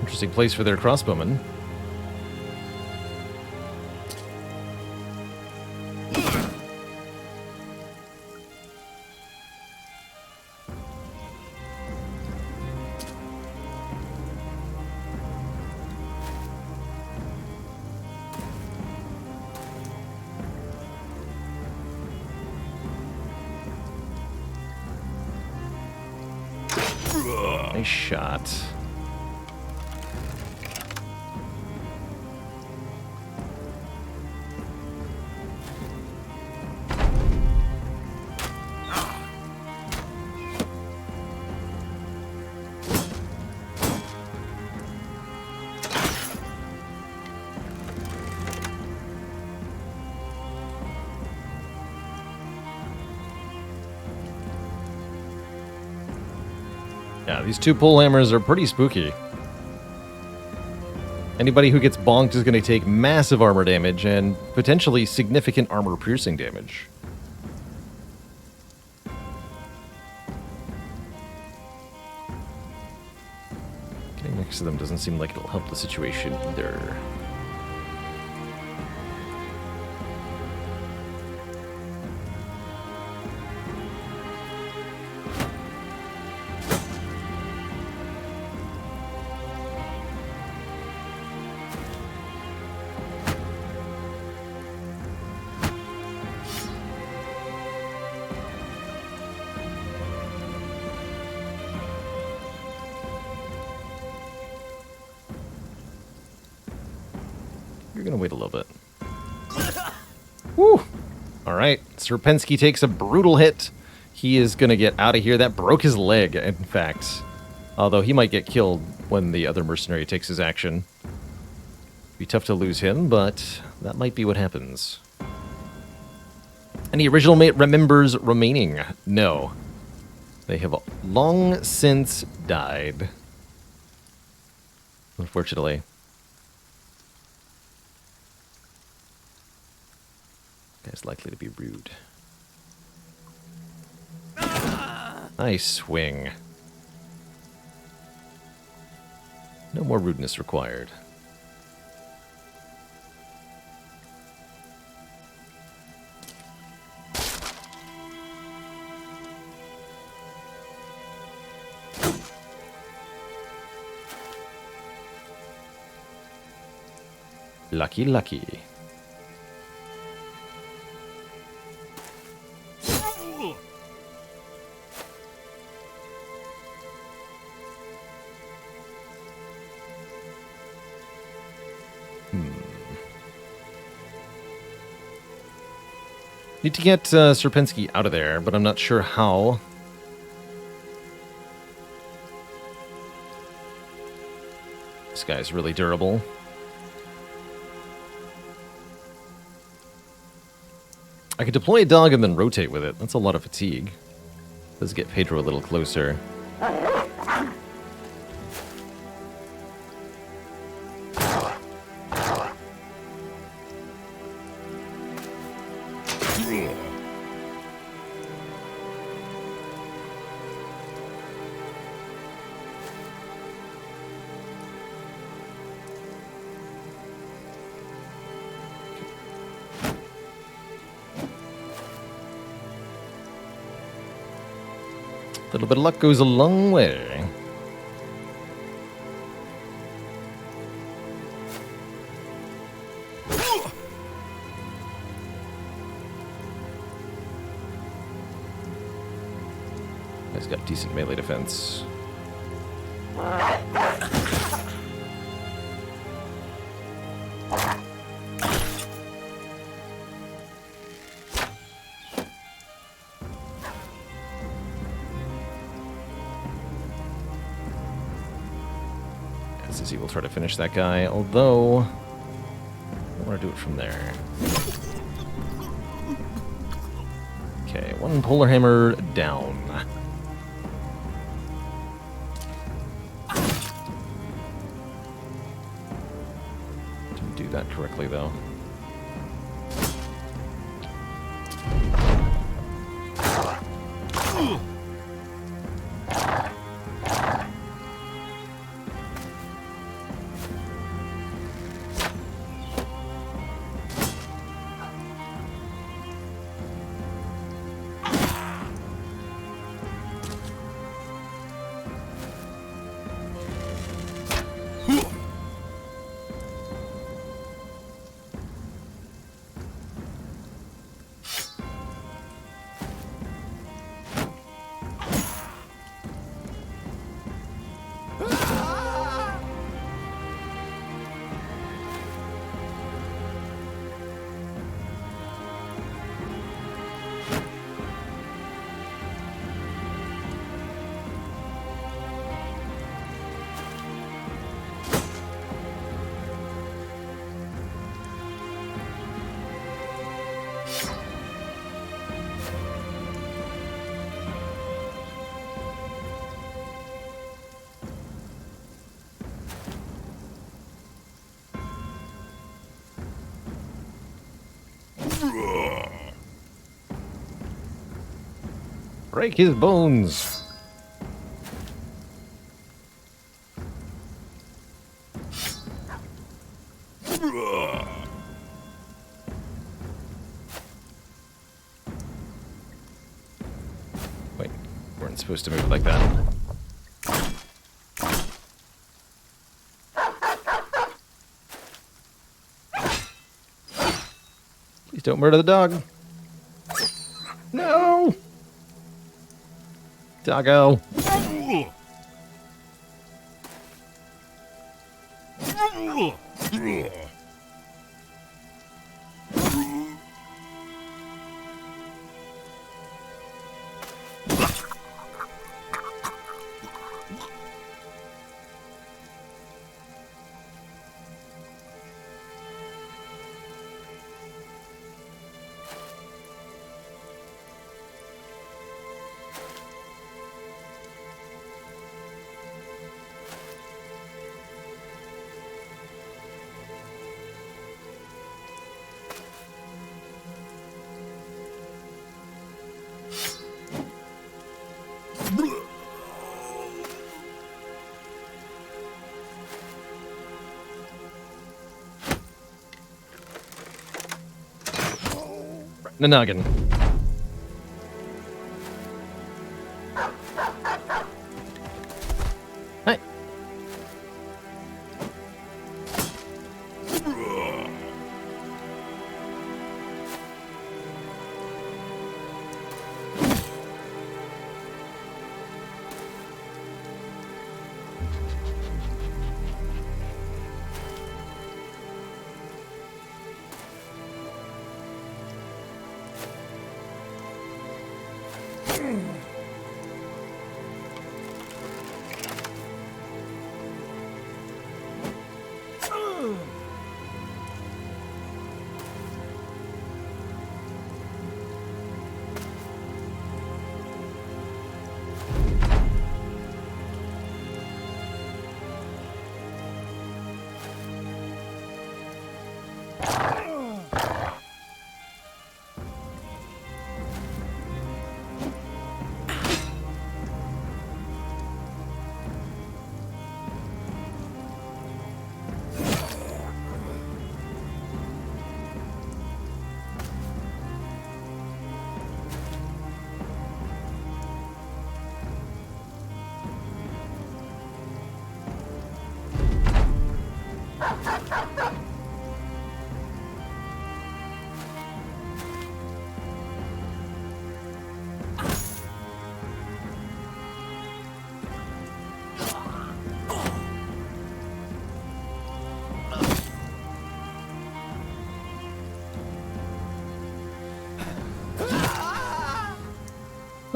Interesting place for their crossbowmen. Nice shot. Yeah, these two pole hammers are pretty spooky. Anybody who gets bonked is going to take massive armor damage and potentially significant armor piercing damage. Getting next to them doesn't seem like it'll help the situation either. You're going to wait a little bit. Woo! All right. Serpensky takes a brutal hit. He is going to get out of here. That broke his leg, in fact. Although he might get killed when the other mercenary takes his action. Be tough to lose him, but that might be what happens. Any original members remaining? No. They have long since died. Unfortunately. Guy's likely to be rude. Nice swing. No more rudeness required. Lucky, lucky. Need to get Serpensky out of there, but I'm not sure how. This guy's really durable. I could deploy a dog and then rotate with it. That's a lot of fatigue. Let's get Pedro a little closer. A little bit of luck goes a long way. He's got decent melee defense. He will try to finish that guy, although I want to do it from there. Okay, one polar hammer down. Didn't do that correctly, though. Break his bones. Wait, weren't supposed to move like that. Please don't murder the dog. No! Doggo. The noggin. Hi.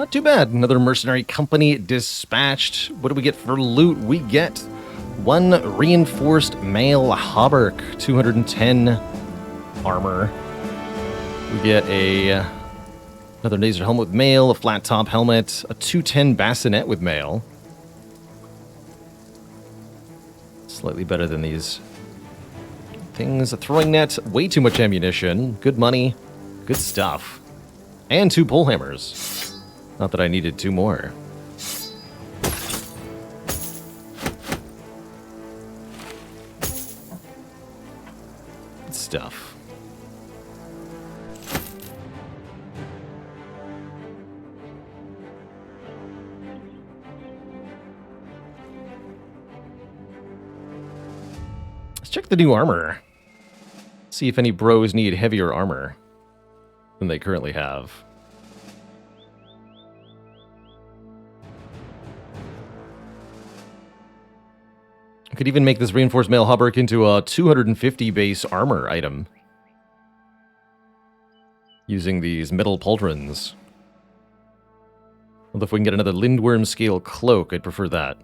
Not too bad. Another mercenary company dispatched. What do we get for loot? We get 1 reinforced mail hauberk, 210 armor. We get another laser helmet with mail, a flat top helmet, a 210 bassinet with mail. Slightly better than these things. A throwing net, way too much ammunition, good money, good stuff. And 2 pole hammers. Not that I needed 2 more. Good stuff. Let's check the new armor. See if any bros need heavier armor than they currently have. I could even make this reinforced mail hauberk into a 250 base armor item using these metal pauldrons. Although if we can get another Lindworm scale cloak, I'd prefer that.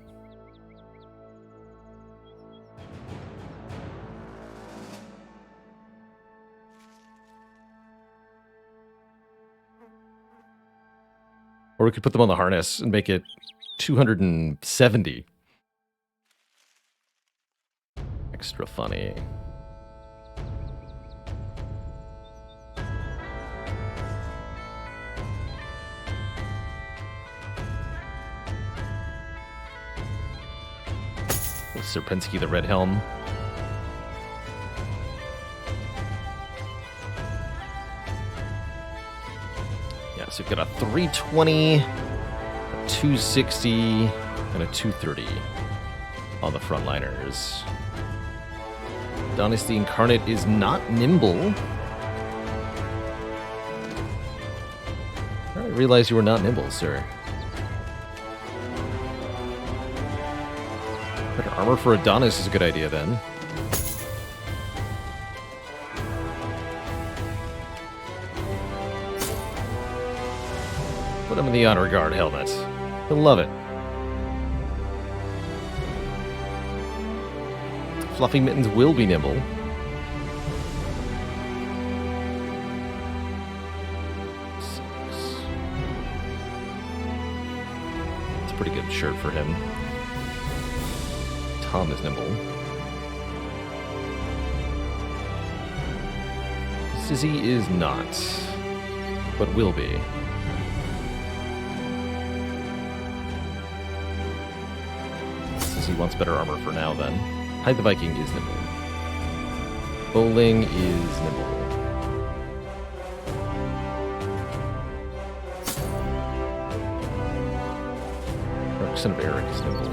Or we could put them on the harness and make it 270. Extra funny. With Serpensky the Red Helm. Yeah, so we've got a 320, a 260, and a 230 on the frontliners. Dynasty Incarnate is not nimble. I didn't realize you were not nimble, sir. Better armor for Adonis is a good idea, then. Put him in the Honor Guard helmet. He'll love it. Fluffy Mittens will be nimble. It's a pretty good shirt for him. Tom is nimble. Sizzy is not, but will be. Sizzy wants better armor for now, then. Hide the Viking is nimble. Bowling is nimble. Son of Eric is nimble.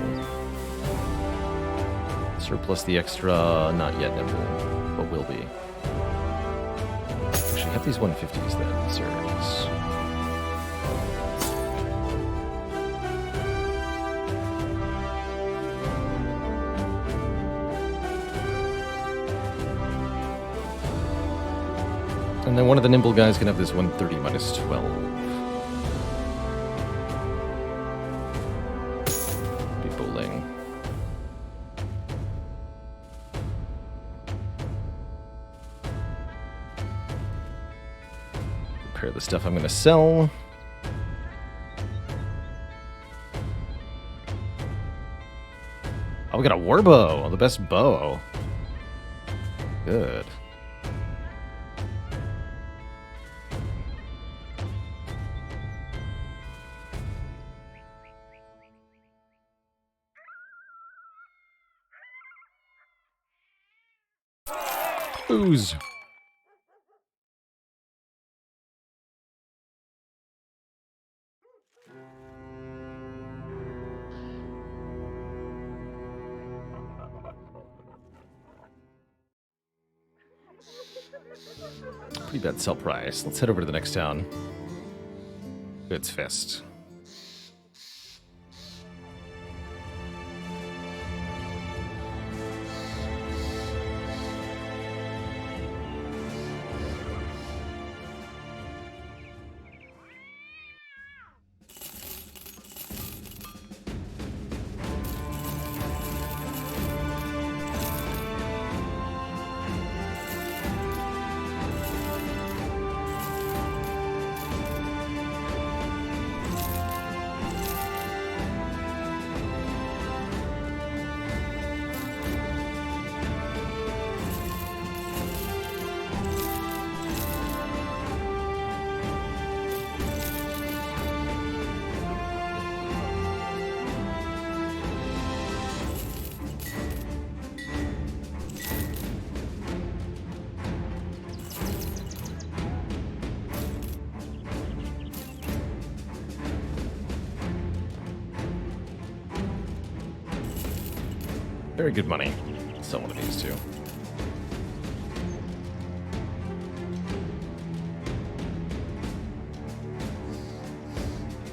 Surplus the extra, not yet nimble, but will be. Actually, have these 150s then, sirs. And then one of the nimble guys can have this 130 minus 12. Be bowling. Prepare the stuff I'm going to sell. Oh, we got a war bow. The best bow. Good. Ooze. Pretty bad sell price. Let's head over to the next town. Goods Fest. Very good money. Sell one of these two.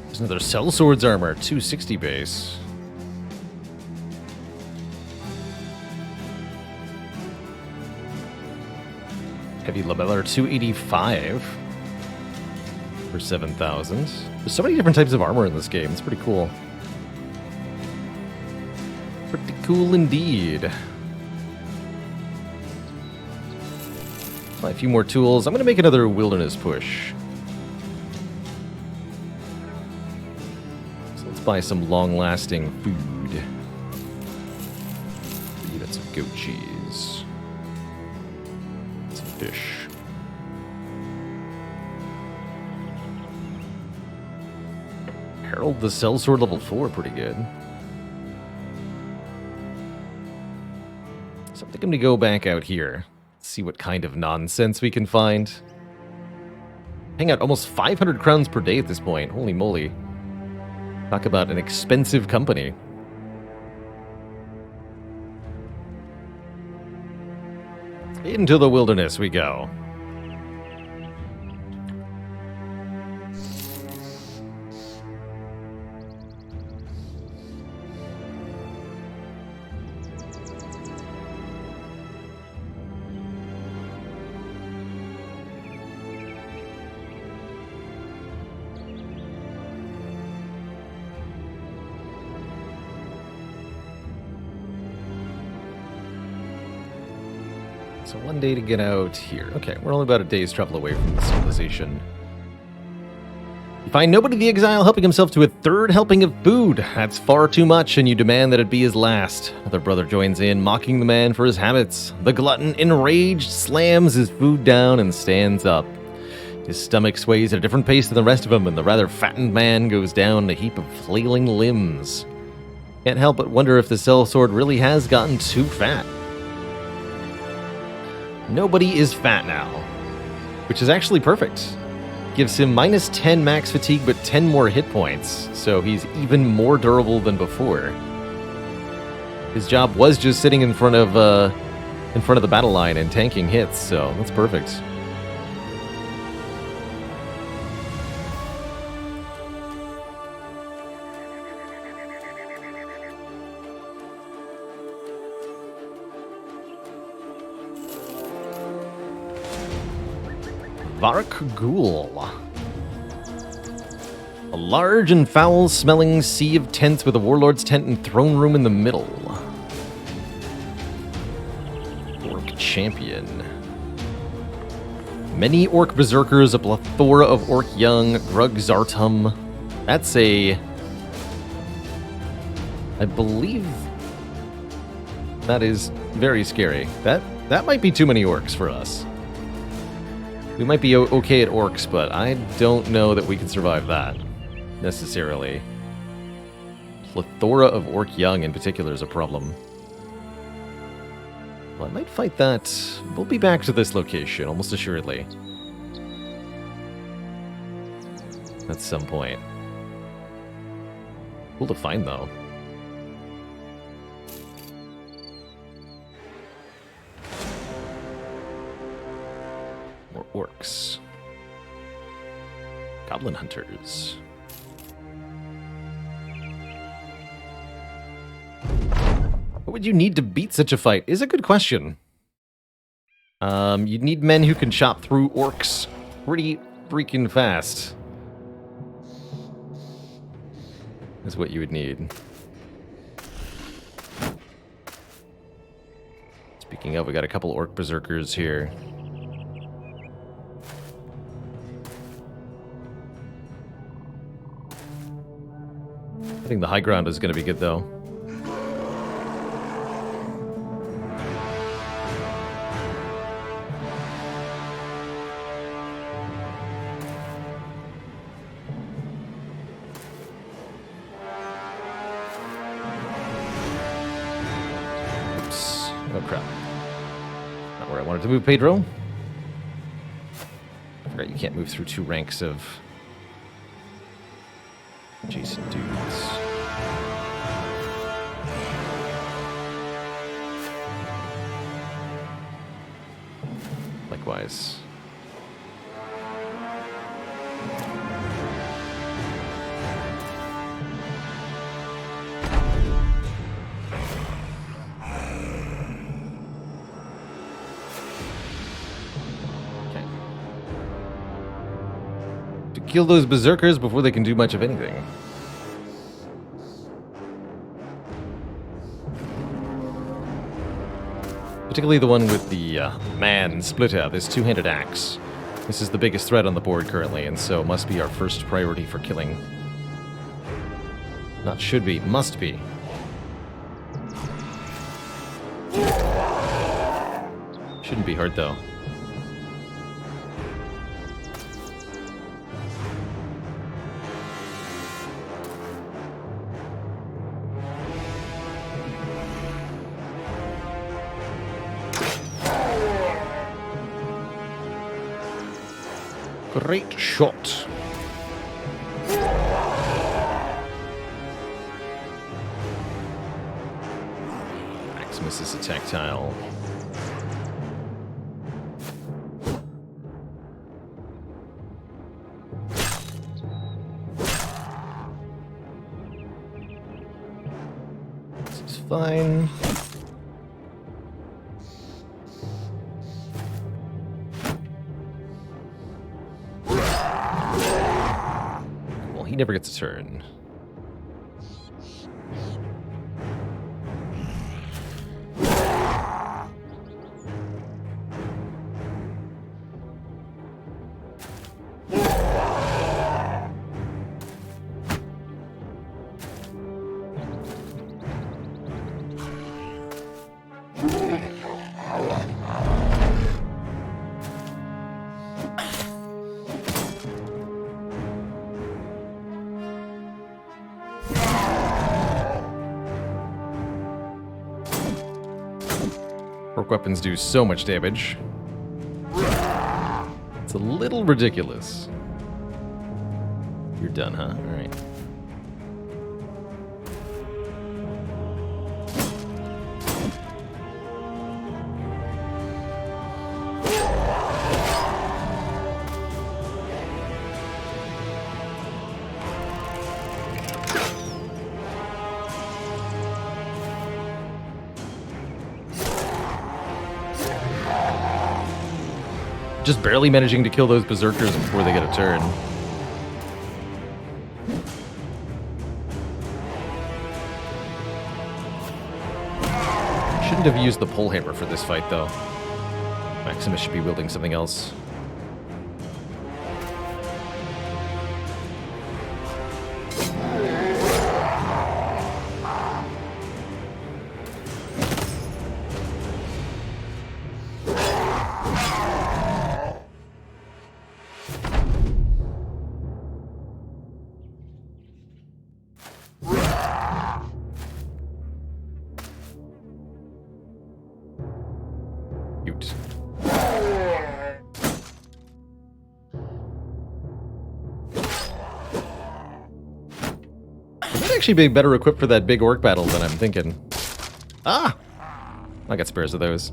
There's another Sellsword's armor, 260 base. Heavy lamellar, 285 for 7,000. There's so many different types of armor in this game. It's pretty cool. Pretty cool indeed. Buy a few more tools. I'm going to make another wilderness push. So let's buy some long-lasting food. 3 units of goat cheese. Some fish. Herald the Sellsword level 4, pretty good. So I think I'm going to go back out here. See what kind of nonsense we can find. Hang out almost 500 crowns per day at this point. Holy moly. Talk about an expensive company. Into the wilderness we go. So 1 day to get out here. Okay, we're only about a day's travel away from the civilization. You find nobody the exile helping himself to a 3rd helping of food. That's far too much, and you demand that it be his last. Another brother joins in, mocking the man for his habits. The glutton, enraged, slams his food down and stands up. His stomach sways at a different pace than the rest of him, and the rather fattened man goes down a heap of flailing limbs. Can't help but wonder if the sellsword really has gotten too fat. Nobody is fat now, which is actually perfect. Gives him minus 10 max fatigue, but 10 more hit points, so he's even more durable than before. His job was just sitting in front of the battle line and tanking hits, so that's perfect. Vark Ghoul. A large and foul-smelling sea of tents with a warlord's tent and throne room in the middle. Orc Champion. Many Orc Berserkers, a plethora of Orc Young, Grug Zartum. That's a... I believe... that is very scary. That might be too many Orcs for us. We might be okay at orcs, but I don't know that we can survive that, necessarily. Plethora of orc young in particular is a problem. Well, I might fight that. We'll be back to this location, almost assuredly. At some point. Cool to find, though. More orcs. Goblin hunters. What would you need to beat such a fight? Is a good question. You'd need men who can chop through orcs pretty freaking fast. Is what you would need. Speaking of, we got a couple orc berserkers here. I think the high ground is going to be good, though. Oops. Oh, crap. Not where I wanted to move, Pedro. I forgot you can't move through 2 ranks of adjacent dudes. wise. Okay. To kill those berserkers before they can do much of anything. Particularly the one with the man splitter, this two-handed axe. This is the biggest threat on the board currently, and so must be our first priority for killing. Not should be, must be. Shouldn't be hard, though. Great shot. Maximus is a tactile. This is fine. He never gets a turn. Orc weapons do so much damage. It's a little ridiculous. You're done, huh? All right. Just barely managing to kill those berserkers before they get a turn. Shouldn't have used the pole hammer for this fight, though. Maximus should be wielding something else. Cute. Might actually be better equipped for that big orc battle than I'm thinking. Ah! I got spares of those.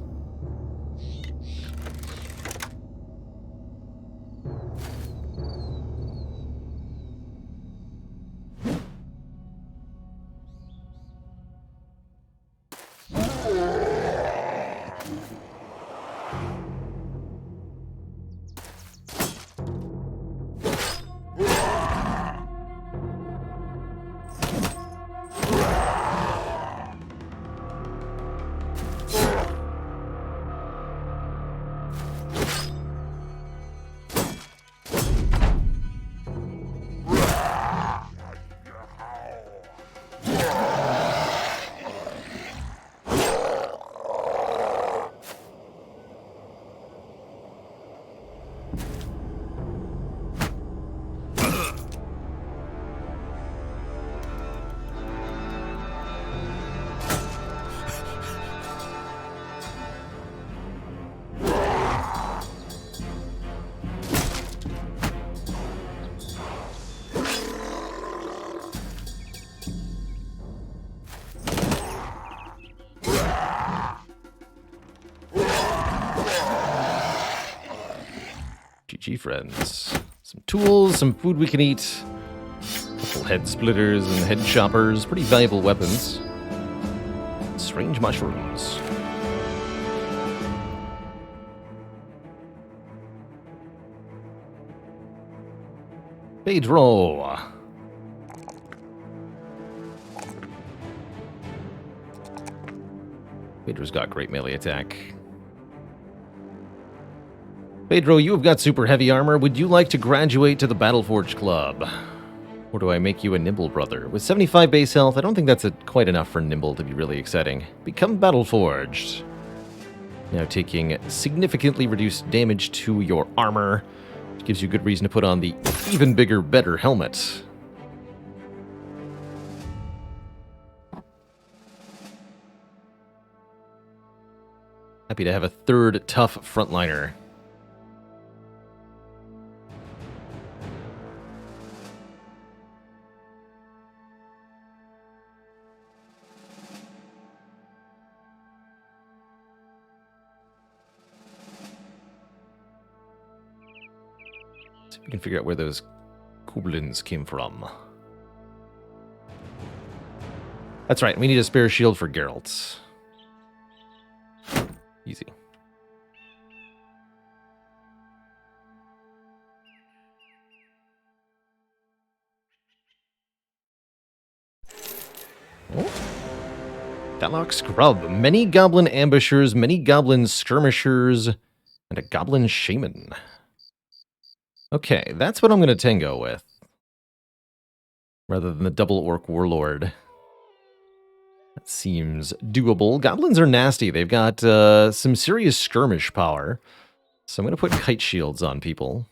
RPG friends. Some tools, some food we can eat. A couple head splitters and head choppers. Pretty valuable weapons. Strange mushrooms. Pedro. Pedro's got great melee attack. Pedro, you have got super heavy armor. Would you like to graduate to the Battleforge Club? Or do I make you a Nimble brother? With 75 base health, I don't think that's quite enough for Nimble to be really exciting. Become Battleforged. Now taking significantly reduced damage to your armor, which gives you good reason to put on the even bigger, better helmet. Happy to have a third tough frontliner. See if we can figure out where those goblins came from. That's right, we need a spare shield for Geralt. Easy. Oh. Deadlock Scrub. Many goblin ambushers, many goblin skirmishers, and a goblin shaman. Okay, that's what I'm going to tango with. Rather than the double orc warlord. That seems doable. Goblins are nasty. They've got some serious skirmish power. So I'm going to put kite shields on people.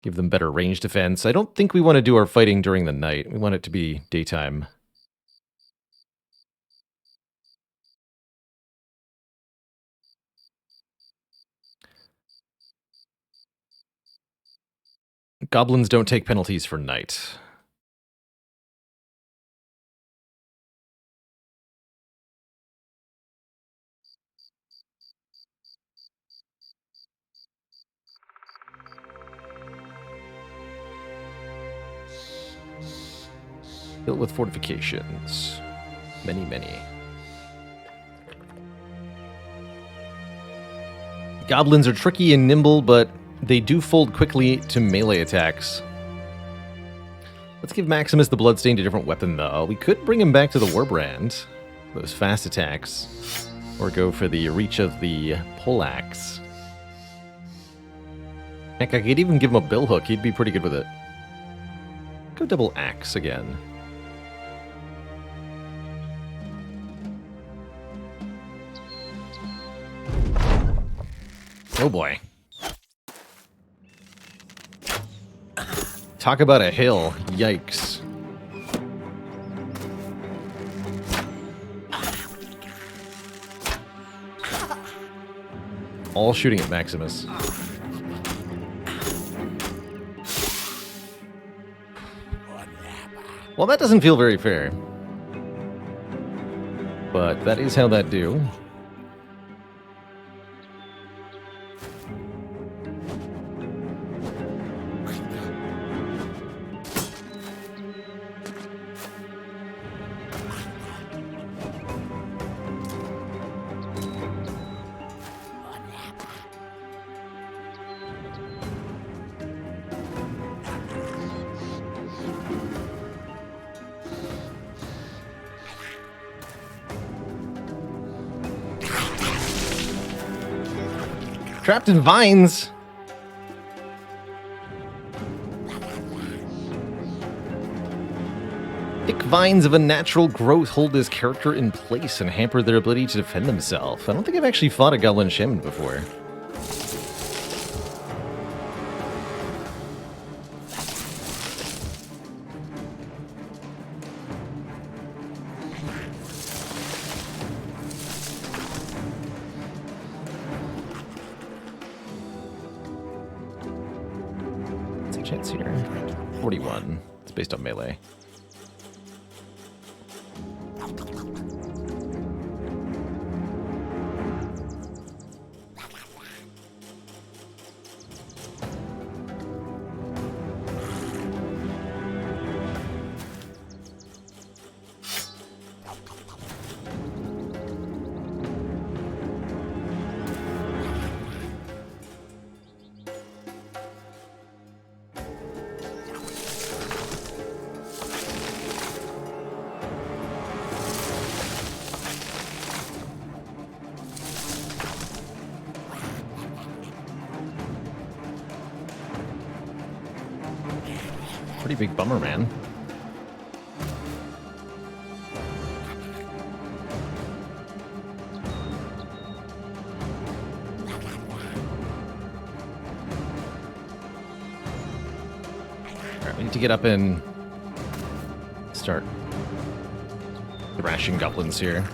Give them better range defense. I don't think we want to do our fighting during the night. We want it to be daytime. Goblins don't take penalties for night. Built with fortifications. Many, many. Goblins are tricky and nimble, but they do fold quickly to melee attacks. Let's give Maximus the Bloodstained a different weapon, though. We could bring him back to the Warbrand, those fast attacks, or go for the reach of the poleaxe. Heck, I could even give him a billhook. He'd be pretty good with it. Go double axe again. Oh boy. Talk about a hill. Yikes. All shooting at Maximus. Well, that doesn't feel very fair. But that is how that do. Trapped in vines. Thick vines of unnatural growth hold this character in place and hamper their ability to defend themselves. I don't think I've actually fought a Goblin Shaman before. Chance here. 41. It's based on melee. Pretty big bummer, man. Alright, we need to get up and start thrashing goblins here.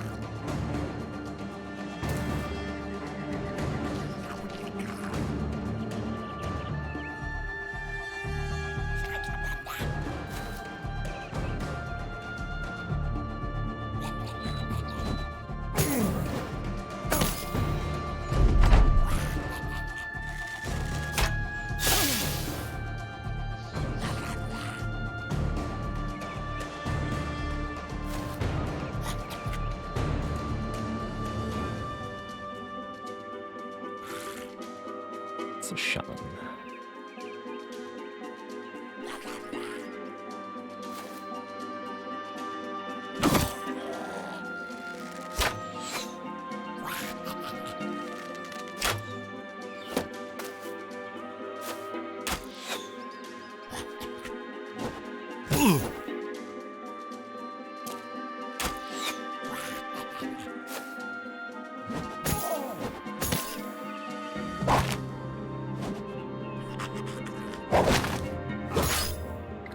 It's a shaman.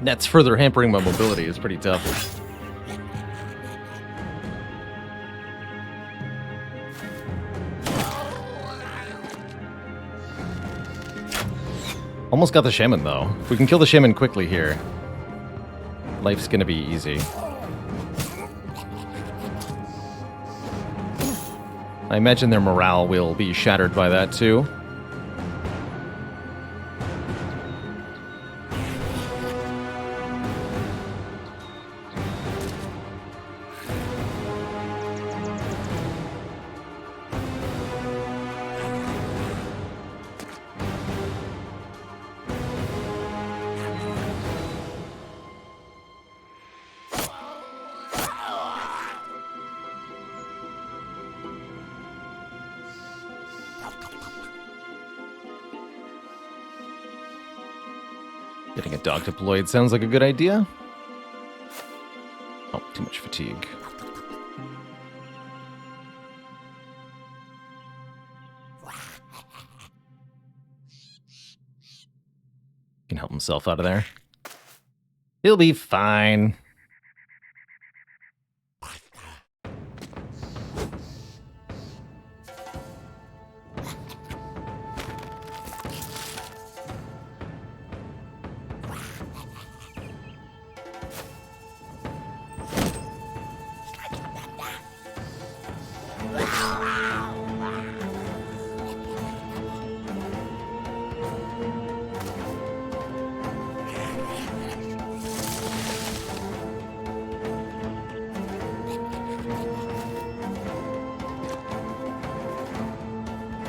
That's further hampering my mobility. It's pretty tough. Almost got the shaman, though. If we can kill the shaman quickly here, life's gonna be easy. I imagine their morale will be shattered by that, too. Getting a dog deployed sounds like a good idea. Oh, too much fatigue. Can help himself out of there. He'll be fine.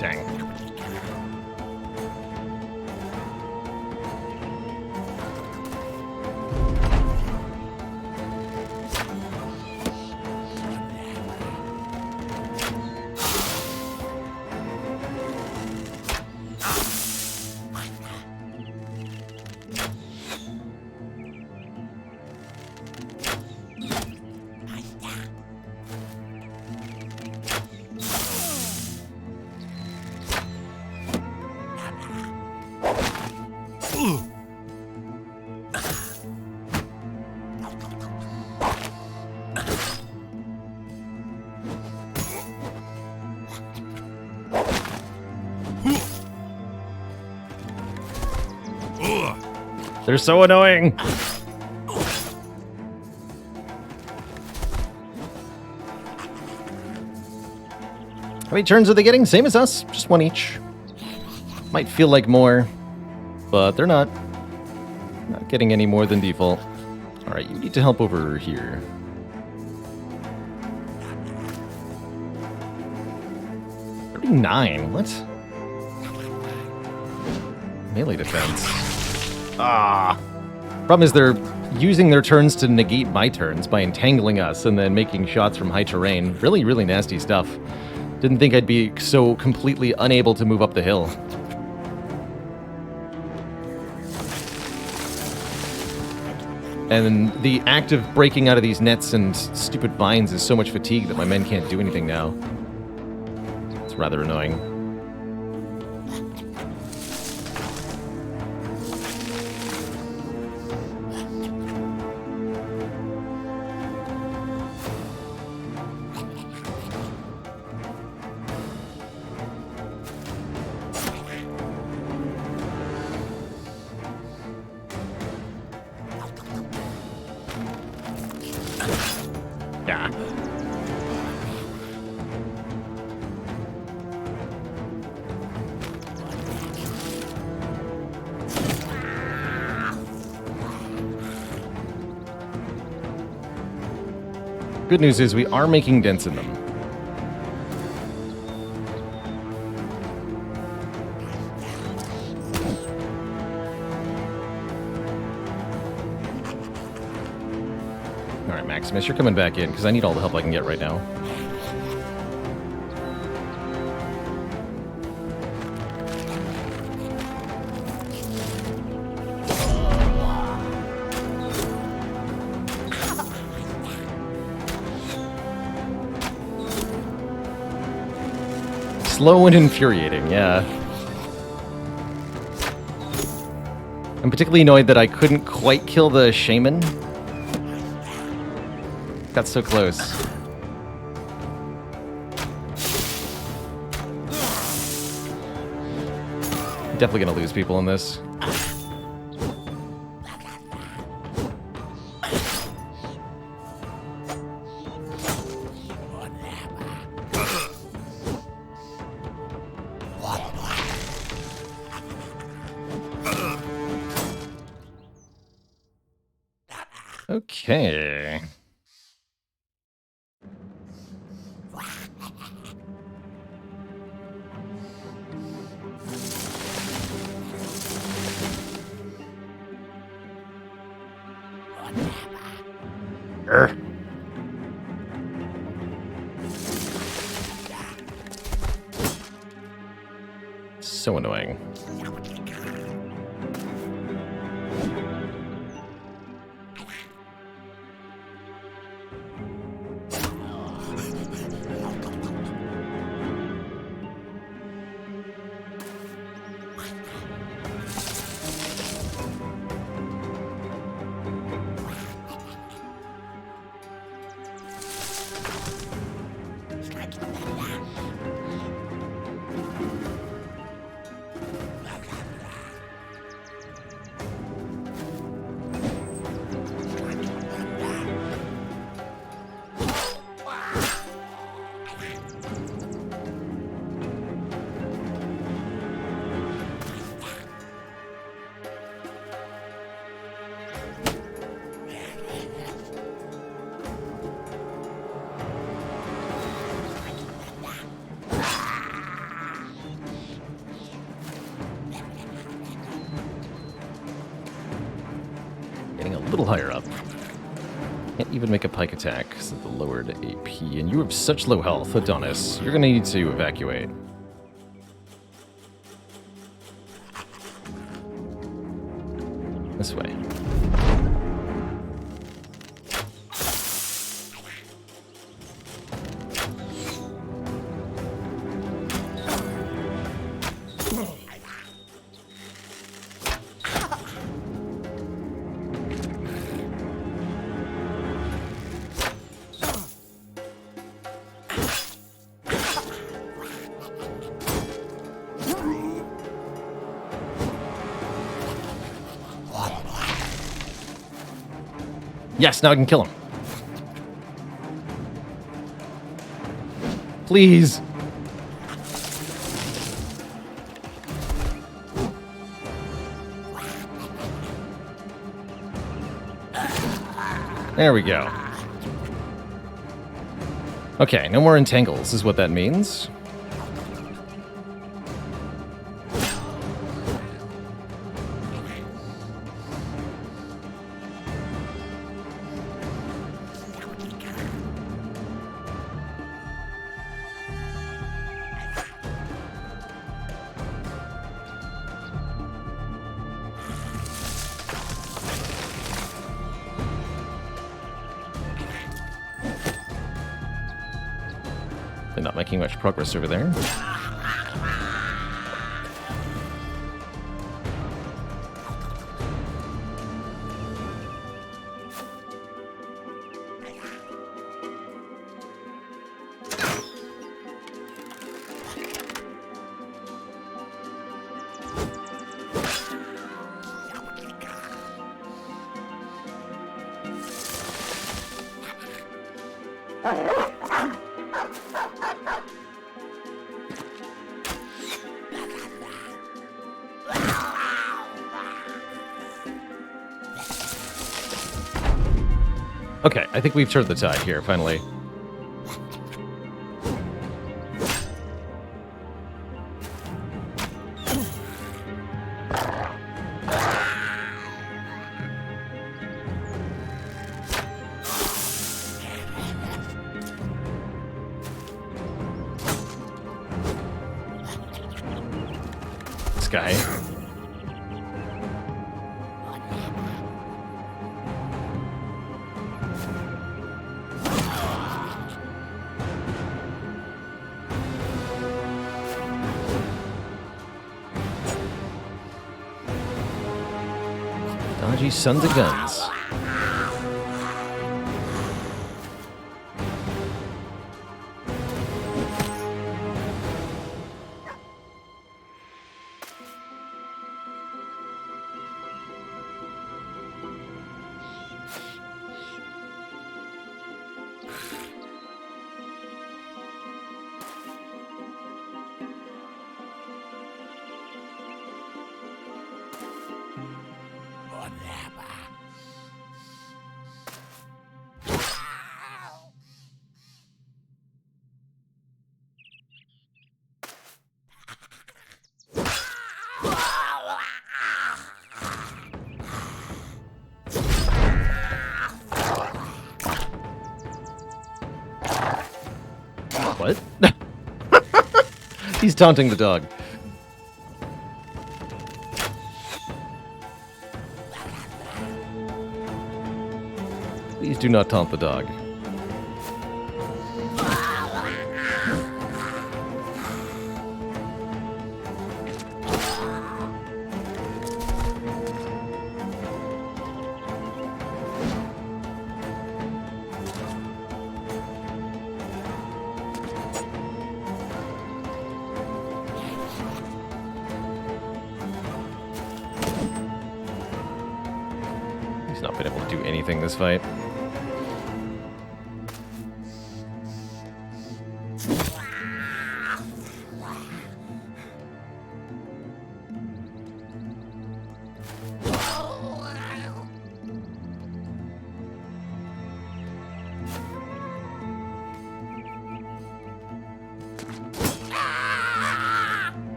Dang. They're so annoying. How many turns are they getting? Same as us, just one each. Might feel like more, but they're not. Not getting any more than default. All right, you need to help over here. $39, what? Melee defense. Ah. Problem is they're using their turns to negate my turns by entangling us and then making shots from high terrain. Really, really nasty stuff. Didn't think I'd be so completely unable to move up the hill. And the act of breaking out of these nets and stupid vines is so much fatigue that my men can't do anything now. It's rather annoying. Yeah. Good news is we are making dents in them. All right, Maximus, you're coming back in because I need all the help I can get right now. Slow and infuriating, yeah. I'm particularly annoyed that I couldn't quite kill the shaman. Got so close. Definitely gonna lose people in this. Okay. So annoying. A little higher up. Can't even make a pike attack because of the lowered AP. And you have such low health, Adonis. You're going to need to evacuate. This way. Yes, now I can kill him. Please. There we go. Okay, no more entangles is what that means. Definitely not making much progress over there. Okay, I think we've turned the tide here, finally. This guy. Dodgy sons of guns. What? He's taunting the dog. Please do not taunt the dog. He's not been able to do anything this fight.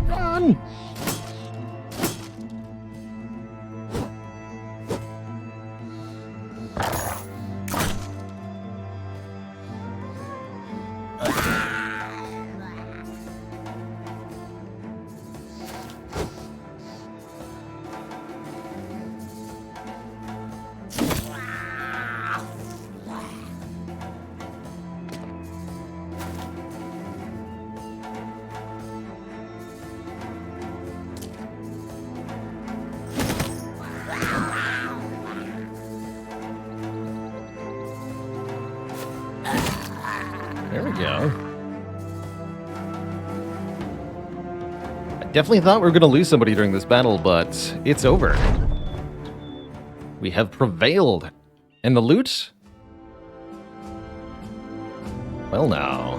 Run! There we go. I definitely thought we were going to lose somebody during this battle, but it's over. We have prevailed. And the loot? Well now.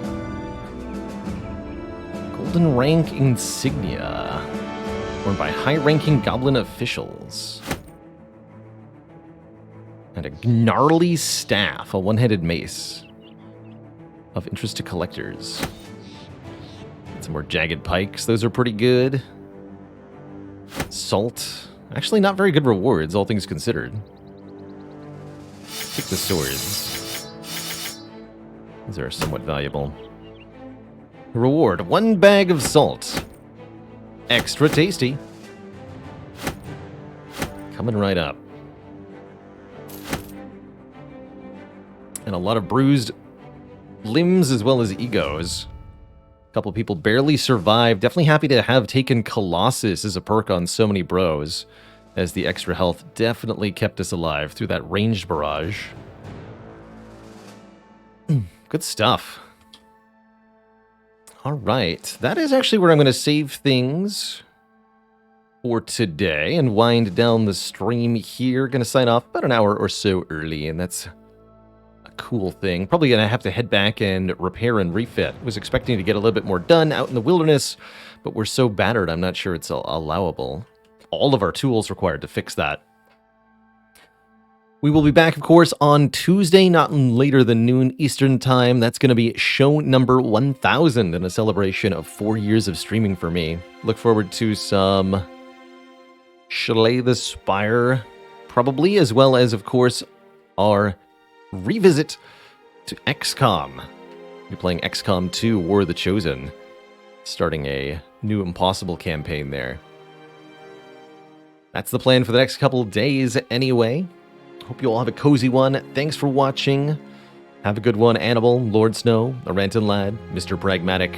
Golden rank insignia. Worn by high-ranking goblin officials. And a gnarly staff, a one-headed mace. Of interest to collectors. Some more jagged pikes. Those are pretty good. Salt. Actually, not very good rewards, all things considered. Take the swords. These are somewhat valuable. Reward. 1 bag of salt. Extra tasty. Coming right up. And a lot of bruised limbs as well as egos. A couple people barely survived. Definitely happy to have taken Colossus as a perk on so many bros, as the extra health definitely kept us alive through that ranged barrage. Good stuff. All right, that is actually where I'm going to save things for today and wind down the stream here. Going to sign off about an hour or so early, and that's a cool thing. Probably going to have to head back and repair and refit. Was expecting to get a little bit more done out in the wilderness, but we're so battered, I'm not sure it's allowable. All of our tools required to fix that. We will be back, of course, on Tuesday, not later than noon Eastern Time. That's going to be show number 1000 in a celebration of 4 years of streaming for me. Look forward to some Slay the Spire, probably, as well as, of course, our revisit to XCOM. You're playing XCOM 2, War of the Chosen, starting a new Impossible campaign there. That's the plan for the next couple of days anyway. Hope you all have a cozy one. Thanks for watching. Have a good one, Annabelle, Lord Snow, Arantan Lad, Mr. Pragmatic,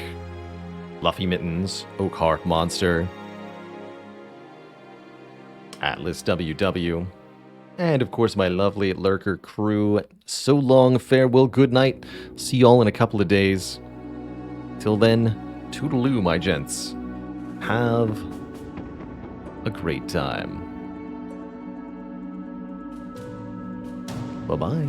Fluffy Mittens, Oakheart Monster, Atlas WW, and of course my lovely Lurker crew. So long, farewell, good night. See y'all in a couple of days. Till then, toodaloo, my gents. Have a great time. Bye-bye.